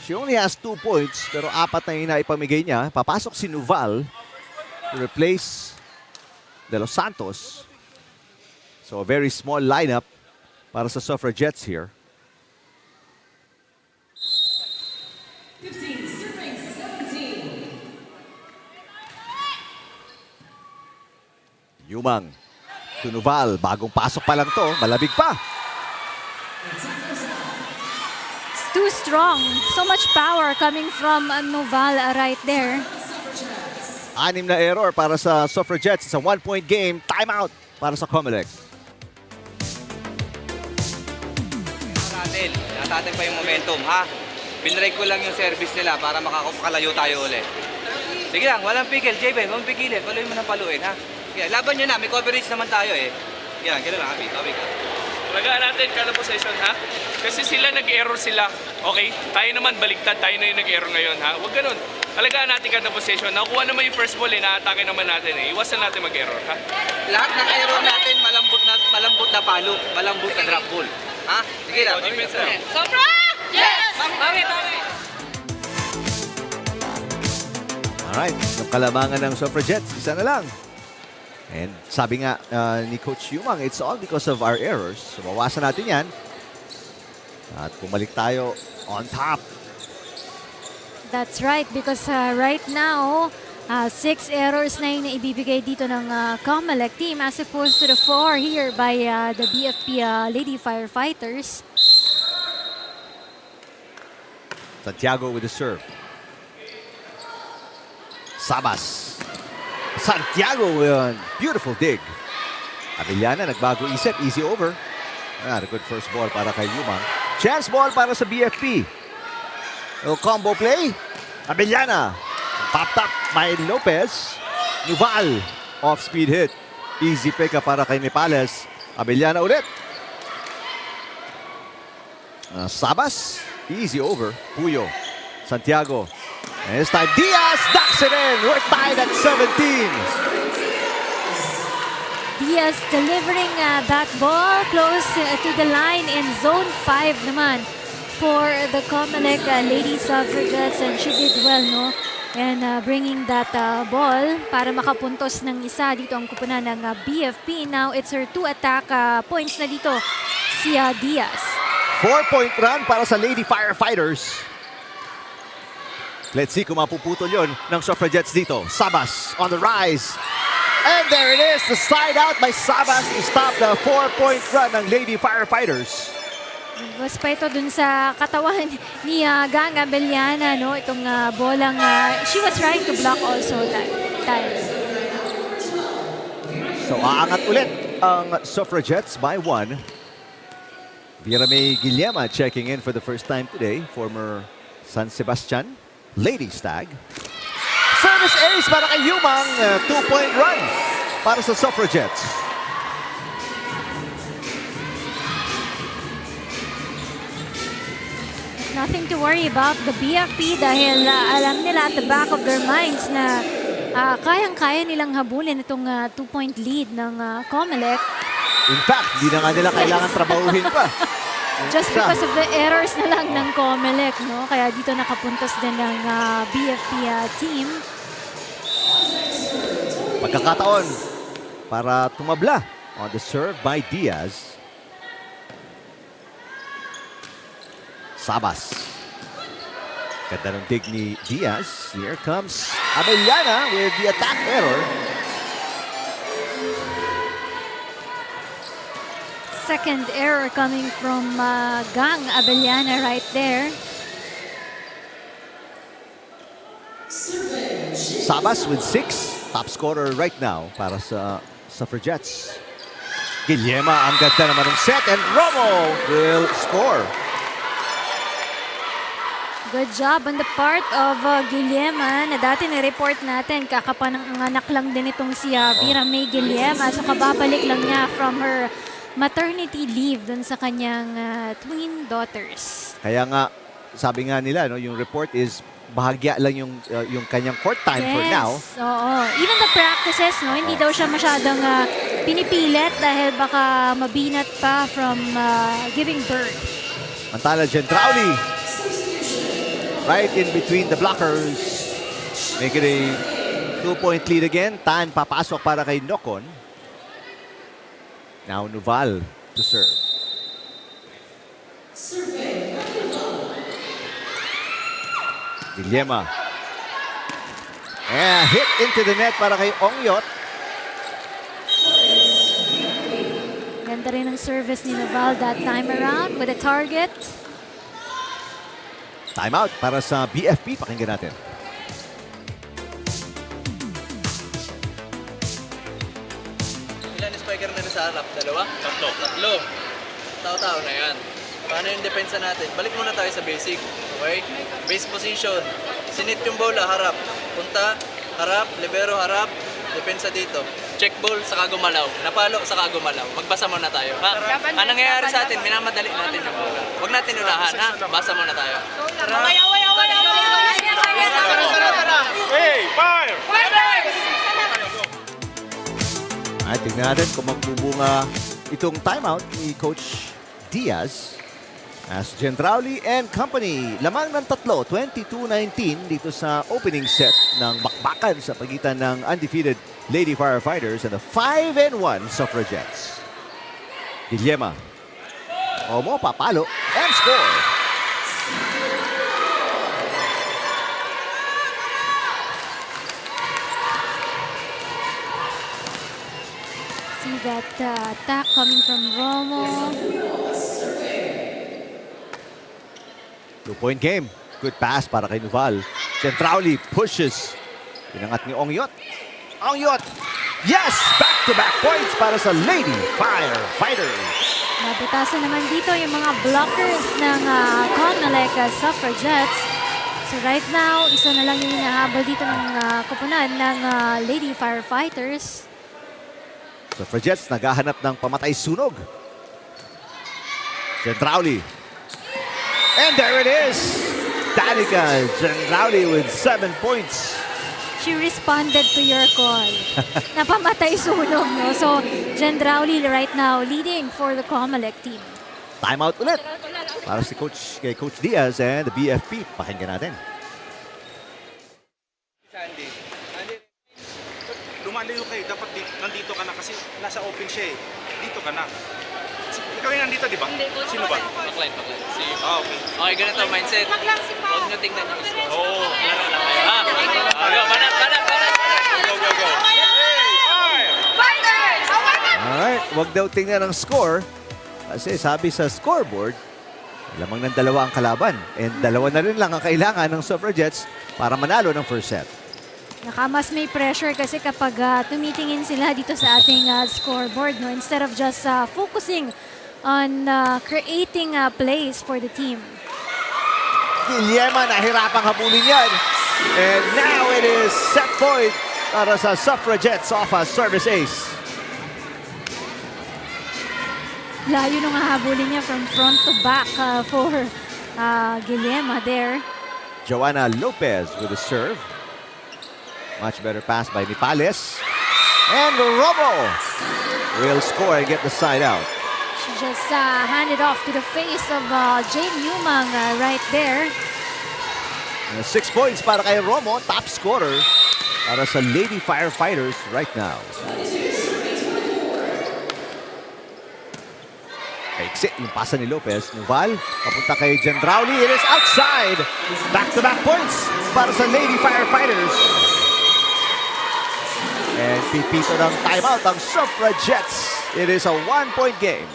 She only has 2 points, pero 4 na yung naipamigay niya. Papasok si Nuval to replace De Los Santos. So a very small lineup para sa Suffragettes here. Yumang to Nuval. Bagong pasok pa lang to. Malabig pa. It's too strong. So much power coming from Nuval right there. 6 na error para sa Suffragettes. It's a 1-point game. Timeout para sa COMELEC. Natatin pa yung momentum, ha? Pinreg ko lang yung service nila para makakalayo tayo ulit. Sige lang, walang pigil. Javen, huwag pigilin. Paluin mo ng paluin, ha? Yan, laban nyo na, may coverage naman tayo eh. Yan, gano'n lang, Abi. Abi ka. Talagaan natin kada possession, ha? Kasi sila nag-error sila. Okay? Tayo naman baligtad, tayo na yung nag-error ngayon, ha? Huwag ganun. Talagaan natin kada possession. Nakuha naman yung first ball, na-atake naman natin eh. Iwasan natin mag-error, ha? Lahat ng error natin, malambot na palo, malambot na drop ball. Ha? Sige lang. Sobra! Yes! Bawi! Alright, yung kalamangan ng Suffragettes, isa na lang. And sabi nga ni Coach Yumang, it's all because of our errors. So mawasan natin yan. At bumalik tayo on top. That's right, because right now, 6 errors na yung ibibigay dito ng COMELEC team as opposed to the 4 here by the BFP Lady Firefighters. Santiago with the serve. Sabas. Santiago with a beautiful dig. Abellana nagbago isip, easy over. A good first ball para kay Yumang. Chance ball para sa BFP. A combo play. Abellana. Popped up by Lopez. Nuval. Off-speed hit. Easy pick up para kay Nepales. Abellana ulit. Sabas. Easy over. Puyo. Santiago. And this time Diaz ducks it in. We're tied at 17. Diaz delivering that ball close to the line in zone 5 naman for the COMELEC Lady Suffragettes, and she did well, no? And bringing that ball para makapuntos ng isa dito ang kupunan ng BFP. Now it's her 2 attack points na dito si Diaz. 4-point run para sa Lady Firefighters. Let's see kung mapuputol yun ng Suffragettes dito. Sabas on the rise. And there it is, the side out by Sabas to stop the 4-point run ng Lady Firefighters. Was pa ito dun sa katawan ni Gang Abellana, no? Itong bolang, she was trying to block also that time. So aangat ulit ang Suffragettes by 1. Vera May Guillema checking in for the first time today. Former San Sebastian Lady Stag. Service ace para kay Yumang. 2-point run para sa Suffragettes. Nothing to worry about the BFP dahil alam nila at the back of their minds na kayang-kaya nilang habulin itong 2-point lead ng COMELEC. In fact, hindi na nga nila kailangan trabahuhin pa. Just because of the errors na lang ng COMELEC, no? Kaya dito nakapuntos din ng BFP team. Pagkakataon para tumabla on the serve by Diaz. Sabas. Ganda ng dig ni Diaz. Here comes Abellana with the attack error. Second error coming from Gang Abellana right there. Sabas with 6. Top scorer right now para sa Suffragettes. Guillema, ang ganda naman ng set, and Romo will score. Good job on the part of Guillema na dati ni-report natin. Kakapanganak lang din itong si Vera May Guillema. So kababalik lang niya from her maternity leave dun sa kanyang twin daughters. Kaya nga, sabi nga nila, no, yung report is bahagya lang yung kanyang court time for now. Oo. Even the practices, no, hindi daw siya masyadong pinipilit dahil baka mabinat pa from giving birth. Mantala Gentrauli. Right in between the blockers. Make it a 2-point lead again. Tan papasok para kay Nocon. Now Nuval to serve. Guillema. And hit into the net para kay Ongyot. Ganda rin ang service ni Nuval that time around with a target. Timeout para sa BFP. Pakinggan natin. Ilan spiker na sa harap? 2? Tatlo. Tao-tao na yan. Paano yung depensa natin? Balik muna tayo sa basic. Okay? Base position. Sinit yung bola, harap. Punta, harap, libero, harap. Depensa dito. Check ball, saka gumalaw. Napalo, saka gumalaw. Magbasa muna tayo. Ha? Ang nangyayari sa atin, minamadali natin yung bola. Huwag natin unahan, ha? Basa muna tayo. Hey, fire! Ay, tingnan natin kung magbubunga itong timeout ni Coach Diaz. As Gentrauli and company, lamang ng 3, 22-19 dito sa opening set ng bakbakan sa pagitan ng undefeated Lady Firefighters and the 5-1 Suffragettes. Guillema. Omo, papalo, and score. See that attack coming from Romo. 2-point game. Good pass para kay Nuval. Centrauli pushes. Pinangat ni Ongyot. Ongyot! Yes! Back-to-back points para sa Lady Firefighters. Nabutasan naman dito yung mga blockers ng COMELEC Suffragettes. So right now, isa na lang yung hinahabol dito ng koponan ng Lady Firefighters. Suffragettes naghahanap ng pamatay-sunog. Centrauli. And there it is! Danica Centrauli with 7 points. She responded to your call. Napamatay sunog, no? So, Gendrauli right now leading for the COMELEC team. Timeout ulit para kay Coach Diaz and the BFP. Pakinggan natin. Sandy, lumalayo kayo. Dapat nandito ka na kasi nasa open siya eh. Dito ka na. Ikaw yung nandito, di ba? Sino ba? Backline. Okay. Okay, ganito mindset. Huwag nyo tingnan yung score. Oo. Laro lang kayo. Banat! Go. Alright, wag daw tingnan ang score. Kasi sabi sa scoreboard, lamang ng dalawa ang kalaban. And dalawa na rin lang ang kailangan ng Suffragettes para manalo ng first set. Mas may pressure kasi kapag tumitingin sila dito sa ating scoreboard, no? Instead of just focusing on creating plays for the team. Guillermo nahirapang habulin yan. And now it is set point para sa Suffragettes off a service ace. Layo nung hahabulin niya from front to back for Guillermo there. Joanna Lopez with a serve. Much better pass by Nipales. And Robo will score and get the side out. She just handed off to the face of Jane Newmang right there. 6 points para kay Romo, top scorer para sa Lady Firefighters right now. Paiksi yung pasa ni Lopez. Nuval, papunta kay Gendrauli. It is outside. Back-to-back points para sa Lady Firefighters. And pipito ng timeout ang Suffragettes. It is a 1-point game.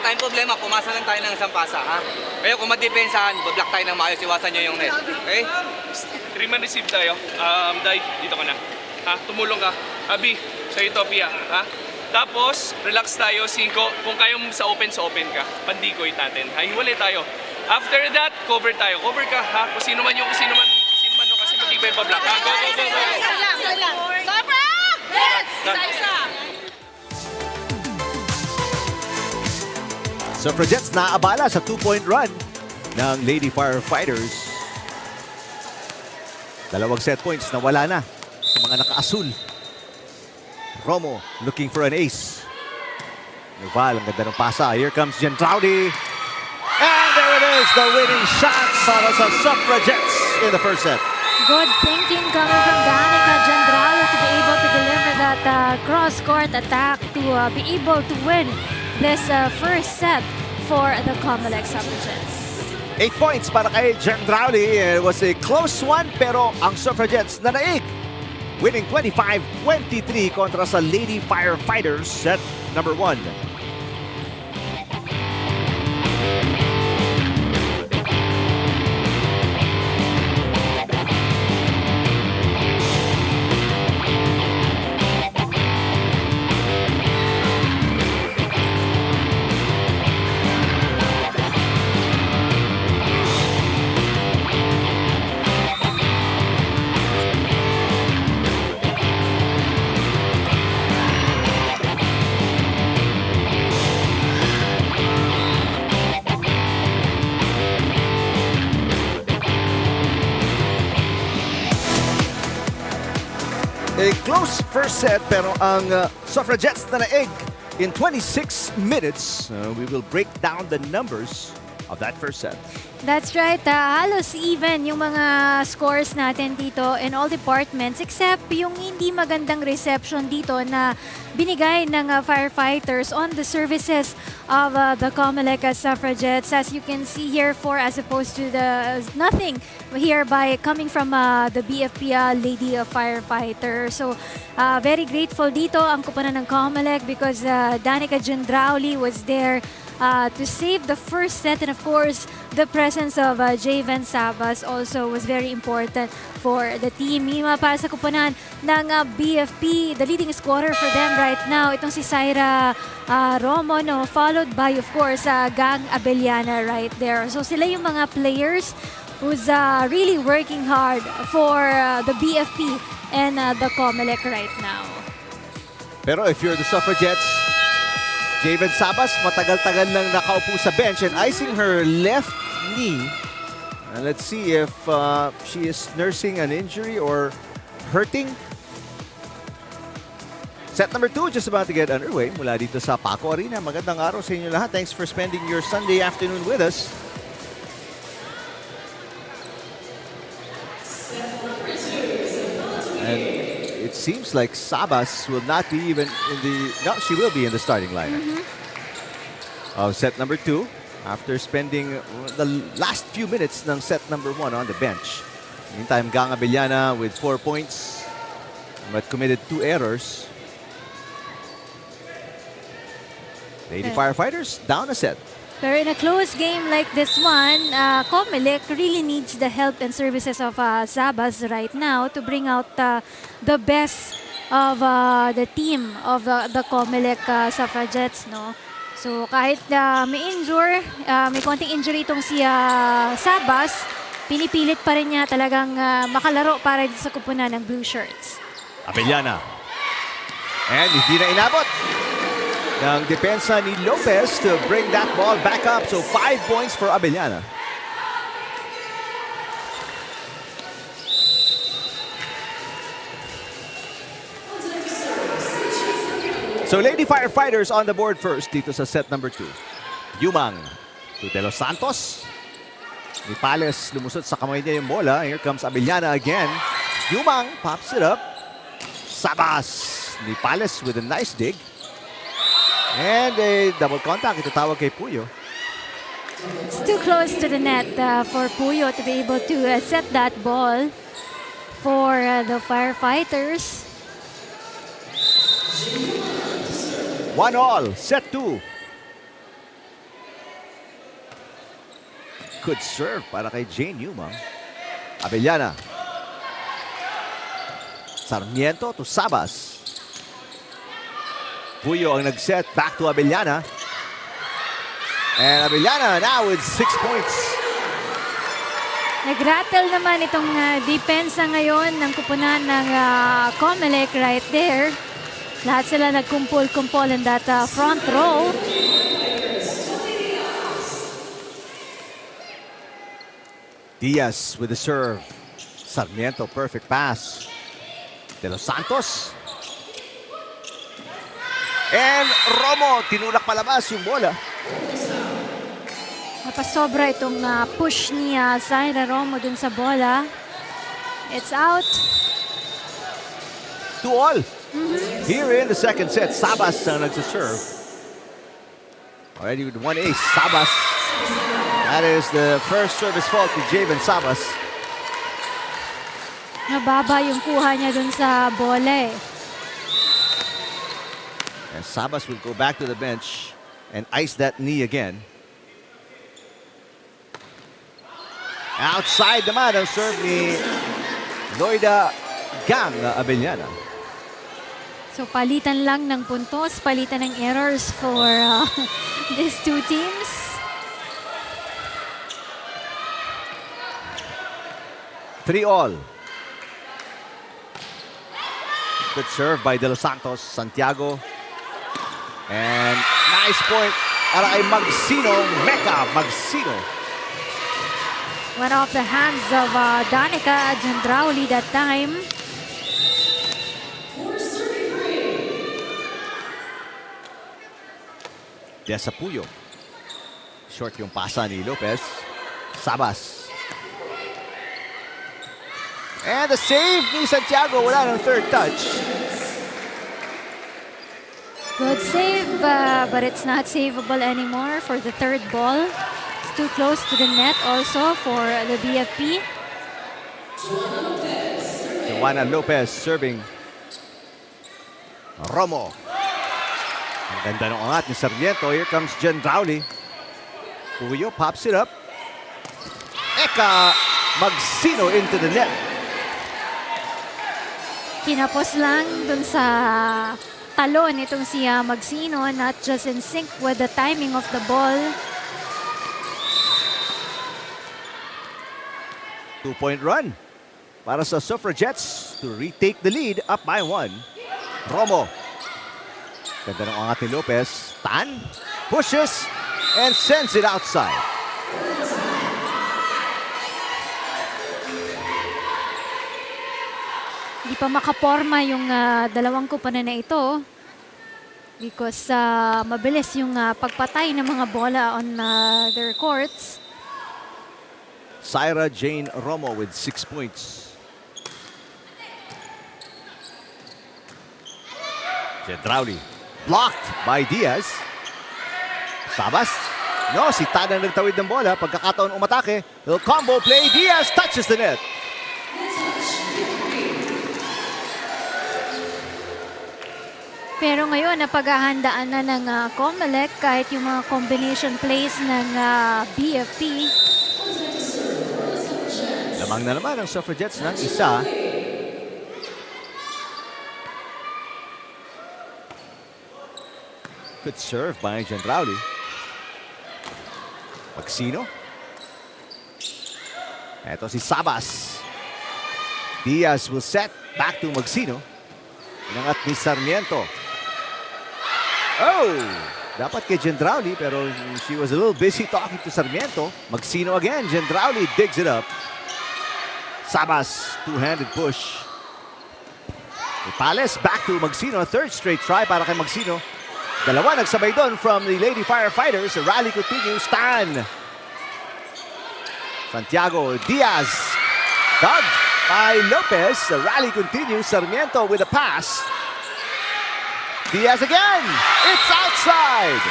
Tayong problema, pumasa lang tayo ng isang pasa, ha? Kaya kung madepensahan, bablock tayo ng maayos, iwasan nyo yung net. Okay? 3-man receive tayo. Dai, dito ka na. Ha? Tumulong ka. Abi, sa Utopia. Ha? Tapos, relax tayo, 5. Kung kayo sa open ka. Pandikoy natin. Ha? Hiwalay tayo. After that, cover tayo. Cover ka, ha? Kung sino man kasi matibay pa block. Ha? Go. Suffragettes naabala sa 2-point run ng Lady Firefighters. 2 set points na wala na sa mga naka-asul. Romo looking for an ace. Nuval, ang ganda ng pasa. Here comes Gentraudi. And there it is, the winning shot para sa Suffragettes in the first set. Good thinking coming from Danica Gendrauli to be able to deliver that cross-court attack to be able to win this first set for the COMELEC Suffragettes. 8 points para kay Gendrauli. It was a close one pero ang Suffragettes nanaig. Winning 25-23 kontra sa Lady Firefighters set number 1. A close first set pero ang Suffragettes na naig in 26 minutes. We will break down the numbers of that first set. That's right. Halos even yung mga scores natin dito in all departments except yung hindi magandang reception dito na binigay ng Firefighters on the services of the COMELEC Suffragettes. As you can see here, 4 as opposed to the nothing here by coming from the BFP Lady Firefighter. So, very grateful dito ang kupunan ng COMELEC because Danica Gendrauli was there to save the first set, and of course the presence of Javen Sabas also was very important for the team. Mima para sa kupunan ng BFP, the leading scorer for them right now, itong si Syra Romo, no? Followed by of course Gang Abellana right there. So sila yung mga players who's really working hard for the BFP and the COMELEC right now. Pero if you're the Suffragettes, Javen Sabas, matagal-tagal nang nakaupo sa bench and icing her left knee. And let's see if she is nursing an injury or hurting. Set number 2 just about to get underway mula dito sa Paco Arena. Magandang araw sa inyo lahat. Thanks for spending your Sunday afternoon with us. And it seems like Sabas will not be even in the... No, she will be in the starting lineup. Of set number 2 after spending the last few minutes ng set number 1 on the bench. Meantime, Gang Abellana with 4 points but committed 2 errors. Lady Firefighters down a set. Pero in a close game like this one, COMELEC really needs the help and services of Sabas right now to bring out the best of the team of the COMELEC Suffragettes, no? So kahit may konting injury itong si Sabas, pinipilit pa rin niya talagang makalaro para sa kupunan ng Blue Shirts. Abellana. And hindi na inabot ng depensa ni Lopez to bring that ball back up. So 5 points for Abellana. So Lady Firefighters on the board first dito sa set number 2. Yumang to De Los Santos. Ni Pales lumusot sa kamay niya yung bola. Here comes Abellana again. Yumang pops it up. Sabas. Ni Pales with a nice dig. And a double contact. Ito tawag kay Puyo. It's too close to the net for Puyo to be able to set that ball for the Firefighters. 1-all. Set 2. Good serve para kay Jane Yumang. Abellana. Sarmiento to Sabas. Puyo ang nag-set back to Abellana. And Abellana now with 6 points. Nag-rattle naman itong depensa ngayon ng kupunan ng COMELEC right there. Lahat sila nagkumpol-kumpol in that front row. Diaz with the serve. Sarmiento, perfect pass. De Los Santos. And Romo, tinulak palabas yung bola. Napasobra itong push ni Syra Romo dun sa bola. It's out. 2-all. Here in the second set, Sabas ang nagsaserve. Already with 1 ace, Sabas. That is the first service fault to Javen Sabas. Nababa yung kuha niya dun sa bola eh. And Sabas will go back to the bench and ice that knee again. Outside naman ang serve ni Loida Gang Abellana. So palitan lang ng puntos, palitan ng errors for these two teams. Three all. Good serve by De Los Santos, Santiago. And nice point para kay Magsino, Mecca Magsino. Went off the hands of Danica Gendrauli that time. Desa Puyo. Short yung pasa ni Lopez. Sabas. And the save ni Santiago. Wala ng third touch. Good save, but it's not savable anymore for the third ball. It's too close to the net also for the BFP. Joanna Lopez serving. Romo. Ang ganda ng angat ni Sarmiento. Here comes Jen Rowley. Puyo pops it up. Eka Magsino into the net. Kinapos lang dun sa talon itong si Magsino, not just in sync with the timing of the ball. 2-point run para sa Suffragettes to retake the lead up by 1. Romo. Ganda ng angat ni Lopez. Tan pushes and sends it outside. Hindi pa makaporma yung dalawang kupanan na ito because mabilis yung pagpatay ng mga bola on their courts. Syra Jane Romo with 6 points. Jedrauli blocked by Diaz. Sabas. No, si Tan ang nagtawid ng bola. Pagkakataon umatake. Little combo play. Diaz touches the net. Pero ngayon, napaghahandaan na ng COMELEC kahit yung mga combination plays ng BFP. Lamang na naman ang Suffragettes ng isa. Good serve by Gendrauli. Magsino. Eto si Sabas. Diaz will set back to Magsino. Inangat ni Sarmiento. Oh! Dapat kay Gendrauli pero she was a little busy talking to Sarmiento. Magsino again. Gendrauli digs it up. Sabas, two-handed push. Ipales back to Magsino. Third straight try para kay Magsino. Dalawa nagsabay doon from the Lady Firefighters. The rally continues. Tan. Santiago Diaz. Dug by Lopez. The rally continues. Sarmiento with a pass. Diaz again. It's outside.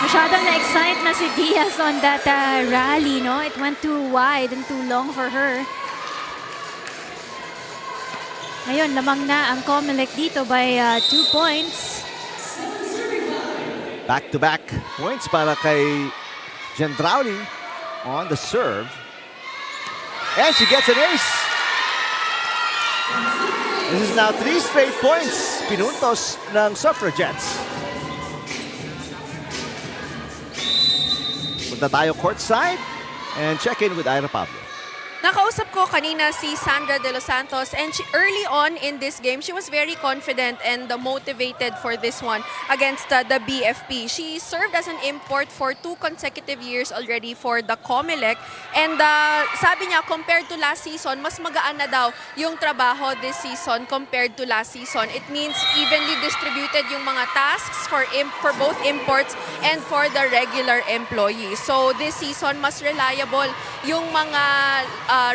Masyadong na-excite na si Diaz on that rally, no? It went too wide and too long for her. Ngayon, lamang na ang COMELEC dito by 2 points. Back-to-back points para kay Gendrauli on the serve. And she gets an ace. This is now 3 straight points. Pinuntos ng Suffragettes. Punta tayo courtside and check in with Ira Pablo. Nakausap ko kanina si Sandra De Los Santos and early on in this game, she was very confident and motivated for this one against the BFP. She served as an import for 2 consecutive years already for the COMELEC and sabi niya compared to last season, mas magaan na daw yung trabaho this season compared to last season. It means evenly distributed yung mga tasks for both imports and for the regular employees. So this season, mas reliable yung mga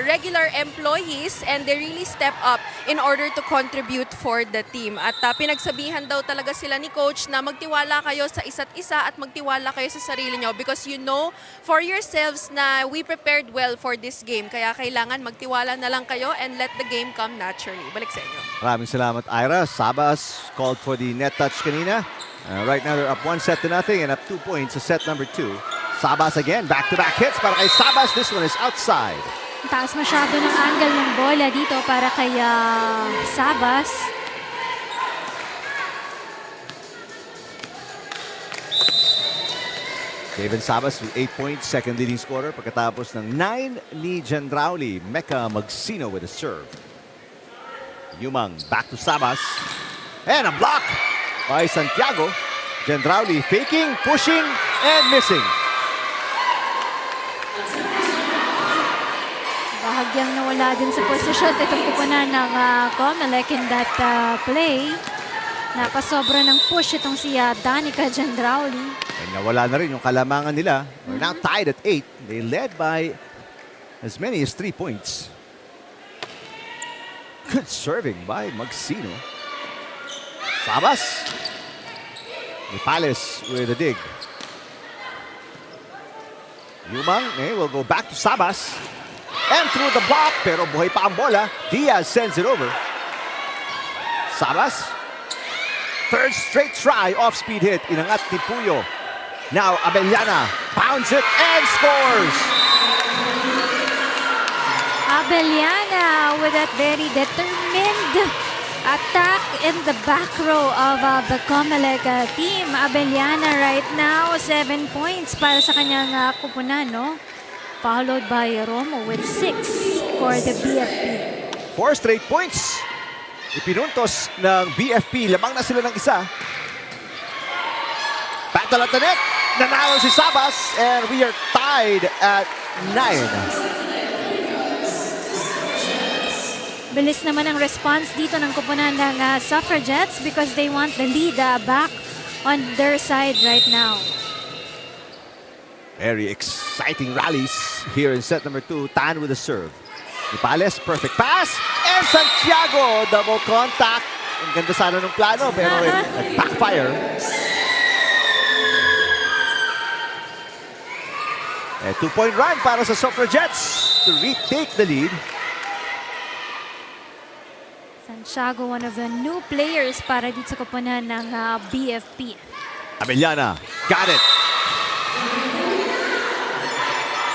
regular employees and they really step up in order to contribute for the team. At pinagsabihan daw talaga sila ni Coach na magtiwala kayo sa isa't isa at magtiwala kayo sa sarili nyo because you know for yourselves na we prepared well for this game. Kaya kailangan magtiwala na lang kayo and let the game come naturally. Balik sa inyo. Maraming salamat, Ira. Sabas called for the net touch kanina. Right now they're up 1-0 and up 2 points sa set number 2. Sabas again, back-to-back hits para kay Sabas. This one is outside. Taas masyado ng angle ng bola dito para kay Sabas. David Sabas with 8 points, second leading scorer. Pagkatapos ng 9 ni Gendrauli, Mecca Magsino with a serve. Yumang back to Sabas. And a block by Santiago. Gendrauli faking, pushing, and missing. Bahagyang nawala din sa posisyon itong kupunan ng COMELEC in that play. Napasobra ng push itong si Danica Gendrauli. And nawala na rin yung kalamangan nila. We're now tied at 8. They led by as many as 3 points. Good serving by Magsino. Sabas. Nipales with a dig. Yumang will go back to Sabas. And through the block, pero buhay pa ang bola. Diaz sends it over. Sabas. Third straight try, off-speed hit. Inangat ni Puyo. Now, Abellana pounds it and scores! Abellana with that very determined attack in the back row of the COMELEC team. Abellana right now, 7 points para sa kanyang kupunan, no? Followed by Romo with 6 for the BFP. 4 straight points. Ipinuntos ng BFP. Lamang na sila ng isa. Battle at the net. Nanalo si Sabas and we are tied at 9. Bilis naman ang response dito ng kupunan ng Suffragettes because they want the lead back on their side right now. Very exciting rallies here in set number 2. Tan with a serve. Nipales, perfect pass. And Santiago, double contact. Ang ganda sana ng plano pero it backfire. A 2-point run para sa Suffragettes to retake the lead. Santiago, one of the new players para dito sa kupunan ng BFP. Abellana, got it.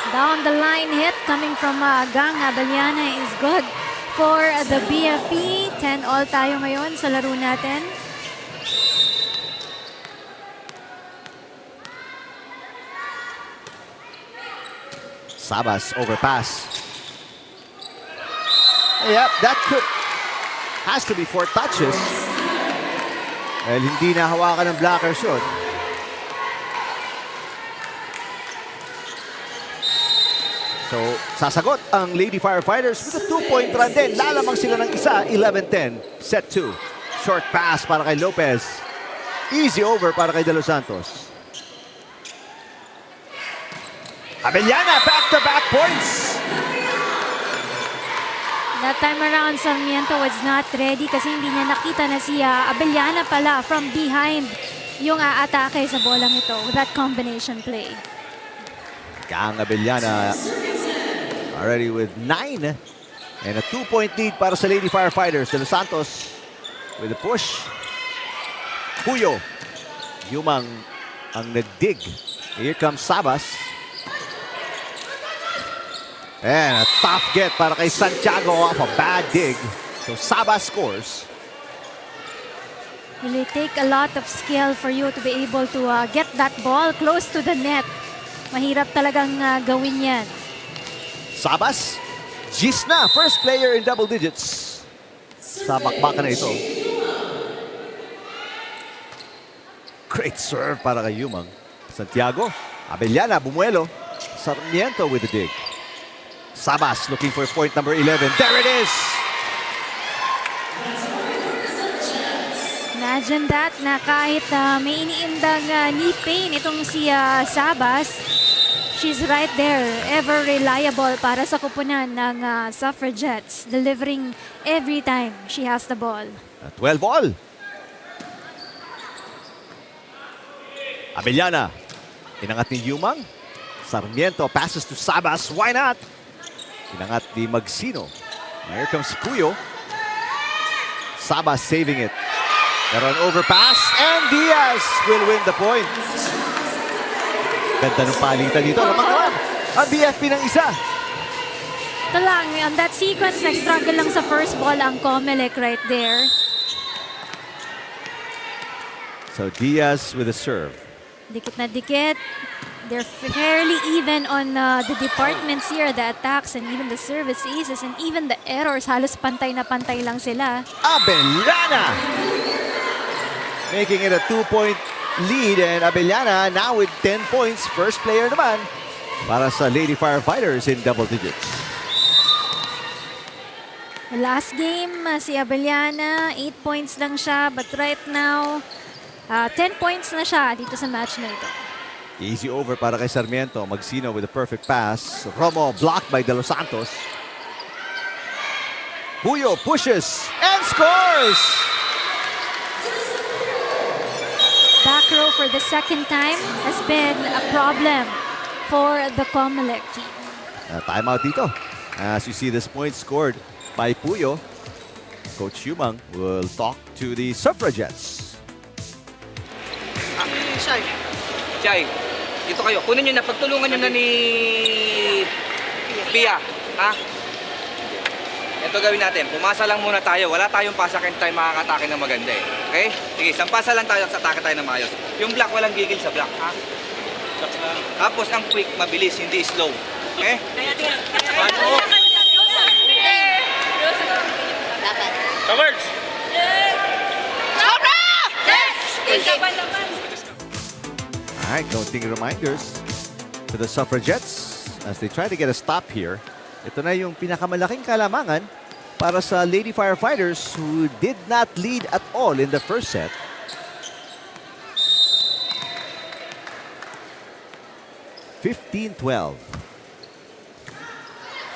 Down the line hit coming from Gang. Abellana is good for the BFP. 10 all tayo ngayon sa laro natin. Sabas overpass. Yep, that has to be 4 touches. Well, hindi na hawakan ng blocker shot. So, sasagot ang Lady Firefighters with a 2-point run din. Lalamang sila ng isa, 11-10. Set 2. Short pass para kay Lopez. Easy over para kay De Los Santos. Abellana, back-to-back points. That time around, Sarmiento was not ready kasi hindi niya nakita na si Abellana pala from behind yung atake sa bolang ito with that combination play. Gang Abellana already with 9 and a 2-point lead para sa Lady Firefighters. De Los Santos with a push. Puyo. Yumang ang nagdig. Here comes Sabas. And a tough get para kay Santiago off a bad dig. So Sabas scores. Will it take a lot of skill for you to be able to get that ball close to the net? Mahirap talagang gawin yan. Sabas, Gis na. First player in double digits. Sa bakbakan na ito. Great serve para kay Yumang. Santiago, Abellana, bumuelo. Sarmiento with the dig. Sabas looking for point number 11. There it is! Imagine that na kahit may iniindang knee pain itong si Sabas, she's right there, ever reliable para sa kupunan ng Suffragettes, delivering every time she has the ball. 12 all. Abellana, inangat ni Yumang. Sarmiento passes to Sabas. Why not? Inangat ni Magsino. Here comes Puyo. Sabas saving it. Pero an overpass and Diaz will win the point. Ganda ng palitan dito. Lamang ang BFP ng isa. Ito lang, on that sequence, nag-struggle lang sa first ball ang COMELEC right there. So Diaz with a serve. Dikit na dikit. They're fairly even on the departments here, the attacks and even the service aces and even the errors. Halos pantay na pantay lang sila. Abellana! Making it a 2-point lead and Abellana now with 10 points. First player naman para sa Lady Firefighters in double digits. The last game, si Abellana, 8 points lang siya. But right now, 10 points na siya dito sa match na ito. Easy over para kay Sarmiento. Magsino with a perfect pass. Romo blocked by De Los Santos. Puyo pushes and scores! Back row for the second time has been a problem for the COMELEC team. Timeout dito. As you see this point scored by Puyo, Coach Yumang will talk to the Suffragettes. Chay, dito kayo. Kunin nyo na, pagtulungan nyo na ni Pia. Ha? Ito gawin natin. Pumasa lang muna tayo. Wala tayong pasakin tayo makakatake ng maganda eh. Okay? Sige, sampasa lang tayo sa atake tayo ng maayos. Yung block, walang gigil sa block. Ha? Tapos ang quick, mabilis, hindi slow. Okay? Coverage! Alright, counting reminders to the Suffragettes as they try to get a stop here. Ito na yung pinakamalaking kalamangan para sa Lady Firefighters who did not lead at all in the first set. (15-12).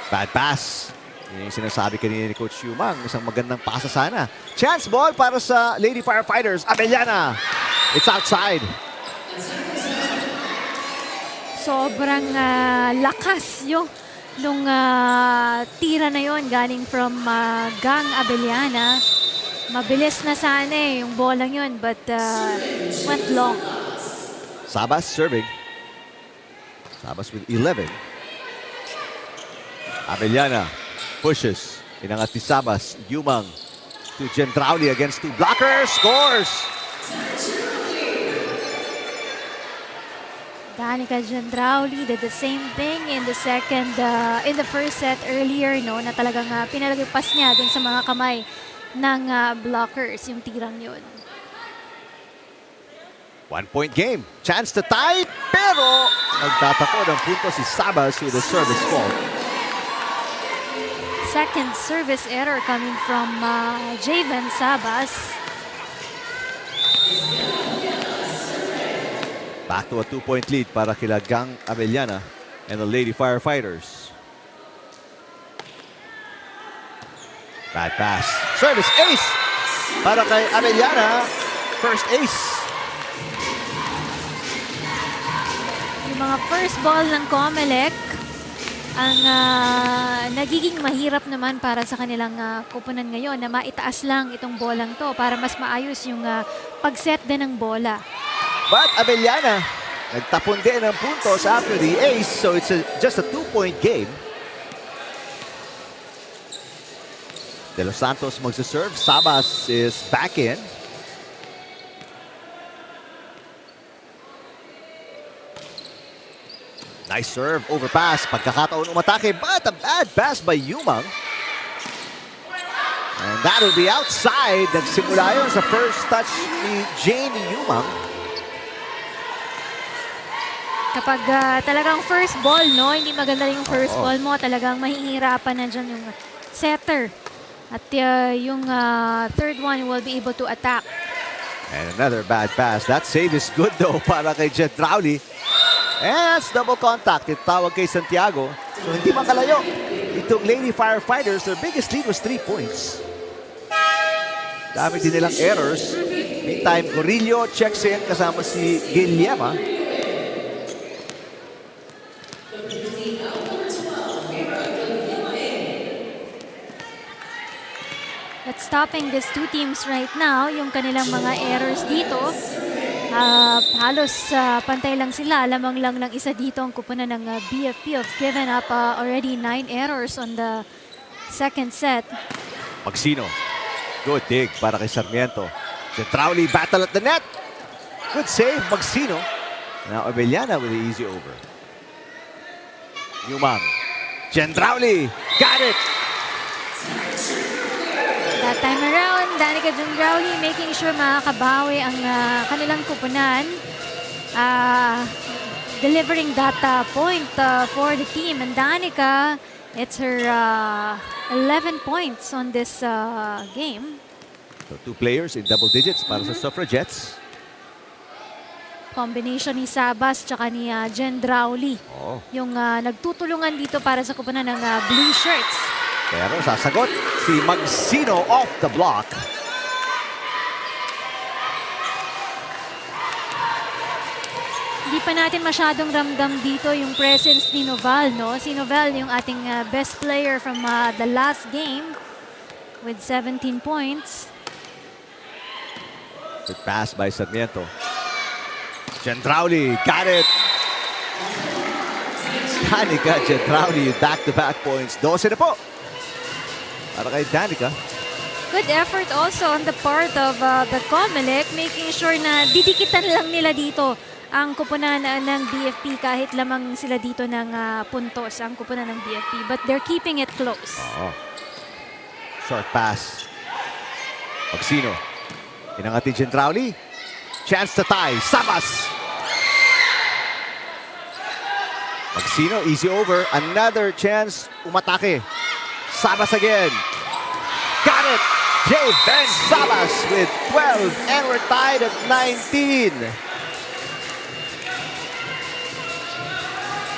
Bad pass. Yun yung sinasabi kanina ni Coach Yumang. Isang magandang pasa sana. Chance ball para sa Lady Firefighters. Abellana. It's outside. Sobrang lakas yung nung tira na yon galing from Gang Abellana. Mabilis na sana yung bolang yun, but went long. Sabas serving. Sabas with 11. Abellana pushes. Inangat ni Sabas. Yumang to Gendrauli against two blockers. Scores! Danica Gendrauli did the same thing in the first set earlier, no, na talagang pinalagpas niya dun sa mga kamay ng blockers yung tirang yun. 1-point game. Chance to tie, pero nagtatako ng punto si Sabas with a service fault. Second service error coming from Javen Sabas. Back to a 2-point lead para kila Gang Abellana and the Lady Firefighters. Bad pass. Service ace para kay Abellana. First ace. Yung mga first ball ng COMELEC ang nagiging mahirap naman para sa kanilang koponan ngayon na maitaas lang itong bolang to para mas maayos yung pag-set din ng bola. But Abellana, nagtapon din ng puntos after the ace, so it's just a 2-point game. De Los Santos magsaserve. Sabas is back in. Nice serve, overpass, pagkakataon umatake, but a bad pass by Yumang. And that'll be outside. Nagsimula yun sa first touch ni Jane Yumang. Kapag talagang first ball, no, hindi maganda yung first ball mo, talagang mahihirapan na dyan yung setter. At yung third one will be able to attack. And another bad pass. That save is good though para kay Gendrauli. And that's double contact. Itawag kay Santiago. So hindi makalayo. Itong Lady Firefighters, their biggest lead was 3 points. Dami din nilang errors. Meantime, Corillo checks in kasama si Guillema. That's stopping these two teams right now. Yung kanilang mga errors dito. Halos pantay lang sila. Lamang lang ng isa dito ang kupunan ng BFP have given up already 9 errors on the second set. Magsino. Good dig para kay Sarmiento. Gendrauli battle at the net. Good save, Magsino. Now Abellana with the easy over. Yumang. Gendrauli. Got it. That time around, Danica Gendrauli making sure makakabawi ang kanilang kupunan. Delivering that point for the team. And Danica, it's her 11 points on this game. So 2 players in double digits para sa Suffragettes. Combination ni Sabas tsaka ni Jen Drowley. Oh. Yung nagtutulungan dito para sa kupunan ng blue shirts. Pero sasagot si Magsino off the block. Hindi pa natin masyadong ramdam dito yung presence ni Noval, no? Si Noval yung ating best player from the last game with 17 points. Good pass by Sarmiento. Gendrauli got it. Danica Gendrauli, back-to-back points. 12 na po. Para kay Danica. Good effort also on the part of the COMELEC, making sure na didikitan lang nila dito ang kupunan ng BFP kahit lamang sila dito ng puntos, ang kupunan ng BFP. But they're keeping it close. Oh. Short pass. Magsino. Inangat ni Gendrauli. Chance to tie. Sabas. Magsino, easy over. Another chance. Umatake. Sabas again. Got it. Jay Ben Sabas with 12. And we're tied at 19.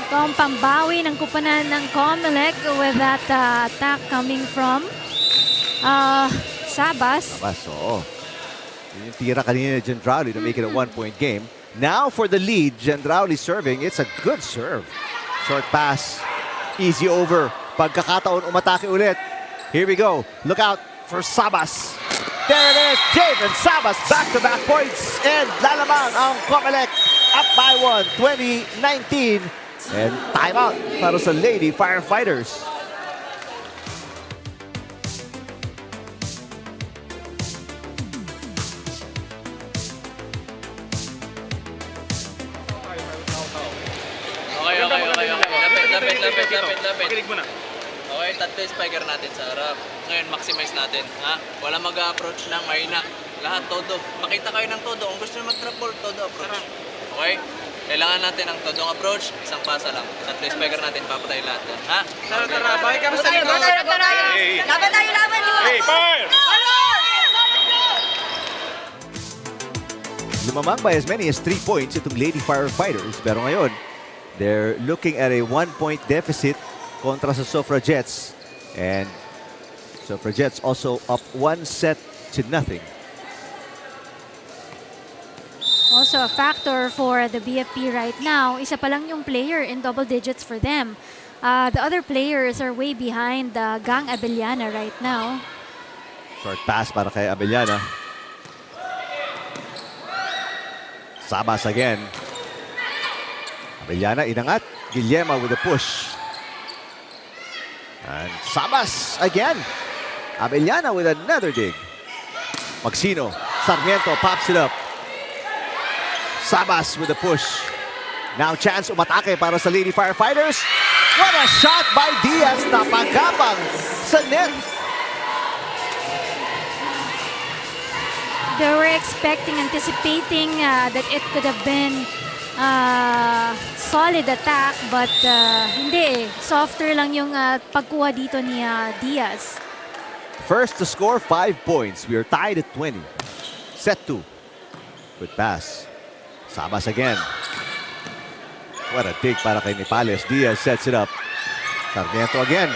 Ito ang pambawi ng kupunan ng COMELEC with that attack coming from Sabas. Sabas, oo. Yun yung tira kanina ni Gendrauli to make it a one-point game. Now for the lead, Gendrauli serving. It's a good serve. Short pass. Easy over. Pagkakataon, umatake ulit. Here we go. Look out for Sabas. There it is. Javen Sabas, back-to-back points. And lalamang ang COMELEC up by 1, 20-19. And timeout para sa Lady Firefighters. Lapit. Kilig mo na. Okay, tatlo yung spiker natin sa harap. Ngayon, maximize natin. Ha? Wala mag-approach ng mahina. Lahat, todo. Makita kayo ng todo. Kung gusto nyo mag-trap ball, todo approach. Okay? Kailangan natin ng todong approach, isang pasa lang. Tatlo yung spiker natin, papatay lahat. Ha? Tara, bakit ka sa likod? Laban tayo! Hey, fire! Lumamang by as many as 3 points itong Lady Firefighters. Pero ngayon, they're looking at a 1-point deficit kontra sa Suffragettes. And Suffragettes also up 1-0. Also a factor for the BFP right now, isa pa lang yung player in double digits for them. The other players are way behind Gang Abellana right now. Short pass para kay Abellana. Sabas again. Abellana inangat. Guillermo with a push. And Sabas again. Abellana with another dig. Magsino. Sarmiento pops it up. Sabas with a push. Now chance umatake para sa Lady Firefighters. What a shot by Diaz na pagkapang sa net. They were anticipating that it could have been solid attack, but hindi. Softer lang yung pagkuha dito ni Diaz. First to score 5 points. We are tied at 20. Set 2. Good pass. Sabas again. What a dig para kay Nipales. Diaz sets it up. Sarmiento again.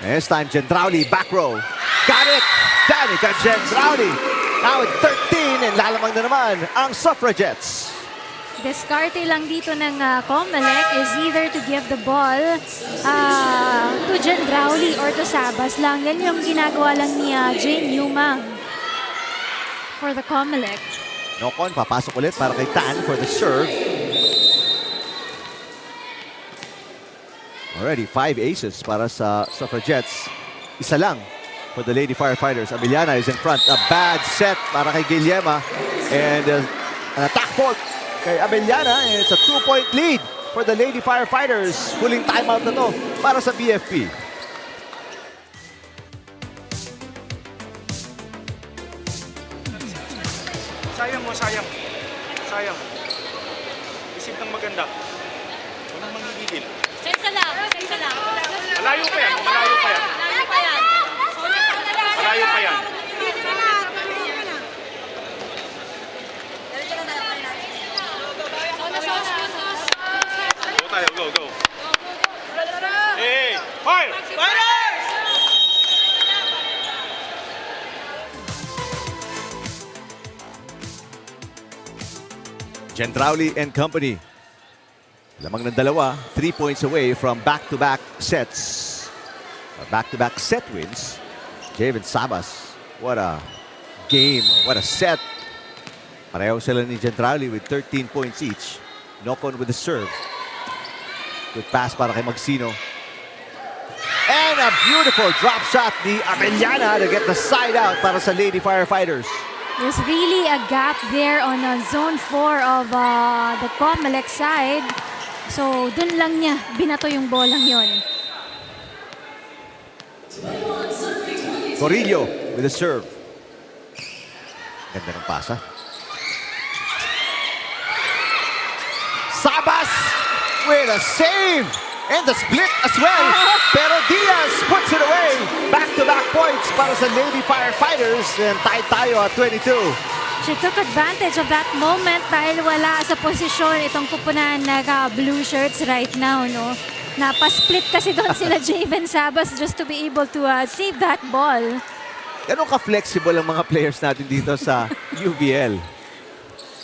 And this time, Gendrauli, back row. Got it! Danica Gendrauli. Now at 13, and lalamang na naman ang Suffragettes. Diskarte lang dito ng COMELEC is either to give the ball to Gendrauli or to Sabas lang. Yan yung ginagawa lang ni Jane Newman for the COMELEC. Nokon, papasok ulit para kay Tan for the serve. Already 5 aces para sa Suffragettes. Isa lang for the Lady Firefighters. Abellana is in front. A bad set para kay Guillermo. And an attack fault kay Abellana. And it's a 2-point lead for the Lady Firefighters. Huling timeout na to para sa BFP. Sayang. Isip ng maganda. Walang magigigil. Sensa lang. Malayo pa yan. Gendrauli and company. Lamang ng dalawa, 3 points away from back-to-back sets. Back-to-back set wins. Javen Sabas, what a game, what a set. Pareho sila ni Gendrauli with 13 points each. Nocon with the serve. Good pass para kay Magsino. And a beautiful drop shot ni Abellana to get the side out para sa Lady Firefighters. There's really a gap there on zone 4 of the COMELEC side. So, dun lang niya binato yung bolang yon. Corillo with the serve. Ganda ng pasa. Sabas with a save and the split as well. Pero Diaz puts it away. Back-to-back points para sa Lady Firefighters. And tied tayo at 22. She took advantage of that moment dahil wala sa posisyon itong kupunan na blue shirts right now, no? Napasplit kasi doon sila Javen Sabas just to be able to save that ball. Ganun ka-flexible ang mga players natin dito sa UVL.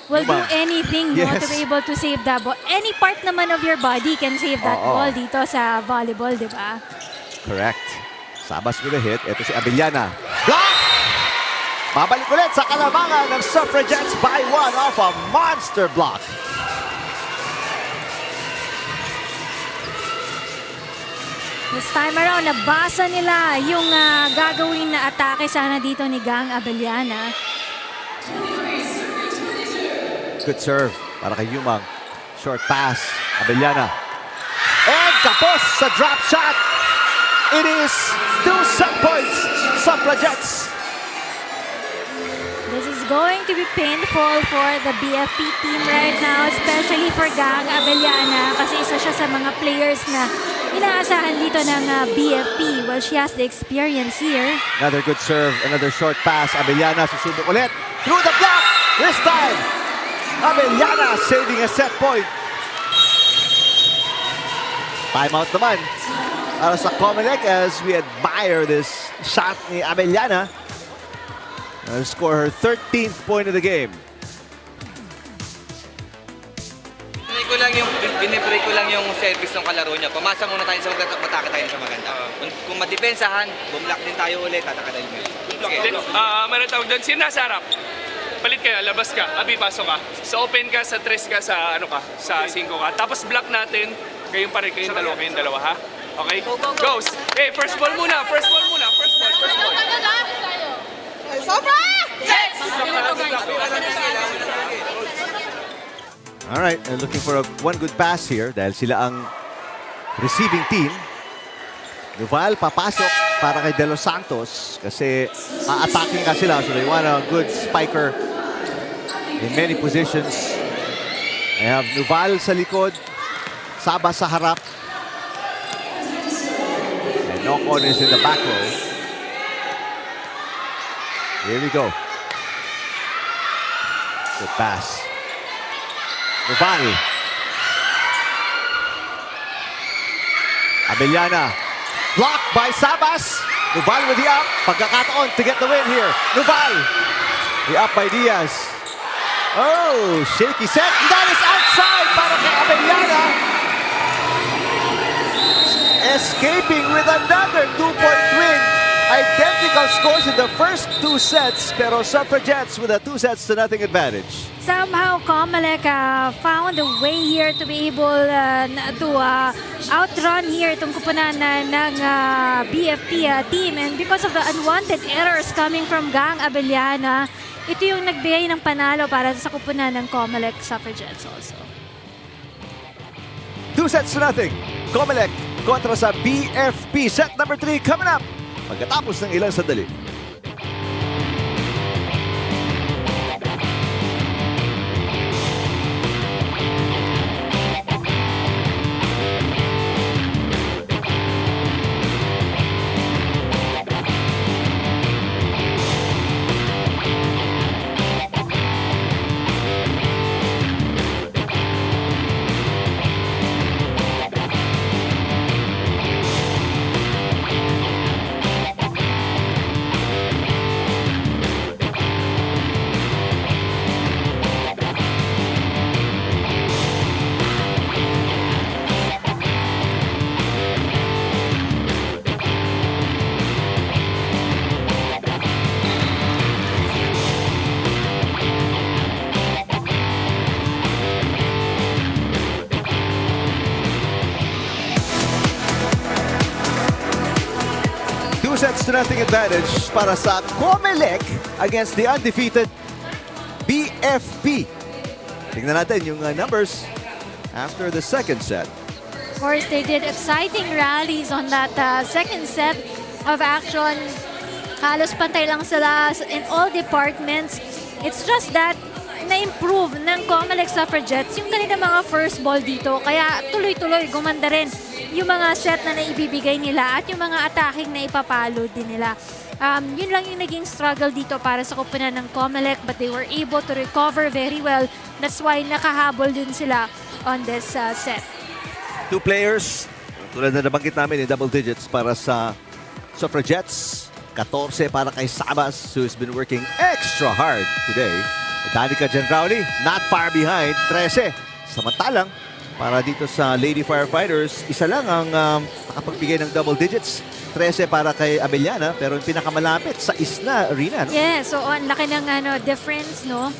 Will do anything, no, Yes. to be able to save that ball. Any part naman of your body can save that ball dito sa volleyball, di ba? Correct. Sabas with a hit. Ito si Abellana. Block! Babalik ulit sa kalamangan ng Suffragettes by 1 off a monster block. This time around, nabasa nila yung gagawin na atake sana dito ni Gang Abellana. Good serve para kay Yumang. Short pass. Abellana. And kapos sa drop shot. It is 2 set points. Suffragettes. This is going to be painful for the BFP team right now, especially for Gang Abellana kasi isa siya sa mga players na inaasahan dito ng BFP. Well, she has the experience here. Another good serve. Another short pass. Abellana susubok ulit. Through the block. This time. Abellana saving a set point. Timeout naman para sa COMELEC as we admire this shot ni Abellana. Score her 13th point of the game. Binibreak ko lang yung service ng kalaro niya. Pumasa muna tayo sa matake tayo sa maganda. Kung madepensahan, bumlock din tayo ulit, tatakadal mo yun. Meron tawag doon, sino nasa harap? Palit kayo, labas ka, Abi, pasok ka. Sa open ka, sa tres ka, sa ano ka, sa 5 ka. Tapos block natin, kayong pare, kayong dalawa, ha? Okay? Goes! Hey, first ball muna, first ball. Sobra! Yes! All right, looking for one good pass here dahil sila ang receiving team. Nuval papasok para kay De Los Santos kasi attacking ka sila. So they want a good spiker in many positions. They have Nuval sa likod, Sabas sa harap. And Nocon is in the back row. Here we go. Good pass. Nuval. Abellana. Blocked by Sabas. Nuval with the up. Pagkakataon to get the win here. Nuval. The up by Diaz. Oh, shaky set. That is outside para kay Abellana. Escaping with another 2-point win. Identical scores in the first 2 sets, pero Suffragettes with a 2-0 advantage. Somehow, COMELEC found a way here to be able to outrun here itong kupunan ng BFP team. And because of the unwanted errors coming from Gang Abellana, ito yung nagbigay ng panalo para sa kupunan ng COMELEC Suffragettes also. 2-0. COMELEC kontra sa BFP. Set number 3 coming up pagkatapos ng ilang sandali. 2-0 advantage para sa COMELEC against the undefeated BFP. Tingnan natin yung numbers after the second set. Of course, they did exciting rallies on that second set of action. Halos pantay lang sila in all departments. It's just that na-improve ng COMELEC Suffragettes yung kanilang mga first ball dito. Kaya tuloy-tuloy gumanda rin yung mga set na naibibigay nila at yung mga attacking na ipapalo din nila. Yun lang yung naging struggle dito para sa kupunan ng COMELEC, but they were able to recover very well. That's why nakahabol din sila on this set. 2 players, tulad na nabanggit namin, in double digits para sa Suffragettes. 14 para kay Sabas, who's been working extra hard today. Danica Gendrauli, not far behind, 13. Samantalang, para dito sa Lady Firefighters, isa lang ang nakapagbigay ng double digits. 13 para kay Abellana, pero yung pinakamalapit sa Isla Arena. No? Yeah, so ang laki ng difference, no?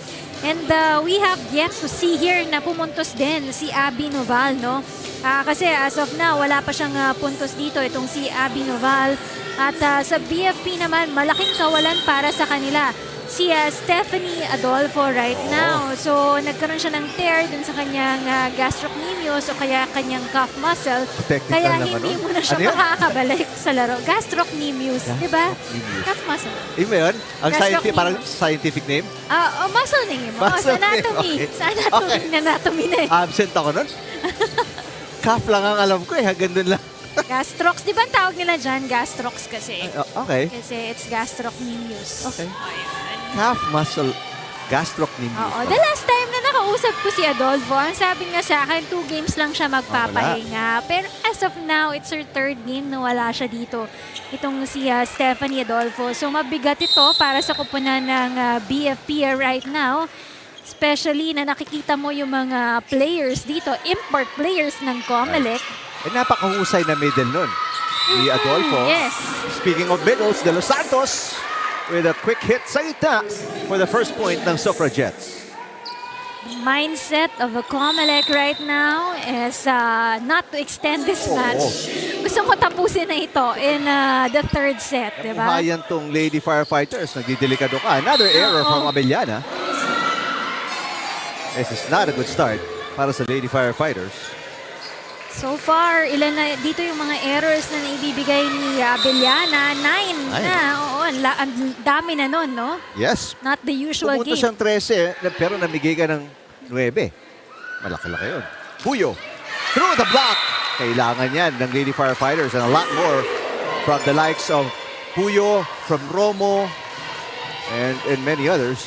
And we have yet to see here na pumuntos din si Abby Noval, no? Kasi as of now, wala pa siyang puntos dito, itong si Abby Noval. At sa BFP naman, malaking kawalan para sa kanila. Si Stephanie Adolfo right now. So, nagkaroon siya ng tear dun sa kanyang gastrocnemius o kaya kanyang calf muscle. Technical Kaya naman, hindi no? mo na siya Ano yun? makakabalik sa laro. Gastrocnemius, di ba? Calf muscle. Yun ba yun? Ang Gastrocnemius. parang scientific name? Muscle name. Muscle Sa anatomy. name, okay. Sa anatomy. Okay. Anatomy na eh. Absent ako nun. Calf lang ang alam ko eh. Hanggang dun lang. Gastrox. Di ba ang tawag nila dyan? Gastrox kasi. Okay. Kasi it's gastrocnemius. Okay. Calf muscle gastrocnemius. Oo. The last time na nakausap ko si Adolfo, ang sabi nga sa akin, 2 games lang siya magpapahinga. Pero as of now, it's her 3rd game na wala siya dito. Itong si Stephanie Adolfo. So mabigat ito para sa kupunan ng BFP right now. Especially na nakikita mo yung mga players dito, import players ng COMELEC. Napakahusay na middle nun. Ni Adolfo. Yes. Speaking of middles, De Los Santos with a quick hit sa gitna for the first point ng Suffragettes. Mindset of the COMELEC right now is not to extend this match. Gusto mo tapusin na ito in the 3rd set, di ba? Buhayan tong Lady Firefighters. Nagdidelikado ka. Another error from Abellana. This is not a good start para sa Lady Firefighters. So far, ilan na dito yung mga errors na naibibigay ni Abellana? 9 na. Oo, ang dami na nun, no? Yes. Not the usual Pumunta game. siyang 13, pero namigay ka ng 9. Malaki-laki yun. Puyo. Through the block. Kailangan yan ng Lady Firefighters and a lot more from the likes of Puyo, from Romo, and many others.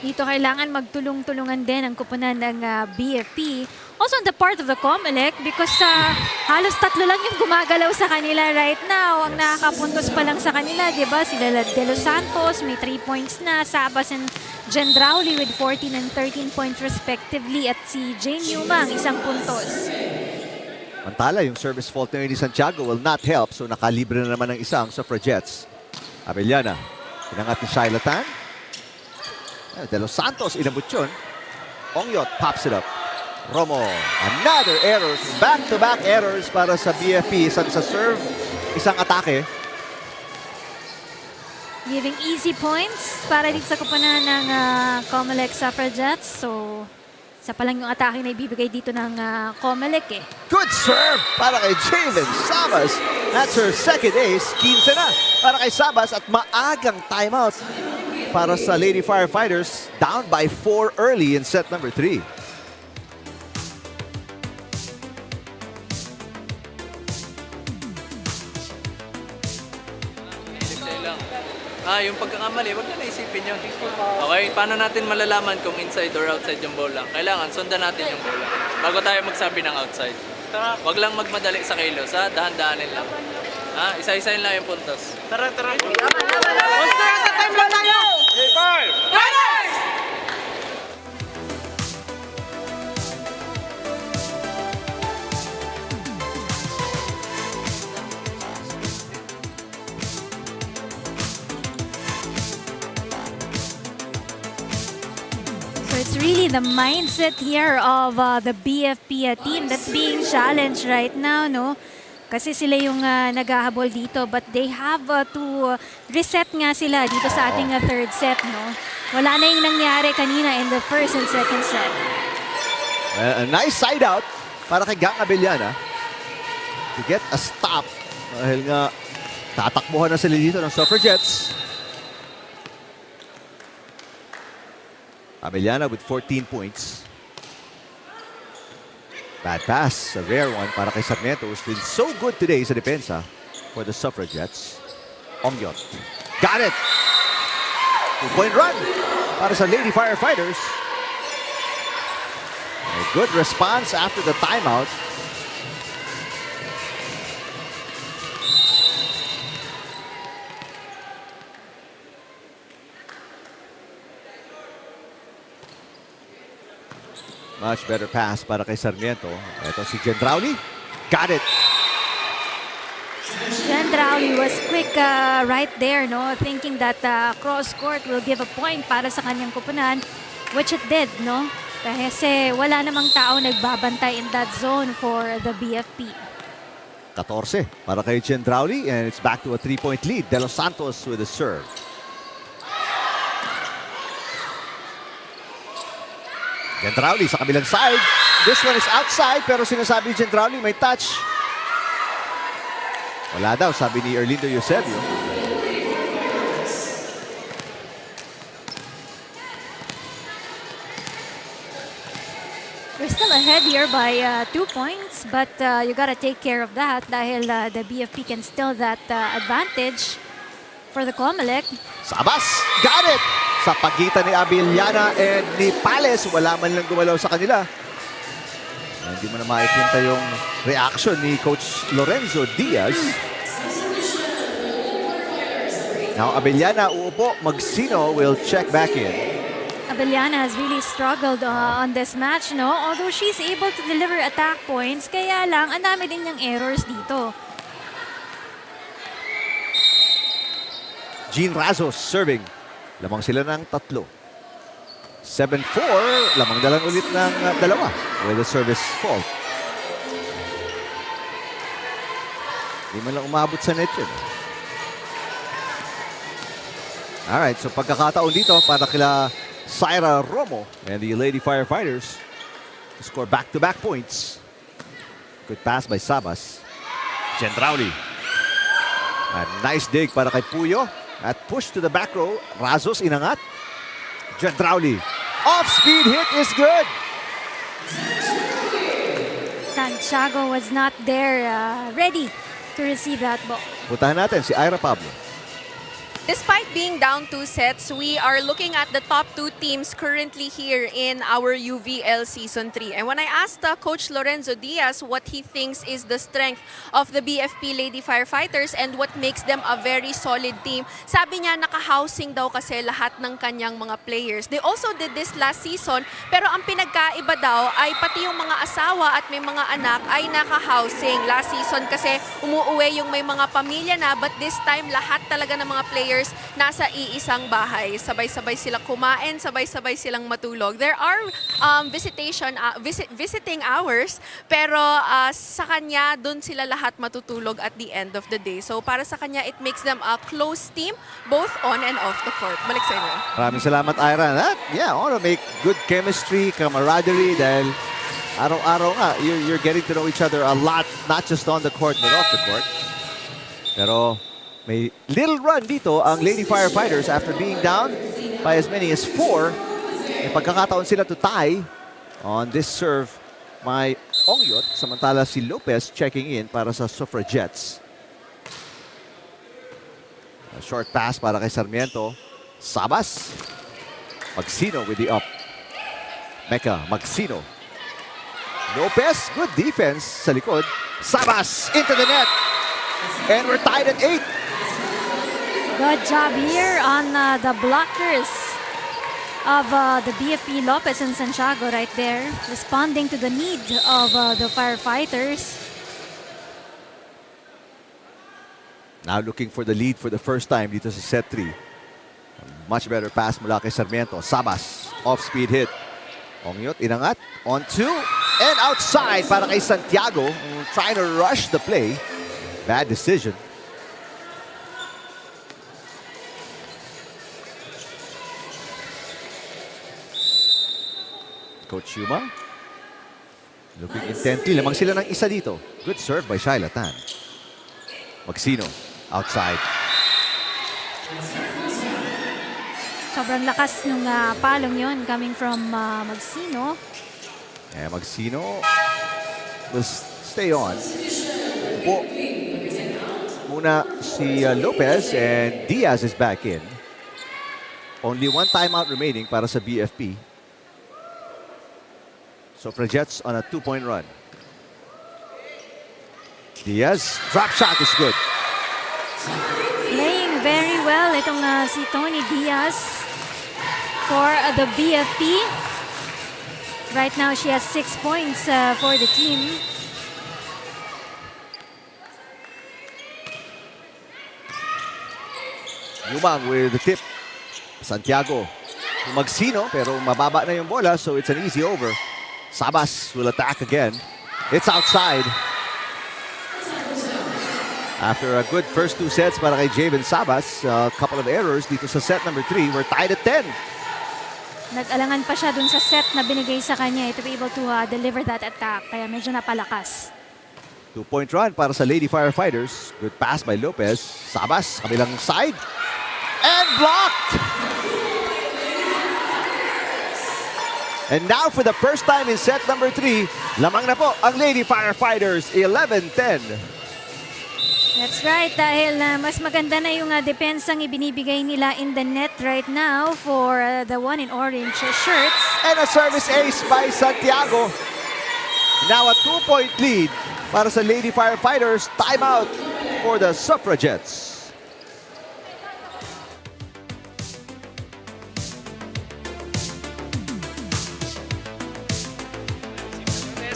Dito kailangan magtulong-tulungan din ang kupunan ng BFP. Also on the part of the COMELEC because halos 3 lang yung gumagalaw sa kanila right now. Ang nakakapuntos pa lang sa kanila, di ba? Sila De Los Santos, may 3 points na. Sabas and Gendrauli with 14 and 13 points respectively. At si Jane Newman, 1 puntos. Mantala, yung service fault na yun ni Santiago will not help. So nakalibre na naman ng isang Suffragettes. Abellana, pinangat ni Shyla Tan. De Los Santos, inabot yun. Ongyot pops it up. Romo, another error. Back-to-back errors para sa BFP. Isang sa serve, isang atake. Giving easy points para dito sa kupunan ng COMELEC Suffragettes. So, isa pa lang yung atake na ibibigay dito ng COMELEC eh. Good serve para kay Jalen Sabas. That's her 2nd ace. 15 na para kay Sabas at maagang timeout para sa Lady Firefighters. Down by 4 early in set number 3. Yung pagkakamali, wag na naisipin yun. Okay, paano natin malalaman kung inside or outside yung bola? Kailangan sundan natin yung bola bago tayo magsabi ng outside. Wag lang magmadali sa kilos, dahan-dahanin lang. Isa-isahin lang yung puntos. Tara. Monster at the time lang tayo! Fighters! So it's really the mindset here of the BFP team that's being challenged right now, no? Kasi sila yung naghahabol dito, but they have to reset nga sila dito sa ating third set, no? Wala na yung nangyari kanina in the first and second set. A nice side out para kay Gang Abellana to get a stop. Dahil nga tatakbuhan na sila dito ng Suffragettes. Abellana with 14 points. Bad pass, a rare one para kay Sarmiento, who's been so good today sa depensa for the Suffragettes. Ongyot. Got it! 2-point run para sa Lady Firefighters. A good response after the timeout. Much better pass para kay Sarmiento. Ito si Gendrauli. Got it. Gendrauli was quick right there, no? Thinking that cross court will give a point para sa kanyang kupunan, which it did, no? Kasi wala namang tao nagbabantay in that zone for the BFP. 14 para kay Gendrauli, and it's back to a 3-point lead. De Los Santos with a serve. Gendrauli sa kabilang side. This one is outside, pero sinasabi ni Gendrauli may touch. Wala daw, sabi ni Erlindo Eusebio. We're still ahead here by 2 points, but you gotta take care of that dahil the BFP can steal that advantage for the COMELEC. Sabas, got it! Sa pagitan ni Abellana and ni Pales, wala man lang gumalaw sa kanila. Hindi mo na makikita yung reaction ni Coach Lorenzo Diaz. Now Abellana uupo, Magsino will check back in. Abellana has really struggled on this match, no? Although she's able to deliver attack points, kaya lang, ang dami din niyang errors dito. Jean Razos serving. Lamang sila ng 3. 7-4, lamang na lang ulit ng 2 with a service fault. Hindi man lang umabot sa net yun. Alright, so pagkakataon dito para kila Syra Romo and the Lady Firefighters to score back-to-back points. Good pass by Sabas. Gendrauli. A nice dig para kay Puyo. At push to the back row. Razos inangat. Gendrauli. Off-speed hit is good. Santiago was not there ready to receive that ball. Puntahan natin si Ira Pablo. Despite being down 2 sets, we are looking at the top 2 teams currently here in our UVL Season 3. And when I asked Coach Lorenzo Diaz what he thinks is the strength of the BFP Lady Firefighters and what makes them a very solid team, sabi niya naka-housing daw kasi lahat ng kanyang mga players. They also did this last season, pero ang pinagkaiba daw ay pati yung mga asawa at may mga anak ay naka-housing. Last season kasi umuuwi yung may mga pamilya na, but this time lahat talaga ng mga players nasa iisang bahay. Sabay-sabay silang kumain, sabay-sabay silang matulog. There are visiting hours, pero sa kanya, dun sila lahat matutulog at the end of the day. So para sa kanya, it makes them a close team, both on and off the court. Balik sa inyo. Maraming salamat, Ira. I want to make good chemistry, camaraderie, dahil araw-araw nga, you're getting to know each other a lot, not just on the court, but off the court. Pero may little run dito ang Lady Firefighters after being down by as many as 4. May pagkakataon sila to tie on this serve by Ongyot. Samantala si Lopez checking in para sa Suffragettes. A short pass para kay Sarmiento. Sabas. Magsino with the up. Mecca, Magsino. Lopez, good defense sa likod. Sabas into the net. And we're tied at 8. Good job here on the blockers of the BFP Lopez and Santiago right there, responding to the need of the Firefighters. Now looking for the lead for the first time dito sa set 3. Much better pass mula kay Sarmiento. Sabas, off-speed hit. Ongyot, inangat, on 2, and outside para kay Santiago, trying to rush the play. Bad decision. Coach Yuma looking intently. Lamang sila ng isa dito. Good serve by Shaila Tan. Magsino outside. Sobrang lakas nung palong yon coming from Magsino. Magsino will stay on. Upo muna si Lopez and Diaz is back in. Only one timeout remaining para sa BFP. Suffragettes on a 2-point run. Diaz, drop shot is good. Playing very well itong si Tony Diaz for the BFP. Right now, she has 6 points for the team. Yumang with the tip. Santiago. Magsino, pero mababa na yung bola, so it's an easy over. Sabas will attack again. It's outside. After a good first 2 sets para kay Javen Sabas, a couple of errors dito sa set number 3. We're tied at 10. Nag-alangan pa siya dun sa set na binigay sa kanya to be able to deliver that attack. Kaya medyo napalakas. 2-point run para sa Lady Firefighters. Good pass by Lopez. Sabas, kabilang side. And blocked! And now for the first time in set number 3, lamang na po ang Lady Firefighters, 11-10. That's right, dahil mas maganda na yung depensang ibinibigay nila in the net right now for the one in orange shirts. And a service ace by Santiago. Now a 2-point lead para sa Lady Firefighters. Timeout for the Suffragettes.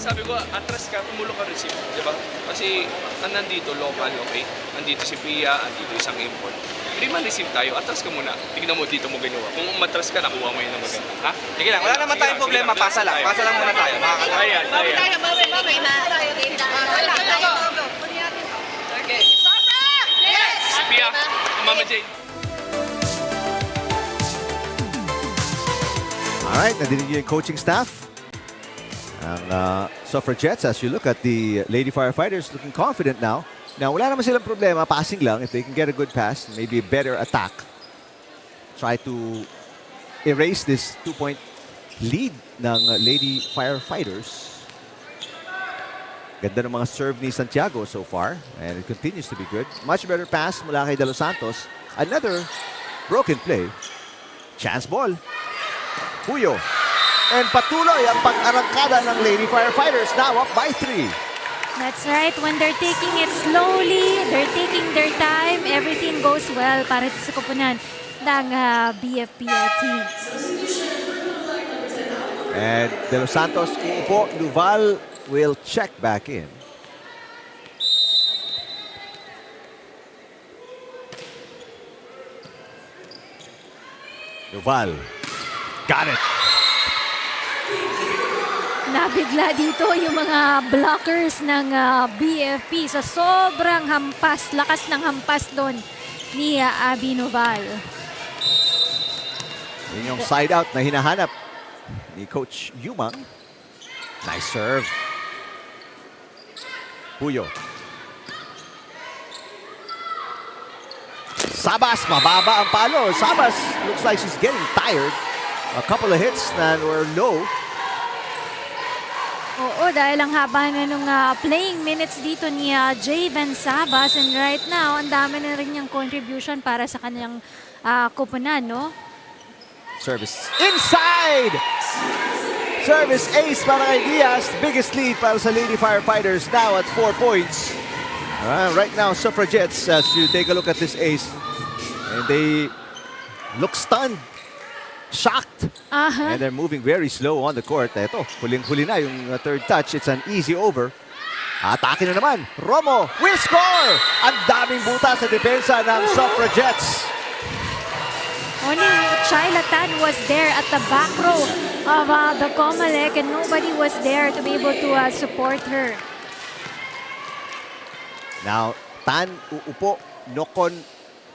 Sabi ko, atras ka, tumulong ka receive, di ba? Kasi nandito, local, okay? Nandito si Pia, nandito isang import. Hindi man receive tayo, atras ka muna. Tignan mo dito mo ginawa. Kung umatras ka, nakuha mo yun ng maganda. Ha? Sige lang, wala naman tayong problema. Pasa lang. Pasa lang muna tayo. Ayan. Pia, Mama Jane. Alright, nadinig niyo yung coaching staff. Ang Suffragettes, as you look at the Lady Firefighters, looking confident now. Now, wala naman silang problema, passing lang. If they can get a good pass, maybe a better attack. Try to erase this 2-point lead ng Lady Firefighters. Ganda ng mga serve ni Santiago so far. And it continues to be good. Much better pass mula kay De Los Santos. Another broken play. Chance ball. Puyo. And patuloy ang pag-arangkada ng Lady Firefighters, now up by 3. That's right. When they're taking it slowly, they're taking their time, everything goes well para sa koponan ng BFP team. And De Los Santos uupo. Duval will check back in. Duval. Got it. Nabigla dito yung mga blockers ng BFP sa sobrang hampas, lakas ng hampas doon ni Abby Noval. Yun yung side out na hinahanap ni Coach Yumang. Nice serve. Puyo. Sabas, mababa ang palo. Sabas looks like she's getting tired. A couple of hits that were low. Oo, dahil ang haba na nung playing minutes dito ni Javen Sabas. And right now, ang dami na rin niyang contribution para sa kanyang koponan, no? Service inside! Service ace para kay Diaz. Biggest lead para sa Lady Firefighters now at 4 points. Right now, Suffragettes, as you take a look at this ace, and they look stunned. Shocked. And they're moving very slow on the court. Ito, huling-huli na yung third touch. It's an easy over. Atake na naman. Romo will score! Ang daming buta sa depensa ng Suffragettes. Only Shaila Tan was there at the back row of the COMELEC and nobody was there to be able to support her. Now, Tan uupo, Nokon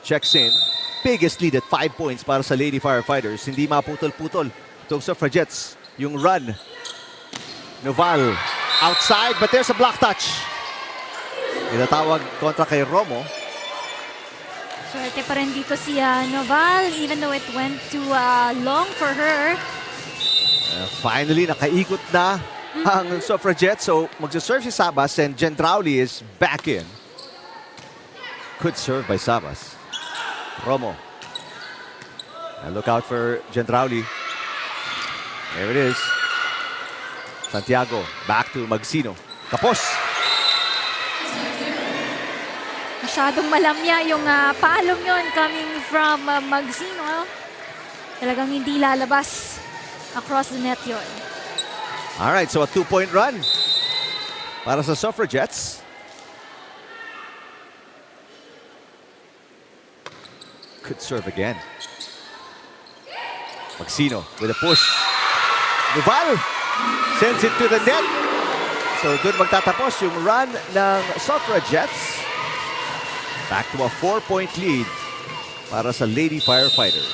checks in. Biggest lead at 5 points para sa Lady Firefighters. Hindi maputol-putol itong Suffragettes. Yung run. Noval outside, but there's a block touch. Itatawag kontra kay Romo. Swerte pa rin dito si Noval, even though it went too long for her. Finally, nakaikot na ang Suffragettes. So, magsaserve si Sabas and Gendrauli is back in. Good serve by Sabas. Romo. And look out for Gendrauli. There it is. Santiago, back to Magsino. Kapos. Masyadong malamya yung palong yon coming from Magsino. Talagang hindi lalabas across the net yon. All right, so a 2-point run para sa Suffragettes. Good serve again. Magsino with a push. Noval sends it to the net. So doon magtatapos yung run ng Suffragettes. Back to a 4-point lead para sa Lady Firefighters.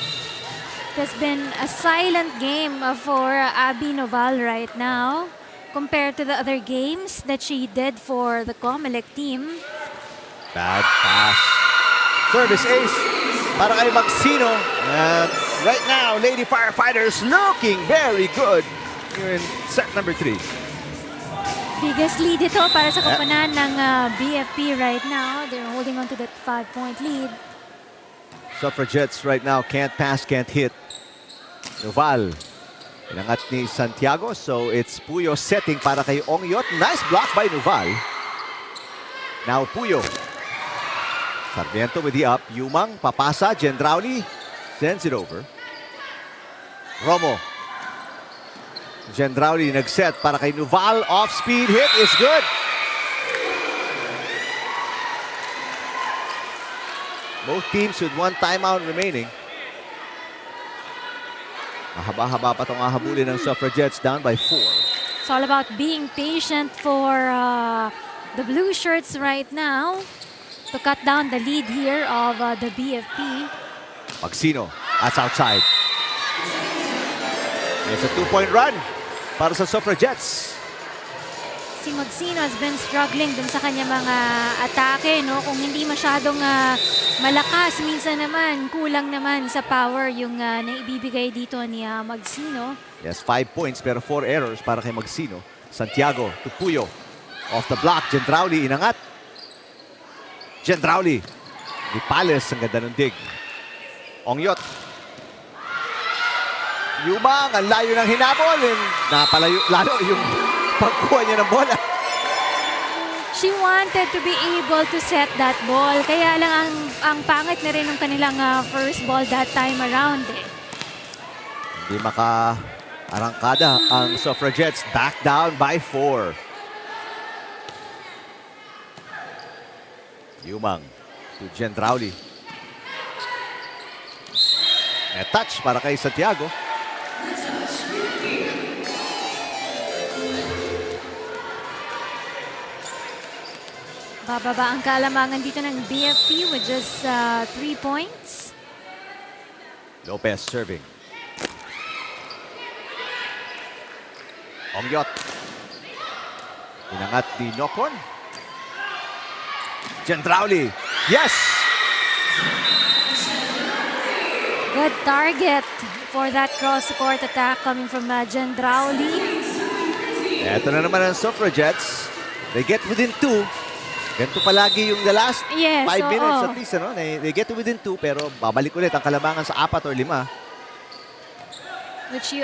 It has been a silent game for Abby Noval right now compared to the other games that she did for the COMELEC team. Bad pass. Service ace para kay Magsino. And right now, Lady Firefighters looking very good here in set number 3. Biggest lead ito para sa koponan ng BFP right now. They're holding on to that 5-point lead. Suffragettes right now can't pass, can't hit. Noval. Inangat ni Santiago. So it's Puyo setting para kay Ongyot. Nice block by Noval. Now Puyo. Sarmiento with the up. Yumang, papasa. Gendrauli sends it over. Romo. Gendrauli nag-set para kay Noval. Off-speed hit is good. Both teams with 1 timeout remaining. Mahaba-haba pa itong hahabulin ng Suffragettes, down by 4. It's all about being patient for the blue shirts right now to cut down the lead here of the BFP. Magsino, that's outside. It's a 2-point run para sa Suffragettes. Si Magsino has been struggling dun sa kanya mga atake, no? Kung hindi masyadong malakas, minsan naman, kulang naman sa power yung naibibigay dito ni Magsino. Yes, 5 points pero 4 errors para kay Magsino. Santiago to Puyo. Off the block, Gendrauli inangat. Gendrauli. Di Pales, ang ganda ng dig. Ongyot. Yumang, ang layo ng hinabol. And napalayo, lalo yung pagkuha niya ng bola. She wanted to be able to set that ball. Kaya lang ang pangit na rin ng kanilang first ball that time around. Hindi maka-arangkada ang Suffragettes. Back down by 4. Yumang to Gendrauli. Net touch para kay Santiago. Bababa ang kalamangan dito ng BFP with just 3 points. Lopez serving. Ongyot. Inangat ni Nokon. Gendrauli. Yes! Good target for that cross-court attack coming from Gendrauli. Eto na naman ang Suffragettes. They get within 2. Ganito palagi yung the last 5 minutes at least. Ano? They get to within 2 pero babalik ulit ang kalabangan sa 4 or 5. Which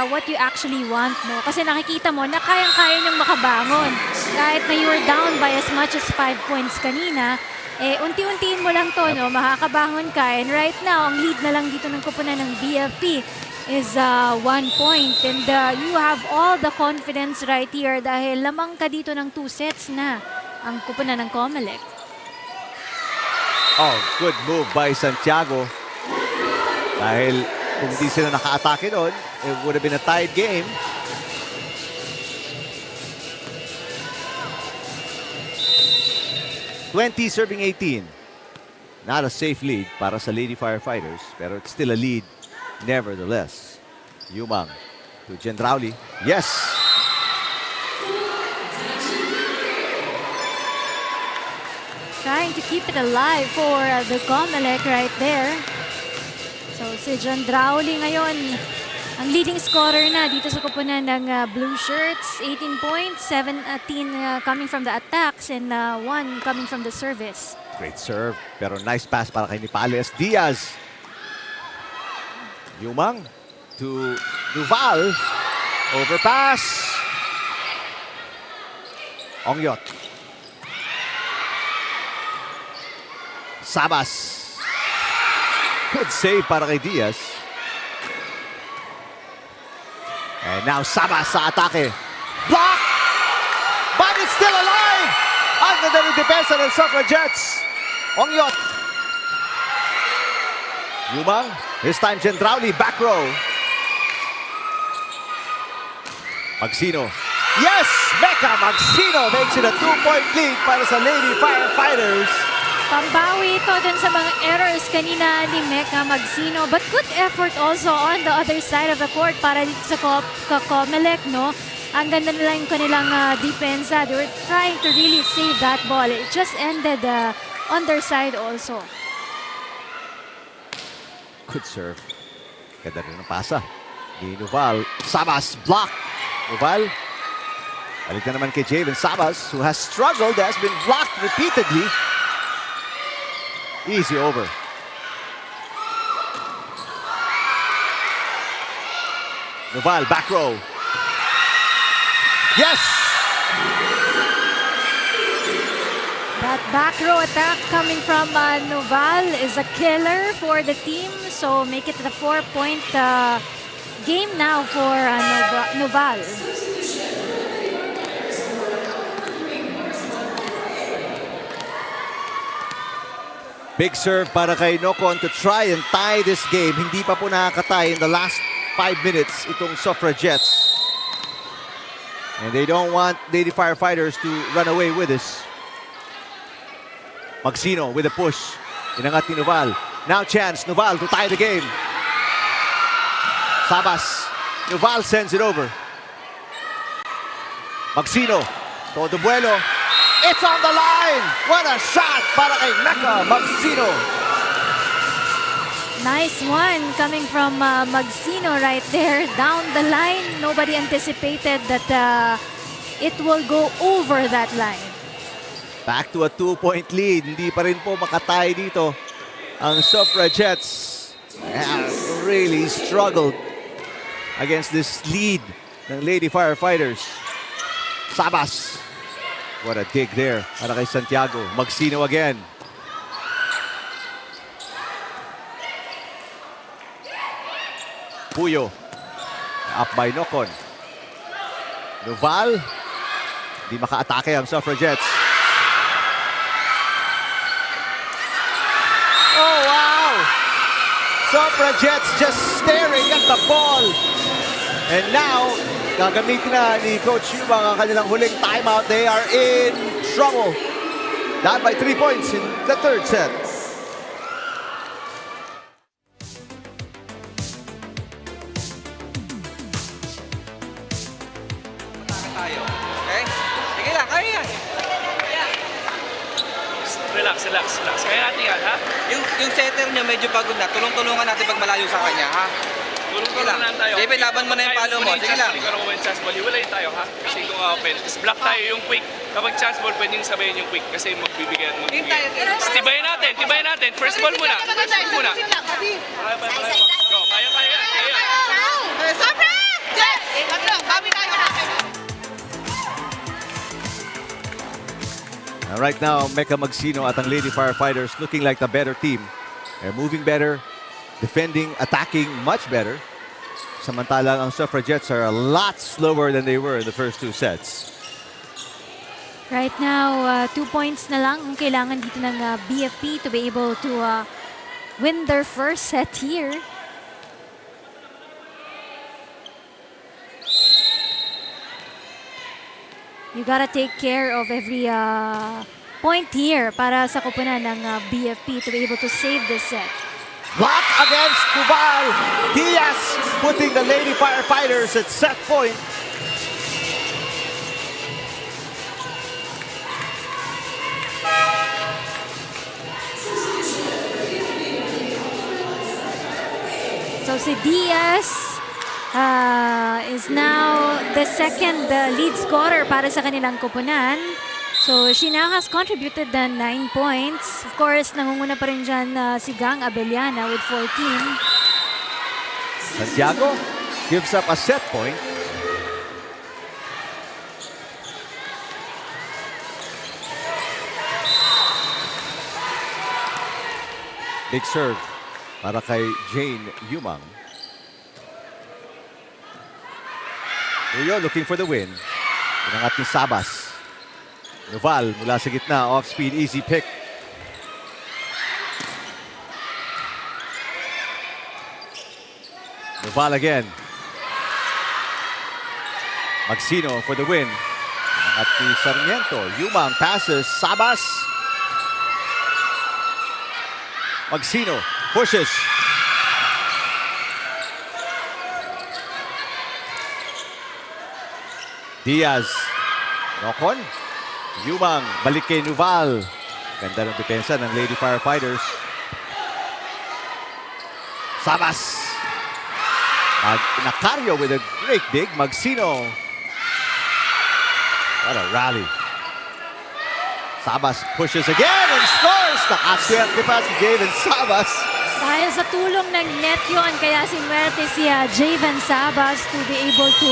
what you actually want mo. Kasi nakikita mo na kayang-kaya niyong makabangon. Kahit na you were down by as much as 5 points kanina, unti-untiin mo lang to, no? Makakabangon ka. And right now, ang lead na lang dito ng kupunan ng BFP is 1 point. And you have all the confidence right here dahil lamang ka dito ng 2 sets na ang kupunan ng COMELEC. Oh, good move by Santiago. Dahil kung di sila naka-atake doon, it would have been a tied game. 20 serving 18. Not a safe lead para sa Lady Firefighters, pero it's still a lead nevertheless. Yumang to Gendrauli. Yes! Trying to keep it alive for the COMELEC right there. So si Gendrauli ngayon, ang leading scorer na dito sa koponan ng Blue Shirts. 18 points, 17 coming from the attacks and 1 coming from the service. Great serve, pero nice pass para kay Nipales Diaz. Yumang to Duval. Overpass. Ongyot. Sabas. Good save para kay Diaz. And now Sabas sa atake. Block! But it's still alive! Ang ganda ng depensa ng Suffragettes. Ongyot. Yumang. This time Gendrauli, back row. Magsino. Yes! Mecca Magsino makes it a 2-point lead para sa Lady Firefighters. Pambawi ito dun sa mga errors kanina ni Mecca Magsino. But good effort also on the other side of the court para dito sa COMELEC, no? Ang ganda nila yung kanilang depensa. They were trying to really save that ball. It just ended on their side also. Good serve. Ganda rin ang pasa. Ni Nuval. Sabas, block. Nuval. Balik na naman kay Jalen Sabas, who has struggled, has been blocked repeatedly. Easy over. Nuval, back row. Yes! That back row attack coming from Nuval is a killer for the team. So make it a 4-point game now for Nuval. Big serve para kay Nocon to try and tie this game. Hindi pa po nakakatay in the last 5 minutes itong Suffragettes. And they don't want Lady Firefighters to run away with this. Magsino with a push. Inangat ni Nuval. Now chance, Nuval to tie the game. Sabas. Nuval sends it over. Magsino. Todo bueno. It's on the line! What a shot para kay Mecca Magsino. Nice one coming from Magsino right there. Down the line. Nobody anticipated that it will go over that line. Back to a 2-point lead. Hindi pa rin po makatay dito ang Suffragettes. Have really struggled against this lead ng Lady Firefighters. Sabas. What a dig there para kay Santiago. Magsino again. Puyo. Up by Nocon. Nuval. Di maka-atake ang Suffragettes. Oh, wow! Suffragettes just staring at the ball. And now, gagamitin na ni Coach Yubang ang kanilang huling timeout. They are in trouble. Down by 3 points in the third set. Tayo. Okay? Sige lang, kaya yan. Relax. Kaya natin yan, ha? Yung setter niya medyo pagod na. Tulong-tulungan natin pag malayo sa kanya, ha? Tulong-tulong lang tayo. David, laban mo na yung palo mo. Sige lang. Kung chance ball, hiwalay tayo, ha? Kasi kung open, block tayo yung quick. Kapag chance ball, pwedeng sabayin yung quick kasi magbibigay. Tibayin natin. First ball muna. Go, kaya. Sobra! Yes! Kami tayo natin. Right now, Mecca Magsino at ang Lady Firefighters looking like the better team. They're moving better, defending, attacking much better. Samantalang ang Suffragettes are a lot slower than they were in the first 2 sets. Right now, 2 points na lang ang kailangan dito ng BFP to be able to win their first set here. You gotta take care of every point here para sa koponan ng BFP to be able to save this set. Block against Cubal. Diaz putting the Lady Firefighters at set point. So si Diaz is now the second lead scorer para sa kanilang koponan. So she now has contributed the 9 points. Of course, nangunguna pa rin dyan si Gang Abellana with 14. Santiago gives up a set point. Big serve para kay Jane Yumang. Rio looking for the win. Inangat ni Sabas. Noval mula sa gitna, off-speed, easy pick. Noval again. Magsino for the win. Inangat ni Sarmiento. Yumang passes, Sabas. Magsino pushes. Diaz. Nokon. Yumang. Balik kay Noval. Ganda ng depensa ng Lady Firefighters. Sabas. Nacario with a great dig. Magsino. What a rally. Sabas pushes again and scores. Nakaswerte pa si Javen Sabas. Dahil sa tulong ng net yun, kaya sinuwerte si Javen Sabas to be able to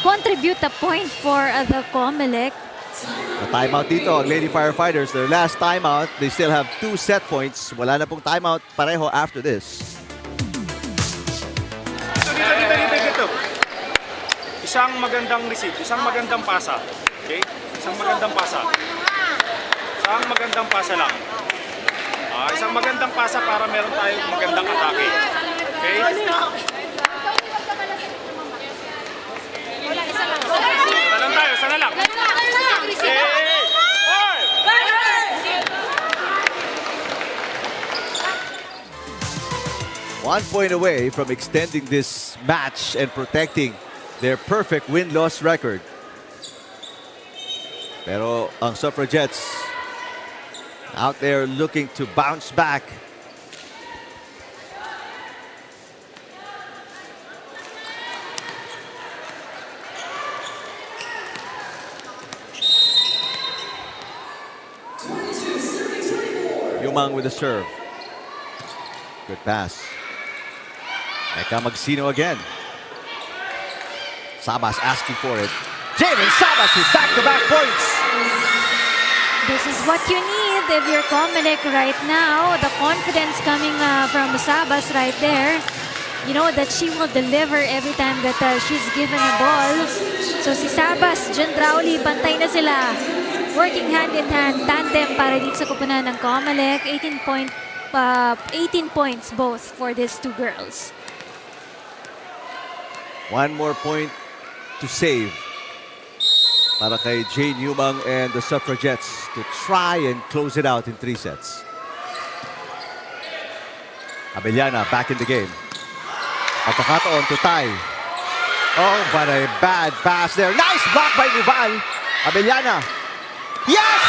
contribute a point for the COMELEC. The timeout dito, ang Lady Firefighters, their last timeout. They still have 2 set points. Wala na pong timeout pareho after this. Dito. Isang magandang receive, isang magandang pasa. Okay? Isang magandang pasa. Isang magandang pasa lang. Isang magandang pasa para meron tayong magandang atake. Okay? Sana lang. One point away from extending this match and protecting their perfect win-loss record. Pero ang Suffragettes out there looking to bounce back. Yumang with a serve. Good pass. Eka Magsino again. Sabas asking for it. Javen Sabas with back-to-back points. This is what you need if you're COMELEC right now. The confidence coming from Sabas right there. You know that she will deliver every time that she's given a ball. So si Sabas, Jen Rowley, pantay na sila. Working hand in hand, tandem para dito sa kupunan ng COMELEC. 18 points both for these two girls. One more point to save para kay Jane Yumang and the Suffragettes to try and close it out in 3 sets. Abellana back in the game. Pagkakataon to tie. Oh, but a bad pass there. Nice block by Noval. Abellana. Yes!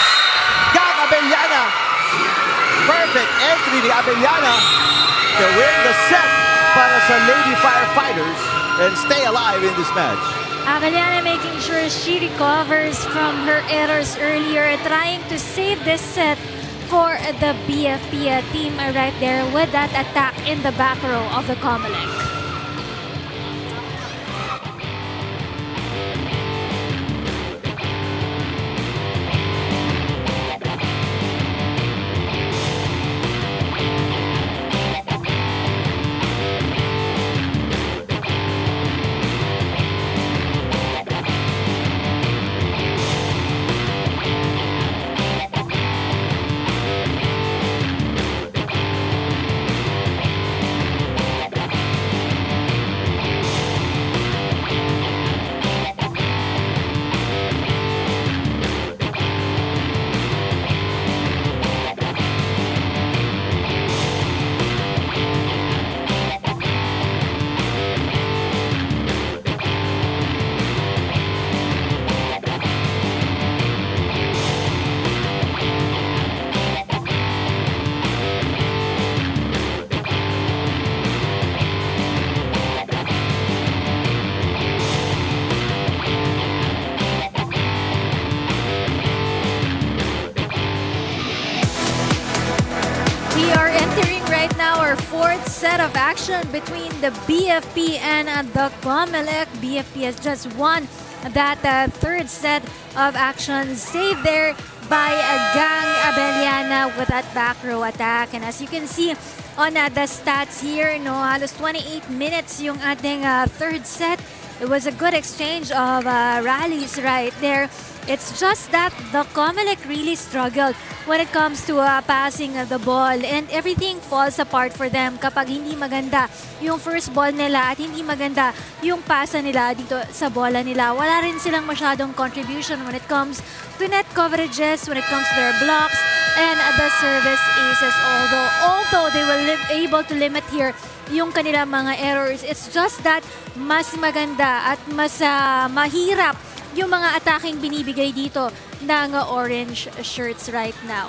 Gang Abellana. Perfect entry ni Abellana to win the set para sa Lady Firefighters and stay alive in this match. Abellana making sure she recovers from her errors earlier, trying to save this set for the BFP team right there with that attack in the back row of the COMELEC. of action between the BFP and the COMELEC. BFP has just won that third set of action, saved there by Gang Abellana with that back row attack. And as you can see on the stats here, no, halos 28 minutes yung ating third set. It was a good exchange of rallies right there. It's just that the COMELEC really struggled when it comes to passing the ball, and everything falls apart for them kapag hindi maganda yung first ball nila at hindi maganda yung pasa nila dito sa bola nila. Wala rin silang masyadong contribution when it comes to net coverages, when it comes to their blocks and the service aces. Although they were able to limit here yung kanilang mga errors, it's just that mas maganda at mas mahirap yung mga attacking binibigay dito ng orange shirts right now.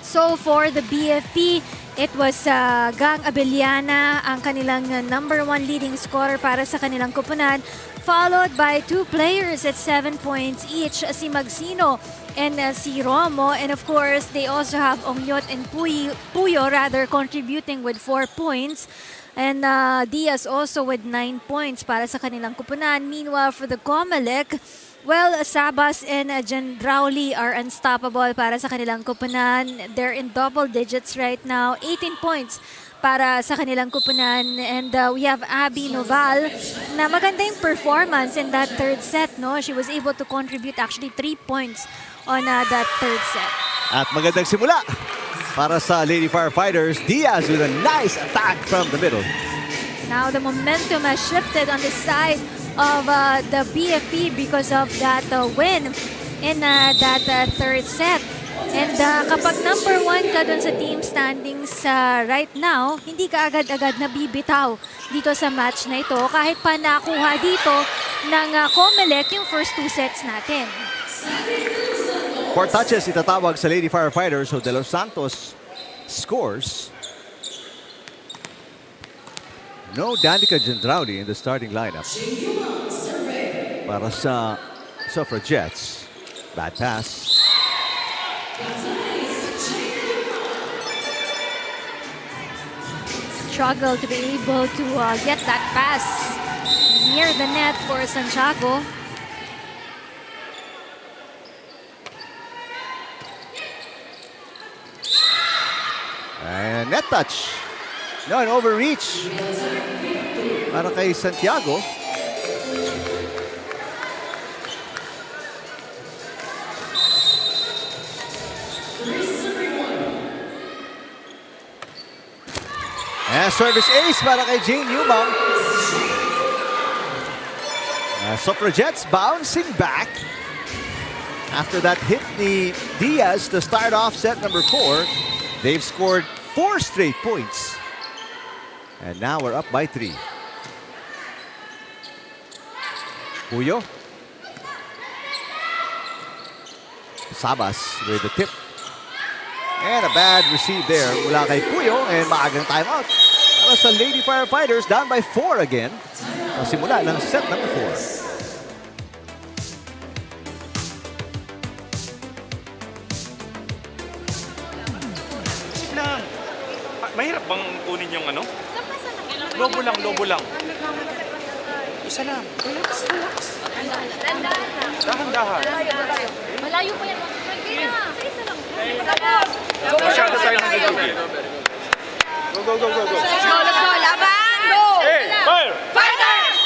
So for the BFP, it was Gang Abellana ang kanilang number 1 leading scorer para sa kanilang koponan, followed by 2 players at 7 points each, si Magsino and si Romo. And of course, they also have Ongyot and Puyo contributing with 4 points. And Diaz also with 9 points para sa kanilang koponan. Meanwhile, for the COMELEC, well, Sabas and Gendrauli are unstoppable para sa kanilang koponan. They're in double digits right now. 18 points para sa kanilang koponan. And we have Abby Noval na maganda yung performance in that third set. No? She was able to contribute actually 3 points on that third set. At magandang simula para sa Lady Firefighters. Diaz with a nice attack from the middle. Now the momentum has shifted on the side of the BFP because of that win in that third set. And kapag number 1 ka dun sa team standings right now, hindi ka agad-agad nabibitaw dito sa match na ito kahit pa nakuha dito ng COMELEC yung first 2 sets natin. 4 touches itatawag sa Lady Firefighters. So De Los Santos scores. No Danica Gendrauli in the starting lineup para sa Suffragettes. Bad pass. Struggle to be able to get that pass near the net for Santiago. And net touch. No, an overreach para kay Santiago. And service ace para kay Jane Newman. Suffragettes bouncing back after that hit ni Diaz to start off set number 4. They've scored 4 straight points. And now we're up by 3. Puyo. Sabas with the tip. And a bad receive there mula kay Puyo. And maagang timeout. Para sa Lady Firefighters, down by 4 again. Simula ng set number 4. Mahirap bang kunin yung ano? Lobo lang, lobo lang. Isa lang. Relax, relax. Dahan-dahan. Malayo pa yan. Isa lang. Masyado tayo ng dudugi. Go, go, go, go, go. Let's go, let's go. Laban! Go! Hey, fire! Fighters!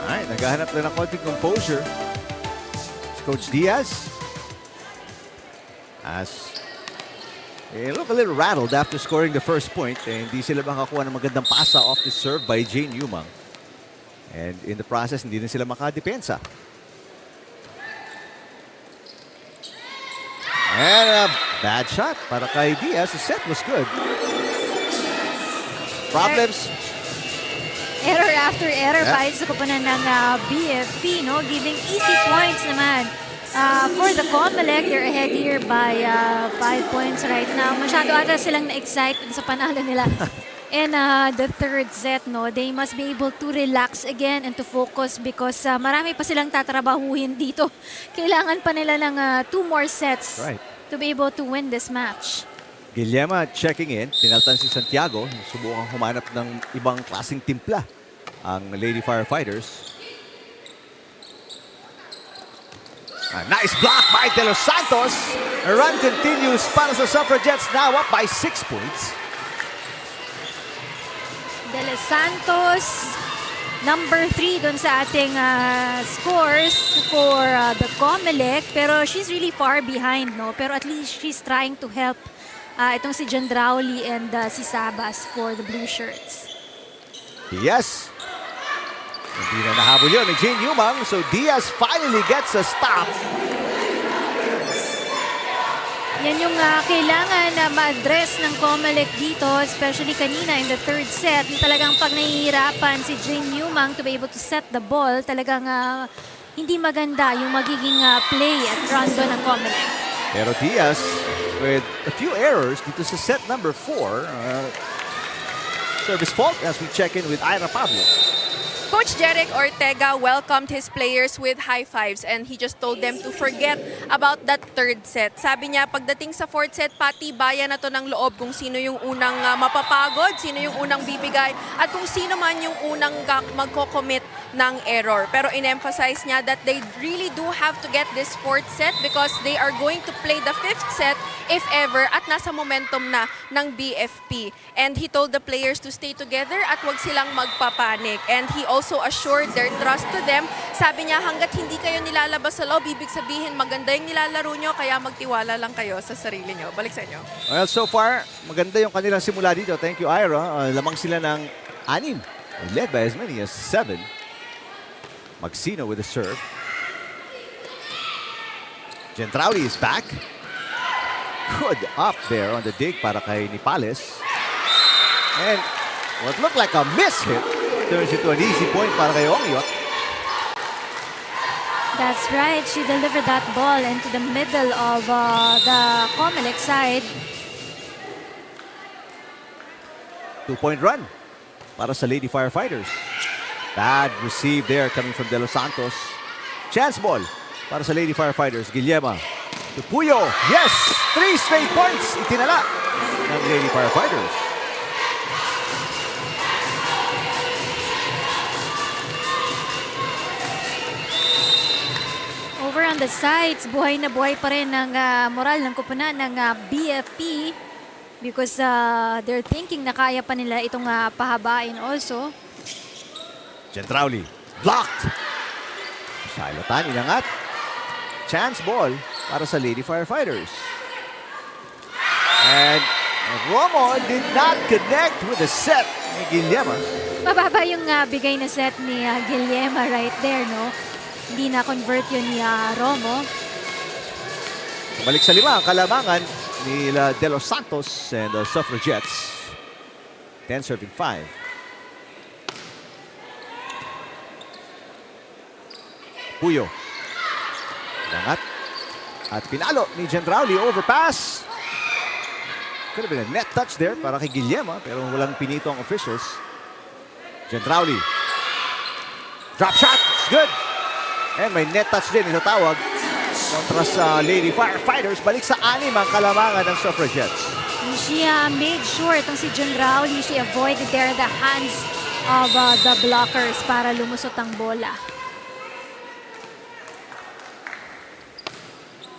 Alright, naghahanap na ng konting composure si Coach Diaz. As they look a little rattled after scoring the first point. Hindi sila makakuha ng magandang pasa off the serve by Jane Yumang. And in the process, hindi na sila makadepensa. And a bad shot para kay Diaz. The set was good. Problems. Error after error pa sa koponan ng BFP, no? Giving easy points naman. For the COMELEC, they're ahead here by 5 points right now. Masyado ata silang na-excite sa panalo nila. In the third set, no, they must be able to relax again and to focus because marami pa silang tatrabahuhin dito. Kailangan pa nila ng 2 more sets to be able to win this match. Guillema checking in. Pinaltan si Santiago. Subukang humanap ng ibang klaseng timpla ang Lady Firefighters. A nice block by De Los Santos. A run continues para sa Suffragettes, now up by 6 points. De Los Santos, number 3 doon sa ating scores for the COMELEC. Pero she's really far behind, no? Pero at least she's trying to help itong si Jandrauli and si Sabas for the blue shirts. Yes. Hindi na nahabol yun ni Jane Yumang. So Diaz finally gets a stop. Yan yung kailangan na ma-address ng COMELEC dito, especially kanina in the third set. Yung talagang pag nahihirapan si Jane Yumang to be able to set the ball, talagang hindi maganda yung magiging play at run doon ng COMELEC. Pero Diaz with a few errors dito sa set number 4. Service fault as we check in with Ira Pablo. Coach Jeric Ortega welcomed his players with high fives and he just told them to forget about that third set. Sabi niya, pagdating sa fourth set, patibayan na to ng loob kung sino yung unang mapapagod, sino yung unang bibigay, at kung sino man yung unang magko-commit ng error. Pero in-emphasize niya that they really do have to get this fourth set because they are going to play the fifth set if ever at nasa momentum na ng BFP. And he told the players to stay together at wag silang magpapanik. And he also assured their trust to them. Sabi niya, hanggat hindi kayo nilalabas sa loob, ibig sabihin maganda yung nilalaro nyo, kaya magtiwala lang kayo sa sarili nyo. Balik sa inyo. Well, so far, maganda yung kanilang simula dito. Thank you, Ira. Lamang sila ng 6. Led by as many as 7. Magsino with the serve. Gentrauli is back. Good up there on the dig para kay Nipales. And what looked like a miss hit turns into an easy point para kay Ongyot. That's right. She delivered that ball into the middle of the COMELEC side. 2-point run para sa Lady Firefighters. Bad receive there coming from De Los Santos. Chance ball para sa Lady Firefighters. Guillema to Puyo. Yes! 3 straight points itinala ng Lady Firefighters. Over on the sides, buhay na buhay pa rin ng moral ng kupunan ng BFP because they're thinking na kaya pa nila itong pahabain also. Gentrauli blocked. Shailotan inangat. Chance ball para sa Lady Firefighters. And Romo did not connect with the set ni Guillema. Mababa yung bigay na set ni Guillema right there, no? Hindi na-convert yun ni Romo. Balik sa 5 ang kalamangan ni De Los Santos and the Suffragettes. 10 serving 5. Puyo. Langat. At pinalo ni Gendrauli. Overpass. Could have been a net touch there para kay Guillema pero walang pinito ang officials. Gendrauli. Drop shot. It's good. And may net touch din itatawag kontra sa Lady Firefighters. Balik sa 6 ang kalamangan ng Suffragettes. She made sure itong si Gendrauli, she avoided there the hands of the blockers para lumusot ang bola.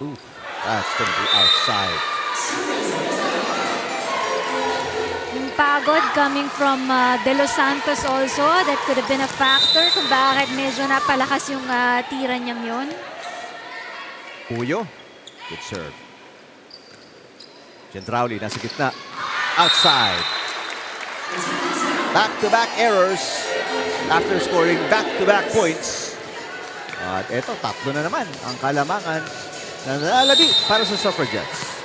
Ooh, that's gonna be outside. Yung pagod coming from De Los Santos also, that could have been a factor kung bakit medyo napalakas yung tira niyang yun. Puyo, good serve. Gendrauli nasa gitna. Outside. Back-to-back errors after scoring back-to-back points. At eto, 3 na naman ang kalamangan na nalalabi para sa Suffragettes.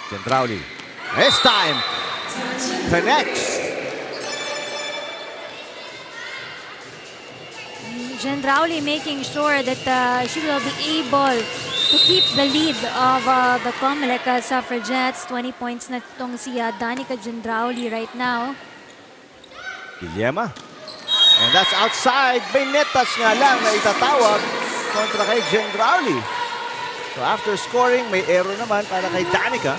Gendrauli. This time, connects. Gendrauli making sure that she will be able to keep the lead of the COMELEC Suffragettes. 20 points na itong si Danica Gendrauli right now. Guillema. And that's outside. May net touch nga lang na itatawag kontra kay Gendrauli. So after scoring, may error naman para kay Danica.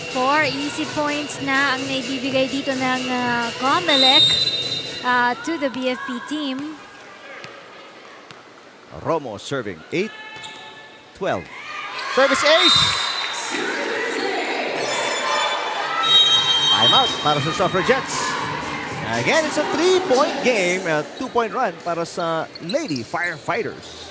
4 easy points na ang naibibigay dito ng COMELEC to the BFP team. Romo serving 8-12. Service ace! Timeout para sa Suffragettes. Again, it's a 3-point game. A 2-point run para sa Lady Firefighters.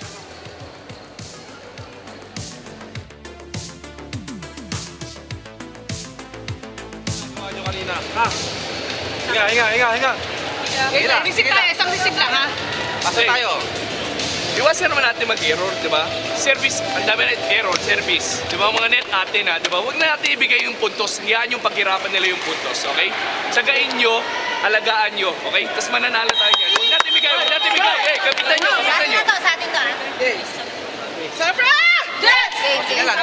Kanina. Ha? Hinga. Receive tayo, isang receive lang ha. Pasok tayo. Iwasan naman natin mag-error, di ba? Service, ang dami na error, service. Di ba mga net natin ha, di ba? Huwag na natin ibigay yung puntos. Hiyaan yung paghirapan nila yung puntos, okay? Sagain nyo, alagaan nyo, okay? Tapos mananalo tayo yan. Huwag natin bigay. Eh, kapitan nyo. Sa atin to, Suffragettes! Sige lang.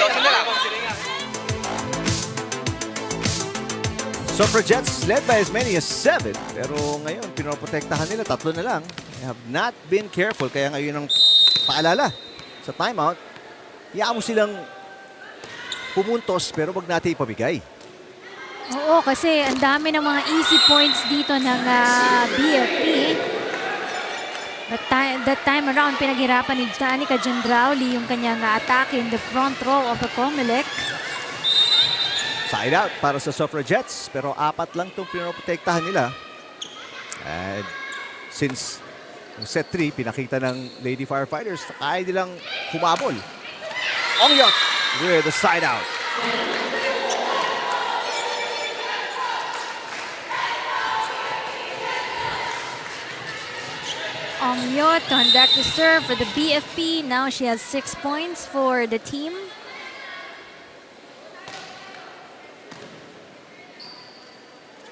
Suffragettes led by as many as 7. Pero ngayon, pinoprotektahan nila. 3 na lang. They have not been careful. Kaya ngayon ang paalala sa timeout. Hiyaan mo silang pumuntos pero wag natin ipamigay. Oo, kasi ang dami ng mga easy points dito ng BFP. But that time around, pinaghirapan ni Danica Gendrauli yung kanyang atake in the front row of the COMELEC. Side out para sa Suffragettes. Pero 4 lang itong pinoprotektahan nila. And since set 3, pinakita ng Lady Firefighters, kaya nilang humabol. Ongyot with the side out. Ongyot conduct the serve for the BFP. Now she has 6 points for the team.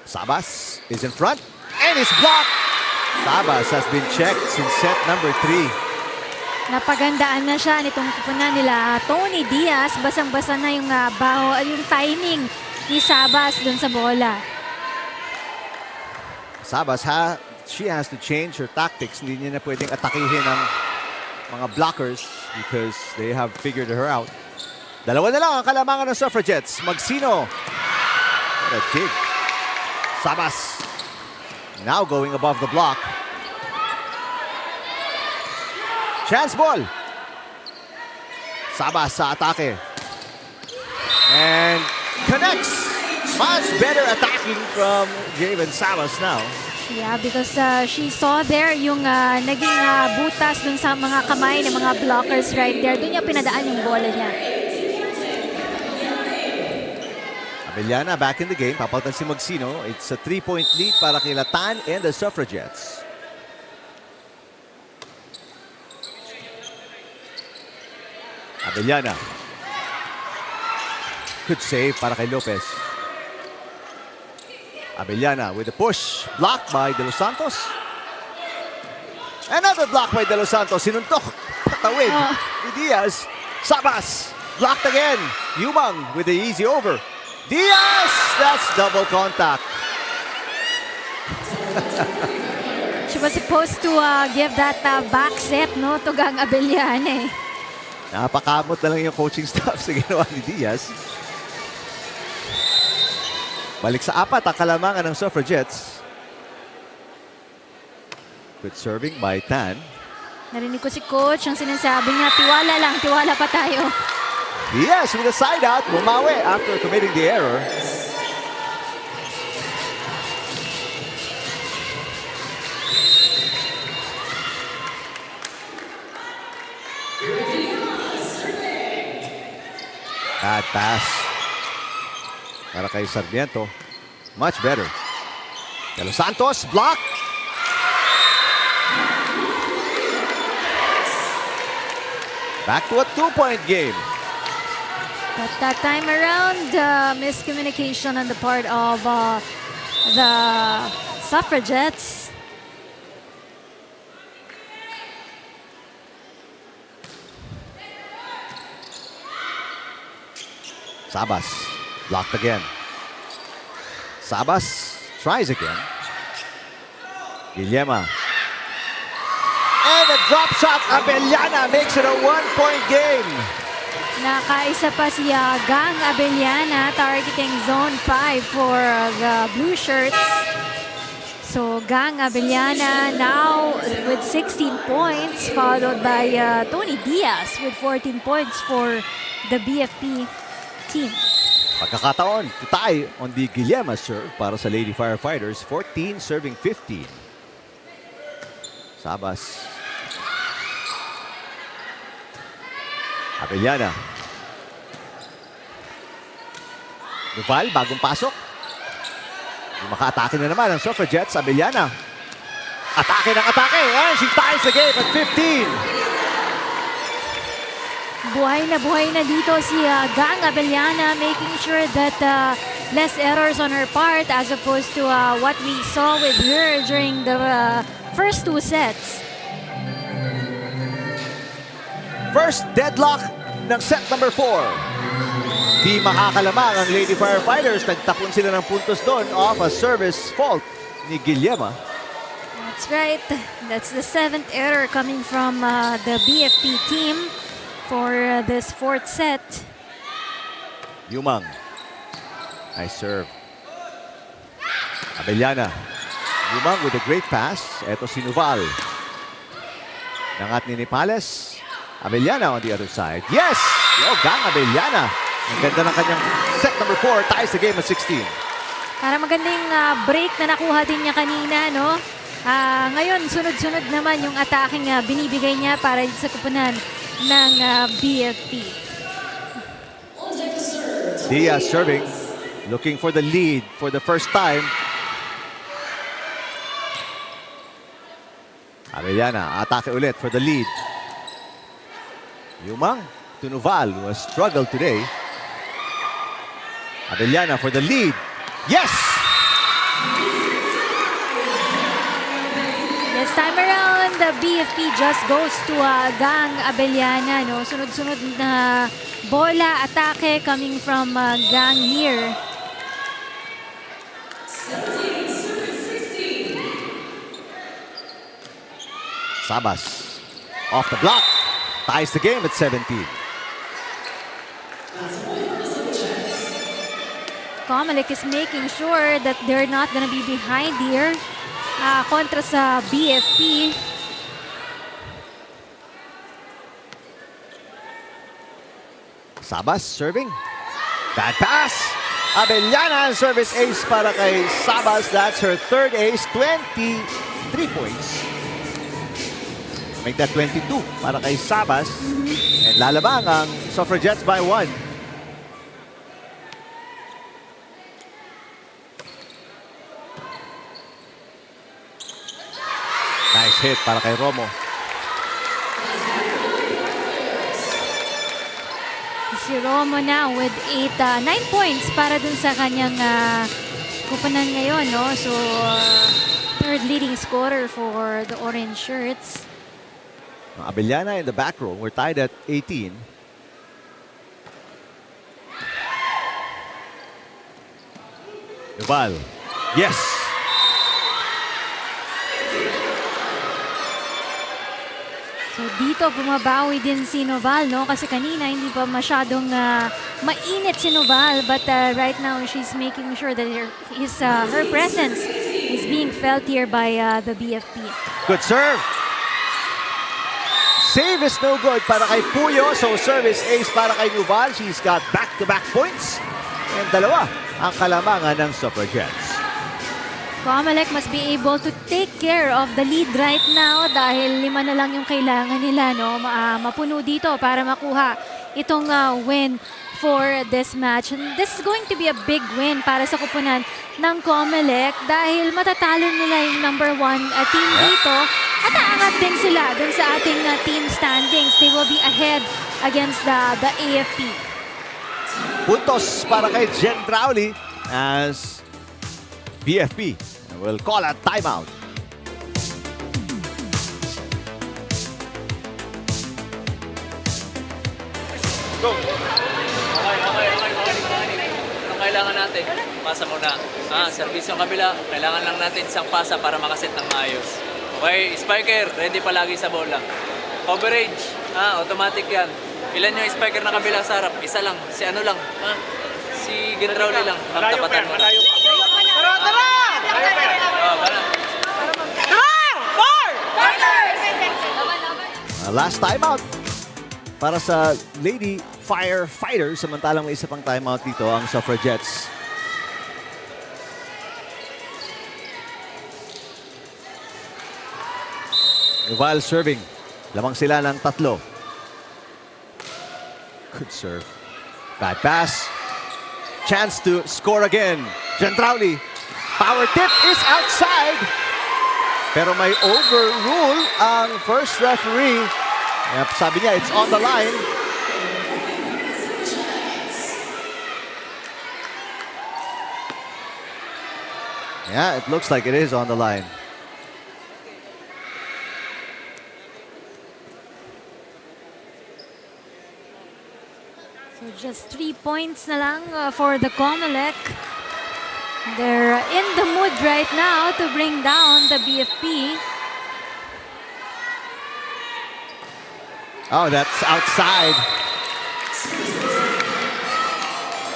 Sabas is in front and is blocked. Sabas has been checked since set number 3. Napagandaan na siya nitong kupunan nila Tony Diaz. Basang-basa na yung yung timing ni Sabas dun sa bola. Sabas she has to change her tactics. Hindi niya na pwedeng atakihin ang mga blockers because they have figured her out. 2 na lang ang kalamangan ng Suffragettes. Magsino. What a dig. Sabas now going above the block. Chance ball. Sabas sa atake. And connects. Much better attacking from Javen Sabas now. Yeah, because she saw there yung naging butas dun sa mga kamay ng mga blockers right there. Doon niya pinadaan yung bola niya. Abellana back in the game. Papalitan si Magsino. It's a 3-point lead para kay Latan and the Suffragettes. Abellana. Good save para kay Lopez. Abellana with the push. Blocked by De Los Santos. Another block by De Los Santos. Sinuntok. Patawid. Diaz. Sabas. Blocked again. Yumang with the easy over. Diaz! That's double contact. She was supposed to give that back set, no, to Gang Abellana. Napakamot na lang yung coaching staff sa ginawa ni Diaz. Balik sa 4 ang kalamangan ng Suffragettes. Good serving by Tan. Narinig ko si coach, ang sinasabi niya, tiwala pa tayo. Diaz with a side out. Bumawi after committing the error. Bad pass para kay Sarmiento. Much better. De Los Santos, block. Back to a 2-point game. But that time around, miscommunication on the part of the Suffragettes. Sabas, blocked again. Sabas tries again. Guillema. And a drop shot. Abellana makes it a 1-point game. Nakaisa pa si Gang Abellana targeting zone 5 for the blue shirts. So Gang Abellana now with 16 points, followed by Tony Diaz with 14 points for the BFP team. Pagkakataon to tie on the Guillema serve para sa Lady Firefighters. 14 serving 15. Sabas. Abellana. Duval, bagong pasok. Maka-atake na naman ang Suffragettes. Abellana. Atake ng atake. And she ties the game at 15. Buhay na dito si Gang Abellana, making sure that less errors on her part as opposed to what we saw with her during the first 2 sets. First deadlock ng set number 4. Di makakalamang ang Lady Firefighters. Nagtapon sila ng puntos doon off a service fault ni Guillema. That's right. That's the 7th error coming from the BFP team for this 4th set. Yumang. Nice serve. Abellana. Yumang with a great pass. Ito si Nuval. Nangat ni Nipales. Abellana on the other side. Yes! Yo, Gang Abellana. Ang ganda ng kanyang set number 4. Ties the game at 16. Para magandang break na nakuha din niya kanina, no? Ngayon, sunod-sunod naman yung ataking binibigay niya para sa kupunan ng BFP. Diaz serving. Looking for the lead for the first time. Abellana, atake ulit for the lead. Yumang to Nuval, who has struggled today. Abellana for the lead. Yes! This time around, the BFP just goes to Gang Abellana. No? Sunod-sunod na bola, atake coming from Gang here. Sabas off the block. Ties the game at 17. COMELEC is making sure that they're not gonna be behind here kontra sa BFP. Sabas serving. Bad pass. Abellana service ace para kay Sabas. That's her 3rd ace. 23 points. Make that 22 para kay Sabas. And lalabang ang Suffragettes by 1. Nice hit para kay Romo. Si Romo now with 9 points para dun sa kanyang kupunan ngayon, no? So, 3rd leading scorer for the orange shirts. Abellana in the back row. We're tied at 18. Nuval. Yes! So dito bumabawi din si Nuval, no? Kasi kanina hindi pa masyadong mainit si Nuval, but right now she's making sure that her presence is being felt here by the BFP. Good serve. Save is no good para kay Puyo. So service ace para kay Nuval. She's got back-to-back points. And dalawa ang kalamangan ng Suffragettes. COMELEC must be able to take care of the lead right now dahil 5 na lang yung kailangan nila, no? Mapuno dito para makuha itong win for this match. And this is going to be a big win para sa kupunan ng COMELEC dahil matatalo nila yung number 1 team dito at aangat din sila dun sa ating team standings. They will be ahead against the AFP. Puntos para kay Jen Crowley as BFP will call a timeout. Go! Okay. kailangan natin? Pasa muna. Service yung kabila, kailangan lang natin isang pasa para makaset ng maayos. Okay, spiker, ready palagi sa bola. Coverage, automatic yan. Ilan yung spiker na kabila sa harap? Isa lang, si ano lang, si Ginrauli lang. Malayo pa yan, malayo pa. Tara, tara! Last timeout para sa Lady Firefighters. Samantalang may isa pang timeout dito ang Suffragettes. While serving, lamang sila ng 3. Good serve. Bad pass. Chance to score again. Gentrauli. Power tip is outside. Pero may overrule ang first referee. Sabi niya, it's on the line. Yeah, it looks like it is on the line. So just 3 points na lang for the COMELEC. They're in the mood right now to bring down the BFP. Oh, that's outside.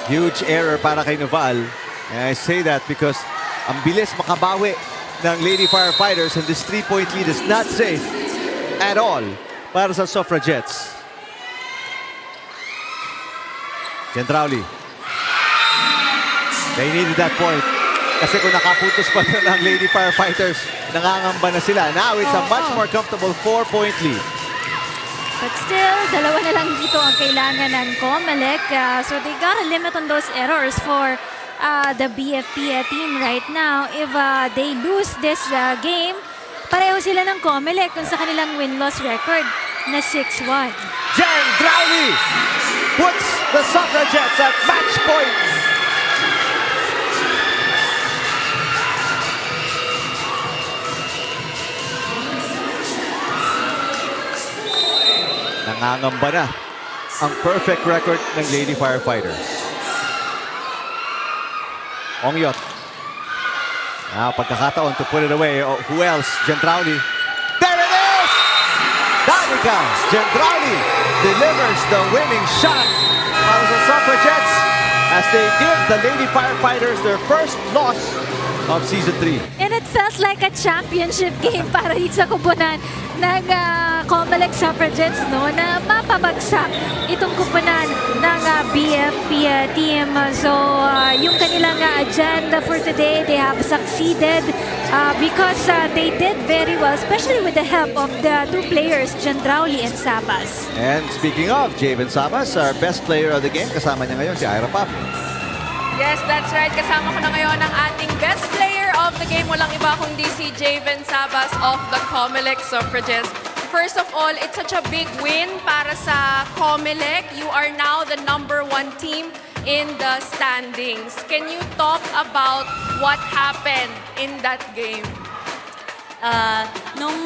Huge error para kay Noval. And I say that because ang bilis makabawi ng Lady Firefighters, and this 3-point lead is not safe at all para sa Suffragettes. Gentrauli. They needed that point. Kasi kung nakaputos pa doon ang Lady Firefighters, nangangamba na sila. Now it's a much more comfortable 4-point lead. But still, dalawa na lang dito ang kailangan ng COMELEC. So they got a limit on those errors for the BFP team right now. If they lose this game, pareho sila ng COMELEC kung sa kanilang win-loss record na 6-1. Gentrauli puts the Suffragettes at match point. Nangangamba na ang perfect record ng Lady Firefighters. Ongyot. Pagkakataon to put it away. Oh, who else? Gentrauli. There it is! Danica Gentrauli delivers the winning shot para sa Suffragettes as they give the Lady Firefighters their first loss of Season 3. And it felt like a championship game para dito sa kupunan ng COMELEC Suffragettes, no, na mapabagsak itong kupunan ng BFP team. So, yung kanilang agenda for today, they have succeeded because they did very well, especially with the help of the 2 players, Gentrauli and Sabas. And speaking of Javen Sabas, our best player of the game, kasama niya ngayon si Ira Pap. Yes, that's right. Kasama ko na ngayon ang ating best player of the game. Walang iba kundi si Javen Sabas of the COMELEC Suffragettes. First of all, it's such a big win para sa COMELEC. You are now the #1 team in the standings. Can you talk about what happened in that game? Nung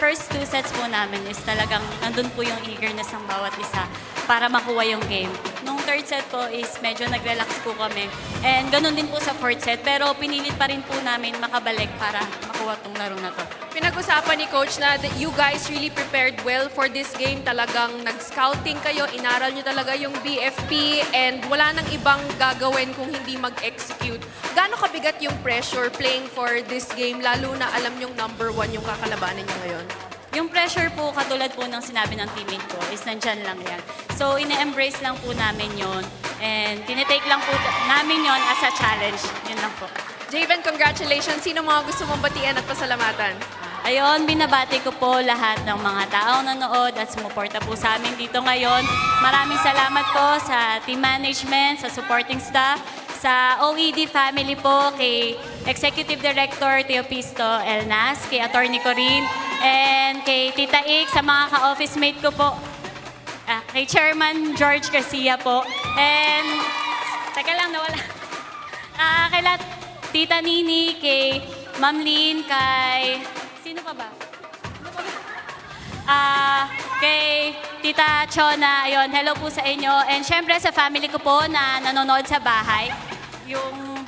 first 2 sets po namin is talagang nandun po yung eagerness ng bawat isa para makuha yung game. Nung 3rd set po is medyo nag-relax po kami. And ganun din po sa 4th set. Pero pinilit pa rin po namin makabalik para makuha tong laro na to. Pinag-usapan ni Coach na that you guys really prepared well for this game. Talagang nag-scouting kayo, inaral nyo talaga yung BFP, and wala nang ibang gagawin kung hindi mag-execute. Gaano kabigat yung pressure playing for this game, lalo na alam nyong #1 yung kakalabanin nyo ngayon? Yung pressure po, katulad po ng sinabi ng teammate ko, is nandyan lang yan. So, ine-embrace lang po namin yon, and tinitake lang po namin yon as a challenge. Yun lang po. Javen, congratulations. Sino mga gusto mong batian at pasalamatan? Ayun, binabati ko po lahat ng mga taong nanood at sumuporta po sa amin dito ngayon. Maraming salamat po sa team management, sa supporting staff, sa OED family po, kay Executive Director Teopisto Elnas, kay Attorney Corinne, and kay Tita Ik, sa mga ka-office mate ko po, kay Chairman George Garcia po, and teka lang, nawala. Kay Tita Nini, kay Ma'am Lynn, kay... Sino pa ba? Kay Tita Chona, ayun, hello po sa inyo. And syempre sa family ko po na nanonood sa bahay. Yung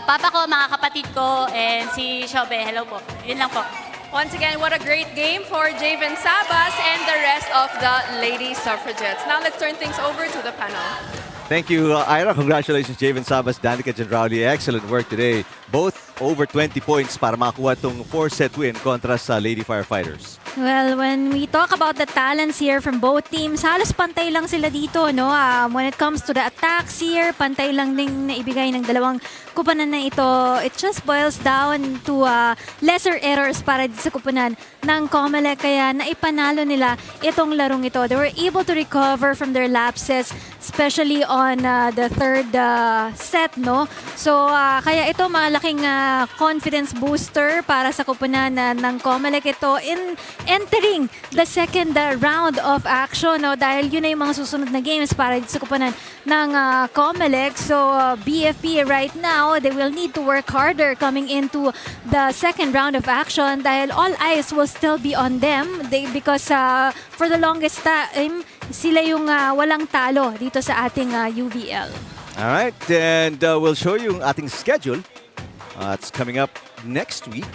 papa ko, mga kapatid ko, and si Shobe, hello po. Yun lang po. Once again, what a great game for Javen Sabas and the rest of the lady suffragettes. Now let's turn things over to the panel. Thank you, Ira. Congratulations, Javen Sabas, Danica Gendrauli. Excellent work today. Both over 20 points para makakuha itong 4-set win kontra sa Lady Firefighters. Well, when we talk about the talents here from both teams, halos pantay lang sila dito, no? When it comes to the attacks here, pantay lang din naibigay ng dalawang kupanan na ito. It just boils down to lesser errors para sa kupanan ng COMELEC, kaya naipanalo nila itong larong ito. They were able to recover from their lapses, especially on the third set, no? So, kaya ito malaking confidence booster para sa kupanan ng COMELEC ito in entering the second round of action, no? Dahil yun na yung mga susunod na games para sa kupanan ng COMELEC. So, BFP right now, they will need to work harder coming into the second round of action dahil all eyes will still be on them because for the longest time, sila yung walang talo dito sa ating UVL. Alright, and we'll show you yung ating schedule. It's coming up next week.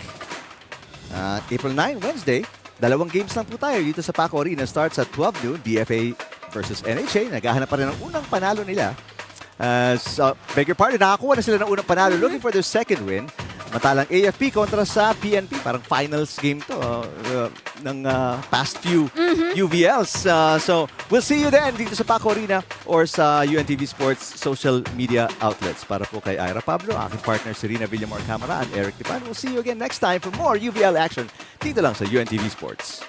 April 9, Wednesday. Dalawang games lang po tayo dito sa Paco Arena. Starts at 12 noon, DFA versus NHA. Naghahanap pa rin ng unang panalo nila. Beg your pardon, nakakuha na sila ng unang panalo. Looking for their second win. Matalang AFP kontra sa PNP. Parang finals game to ng past few UVLs. So, we'll see you then dito sa Paco Arena or sa UNTV Sports social media outlets. Para po kay Ira Pablo, aking partner si Rina Villamor Camara and Eric Tipan. We'll see you again next time for more UVL action dito lang sa UNTV Sports.